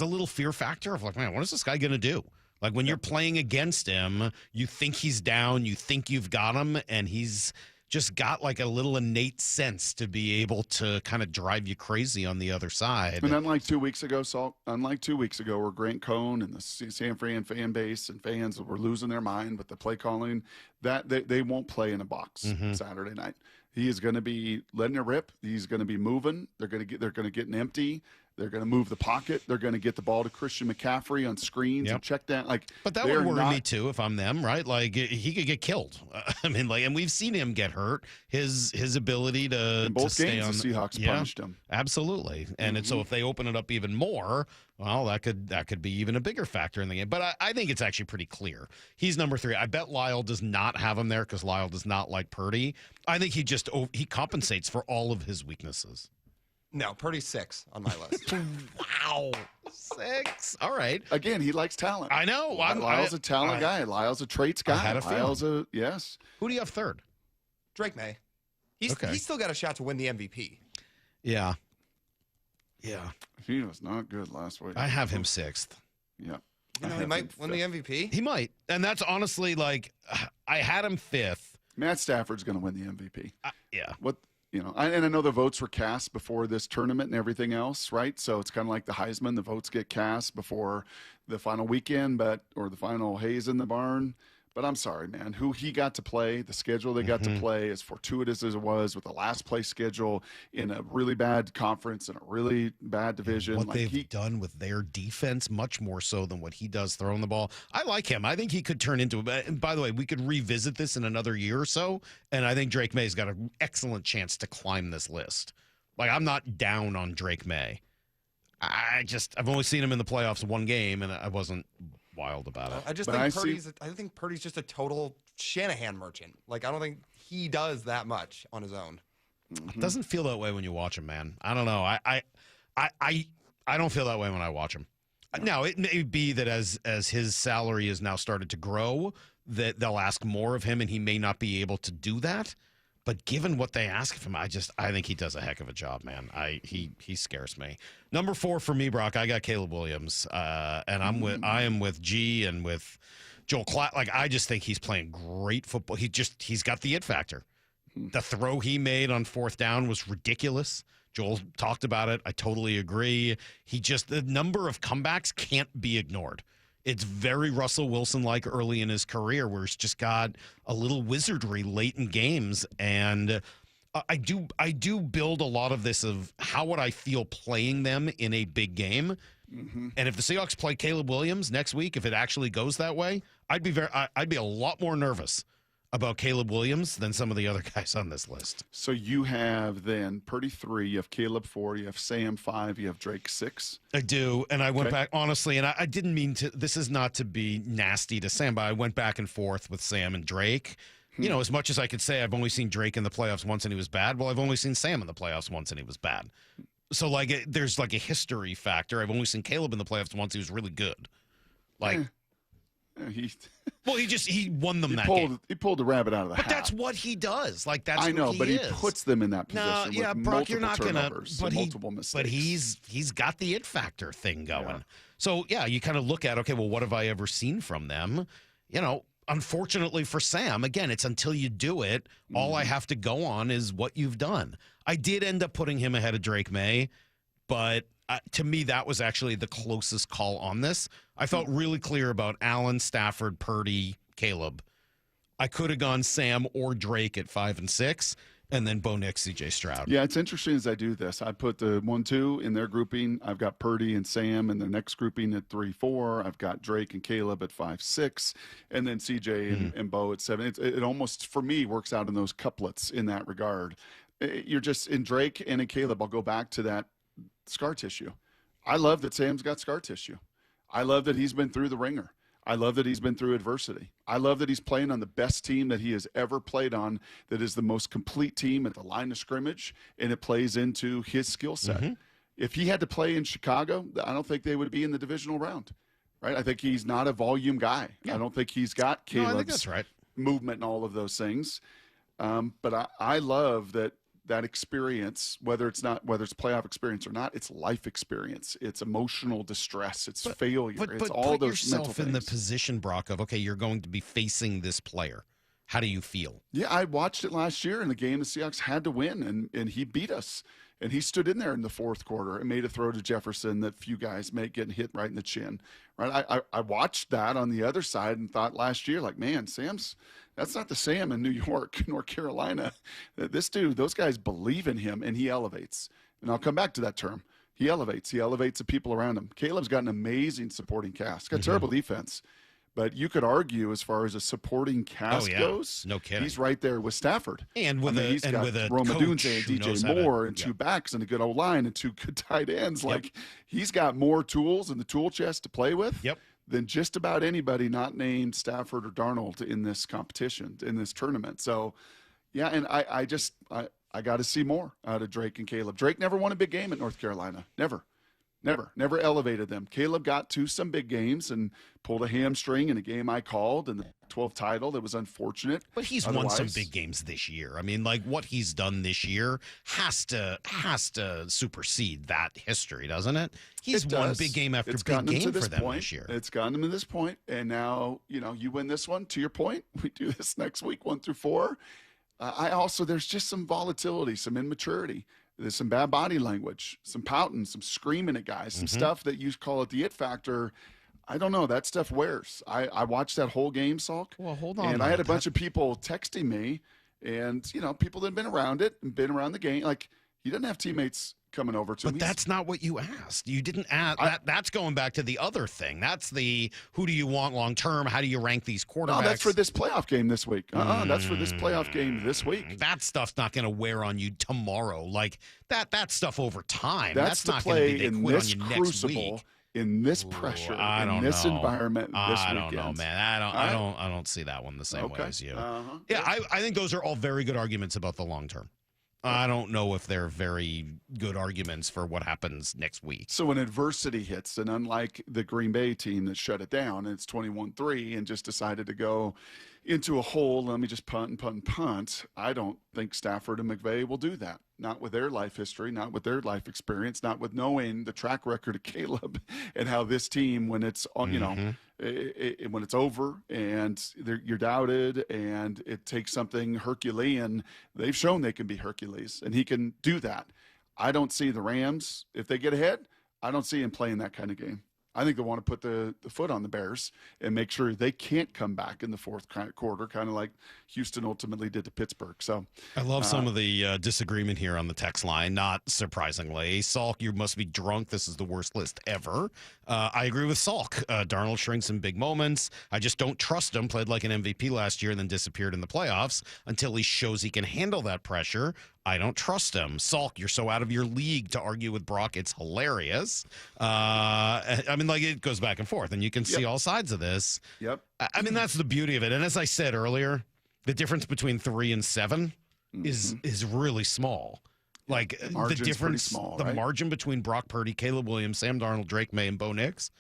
a little fear factor of like, man, what is this guy going to do? Like when you're playing against him, you think he's down, you think you've got him, and he's just got like a little innate sense to be able to kind of drive you crazy on the other side. And unlike 2 weeks ago, Salk, where Grant Cohn and the San Fran fan base and fans were losing their mind with the play calling, that they won't play in a box Saturday night. He is going to be letting it rip. He's going to be moving. They're going to get an empty. They're going to move the pocket. They're going to get the ball to Christian McCaffrey on screens and check down. But that would worry me too if I'm them, right? Like he could get killed. I mean, and we've seen him get hurt. His ability to in both stay games, on the Seahawks punished him. Absolutely, and so if they open it up even more, well, that could be even a bigger factor in the game. But I think it's actually pretty clear. He's number 3. I bet Lyle does not have him there because Lyle does not like Purdy. I think he compensates for all of his weaknesses. No, Purdy's 6 on my list. Wow. 6. All right. Again, he likes talent. I know. Lyle's a talent guy. Lyle's a traits guy. I had a feeling. Yes. Who do you have 3rd? Drake May. He's still got a shot to win the MVP. Yeah. Yeah. He was not good last week. I have him 6th. Yeah. He might win the MVP. He might. And that's honestly like, I had him 5th. Matt Stafford's going to win the MVP. Yeah. And I know the votes were cast before this tournament and everything else, right? So it's kind of like the Heisman. The votes get cast before the final weekend, or the final Hayes in the barn. But I'm sorry, man. Who he got to play, the schedule they got to play, as fortuitous as it was with the last place schedule in a really bad conference and a really bad division. What they've done with their defense, much more so than what he does throwing the ball. I like him. I think he could turn into – and by the way, we could revisit this in another year or so, and I think Drake May's got an excellent chance to climb this list. Like, I'm not down on Drake May. I've only seen him in the playoffs 1 game, and I wasn't – wild about it. I think Purdy's just a total Shanahan merchant. Like, I don't think he does that much on his own. It doesn't feel that way when you watch him, man. I don't know. I don't feel that way when I watch him. Now, it may be that as his salary has now started to grow, that they'll ask more of him and he may not be able to do that. But given what they ask of him, I think he does a heck of a job, man. He scares me. Number 4 for me, Brock. I got Caleb Williams, and I am with G and with Joel Klatt. Like, I just think he's playing great football. He's got the it factor. The throw he made on 4th down was ridiculous. Joel talked about it. I totally agree. The number of comebacks can't be ignored. It's very Russell Wilson-like early in his career, where he's just got a little wizardry late in games. And I do build a lot of this of how would I feel playing them in a big game. And if the Seahawks play Caleb Williams next week, if it actually goes that way, I'd be a lot more nervous about Caleb Williams than some of the other guys on this list. So you have then Purdy 3, you have Caleb 4, you have Sam 5, you have Drake 6. I do, and I went back, honestly, and I didn't mean to, this is not to be nasty to Sam, but I went back and forth with Sam and Drake. You know, as much as I could say I've only seen Drake in the playoffs once and he was bad, well, I've only seen Sam in the playoffs once and he was bad. So, like, there's like a history factor. I've only seen Caleb in the playoffs once. He was really good. Like... He won them game. He pulled the rabbit out of the hat. But that's what he does. Like, that's I know, who he but is. he puts them in that position. No, with Brock, you're not multiple gonna. turnovers But and multiple mistakes. But he's got the it factor thing going. Yeah. So yeah, you kind of look at, okay, well, what have I ever seen from them? You know, unfortunately for Sam, again, it's until you do it. All I have to go on is what you've done. I did end up putting him ahead of Drake May, but. To me, that was actually the closest call on this. I felt really clear about Allen, Stafford, Purdy, Caleb. I could have gone Sam or Drake at 5 and 6, and then Bo Nix, CJ Stroud. Yeah, it's interesting as I do this. I put the 1-2 in their grouping. I've got Purdy and Sam in their next grouping at 3-4. I've got Drake and Caleb at 5-6, and then CJ and Bo at 7. It almost, for me, works out in those couplets in that regard. You're just in Drake and in Caleb. I'll go back to that scar tissue. I love that Sam's got scar tissue. I love that he's been through the ringer. I love that he's been through adversity. I love that he's playing on the best team that he has ever played on, that is the most complete team at the line of scrimmage, and it plays into his skill set. If he had to play in Chicago, I don't think they would be in the divisional round, right? I think he's not a volume guy. I don't think he's got Caleb's I think that's right. movement and all of those things. But I love that experience, whether it's playoff experience or not, it's life experience, it's emotional distress, it's failure, it's all put those mental yourself in the things. position, Brock, of, okay, you're going to be facing this player. How do you feel? Yeah, I watched it last year in the game the Seahawks had to win, and he beat us. And he stood in there in the fourth quarter and made a throw to Jefferson that few guys make, getting hit right in the chin. Right? I watched that on the other side and thought last year, like, man, that's not the Sam in New York, North Carolina. This dude, those guys believe in him, and he elevates. And I'll come back to that term. He elevates. He elevates the people around him. Caleb's got an amazing supporting cast. Got terrible defense. But you could argue, as far as a supporting cast goes, no kidding, he's right there with Stafford. And with he's got Rome Odunze and DJ Moore and two backs and a good O-line and two good tight ends. Like, he's got more tools in the tool chest to play with than just about anybody not named Stafford or Darnold in this competition, in this tournament. So, yeah, and I got to see more out of Drake and Caleb. Drake never won a big game at North Carolina. Never elevated them. Caleb got to some big games and pulled a hamstring in a game I called in the 12th title. That was unfortunate. But he's won some big games this year. I mean, like, what he's done this year has to supersede that history, doesn't it? He's won big game after big game for them this year. It's gotten him to this point, and now, you win this one. To your point, we do this next week, 1 through 4. There's just some volatility, some immaturity. There's some bad body language, some pouting, some screaming at guys, some stuff that you call it the it factor. I don't know. That stuff wears. I watched that whole game, Salk. Well, hold on. And I had a bunch of people texting me, and, people that have been around it and been around the game. Like, he doesn't have teammates coming over to him. But that's not what you asked. You didn't ask. That's going back to the other thing. That's the who do you want long term? How do you rank these quarterbacks? No, that's for this playoff game this week. That's for this playoff game this week. That stuff's not going to wear on you tomorrow. Like that stuff over time. That's not going to be in this crucible, in this pressure, in this environment this weekend. I don't know, man. I don't see that one the same way as you. Yeah, I think those are all very good arguments about the long term. I don't know if they're very good arguments for what happens next week. So when adversity hits, and unlike the Green Bay team that shut it down, and it's 21-3 and just decided to go into a hole, let me just punt, I don't think Stafford and McVay will do that. Not with their life history, not with their life experience, not with knowing the track record of Caleb and how this team, when it's on, when it's over and you're doubted and it takes something Herculean, they've shown they can be Hercules, and he can do that. I don't see the Rams, if they get ahead, I don't see him playing that kind of game. I think they want to put the foot on the Bears and make sure they can't come back in the fourth quarter, kind of like Houston ultimately did to Pittsburgh. So I love some of the disagreement here on the text line, not surprisingly. Salk, you must be drunk. This is the worst list ever. I agree with Salk. Darnold shrinks in big moments. I just don't trust him. Played like an MVP last year and then disappeared in the playoffs until he shows he can handle that pressure. I don't trust him. Salk, you're so out of your league to argue with Brock. It's hilarious. I mean, like, it goes back and forth, and you can see all sides of this. Yep. I mean, that's the beauty of it. And as I said earlier, the difference between 3 and 7 is really small. Like, the difference, small, the margin between Brock Purdy, Caleb Williams, Sam Darnold, Drake May, and Bo Nix.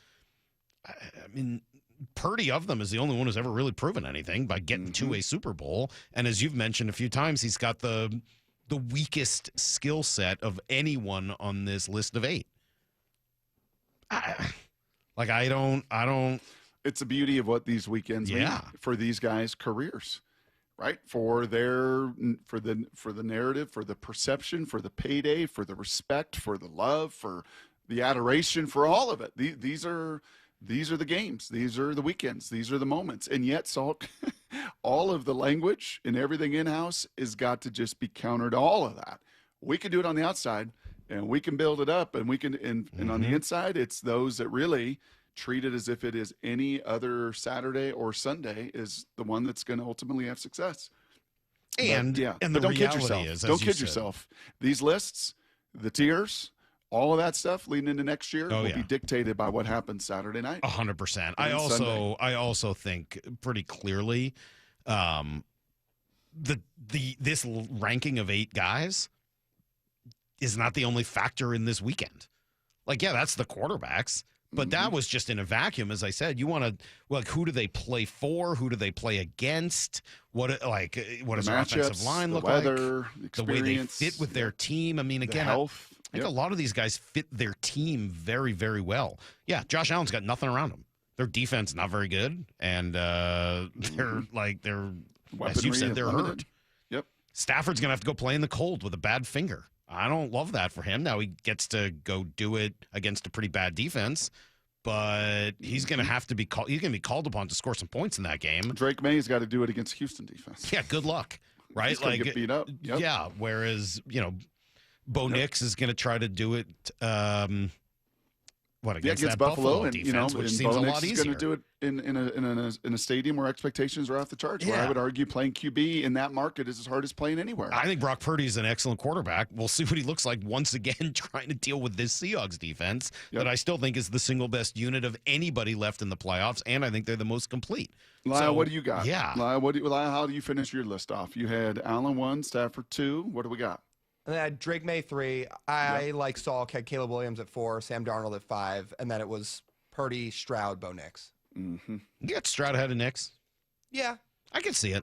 I mean, Purdy of them is the only one who's ever really proven anything by getting to a Super Bowl. And as you've mentioned a few times, he's got the weakest skill set of anyone on this list of 8. I don't. It's the beauty of what these weekends mean for these guys' careers, right? For the narrative, for the perception, for the payday, for the respect, for the love, for the adoration, for all of it. These are the games. These are the weekends. These are the moments. And yet, Salk, all of the language and everything in-house has got to just be countered, all of that. We can do it on the outside, and we can build it up, and we can, and on the inside, it's those that really treat it as if it is any other Saturday or Sunday is the one that's going to ultimately have success. And but don't kid yourself. Don't kid yourself. These lists, the tiers, all of that stuff leading into next year will be dictated by what happens Saturday night. 100%. I also think pretty clearly this ranking of 8 guys is not the only factor in this weekend. Like, yeah, that's the quarterbacks, But that was just in a vacuum, as I said. You want to, like, who do they play for? Who do they play against? What does their offensive line look like? The way they fit with their team. I mean, again, I think a lot of these guys fit their team very, very well. Yeah, Josh Allen's got nothing around him. Their defense not very good, and they're as you said, they're hurt. Yep. Stafford's gonna have to go play in the cold with a bad finger. I don't love that for him. Now he gets to go do it against a pretty bad defense, but he's going to have to be called. He's going to be called upon to score some points in that game. Drake May's got to do it against Houston defense. Yeah, good luck, right? He's like get beat up. Yep. Yeah. Whereas Bo Nix is going to try to do it. Against that Buffalo and defense, which seems a lot easier. He's going to do it in a stadium where expectations are off the charts. Yeah. Where I would argue playing QB in that market is as hard as playing anywhere. I think Brock Purdy is an excellent quarterback. We'll see what he looks like once again trying to deal with this Seahawks defense that I still think is the single best unit of anybody left in the playoffs, and I think they're the most complete. Lyle, what do you got? Yeah. Lyle, how do you finish your list off? You had Allen 1, Stafford 2. What do we got? And then I had Drake May 3. I, like Salk, had Caleb Williams at 4, Sam Darnold at 5, and then it was Purdy, Stroud, Bo Nix. Mm-hmm. You got Stroud ahead of Nix? Yeah. I could see it.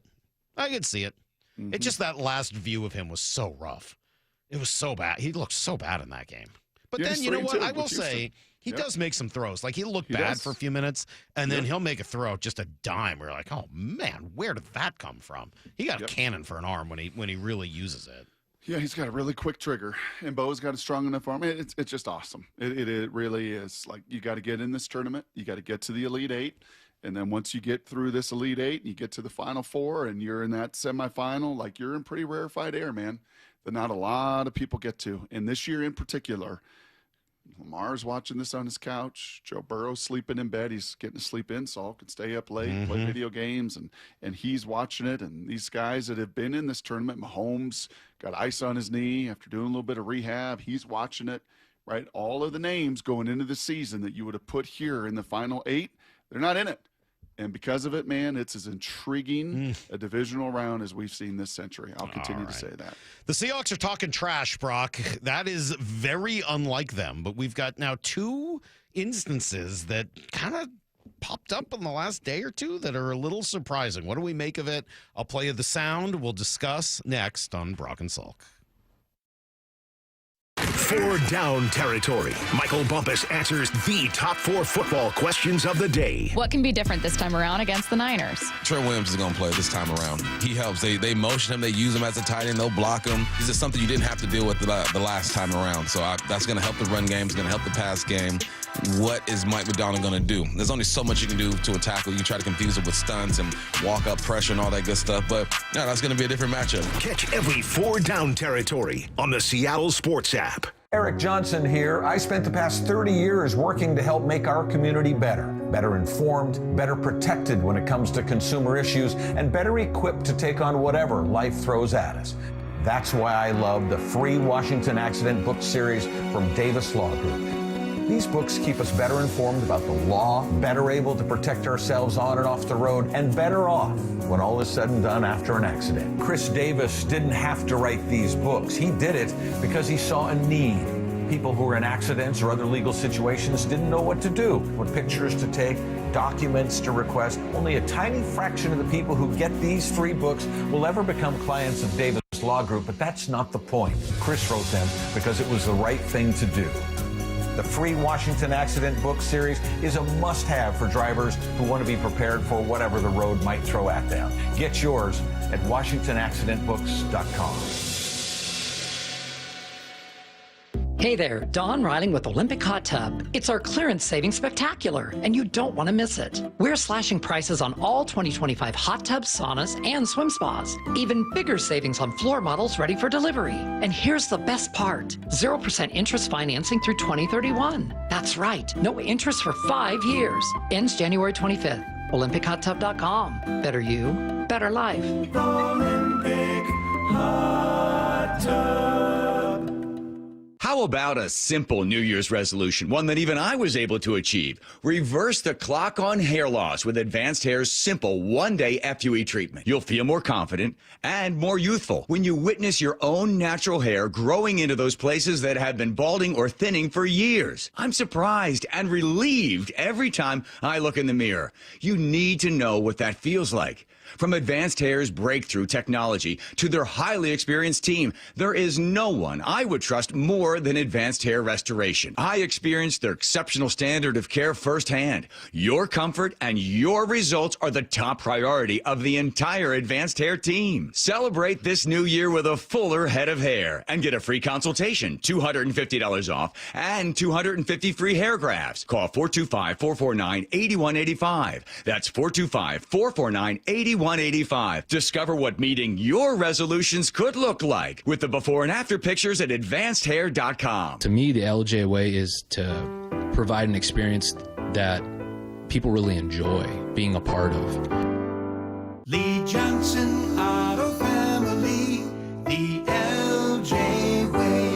Mm-hmm. It's just that last view of him was so rough. It was so bad. He looked so bad in that game. But then, you know what? I will say, he does make some throws. Like, he'll look bad for a few minutes, and then he'll make a throw, just a dime. We're like, oh, man, where did that come from? He got a cannon for an arm when he really uses it. Yeah, he's got a really quick trigger, and Bo's got a strong enough arm. It's just awesome. It really is. Like, you got to get in this tournament. You got to get to the Elite Eight, and then once you get through this Elite Eight, you get to the Final Four, and you're in that semifinal. Like, you're in pretty rarefied air, man, that not a lot of people get to. And this year in particular, Lamar's watching this on his couch. Joe Burrow's sleeping in bed. He's getting to sleep in, so can stay up late, play video games, and he's watching it. And these guys that have been in this tournament, Mahomes got ice on his knee after doing a little bit of rehab. He's watching it, right? All of the names going into the season that you would have put here in the Final 8, they're not in it. And because of it, man, it's as intriguing a divisional round as we've seen this century. I'll continue to say that. The Seahawks are talking trash, Brock. That is very unlike them. But we've got now 2 instances that kind of popped up in the last day or two that are a little surprising. What do we make of it? I'll play you the sound. We'll discuss next on Brock and Salk. 4 Down Territory. Michael Bumpus answers the top 4 football questions of the day. What can be different this time around against the Niners? Trey Williams is going to play this time around. He helps. They motion him. They use him as a tight end. They'll block him. This is something you didn't have to deal with the last time around. So that's going to help the run game. It's going to help the pass game. What is Mike McDonald going to do? There's only so much you can do to a tackle. You try to confuse it with stunts and walk up pressure and all that good stuff. But, yeah, that's going to be a different matchup. Catch every 4 Down Territory on the Seattle Sports app. Eric Johnson here. I spent the past 30 years working to help make our community better informed, better protected when it comes to consumer issues, and better equipped to take on whatever life throws at us. That's why I love the free Washington Accident book series from Davis Law Group. These books keep us better informed about the law, better able to protect ourselves on and off the road, and better off when all is said and done after an accident. Chris Davis didn't have to write these books. He did it because he saw a need. People who were in accidents or other legal situations didn't know what to do, what pictures to take, documents to request. Only a tiny fraction of the people who get these free books will ever become clients of Davis Law Group, but that's not the point. Chris wrote them because it was the right thing to do. The free Washington Accident book series is a must-have for drivers who want to be prepared for whatever the road might throw at them. Get yours at WashingtonAccidentBooks.com. Hey there, Dawn Riding with Olympic Hot Tub. It's our clearance savings spectacular, and you don't want to miss it. We're slashing prices on all 2025 hot tubs, saunas, and swim spas. Even bigger savings on floor models ready for delivery. And here's the best part, 0% interest financing through 2031. That's right, no interest for 5 years. Ends January 25th. OlympicHotTub.com. Better you, better life. Olympic Hot Tub. How How about a simple New Year's resolution, one that even I was able to achieve? Reverse the clock on hair loss with Advanced Hair's simple one-day FUE treatment. You'll feel more confident and more youthful when you witness your own natural hair growing into those places that have been balding or thinning for years. I'm surprised and relieved every time I look in the mirror. You need to know what that feels like. From Advanced Hair's breakthrough technology to their highly experienced team, there is no one I would trust more than Advanced Hair Restoration. I experienced their exceptional standard of care firsthand. Your comfort and your results are the top priority of the entire Advanced Hair team. Celebrate this new year with a fuller head of hair and get a free consultation, $250 off, and 250 free hair grafts. Call 425-449-8185. That's 425-449-8185. Discover what meeting your resolutions could look like with the before and after pictures at advancedhair.com. To me, the LJ way is to provide an experience that people really enjoy being a part of. Lee Johnson Auto Family, the LJ way.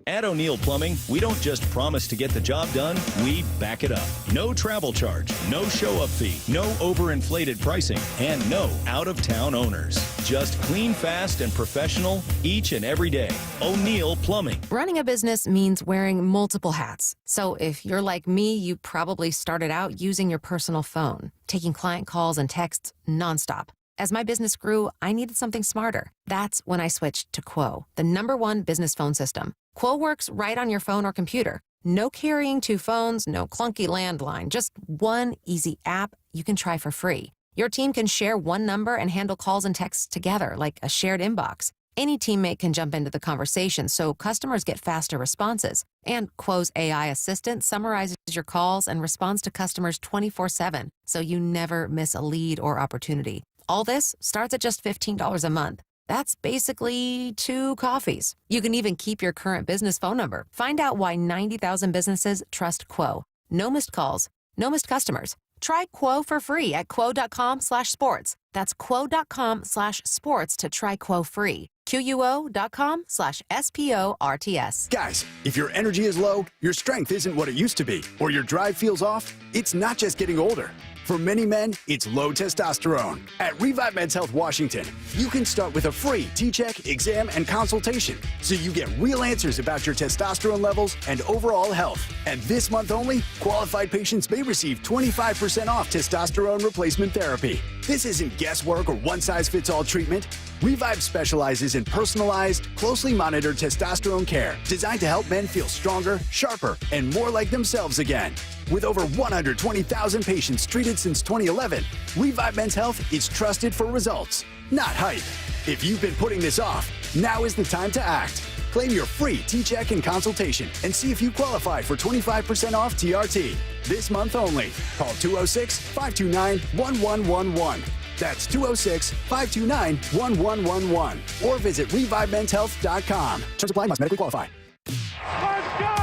At O'Neill Plumbing, we don't just promise to get the job done, we back it up. No travel charge, no show-up fee, no overinflated pricing, and no out-of-town owners. Just clean, fast, and professional each and every day. O'Neill Plumbing. Running a business means wearing multiple hats. So if you're like me, you probably started out using your personal phone, taking client calls and texts nonstop. As my business grew, I needed something smarter. That's when I switched to Quo, the #1 business phone system. Quo works right on your phone or computer. No carrying 2 phones, no clunky landline, just one easy app you can try for free. Your team can share one number and handle calls and texts together like a shared inbox. Any teammate can jump into the conversation so customers get faster responses. And Quo's AI assistant summarizes your calls and responds to customers 24/7, so you never miss a lead or opportunity. All this starts at just $15 a month. That's basically 2 coffees. You can even keep your current business phone number. Find out why 90,000 businesses trust Quo. No missed calls, no missed customers. Try Quo for free at quo.com/sports. That's quo.com/sports to try Quo free. QUO.com/SPORTS. Guys, if your energy is low, your strength isn't what it used to be, or your drive feels off, it's not just getting older. For many men, it's low testosterone. At Revive Men's Health Washington, you can start with a free T-check, exam, and consultation, so you get real answers about your testosterone levels and overall health. And this month only, qualified patients may receive 25% off testosterone replacement therapy. This isn't guesswork or one-size-fits-all treatment. Revive specializes in personalized, closely monitored testosterone care designed to help men feel stronger, sharper, and more like themselves again. With over 120,000 patients treated since 2011, Revive Men's Health is trusted for results, not hype. If you've been putting this off, now is the time to act. Claim your free T-check and consultation and see if you qualify for 25% off TRT. This month only. Call 206-529-1111. That's 206-529-1111. Or visit ReviveMen'sHealth.com. Terms apply, must medically qualify. Let's go!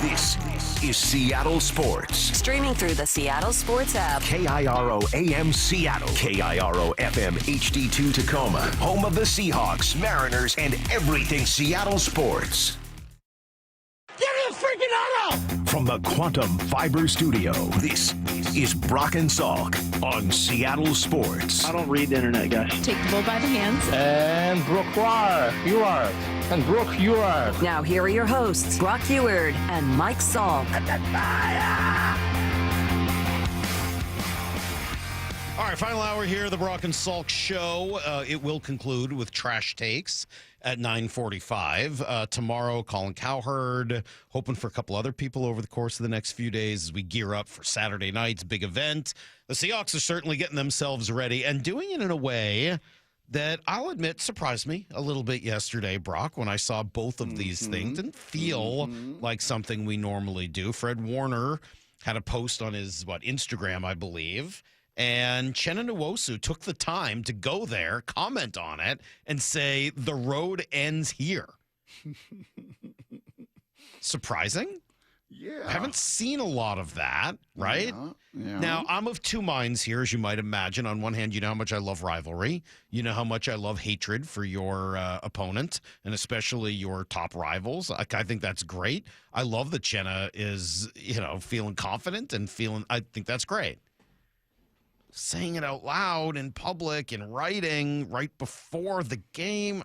This is Seattle Sports. Streaming through the Seattle Sports app. KIRO AM Seattle. KIRO FM HD2 Tacoma. Home of the Seahawks, Mariners, and everything Seattle sports. Give me a freaking auto! From the Quantum Fiber Studio, this is Brock and Salk on Seattle Sports. I don't read the internet, guys. Take the bull by the hands. And Brooke, you are. And Brooke, you are. Now here are your hosts, Brock Heward and Mike Salk. All right, final hour here, the Brock and Salk Show. It will conclude with Trash Takes at 9:45. Tomorrow, Colin Cowherd, hoping for a couple other people over the course of the next few days as we gear up for Saturday night's big event. The Seahawks are certainly getting themselves ready and doing it in a way that I'll admit surprised me a little bit yesterday, Brock, when I saw both of these things. Didn't feel like something we normally do. Fred Warner had a post on his, Instagram, I believe, and Chenna Nwosu took the time to go there, comment on it, and say, the road ends here. Surprising? Yeah. I haven't seen a lot of that, right? Yeah. Now, I'm of two minds here, as you might imagine. On one hand, you know how much I love rivalry. You know how much I love hatred for your opponent, and especially your top rivals. I think that's great. I love that Jenna is, feeling confident and I think that's great. Saying it out loud in public and writing right before the game,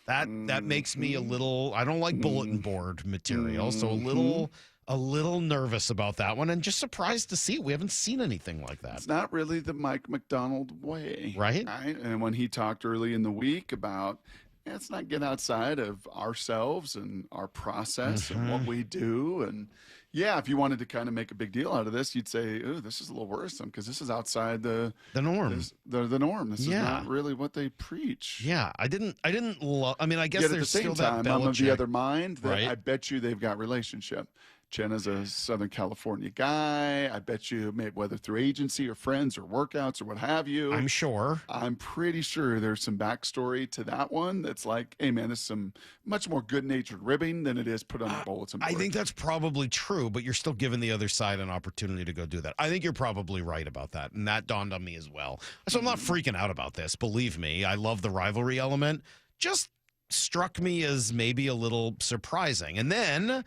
that makes me a little. I don't like bulletin board material, so a little nervous about that one, and just surprised to see it. We haven't seen anything like that. It's not really the Mike McDonald way, right? And when he talked early in the week about let's not get outside of ourselves and our process and what we do, and if you wanted to kind of make a big deal out of this, you'd say, "Oh, this is a little worrisome because this is outside the norm. The norm. This is not really what they preach." Yeah, I didn't love. I mean, I guess Yet there's at the same still time, that I'm of the Belichick, other mind that right? I bet you they've got relationship. Jenna's a Southern California guy. I bet you, maybe whether through agency or friends or workouts or what have you. I'm sure. I'm pretty sure there's some backstory to that one that's like, hey, man, this is some much more good-natured ribbing than it is put on the bulletin board. I think that's probably true, but you're still giving the other side an opportunity to go do that. I think you're probably right about that, and that dawned on me as well. So I'm not freaking out about this. Believe me, I love the rivalry element. Just struck me as maybe a little surprising. And then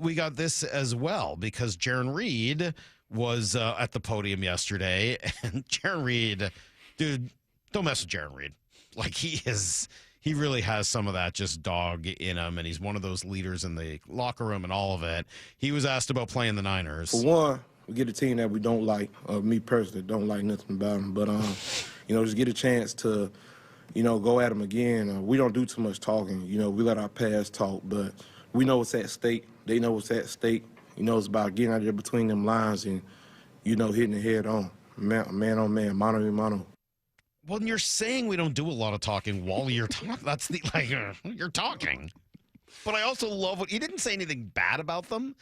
we got this as well, because Jaron Reed was at the podium yesterday, and Jaron Reed, dude, don't mess with Jaron Reed. Like, he really has some of that just dog in him, and he's one of those leaders in the locker room and all of it. He was asked about playing the Niners. For one, we get a team that we don't like, me personally, don't like nothing about them, but, just get a chance to, go at them again. We don't do too much talking. We let our past talk, but we know what's at stake. They know what's at stake. It's about getting out there between them lines and, hitting the head on. Man on man, mano a mano. Well, and you're saying we don't do a lot of talking while you're talking. That's you're talking. But I also love he didn't say anything bad about them.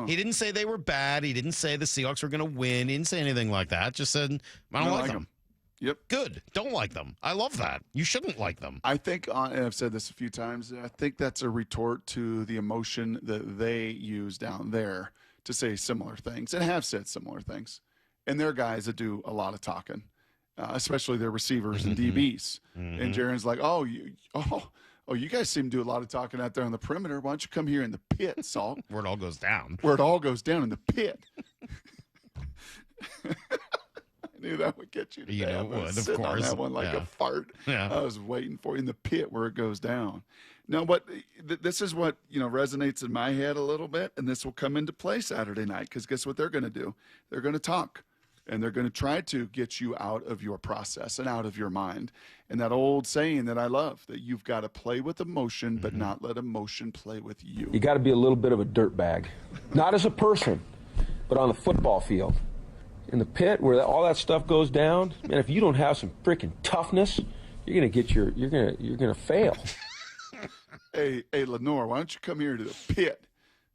He didn't say they were bad. He didn't say the Seahawks were going to win. He didn't say anything like that. Just said, I don't like them. Yep. Good. Don't like them. I love that. You shouldn't like them. I think, and I've said this a few times, I think that's a retort to the emotion that they use down there to say similar things and have said similar things. And they're guys that do a lot of talking, especially their receivers and DBs. And Jaron's like, you guys seem to do a lot of talking out there on the perimeter. Why don't you come here in the pit, Salk? Where it all goes down. Where it all goes down in the pit. Knew that would get you. You know, would, of course. On that one like a fart. Yeah. I was waiting for you in the pit where it goes down. Now, this is what resonates in my head a little bit, and this will come into play Saturday night. Because guess what they're going to do? They're going to talk, and they're going to try to get you out of your process and out of your mind. And that old saying that I love, that you've got to play with emotion, but not let emotion play with you. You got to be a little bit of a dirtbag, not as a person, but on the football field. In the pit where all that stuff goes down, man, if you don't have some freaking toughness, you're gonna fail. Hey, Lenore, why don't you come here to the pit?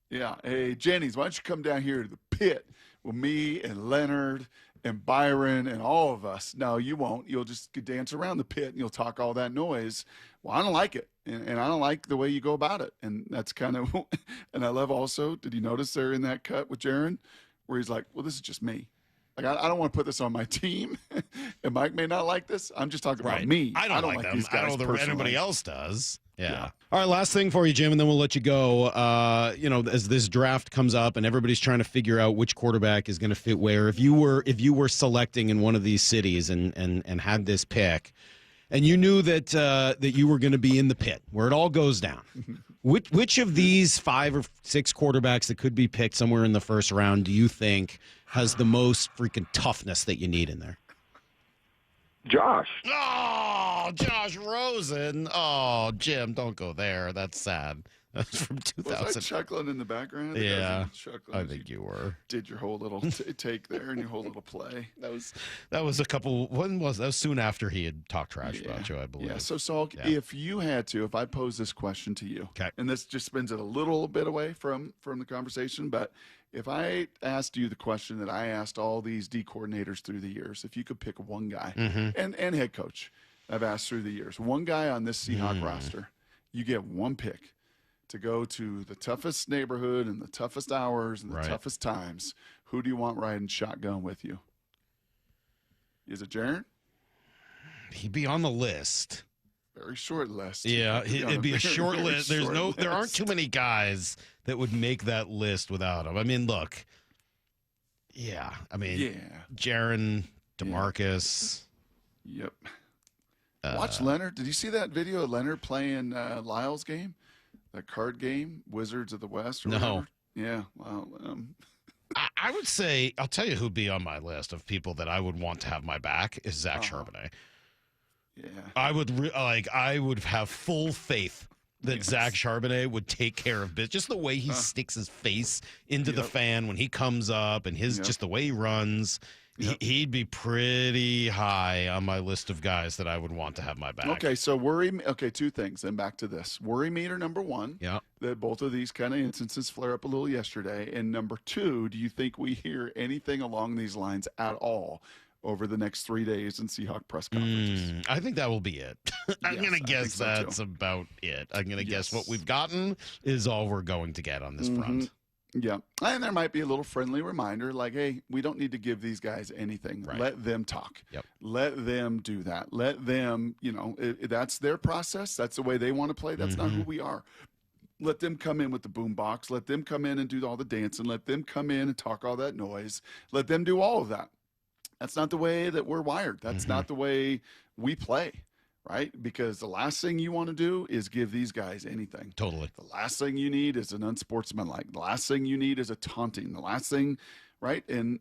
Yeah. Hey, Jennings, why don't you come down here to the pit with me and Leonard and Byron and all of us? No, you won't. You'll just dance around the pit and you'll talk all that noise. Well, I don't like it, and I don't like the way you go about it. And that's kind of, and I love also, did you notice there in that cut with Jaron, where he's like, well, this is just me. Like, I don't want to put this on my team, and Mike may not like this. I'm just talking about me. I don't like them. These guys I don't know that personally. anybody else does. Yeah. All right, last thing for you, Jim, and then we'll let you go. As this draft comes up and everybody's trying to figure out which quarterback is going to fit where, if you were selecting in one of these cities and had this pick, and you knew that you were going to be in the pit where it all goes down, which of these 5 or 6 quarterbacks that could be picked somewhere in the first round do you think has the most freaking toughness that you need in there? Josh. Oh, Josh Rosen. Oh, Jim, don't go there. That's sad. That's from 2000. Was I chuckling in the background? Yeah, chuckling I think you were. Did your whole little take there and your whole little play. That was a couple. When was that? Was soon after he had talked trash about you, I believe. Yeah. So Salk, if you had to, if I pose this question to you, and this just spins it a little bit away from the conversation, but if I asked you the question that I asked all these D coordinators through the years, if you could pick one guy and head coach I've asked through the years, one guy on this Seahawk roster, you get one pick. to go to the toughest neighborhood and the toughest hours and the toughest times, who do you want riding shotgun with you? Is it Jaron? He'd be on the list. Very short list. Yeah, it'd be a short list. There aren't too many guys that would make that list without him. I mean, look. Yeah, I mean, Jaron, DeMarcus. Yep. Watch Leonard. Did you see that video of Leonard playing Lyle's game? That card game, Wizards of the West? Or no. whatever? Yeah. Well, I would say, I'll tell you who'd be on my list of people that I would want to have my back is Zach Charbonnet. Yeah. I would have full faith that Zach Charbonnet would take care of business. Just the way he sticks his face into the fan when he comes up and just the way he runs. He'd be pretty high on my list of guys that I would want to have my back. Okay, so two things. Then back to this. Worry meter number one. Yeah. That both of these kind of instances flare up a little yesterday. And number two, do you think we hear anything along these lines at all over the next 3 days in Seahawk press conferences? I think that will be it. I'm going to guess that's about it. I'm going to guess what we've gotten is all we're going to get on this front. Yeah. And there might be a little friendly reminder like, hey, we don't need to give these guys anything. Right. Let them talk. Yep. Let them do that. Let them, that's their process. That's the way they want to play. That's not who we are. Let them come in with the boom box. Let them come in and do all the dancing. Let them come in and talk all that noise. Let them do all of that. That's not the way that we're wired. That's not the way we play. Right? Because the last thing you want to do is give these guys anything. Totally. The last thing you need is an unsportsmanlike. The last thing you need is a taunting. The last thing, right? And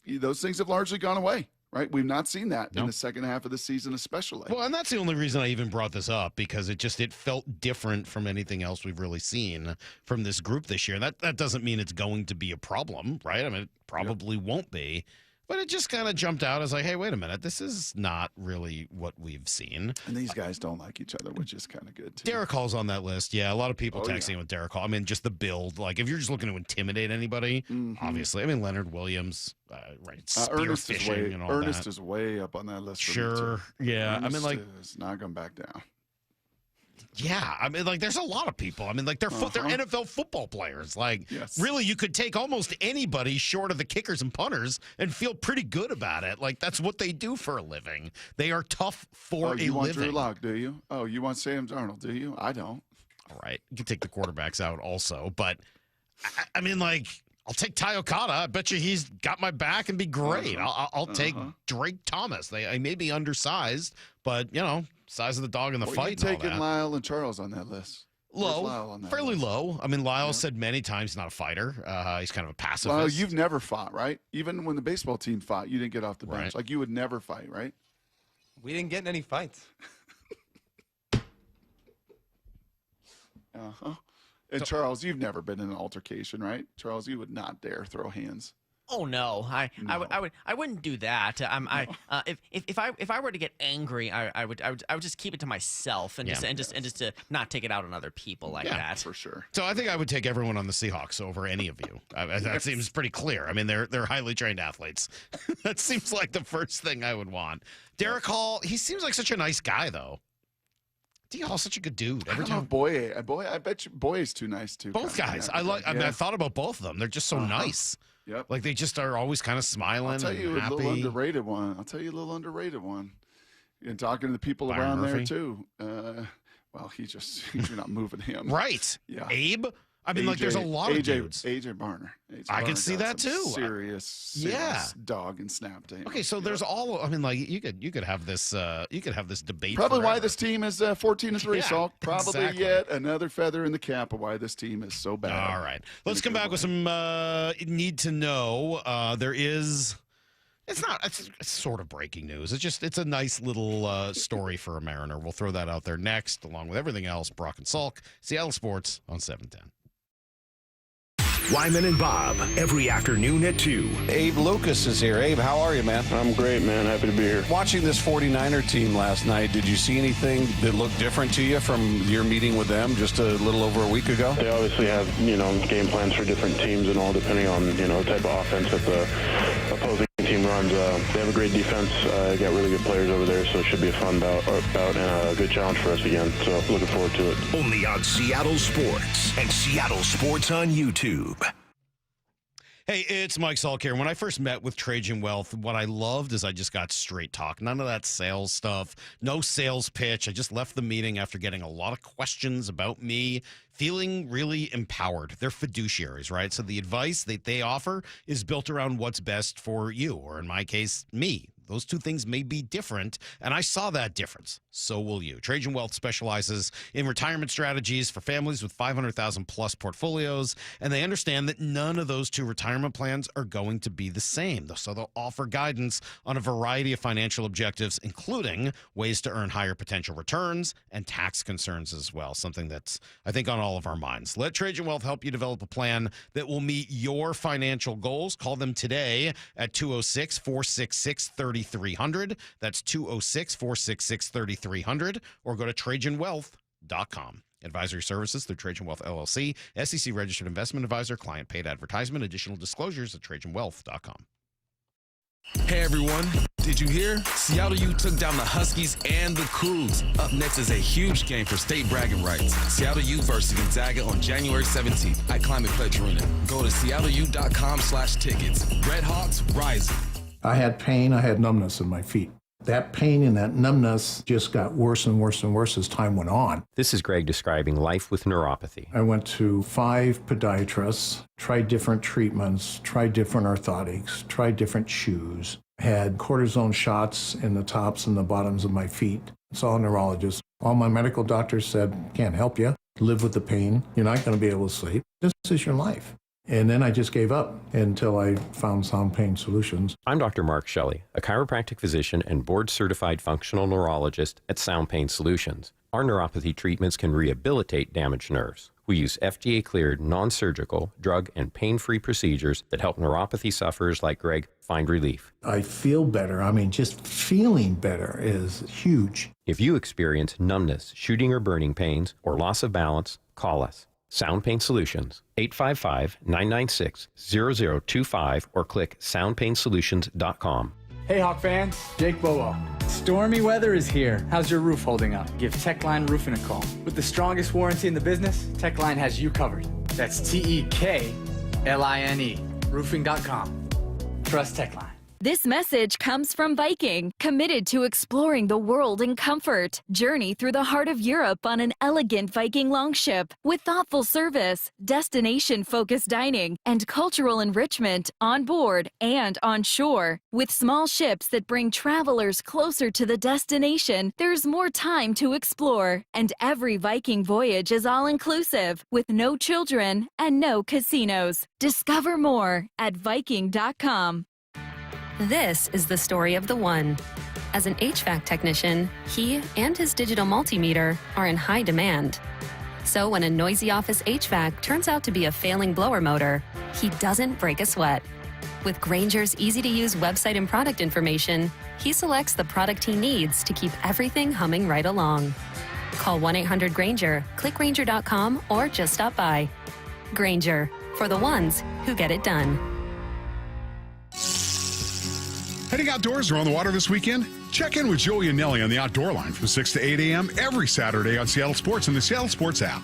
those things have largely gone away, right? We've not seen that in the second half of the season especially. Well, and that's the only reason I even brought this up, because it felt different from anything else we've really seen from this group this year. And that doesn't mean it's going to be a problem, right? I mean, it probably won't be. But it just kind of jumped out as like, hey, wait a minute. This is not really what we've seen. And these guys don't like each other, which is kind of good, too. Derek Hall's on that list. Yeah, a lot of people texting with Derek Hall. I mean, just the build. Like, if you're just looking to intimidate anybody, obviously. I mean, Leonard Williams, right, spearfishing and all Ernest that. is way up on that list. Sure, yeah. Ernest I mean, like, is not going back down. Yeah, I mean, like, there's a lot of people. I mean, like, they're NFL football players. Like, really, you could take almost anybody short of the kickers and punters and feel pretty good about it. Like, that's what they do for a living. They are tough for a living. You want Drew Lock, do you? Oh, you want Sam Darnold, do you? I don't. All right. You can take the quarterbacks out also. But, I mean, like, I'll take Ty Okada. I bet you he's got my back and be great. I'll take Drake Thomas. They may be undersized, but, size of the dog in the fight. Are you taking Lyle and Charles on that list? Low, fairly low. I mean, Lyle said many times he's not a fighter. He's kind of a pacifist. Well, you've never fought, right? Even when the baseball team fought, you didn't get off the bench. Right. Like, you would never fight, right? We didn't get in any fights. And Charles, you've never been in an altercation, right? Charles, you would not dare throw hands. Oh no, I wouldn't do that. If I were to get angry, I would just keep it to myself and just to not take it out on other people like that. For sure. So I think I would take everyone on the Seahawks over any of you. That seems pretty clear. I mean, they're highly trained athletes. That seems like the first thing I would want. Derek Hall, he seems like such a nice guy though. D. Hall's such a good dude. I don't know if Boye, I bet you Boye's too nice too. Both guys. I mean, I thought about both of them. They're just so nice. Yep. Like they just are always kind of smiling. I'll tell you and happy. a little underrated one. And talking to the people around there too. Well, you're not moving him. Right. Yeah. Abe. I mean, like there's a lot of dudes. AJ Barner. I can see that too. Serious dog and snap to him. Okay, so there's all. I mean, like you could have this. You could have this debate. Probably forever. why this team is 14-3. Salk. Probably exactly. yet another feather in the cap of why this team is so bad. All right, let's come back with some need to know. There is. It's sort of breaking news. It's a nice little story for a Mariner. We'll throw that out there next, along with everything else. Brock and Salk, Seattle Sports on 710. Wyman and Bob, every afternoon at 2. Abe Lucas is here. Abe, how are you, man? I'm great, man. Happy to be here. Watching this 49er team last night, did you see anything that looked different to you from your meeting with them just a little over a week ago? They obviously have, game plans for different teams and all, depending on, the type of offense that the opposing team runs. They have a great defense. Got really good players over there, so it should be a fun bout and a good challenge for us again. So looking forward to it. Only on Seattle Sports and Seattle Sports on YouTube. Hey, it's Mike Salk here. When I first met with Trajan Wealth, what I loved is I just got straight talk. None of that sales stuff, no sales pitch. I just left the meeting after getting a lot of questions about me, feeling really empowered. They're fiduciaries, right? So the advice that they offer is built around what's best for you, or in my case, me. Those two things may be different, and I saw that difference. So will you. Trajan Wealth specializes in retirement strategies for families with 500,000 plus portfolios, and they understand that none of those two retirement plans are going to be the same. So they'll offer guidance on a variety of financial objectives, including ways to earn higher potential returns and tax concerns as well, something that's, I think, on all of our minds. Let Trajan Wealth help you develop a plan that will meet your financial goals. Call them today at 206-466-3300. That's 206-466-3300, or go to TrajanWealth.com. Advisory services through Trajan Wealth LLC, SEC registered investment advisor, client paid advertisement. Additional disclosures at TrajanWealth.com. Hey everyone, did you hear? Seattle U took down the Huskies and the Cougs. Up next is a huge game for state bragging rights. Seattle U versus Gonzaga on January 17th at Climate Pledge Arena. Go to seattleu.com/tickets. Red Hawks rising. I had pain, I had numbness in my feet. That pain and that numbness just got worse and worse and worse as time went on. This is Greg describing life with neuropathy. I went to 5 podiatrists, tried different treatments, tried different orthotics, tried different shoes, had cortisone shots in the tops and the bottoms of my feet. Saw a neurologist. All my medical doctors said, can't help you. Live with the pain. You're not going to be able to sleep. This is your life. And then I just gave up until I found Sound Pain Solutions. I'm Dr. Mark Shelley, a chiropractic physician and board-certified functional neurologist at Sound Pain Solutions. Our neuropathy treatments can rehabilitate damaged nerves. We use FDA-cleared, non-surgical, drug and pain-free procedures that help neuropathy sufferers like Greg find relief. I feel better. I mean, just feeling better is huge. If you experience numbness, shooting or burning pains, or loss of balance, call us. Sound Pain Solutions, 855-996-0025, or click soundpainsolutions.com. Hey Hawk fans, Jake Bowo. Stormy weather is here. How's your roof holding up? Give Techline Roofing a call. With the strongest warranty in the business, Techline has you covered. That's TEKLINE, roofing.com. Trust Techline. This message comes from Viking, committed to exploring the world in comfort. Journey through the heart of Europe on an elegant Viking longship with thoughtful service, destination-focused dining, and cultural enrichment on board and on shore. With small ships that bring travelers closer to the destination, there's more time to explore. And every Viking voyage is all-inclusive, with no children and no casinos. Discover more at Viking.com. This is the story of the one. As an HVAC technician, he and his digital multimeter are in high demand. So when a noisy office HVAC turns out to be a failing blower motor, he doesn't break a sweat. With Grainger's easy-to-use website and product information, he selects the product he needs to keep everything humming right along. Call 1-800-GRAINGER, click Grainger.com, or just stop by. Grainger, for the ones who get it done. Heading outdoors or on the water this weekend? Check in with Joey and Nelly on the Outdoor Line from 6 to 8 a.m. every Saturday on Seattle Sports and the Seattle Sports app.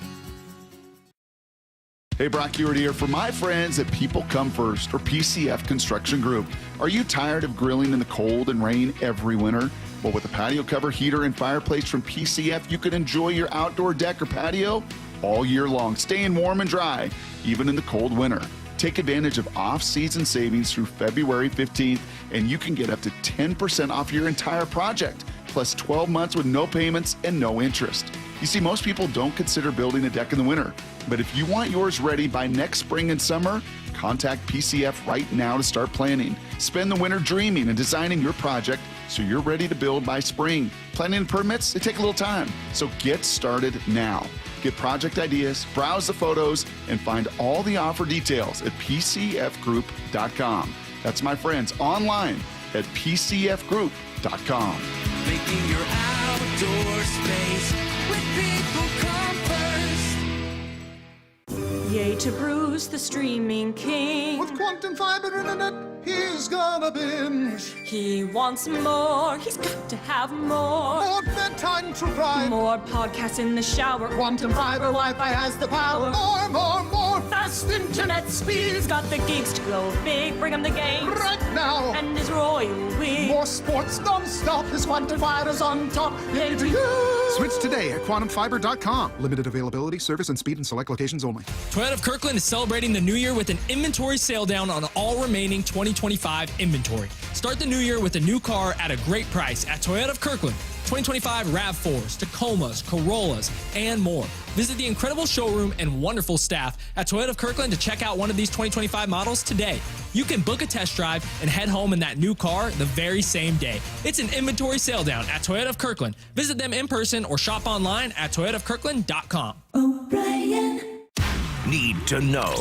Hey, Brock Ewart here for my friends at People Come First, or PCF Construction Group. Are you tired of grilling in the cold and rain every winter? Well, with a patio cover, heater, and fireplace from PCF, you can enjoy your outdoor deck or patio all year long, staying warm and dry, even in the cold winter. Take advantage of off-season savings through February 15th, and you can get up to 10% off your entire project, plus 12 months with no payments and no interest. You see, most people don't consider building a deck in the winter, but if you want yours ready by next spring and summer, contact PCF right now to start planning. Spend the winter dreaming and designing your project so you're ready to build by spring. Planning and permits, they take a little time, so get started now. Get project ideas, browse the photos, and find all the offer details at PCFgroup.com. That's my friends online at PCFgroup.com. Making your outdoor space with People Come First. Yay to Bruce, the streaming king. With quantum fiber internet, he He's gonna binge. He wants more. He's got to have more. More bedtime true crime. More podcasts in the shower. Quantum fiber Wi-Fi has the power. More. Fast internet speed. He's got the geeks to go big. Bring him the games. Right now. And his royal we. More sports non-stop. His quantum fiber's on top. Yay to you. Switch today at quantumfiber.com. Limited availability, service, and speed in select locations only. Toyota of Kirkland is celebrating the new year with an inventory sale down on all remaining 2025 inventory. Start the new year with a new car at a great price at Toyota of Kirkland. 2025 RAV4s, Tacomas, Corollas, and more. Visit the incredible showroom and wonderful staff at Toyota of Kirkland to check out one of these 2025 models today. You can book a test drive and head home in that new car the very same day. It's an inventory sale down at Toyota of Kirkland. Visit them in person or shop online at toyotaofkirkland.com. O'Brien. Need to know.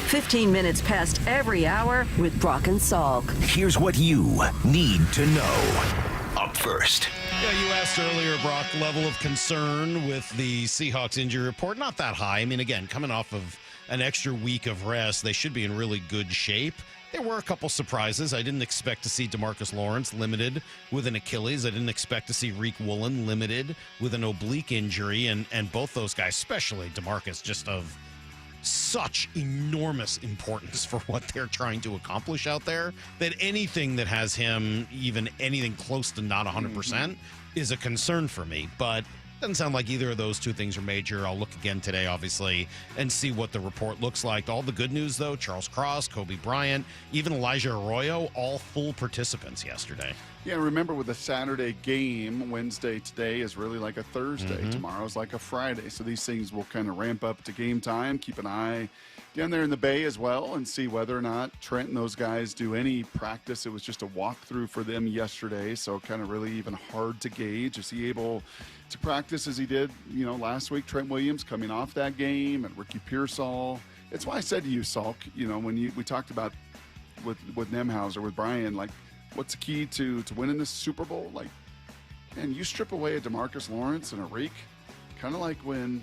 15 minutes past every hour with Brock and Salk. Here's what you need to know. Up first. Yeah, you asked earlier, Brock, level of concern with the Seahawks injury report. Not that high. I mean, again, coming off of an extra week of rest, they should be in really good shape. There were a couple surprises. I didn't expect to see DeMarcus Lawrence limited with an Achilles. I didn't expect to see Reek Woolen limited with an oblique injury. And both those guys, especially DeMarcus, just of such enormous importance for what they're trying to accomplish out there, that anything that has him even anything close to not 100% is a concern for me. But doesn't sound like either of those two things are major. I'll look again today, obviously, and see what the report looks like. All the good news, though, Charles Cross, Kobe Bryant, even Elijah Arroyo, all full participants yesterday. Yeah, remember with the Saturday game, Wednesday today is really like a Thursday. Tomorrow is like a Friday. So these things will kind of ramp up to game time. Keep an eye down there in the Bay as well and see whether or not Trent and those guys do any practice. It was just a walkthrough for them yesterday, so kind of really even hard to gauge. Is he able to practice as he did, last week? Trent Williams coming off that game and Ricky Pearsall. It's why I said to you, Salk, when we talked about with Nemhauser, with Brian, like, what's the key to winning this Super Bowl? Like, man, you strip away a DeMarcus Lawrence and a Reek, kind of like when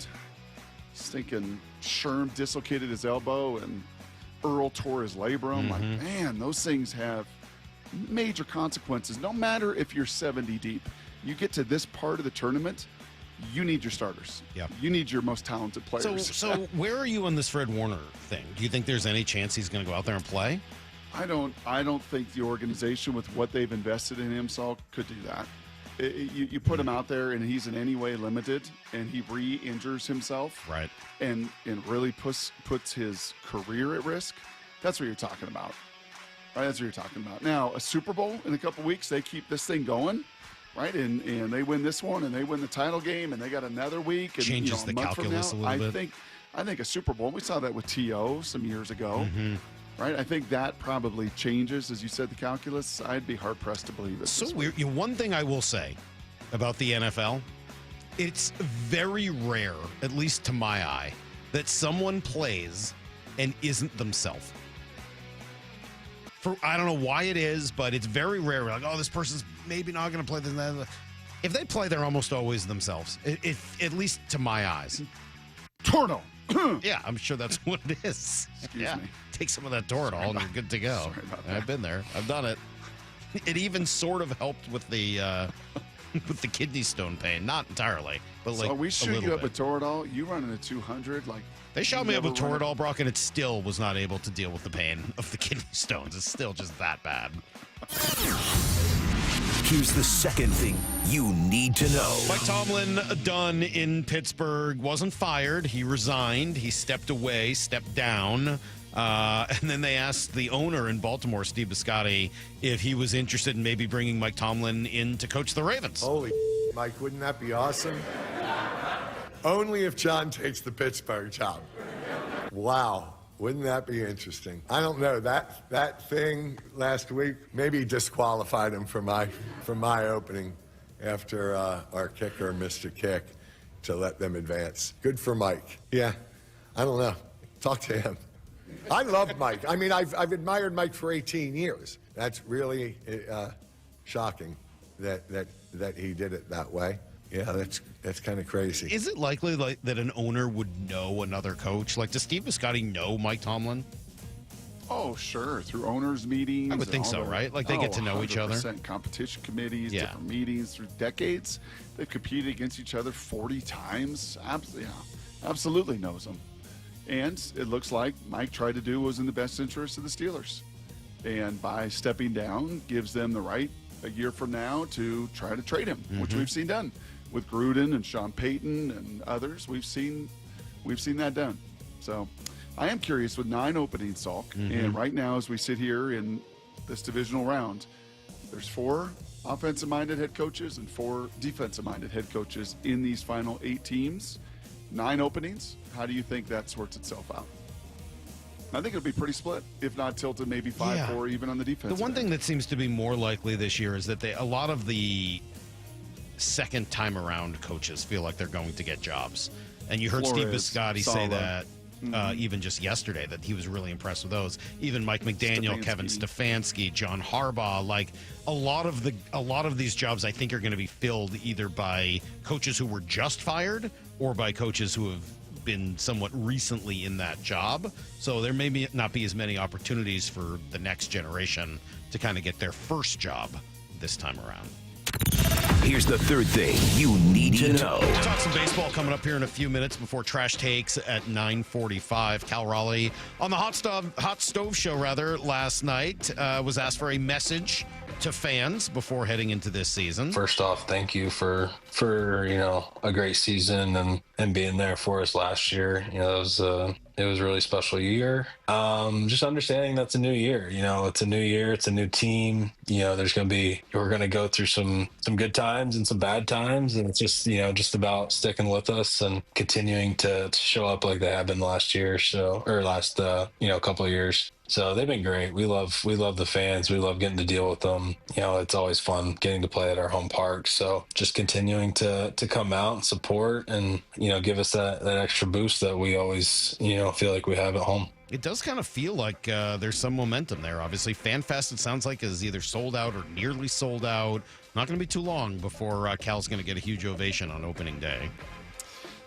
stinking Sherm dislocated his elbow and Earl tore his labrum. Like, man, those things have major consequences. No matter if you're 70 deep, you get to this part of the tournament, you need your starters. Yep. You need your most talented players. So where are you on this Fred Warner thing? Do you think there's any chance he's going to go out there and play? I don't think the organization, with what they've invested in him, Salk, could do that. You put him out there and he's in any way limited and he re-injures himself, right, and really puts his career at risk. That's what you're talking about. Right? That's what you're talking about. Now, a Super Bowl in a couple weeks, they keep this thing going, right? And they win this one and they win the title game and they got another week. And, changes the calculus a little bit. I think a Super Bowl, we saw that with T.O. some years ago. Right, I think that probably changes, as you said, the calculus. I'd be hard-pressed to believe it. So weird. One thing I will say about the NFL, it's very rare, at least to my eye, that someone plays and isn't themselves. I don't know why it is, but it's very rare. We're like, oh, this person's maybe not going to play this. If they play, they're almost always themselves, at least to my eyes. Torno. Yeah, I'm sure that's what it is. Excuse me. Take some of that Toradol and you're good to go. Sorry about that. I've been there. I've done it. It even sort of helped with the with the kidney stone pain. Not entirely, but like so we shoot a you little up bit. with Toradol. You running a 200 like. They shot me up with Toradol, Brock, and it still was not able to deal with the pain of the kidney stones. It's still just that bad. Here's the second thing you need to know. Mike Tomlin done in Pittsburgh. Wasn't fired. He resigned. He stepped away, stepped down. And then they asked the owner in Baltimore, Steve Biscotti, if he was interested in maybe bringing Mike Tomlin in to coach the Ravens. Holy Mike, wouldn't that be awesome? Only if John takes the Pittsburgh job. Wow. Wouldn't that be interesting? I don't know. That thing last week maybe disqualified him for my opening after our kicker missed a kick to let them advance. Good for Mike. Yeah, I don't know. Talk to him. I love Mike. I mean, I've admired Mike for 18 years. That's really shocking that he did it that way. Yeah, that's kind of crazy. Is it likely that an owner would know another coach? Like, does Steve Biscotti know Mike Tomlin? Oh, sure. Through owners' meetings. I would think so, right? Like they get to know each other. 100%. Competition committees, different meetings through decades. They've competed against each other 40 times. Absolutely knows them. And it looks like Mike tried to do what was in the best interest of the Steelers. And by stepping down, gives them the right a year from now to try to trade him, which we've seen done with Gruden and Sean Payton and others. We've seen that done. So I am curious with 9 openings, Salk. And right now, as we sit here in this divisional round, there's 4 offensive-minded head coaches and 4 defensive-minded head coaches in these final 8 teams. 9 openings. How do you think that sorts itself out? I think it'll be pretty split, if not tilted maybe 5-4 even on the defense. The one thing that seems to be more likely this year is that a lot of the second time around coaches feel like they're going to get jobs. And you heard Steve Biscotti say that even just yesterday, that he was really impressed with those. Even Mike McDaniel, Kevin Stefanski, John Harbaugh, like a lot of these jobs I think are going to be filled either by coaches who were just fired or by coaches who have been somewhat recently in that job. So there may not be as many opportunities for the next generation to kind of get their first job this time around. Here's the third thing you need to know. We'll talk some baseball coming up here in a few minutes before Trash Takes at 9:45. Cal Raleigh on the Hot Stove Show last night was asked for a message to fans before heading into this season. First off, thank you for a great season and being there for us last year. It was a really special year. Just understanding that's a new year. It's a new year. It's a new team. We're going to go through some good times and some bad times. And it's just about sticking with us and continuing to show up like they have been last year. Couple of years. So they've been great. We love the fans. We love getting to deal with them. It's always fun getting to play at our home park. So just continuing to come out and support and, give us that extra boost that we always, feel like we have at home. It does kind of feel like there's some momentum there. Obviously, FanFest, it sounds like, is either sold out or nearly sold out. Not going to be too long before Cal's going to get a huge ovation on opening day.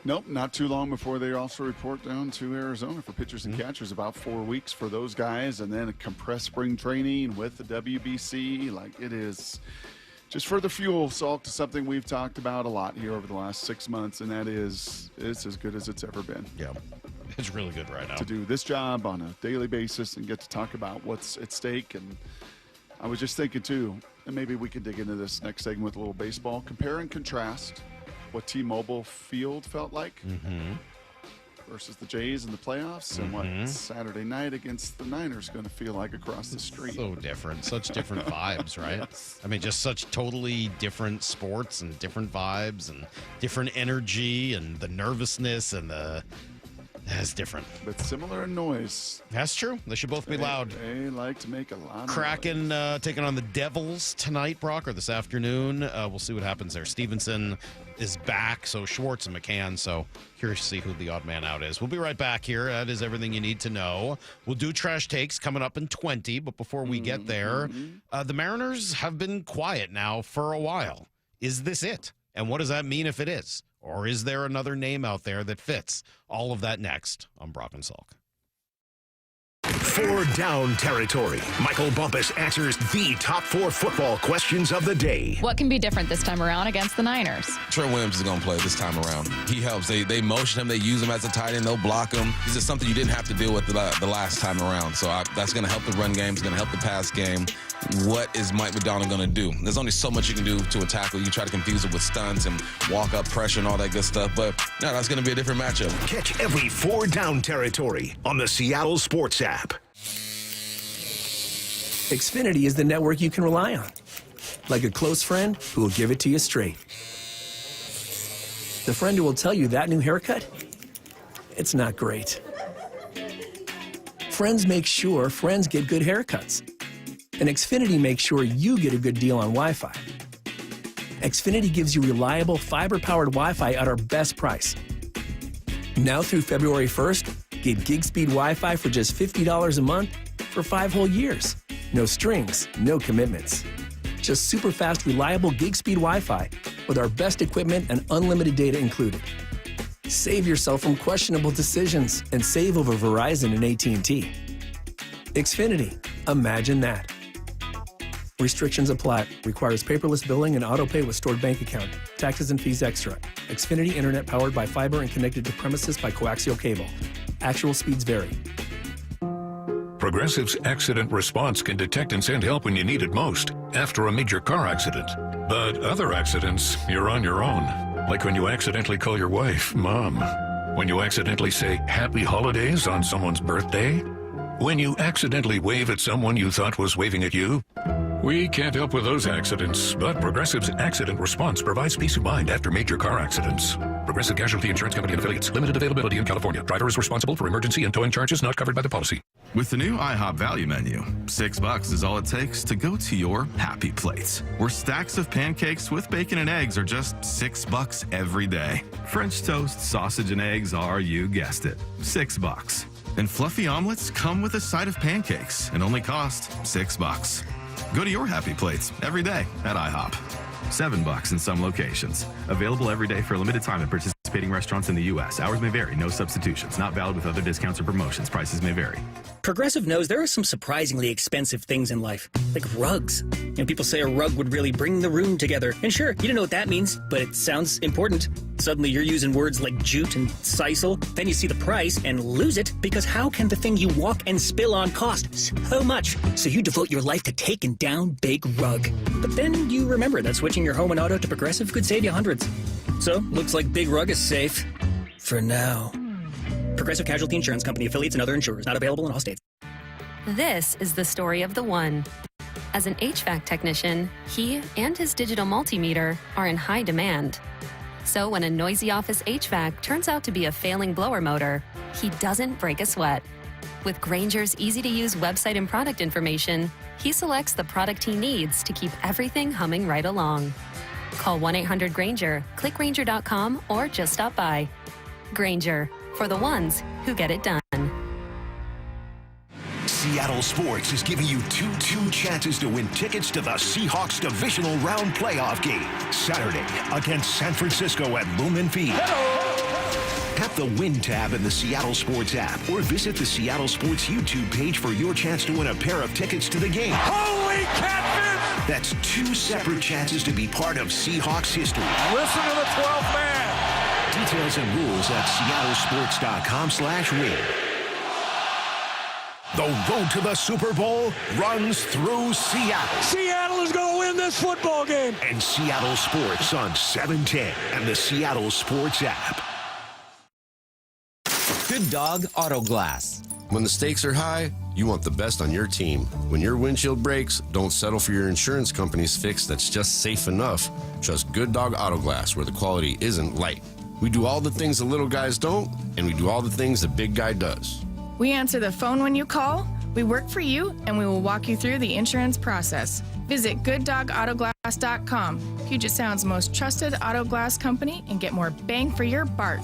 Nope, not too long before they also report down to Arizona for pitchers and catchers. About 4 weeks for those guys, and then a compressed spring training with the WBC. Like, it is just further fuel, Salk, to something we've talked about a lot here over the last 6 months, and that is it's as good as it's ever been. Yeah, it's really good right now. To do this job on a daily basis and get to talk about what's at stake. And I was just thinking, too, and maybe we can dig into this next segment with a little baseball. Compare and contrast what T-Mobile Field felt like versus the Jays in the playoffs and what Saturday night against the Niners going to feel like across the street. So different. Such different vibes, right? Yes. I mean, just such totally different sports and different vibes and different energy and the nervousness and that's different. But similar in noise. That's true. They should both be loud. They like to make a lot of Kraken taking on the Devils tonight, Brock, or this afternoon. We'll see what happens there. Stevenson is back, so Schwartz and McCann. So curious to see who the odd man out is. We'll be right back here. That is everything you need to know. We'll do Trash Takes coming up in 20, but before we get there, the Mariners have been quiet now for a while. Is this it? And what does that mean if it is? Or is there another name out there that fits? All of that next on Brock and Salk. 4 Down Territory. Michael Bumpus answers the top 4 football questions of the day. What can be different this time around against the Niners? Trey Williams is going to play this time around. He helps. They motion him. They use him as a tight end. They'll block him. This is something you didn't have to deal with the last time around. So that's going to help the run game. It's going to help the pass game. What is Mike McDonald going to do? There's only so much you can do to a tackle. You try to confuse it with stunts and walk-up pressure and all that good stuff. But no, that's going to be a different matchup. Catch every 4 Down Territory on the Seattle Sports app. Xfinity is the network you can rely on. Like a close friend who will give it to you straight. The friend who will tell you that new haircut, it's not great. Friends make sure friends get good haircuts. And Xfinity makes sure you get a good deal on Wi-Fi. Xfinity gives you reliable fiber-powered Wi-Fi at our best price. Now through February 1st, get gig speed Wi-Fi for just $50 a month for 5 whole years. No strings, no commitments. Just super fast, reliable gig speed Wi-Fi with our best equipment and unlimited data included. Save yourself from questionable decisions and save over Verizon and AT&T. Xfinity. Imagine that. Restrictions apply. Requires paperless billing and auto pay with stored bank account. Taxes and fees extra. Xfinity Internet powered by fiber and connected to premises by coaxial cable. Actual speeds vary. Progressive's accident response can detect and send help when you need it most after a major car accident. But other accidents, you're on your own. Like when you accidentally call your wife Mom. When you accidentally say Happy Holidays on someone's birthday. When you accidentally wave at someone you thought was waving at you. We can't help with those accidents, but Progressive's accident response provides peace of mind after major car accidents. Progressive Casualty Insurance Company and affiliates. Limited availability in California. Driver is responsible for emergency and towing charges not covered by the policy. With the new IHOP value menu, $6 is all it takes to go to your happy place, where stacks of pancakes with bacon and eggs are just $6 every day. French toast, sausage, and eggs are, you guessed it, $6. And fluffy omelets come with a side of pancakes and only cost $6. Go to your happy plates every day at IHOP. $7 in some locations. Available every day for a limited time at participating restaurants in the U.S. Hours may vary. No substitutions. Not valid with other discounts or promotions. Prices may vary. Progressive knows there are some surprisingly expensive things in life, like rugs. You know, people say a rug would really bring the room together. And sure, you don't know what that means, but it sounds important. Suddenly you're using words like jute and sisal. Then you see the price and lose it, because how can the thing you walk and spill on cost so much? So you devote your life to taking down Big Rug. But then you remember that switching your home and auto to Progressive could save you hundreds. So, looks like Big Rug is safe. For now. Progressive Casualty Insurance Company, affiliates, and other insurers. Not available in all states. This is the story of the one. As an HVAC technician, he and his digital multimeter are in high demand. So when a noisy office HVAC turns out to be a failing blower motor, he doesn't break a sweat. With Grainger's easy-to-use website and product information, he selects the product he needs to keep everything humming right along. Call 1-800-GRAINGER, click Grainger.com, or just stop by. Grainger, for the ones who get it done. Seattle Sports is giving you two chances to win tickets to the Seahawks divisional round playoff game Saturday against San Francisco at Lumen Field. Tap the Win tab in the Seattle Sports app or visit the Seattle Sports YouTube page for your chance to win a pair of tickets to the game. Holy catfish! That's two separate chances to be part of Seahawks history. Listen to the 12th man. Details and rules at seattlesports.com/win. The road to the Super Bowl runs through Seattle. Seattle is going to win this football game. And Seattle Sports on 710 and the Seattle Sports app. Good Dog Auto Glass. When the stakes are high, you want the best on your team. When your windshield breaks, don't settle for your insurance company's fix that's just safe enough. Trust Good Dog Auto Glass, where the quality isn't light. We do all the things the little guys don't, and we do all the things the big guy does. We answer the phone when you call, we work for you, and we will walk you through the insurance process. Visit GoodDogAutoGlass.com, Puget Sound's most trusted auto glass company, and get more bang for your bark.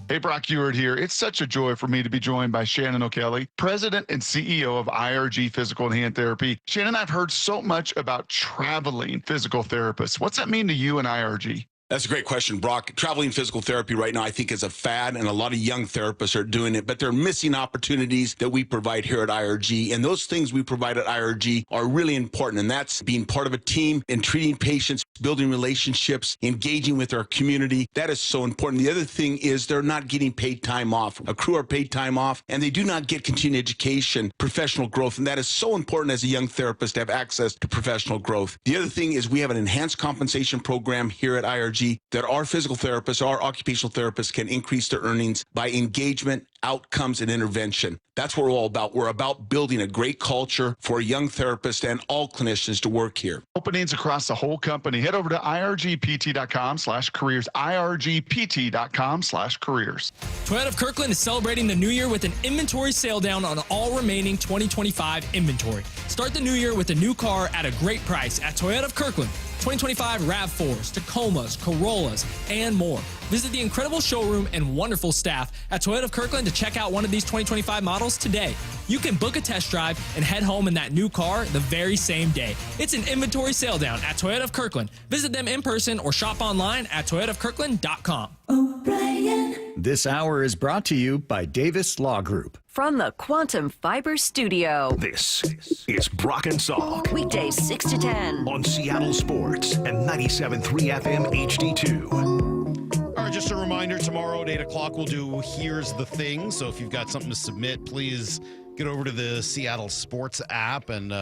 Hey, Brock Ewart here. It's such a joy for me to be joined by Shannon O'Kelly, President and CEO of IRG Physical and Hand Therapy. Shannon, I've heard so much about traveling physical therapists. What's that mean to you and IRG? That's a great question, Brock. Traveling physical therapy right now, I think, is a fad, and a lot of young therapists are doing it, but they're missing opportunities that we provide here at IRG. And those things we provide at IRG are really important, and that's being part of a team and treating patients, building relationships, engaging with our community. That is so important. The other thing is they're not getting paid time off. A crew are paid time off, and they do not get continuing education, professional growth, and that is so important as a young therapist to have access to professional growth. The other thing is we have an enhanced compensation program here at IRG that our physical therapists, our occupational therapists can increase their earnings by engagement, outcomes, and intervention. That's what we're all about. We're about building a great culture for young therapists and all clinicians to work here. Openings across the whole company. Head over to irgpt.com/careers, irgpt.com/careers. Toyota of Kirkland is celebrating the new year with an inventory sale down on all remaining 2025 inventory. Start the new year with a new car at a great price at Toyota of Kirkland. 2025 RAV4s, Tacomas, Corollas, and more. Visit the incredible showroom and wonderful staff at Toyota of Kirkland to check out one of these 2025 models today. You can book a test drive and head home in that new car the very same day. It's an inventory sale down at Toyota of Kirkland. Visit them in person or shop online at toyotaofkirkland.com. O'Brien. This hour is brought to you by Davis Law Group. From the Quantum Fiber Studio. This is Brock and Salk. Weekdays 6 to 10. On Seattle Sports and 97.3 FM HD2. All right, just a reminder, tomorrow at 8 o'clock we'll do Here's the Thing. So if you've got something to submit, please get over to the Seattle Sports app and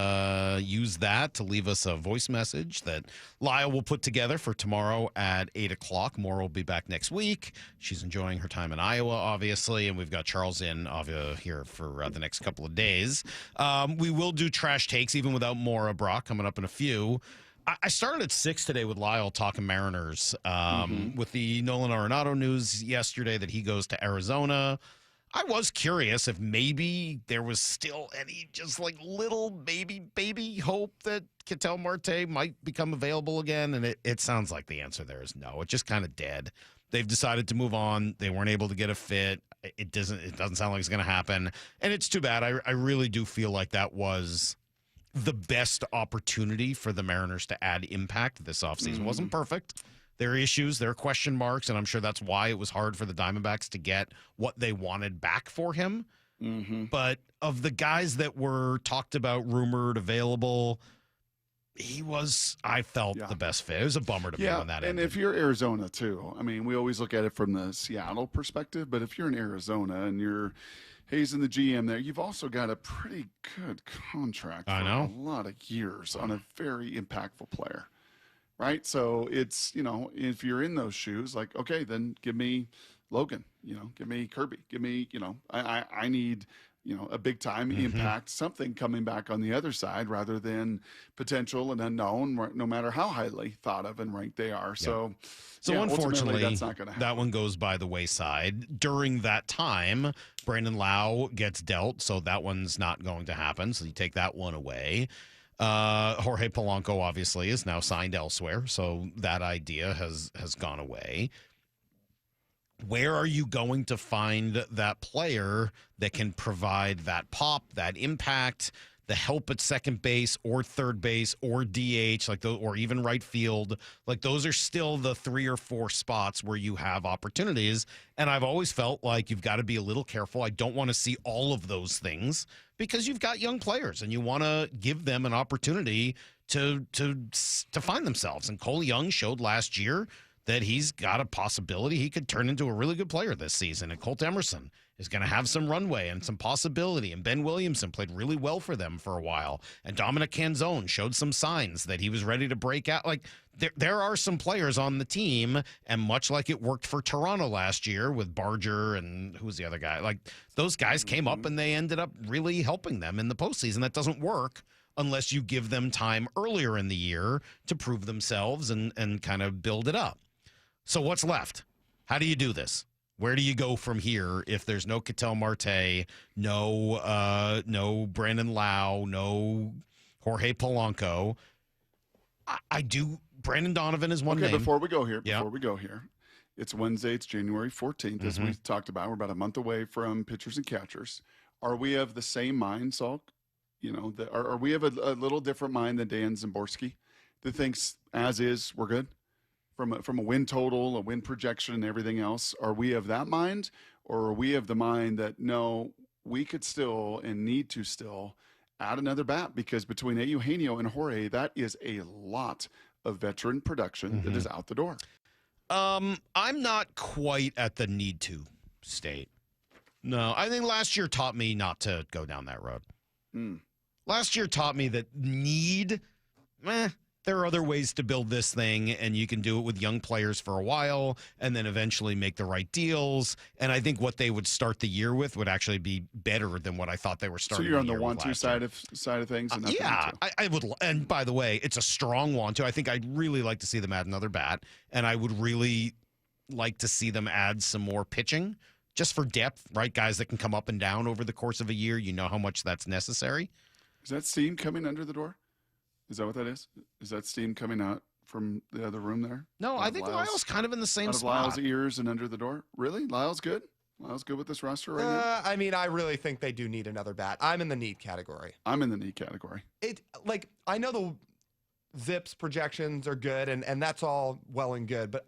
use that to leave us a voice message that Lyle will put together for tomorrow at 8 o'clock. Maura will be back next week. She's enjoying her time in Iowa, obviously, and we've got Charles in here for the next couple of days. We will do trash takes, even without Maura, Brock, coming up in a few. I started at 6 today with Lyle talking Mariners with the Nolan Arenado news yesterday that he goes to Arizona. I was curious if maybe there was still any just like little baby hope that Ketel Marte might become available again. And it sounds like the answer there is no. It's just kind of dead. They've decided to move on. They weren't able to get a fit. It doesn't sound like it's going to happen. And it's too bad. I really do feel like that was the best opportunity for the Mariners to add impact this offseason. It wasn't perfect. There are issues, there are question marks, and I'm sure that's why it was hard for the Diamondbacks to get what they wanted back for him. But of the guys that were talked about, rumored, available, he was, I felt, the best fit. It was a bummer to me on that end. And if you're Arizona, too, I mean, we always look at it from the Seattle perspective, but if you're in Arizona and you're Hayes and the GM there, you've also got a pretty good contract for a lot of years on a very impactful player. Right. So it's, if you're in those shoes, like, okay, then give me Logan, give me Kirby, give me, I need, a big time impact, something coming back on the other side rather than potential and unknown, no matter how highly thought of and ranked they are. So unfortunately, that's not going to happen. That one goes by the wayside. During that time, Brandon Lau gets dealt. So that one's not going to happen. So you take that one away. Jorge Polanco obviously is now signed elsewhere, so that idea has gone away. Where are you going to find that player that can provide that pop, that impact, the help at second base or third base or DH, or even right field? Like, those are still the 3 or 4 spots where you have opportunities. And I've always felt like you've got to be a little careful. I don't want to see all of those things because you've got young players and you want to give them an opportunity to find themselves. And Cole Young showed last year that he's got a possibility he could turn into a really good player this season. And Colt Emerson is going to have some runway and some possibility. And Ben Williamson played really well for them for a while. And Dominic Canzone showed some signs that he was ready to break out. Like, there are some players on the team, and much like it worked for Toronto last year with Barger and who was the other guy? Like, those guys came up and they ended up really helping them in the postseason. That doesn't work unless you give them time earlier in the year to prove themselves and kind of build it up. So what's left? How do you do this? Where do you go from here if there's no Ketel Marte, no Brandon Lau, no Jorge Polanco? Brandon Donovan is one name. Before we go here, it's Wednesday, it's January 14th, as we talked about. We're about a month away from pitchers and catchers. Are we of the same mind, Salk? Are we of a little different mind than Dan Szymborski that thinks as is, we're good? From a win total, a win projection, and everything else, are we of that mind, or are we of the mind that no, we could still and need to still add another bat? Because between Eugenio and Jorge, that is a lot of veteran production that is out the door. I'm not quite at the need to state. No, I think last year taught me not to go down that road. Last year taught me that there are other ways to build this thing, and you can do it with young players for a while and then eventually make the right deals. And I think what they would start the year with would actually be better than what I thought they were starting. So you're on the the 1-2 side of things? And I would. And by the way, it's a strong 1-2. I think I'd really like to see them add another bat, and I would really like to see them add some more pitching just for depth, right? Guys that can come up and down over the course of a year. You know how much that's necessary. Is that steam coming under the door? Is that what that is? Is that steam coming out from the other room there? No, I think Lyle's kind of in the same spot. Lyle's ears and under the door? Really? Lyle's good? Lyle's good with this roster right now? I mean, I really think they do need another bat. I'm in the need category. I'm in the need category. I know the Zips projections are good, and that's all well and good, but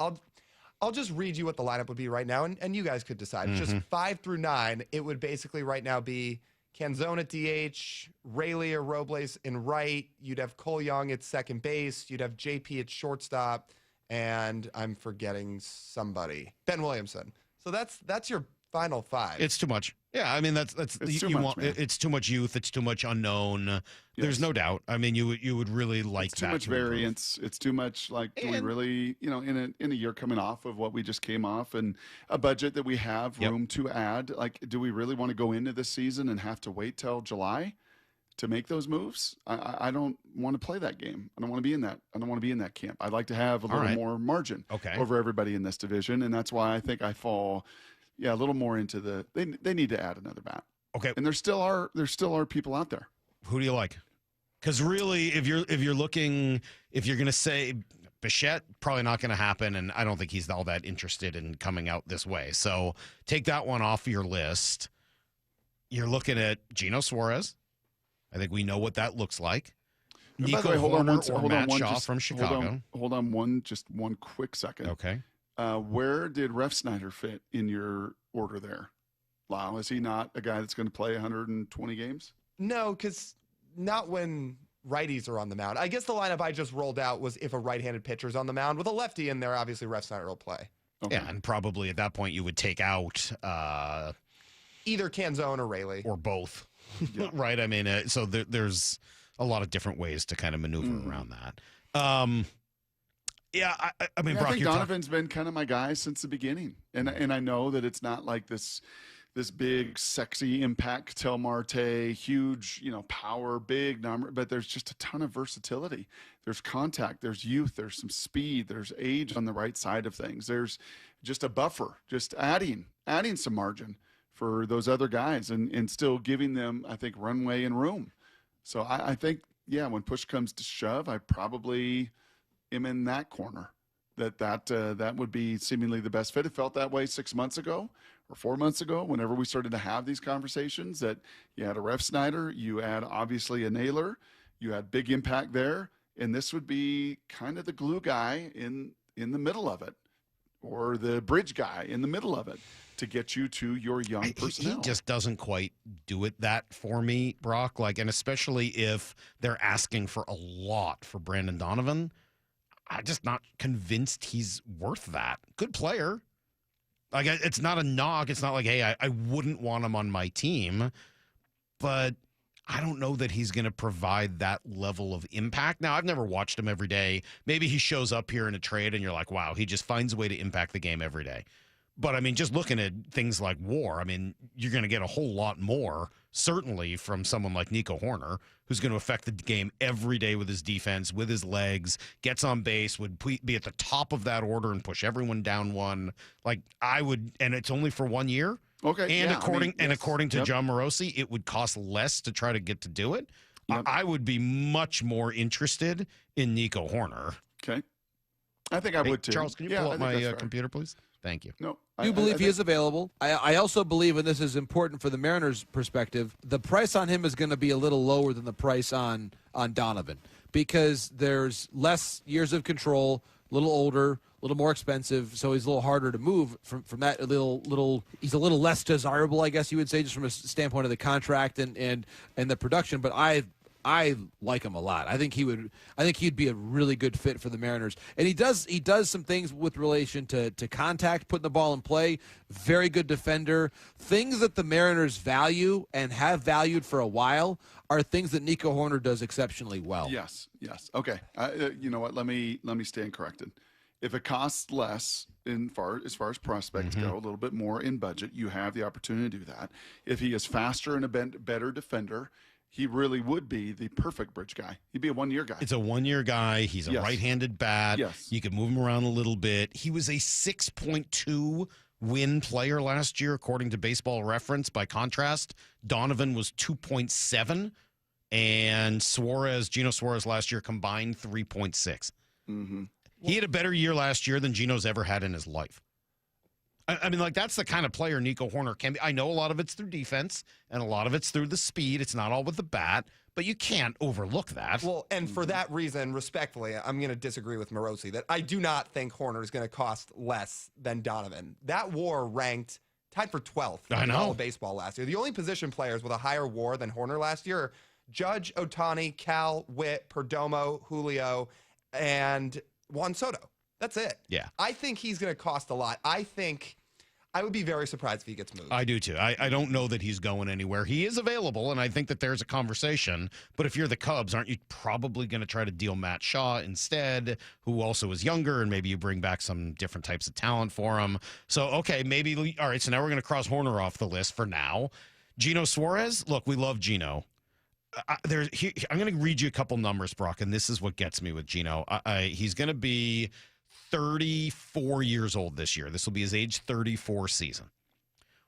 I'll just read you what the lineup would be right now, and you guys could decide. It's just 5 through 9. It would basically right now be Canzone at DH, Rayleigh or Robles in right. You'd have Cole Young at second base. You'd have JP at shortstop, and I'm forgetting somebody, Ben Williamson. So that's your final 5. It's too much. Yeah, I mean that's It's too much, man. it's too much youth. It's too much unknown. There's no doubt. I mean, you would really like It's too that much to improve. variance. It's too much. Like, do we really, in a year coming off of what we just came off and a budget that we have room to add? Like, do we really want to go into this season and have to wait till July to make those moves? I don't want to play that game. I don't want to be in that. I don't want to be in that camp. I'd like to have a little more margin over everybody in this division, and that's why I think I fall. Yeah, a little more into the. They need to add another bat. Okay, and there still are people out there. Who do you like? Because really, if you're going to say Bichette, probably not going to happen, and I don't think he's all that interested in coming out this way. So take that one off your list. You're looking at Gino Suarez. I think we know what that looks like. And Nico by the way, Horner or Matt Shaw from Hold Chicago. on one quick second. Okay. Where did Ref Snyder fit in your order there? Lau, is he not a guy that's going to play 120 games? No, because not when righties are on the mound. I guess the lineup I just rolled out was if a right-handed pitcher's on the mound. With a lefty in there, obviously Ref Snyder will play. Okay. Yeah, and probably at that point you would take out either Canzone or Rayleigh. Or both, right? I mean, so there's a lot of different ways to kind of maneuver around that. Yeah, I mean, Brock, I think Donovan's been kind of my guy since the beginning, and I know that it's not like this big, sexy impact, Tel Marte, huge, power, big number, but there's just a ton of versatility. There's contact, there's youth, there's some speed, there's age on the right side of things. There's just a buffer, just adding some margin for those other guys and still giving them, I think, runway and room. So I think, when push comes to shove, I probably am in that corner. That would be seemingly the best fit. It felt that way 6 months ago or 4 months ago, whenever we started to have these conversations, that you had a Ref Snyder, you had obviously a Naylor, you had big impact there, and this would be kind of the glue guy in the middle of it, or the bridge guy in the middle of it to get you to your young personnel. He just doesn't quite do it that for me, Brock. And especially if they're asking for a lot for Brandon Donovan, I'm just not convinced he's worth that. Good player. It's not a knock. It's not like, hey, I wouldn't want him on my team, but I don't know that he's going to provide that level of impact. Now, I've never watched him every day. Maybe he shows up here in a trade and you're like, wow, he just finds a way to impact the game every day. But, I mean, just looking at things like WAR, I mean, you're going to get a whole lot more, certainly from someone like Nico Horner, who's going to affect the game every day with his defense, with his legs, gets on base, would be at the top of that order and push everyone down one. I would, and it's only for 1 year. Okay. And according to John Morosi, it would cost less to try to get to do it. Yep. I would be much more interested in Nico Horner. Okay. I think I would too. Charles, can you pull up my computer, please? Thank you. No, I believe he is available. I also believe, and this is important for the Mariners' perspective, the price on him is going to be a little lower than the price on Donovan because there's less years of control, a little older, a little more expensive, so he's a little harder to move from that. He's a little less desirable, I guess you would say, just from a standpoint of the contract and the production. But I like him a lot. I think he'd be a really good fit for the Mariners. And he does some things with relation to contact, putting the ball in play. Very good defender. Things that the Mariners value and have valued for a while are things that Nico Horner does exceptionally well. Yes. Okay. You know what? Let me stand corrected. If it costs less as far as prospects go, a little bit more in budget, you have the opportunity to do that. If he is faster and a better defender, he really would be the perfect bridge guy. He'd be a 1 year guy. It's a 1 year guy. He's a right-handed bat. Yes. You can move him around a little bit. He was a 6.2 win player last year, according to Baseball Reference. By contrast, Donovan was 2.7, and Gino Suarez last year combined 3.6. Mm-hmm. He had a better year last year than Gino's ever had in his life. I mean, like, that's the kind of player Nico Hoerner can be. I know a lot of it's through defense, and a lot of it's through the speed. It's not all with the bat, but you can't overlook that. Well, and for that reason, respectfully, I'm going to disagree with Morosi that I do not think Hoerner is going to cost less than Donovan. That WAR ranked tied for 12th in all of baseball last year. The only position players with a higher WAR than Hoerner last year are Judge, Ohtani, Cal, Witt, Perdomo, Julio, and Juan Soto. That's it. Yeah. I think he's going to cost a lot. I would be very surprised if he gets moved. I do too. I don't know that he's going anywhere. He is available, and I think that there's a conversation. But if you're the Cubs, aren't you probably going to try to deal Matt Shaw instead, who also is younger, and maybe you bring back some different types of talent for him? So, okay, maybe. All right, so now we're going to cross Hoerner off the list for now. Gino Suarez, look, we love Gino. I'm going to read you a couple numbers, Brock, and this is what gets me with Gino. He's going to be 34 years old this year. This will be his age 34 season.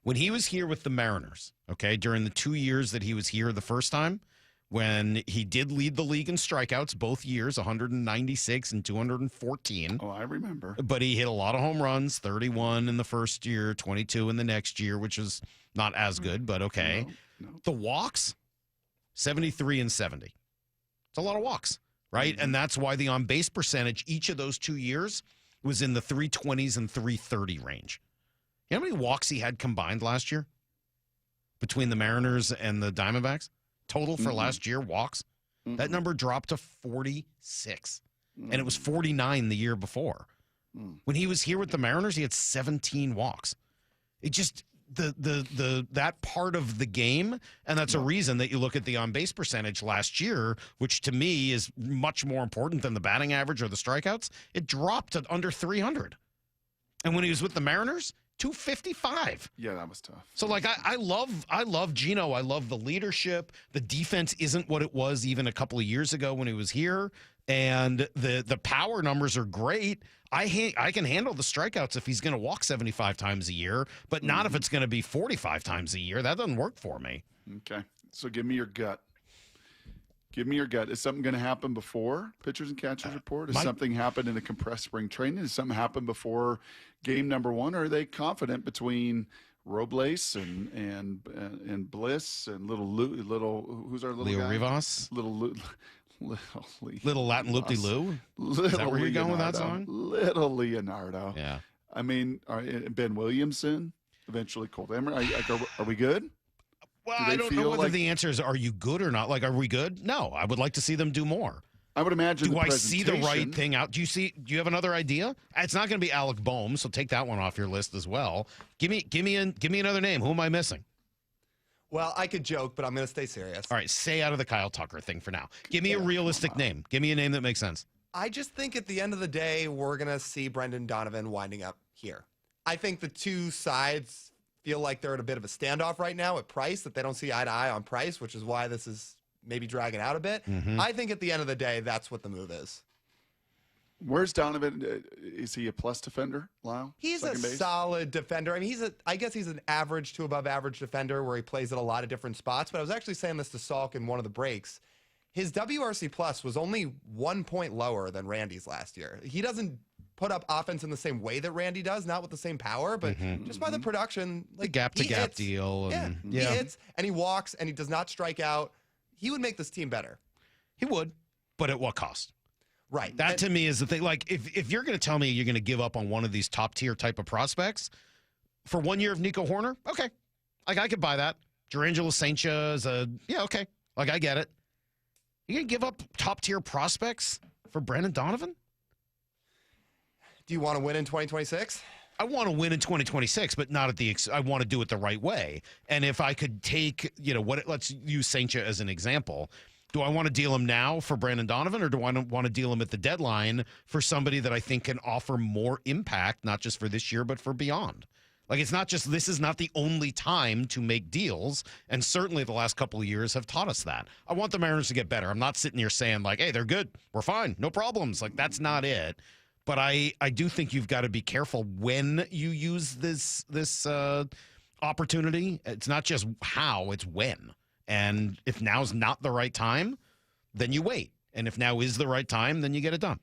When he was here with the Mariners, okay, during the 2 years that he was here the first time, when he did lead the league in strikeouts both years, 196 and 214. Oh, I remember. But he hit a lot of home runs, 31 in the first year, 22 in the next year, which is not as good, but okay. No. The walks, 73 and 70. It's a lot of walks, right? Mm-hmm. And that's why the on-base percentage each of those 2 years was in the 320s and 330 range. You know how many walks he had combined last year between the Mariners and the Diamondbacks? Total for last year, walks. That number dropped to 46, and it was 49 the year before. When he was here with the Mariners, he had 17 walks. It just that part of the game, and that's a reason that you look at the on-base percentage last year, which to me is much more important than the batting average or the strikeouts. It dropped to under 300. And when he was with the Mariners, 255. Yeah, that was tough. So, like, I love Gino. I love the leadership. The defense isn't what it was even a couple of years ago when he was here. And the power numbers are great. I can handle the strikeouts if he's going to walk 75 times a year, but not if it's going to be 45 times a year. That doesn't work for me. Okay. So give me your gut. Give me your gut. Is something going to happen before pitchers and catchers report? Does something happen in a compressed spring training? Does something happen before game number one? Or are they confident between Robles and Bliss and little who's our little Leo guy? Rivas? Little Latin loop-de-loo? Is that where you're going with that song? Little Leonardo. Yeah. I mean, Ben Williamson, eventually Colt Emery. Are we good? Well, I don't know whether the answer is, are you good or not? Like, are we good? No, I would like to see them do more. I would imagine. Do I see the right thing out? Do you have another idea? It's not going to be Alec Boehm, so take that one off your list as well. Give me another name. Who am I missing? Well, I could joke, but I'm going to stay serious. All right, stay out of the Kyle Tucker thing for now. Give me a realistic name. Give me a name that makes sense. I just think at the end of the day, we're going to see Brendan Donovan winding up here. I think the two sides feel like they're at a bit of a standoff right now at price, that they don't see eye to eye on price, which is why this is maybe dragging out a bit. Mm-hmm. I think at the end of the day, that's what the move is. Where's Donovan? Is he a plus defender, Lyle? He's a solid defender. I mean, I guess he's an average to above average defender where he plays at a lot of different spots. But I was actually saying this to Salk in one of the breaks. His WRC plus was only 1 point lower than Randy's last year. He doesn't put up offense in the same way that Randy does, not with the same power, but just by the production. Like, the gap-to-gap deal. And, he hits, and he walks, and he does not strike out. He would make this team better. He would, but at what cost? Right. That to me is the thing. Like, if you're going to tell me you're going to give up on one of these top-tier type of prospects for 1 year of Nico Hoerner, okay. Like, I could buy that. Durangelo Saincha is okay. Like, I get it. You're going to give up top-tier prospects for Brandon Donovan? Do you want to win in 2026? I want to win in 2026, but not at the I want to do it the right way. And if I could take, let's use Saincha as an example. Do I want to deal him now for Brandon Donovan, or do I want to deal him at the deadline for somebody that I think can offer more impact, not just for this year, but for beyond? Like, it's not just, this is not the only time to make deals, and certainly the last couple of years have taught us that. I want the Mariners to get better. I'm not sitting here saying, like, hey, they're good, we're fine, no problems. Like, that's not it. But I do think you've got to be careful when you use this opportunity. It's not just how, it's when. And if now's not the right time, then you wait. And if now is the right time, then you get it done.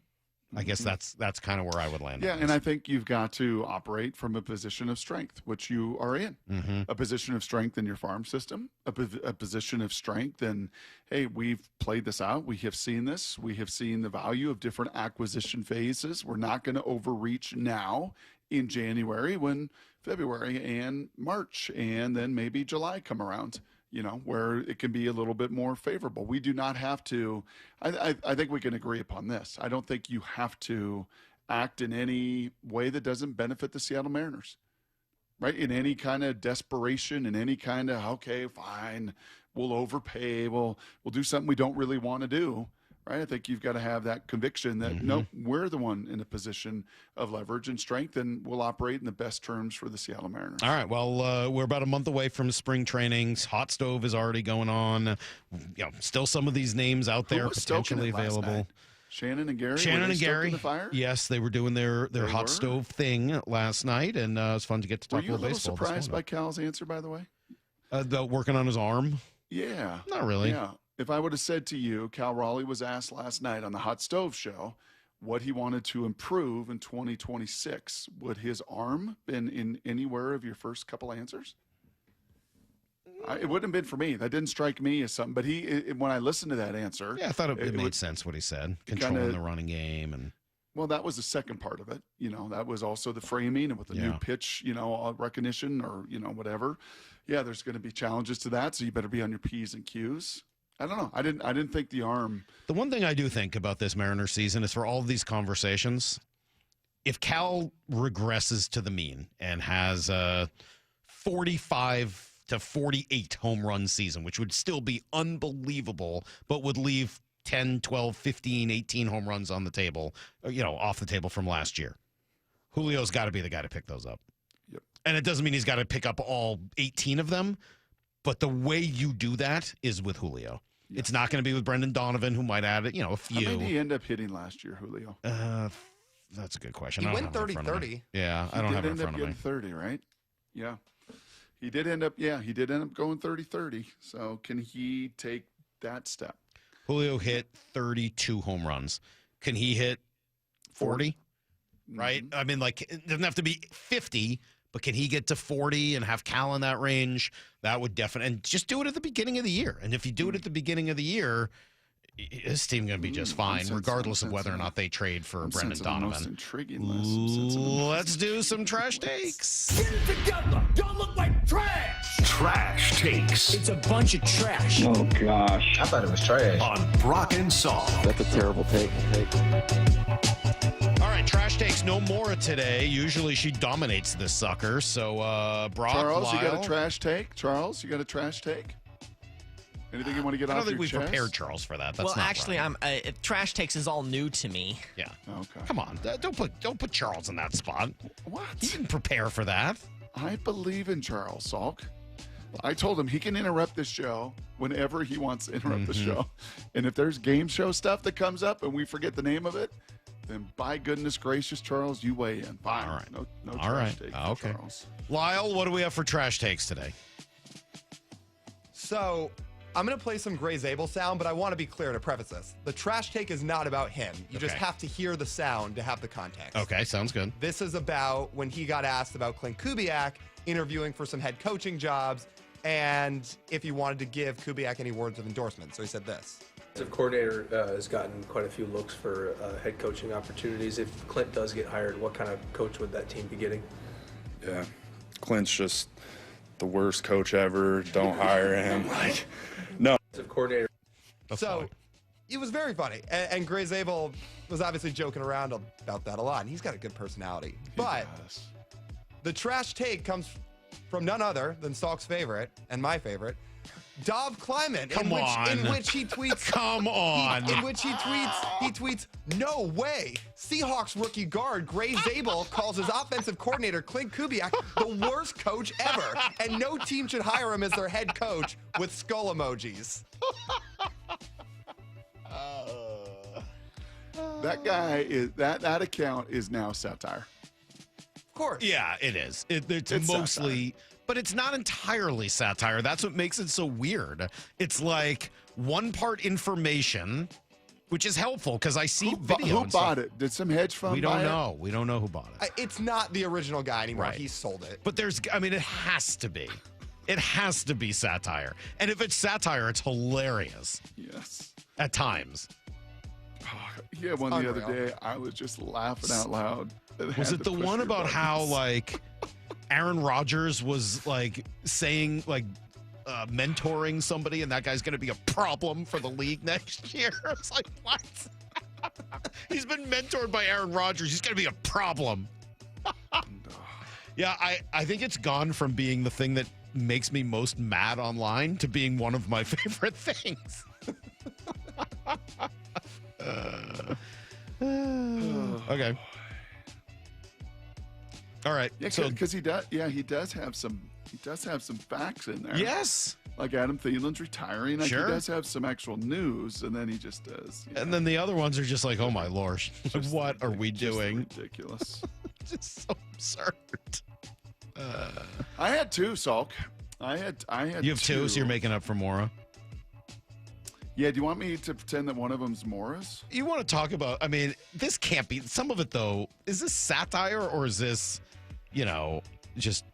I guess that's kind of where I would land. Yeah, and I think you've got to operate from a position of strength, which you are in. A position of strength in your farm system, a position of strength in, hey, we've played this out. We have seen this. We have seen the value of different acquisition phases. We're not going to overreach now in January when February and March and then maybe July come around, where it can be a little bit more favorable. We do not have to, I think we can agree upon this. I don't think you have to act in any way that doesn't benefit the Seattle Mariners, right? In any kind of desperation, in any kind of, okay, fine, we'll overpay, we'll do something we don't really want to do, right? I think you've got to have that conviction that, nope, we're the one in a position of leverage and strength, and we'll operate in the best terms for the Seattle Mariners. All right. Well, we're about a month away from spring trainings. Hot stove is already going on. Still some of these names out there potentially available. Shannon and Gary. Shannon and Gary. The fire? Yes, they were doing their hot stove thing last night, and it was fun to get to talk Were you a little baseball. surprised by Cal's answer, by the way? Working on his arm? Yeah. Not really. Yeah. If I would have said to you, Cal Raleigh was asked last night on the Hot Stove Show what he wanted to improve in 2026, would his arm been in anywhere of your first couple answers? It wouldn't have been for me. That didn't strike me as something. But when I listened to that answer, Yeah, I thought it made sense what he said. Controlling the running game and. Well, that was the second part of it. That was also the framing and with the new pitch, recognition or, whatever. Yeah, there's going to be challenges to that. So you better be on your P's and Q's. I don't know. I didn't think the arm. The one thing I do think about this Mariners season is for all of these conversations, if Cal regresses to the mean and has a 45 to 48 home run season, which would still be unbelievable, but would leave 10, 12, 15, 18 home runs on the table, off the table from last year. Julio's got to be the guy to pick those up. Yep. And it doesn't mean he's got to pick up all 18 of them, but the way you do that is with Julio. Yes. It's not going to be with Brendan Donovan, who might add, a few. How many did he end up hitting last year, Julio? That's a good question. He went 30-30. Yeah, I don't have it in front of me. He did end up getting 30, right? Yeah. He did end up going 30-30. So can he take that step? Julio hit 32 home runs. Can he hit 40? Right? I mean, it doesn't have to be 50, but can he get to 40 and have Cal in that range? That would definitely, and just do it at the beginning of the year. And if you do it at the beginning of the year, his team going to be just fine, regardless of whether or not they trade for Brendan Donovan. Most intriguing list. Let's do some trash takes. Get it together. Y'all look like trash. Trash takes It's a bunch of trash. Oh, gosh. I thought it was trash. on Brock and Salk. That's a terrible take. All right, trash takes no more today. Usually she dominates this sucker. So, Brock, Charles, Lyle. you got a trash take? Charles, you got a trash take? Anything you want to get off your chest? I don't think we prepared Charles for that. That's well, not actually, right. Trash takes is all new to me. Yeah. Okay. Come on, don't put Charles in that spot. What? He didn't prepare for that. I believe in Charles, Salk. I told him he can interrupt this show whenever he wants to interrupt the show. And if there's game show stuff that comes up and we forget the name of it, then by goodness gracious, Charles, you weigh in. Fine. All right. No All trash right. take Okay. for Charles. Lyle, what do we have for trash takes today? So I'm going to play some Gray Zabel sound, but I want to be clear to preface this. The trash take is not about him. You just have to hear the sound to have the context. Okay, sounds good. This is about when he got asked about Clint Kubiak interviewing for some head coaching jobs and if he wanted to give Kubiak any words of endorsement. So he said this. Defensive coordinator has gotten quite a few looks for head coaching opportunities. If Clint does get hired, what kind of coach would that team be getting? Yeah, Clint's just the worst coach ever. Don't hire him. No. Defensive coordinator. So it was very funny. And Gray Zabel was obviously joking around about that a lot. And he's got a good personality. But the trash take comes from none other than Salk's favorite and my favorite, Dov Kleiman, in which he tweets. Come on. In which he tweets, no way. Seahawks rookie guard Gray Zabel calls his offensive coordinator Clint Kubiak the worst coach ever, and no team should hire him as their head coach, with skull emojis. That guy is that account is now satire. Of course. Yeah, it is. It's mostly, satire. But it's not entirely satire. That's what makes it so weird. It's like one part information, which is helpful because I see Who video. Who bought it? Did some hedge fund We buy don't it? know. We don't know who bought it. It's not the original guy anymore. Right. He sold it. But it has to be. It has to be satire. And if it's satire, it's hilarious. Yes. At times. He had one the other day. I was just laughing out loud. Was it the one about how, like, Aaron Rodgers was, like, saying, like, mentoring somebody and that guy's going to be a problem for the league next year? It's like, what? He's been mentored by Aaron Rodgers. He's going to be a problem. Yeah, I think it's gone from being the thing that makes me most mad online to being one of my favorite things. Okay. All right. Yeah, because he does. Yeah, he does have some. He does have some facts in there. Yes. Like Adam Thielen's retiring. Like Sure. He does have some actual news, and then he just does. And then the other ones are just like, oh my lord, what are we doing? Ridiculous. Just so absurd. I had two, Salk. I had. You have two, so you're making up for Mora. Yeah. Do you want me to pretend that one of them's Morris? You want to talk about? I mean, this can't be. Some of it though, is this satire or is this, just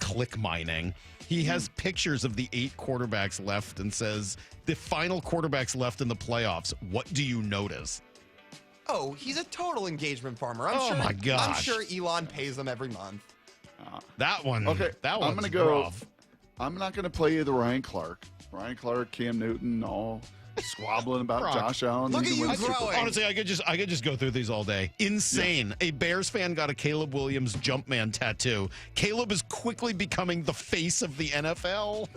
click mining? He has pictures of the 8 quarterbacks left and says the final quarterbacks left in the playoffs. What do you notice? Oh, he's a total engagement farmer. My gosh. I'm sure Elon pays them every month. That one. Okay. That one's I'm gonna go. rough. I'm not gonna play you the Ryan Clark. Ryan Clark, Cam Newton, all squabbling about Brock, Josh Allen. look needing at to you win the Super Bowl. growing. Honestly, I could just go through these all day. Insane. A Bears fan got a Caleb Williams Jumpman tattoo. Caleb is quickly becoming the face of the NFL.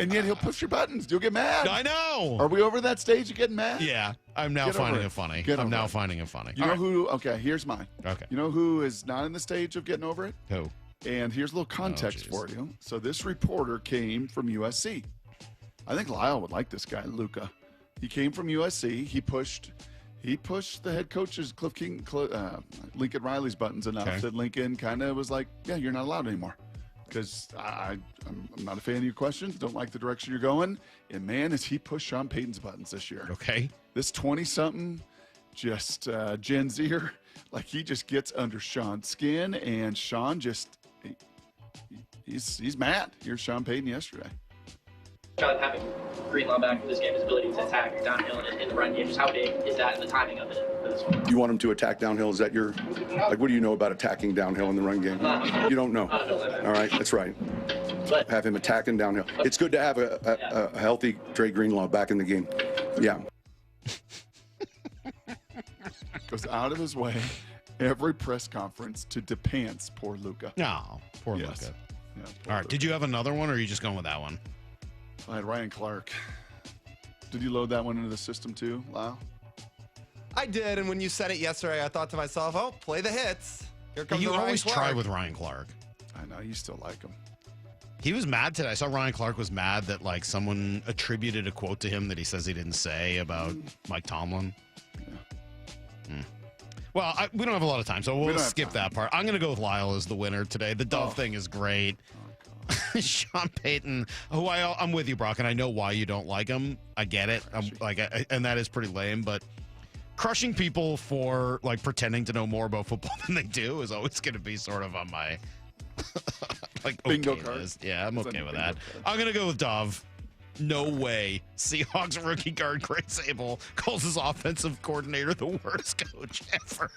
And yet he'll push your buttons. You'll get mad. I know. Are we over that stage of getting mad? Yeah, I'm now Get over finding it. it funny. Get I'm over now it. finding it funny. You know who? Okay, here's mine. Okay. You know who is not in the stage of getting over it? Who? And here's a little context for you. So this reporter came from USC. I think Lyle would like this guy, Luca. He came from USC. He pushed the head coach's Lincoln Riley's buttons enough that Lincoln kind of was like, yeah, you're not allowed anymore. Because I'm not a fan of your questions. Don't like the direction you're going. And man, is he pushed Sean Payton's buttons this year. Okay. This 20-something, just Gen Zer, like he just gets under Sean's skin, and Sean just he's mad. Here's Sean Payton yesterday. Sean, having Greenlaw back for this game, his ability to attack downhill in the run game, just how big is that and the timing of it for this one? You want him to attack downhill? Is that your, what do you know about attacking downhill in the run game? You don't know. All right, that's right. Have him attacking downhill. It's good to have a healthy Dre Greenlaw back in the game. Yeah. Goes out of his way every press conference to depants poor Luca. No, poor Luca. Yeah, All right. Did you have another one, or are you just going with that one? I had Ryan Clark. Did you load that one into the system too, Lyle? I did, and when you said it yesterday, I thought to myself, oh, play the hits. Here comes You the Ryan always Clark. try with Ryan Clark. I know, you still like him. He was mad today. I saw Ryan Clark was mad that like someone attributed a quote to him that he says he didn't say about Mike Tomlin. Well, we don't have a lot of time, so we'll skip that part. I'm going to go with Lyle as the winner today. The Dove thing is great. Sean Payton, who I'm with you, Brock, and I know why you don't like him. I get it. And that is pretty lame, but crushing people for like pretending to know more about football than they do is always going to be sort of on my like bingo okay card. list. Yeah, I'm okay with that. Card. I'm going to go with Dove. No way. Seahawks rookie guard Greg Sable calls his offensive coordinator the worst coach ever.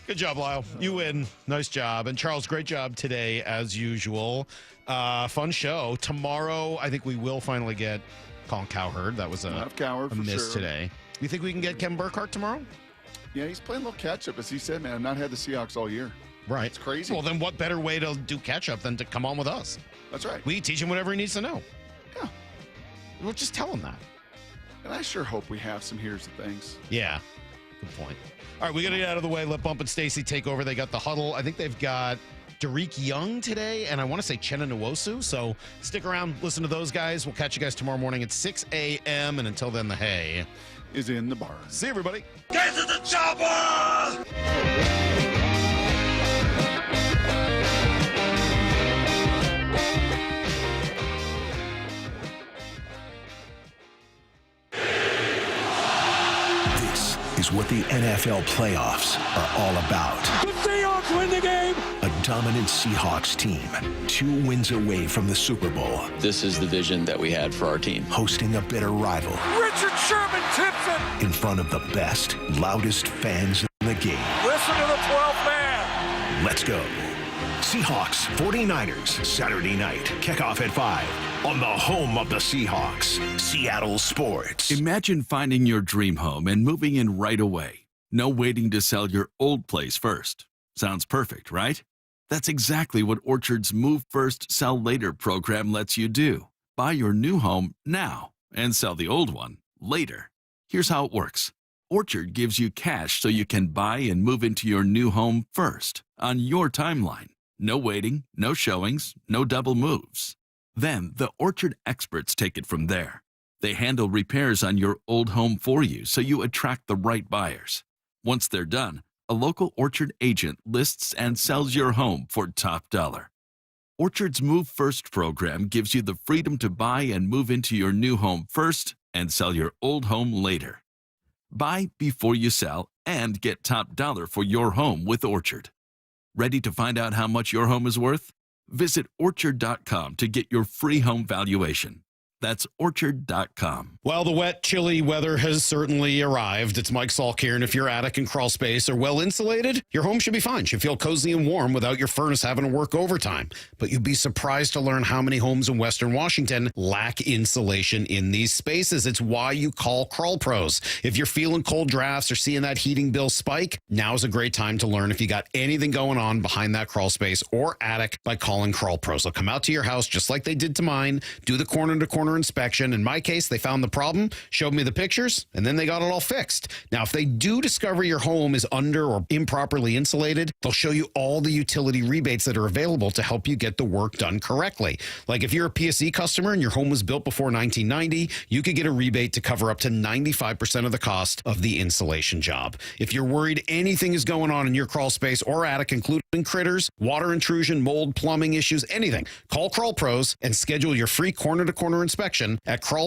Good job, Lyle. You win. Nice job. And Charles, great job today, as usual. Fun show. Tomorrow, I think we will finally get Colin Cowherd. That was a miss today. You think we can get Kevin Burkhardt tomorrow? Yeah, he's playing a little catch-up. As he said, man, I've not had the Seahawks all year. Right. It's crazy. Well, then what better way to do catch-up than to come on with us? That's right. We teach him whatever he needs to know. Yeah. We'll just tell him that. And I sure hope we have some here's the things. Yeah. Good point. All right, we got to get out of the way. Let Bump and Stacy take over. They got the huddle. I think they've got Derek Young today, and I want to say Chenna Nwosu. So stick around, listen to those guys. We'll catch you guys tomorrow morning at 6 a.m. And until then, the hay is in the barn. See everybody. Get to the chopper! what the NFL playoffs are all about. The Seahawks win the game! A dominant Seahawks team, 2 wins away from the Super Bowl. This is the vision that we had for our team. Hosting a bitter rival. Richard Sherman tips it! In front of the best, loudest fans in the game. Listen to the 12th man! Let's go. Seahawks 49ers, Saturday night. Kickoff at 5 on the home of the Seahawks, Seattle Sports. Imagine finding your dream home and moving in right away. No waiting to sell your old place first. Sounds perfect, right? That's exactly what Orchard's Move First, Sell Later program lets you do. Buy your new home now and sell the old one later. Here's how it works. Orchard gives you cash so you can buy and move into your new home first on your timeline. No waiting, no showings, no double moves. Then the Orchard experts take it from there. They handle repairs on your old home for you so you attract the right buyers. Once they're done, a local Orchard agent lists and sells your home for top dollar. Orchard's Move First program gives you the freedom to buy and move into your new home first and sell your old home later. Buy before you sell and get top dollar for your home with Orchard. Ready to find out how much your home is worth? Visit Orchard.com to get your free home valuation. That's Orchard.com. Well, the wet, chilly weather has certainly arrived. It's Mike Salk here, and if your attic and crawl space are well insulated, your home should be fine. Should feel cozy and warm without your furnace having to work overtime. But you'd be surprised to learn how many homes in Western Washington lack insulation in these spaces. It's why you call Crawl Pros. If you're feeling cold drafts or seeing that heating bill spike, now's a great time to learn if you got anything going on behind that crawl space or attic by calling Crawl Pros. They'll come out to your house just like they did to mine, do the corner-to-corner inspection. In my case, they found the problem, showed me the pictures, and then they got it all fixed. Now, if they do discover your home is under or improperly insulated, they'll show you all the utility rebates that are available to help you get the work done correctly. Like if you're a PSE customer and your home was built before 1990, you could get a rebate to cover up to 95% of the cost of the insulation job. If you're worried anything is going on in your crawl space or attic, including critters, water intrusion, mold, plumbing issues, anything, call Crawl Pros and schedule your free corner-to-corner inspection at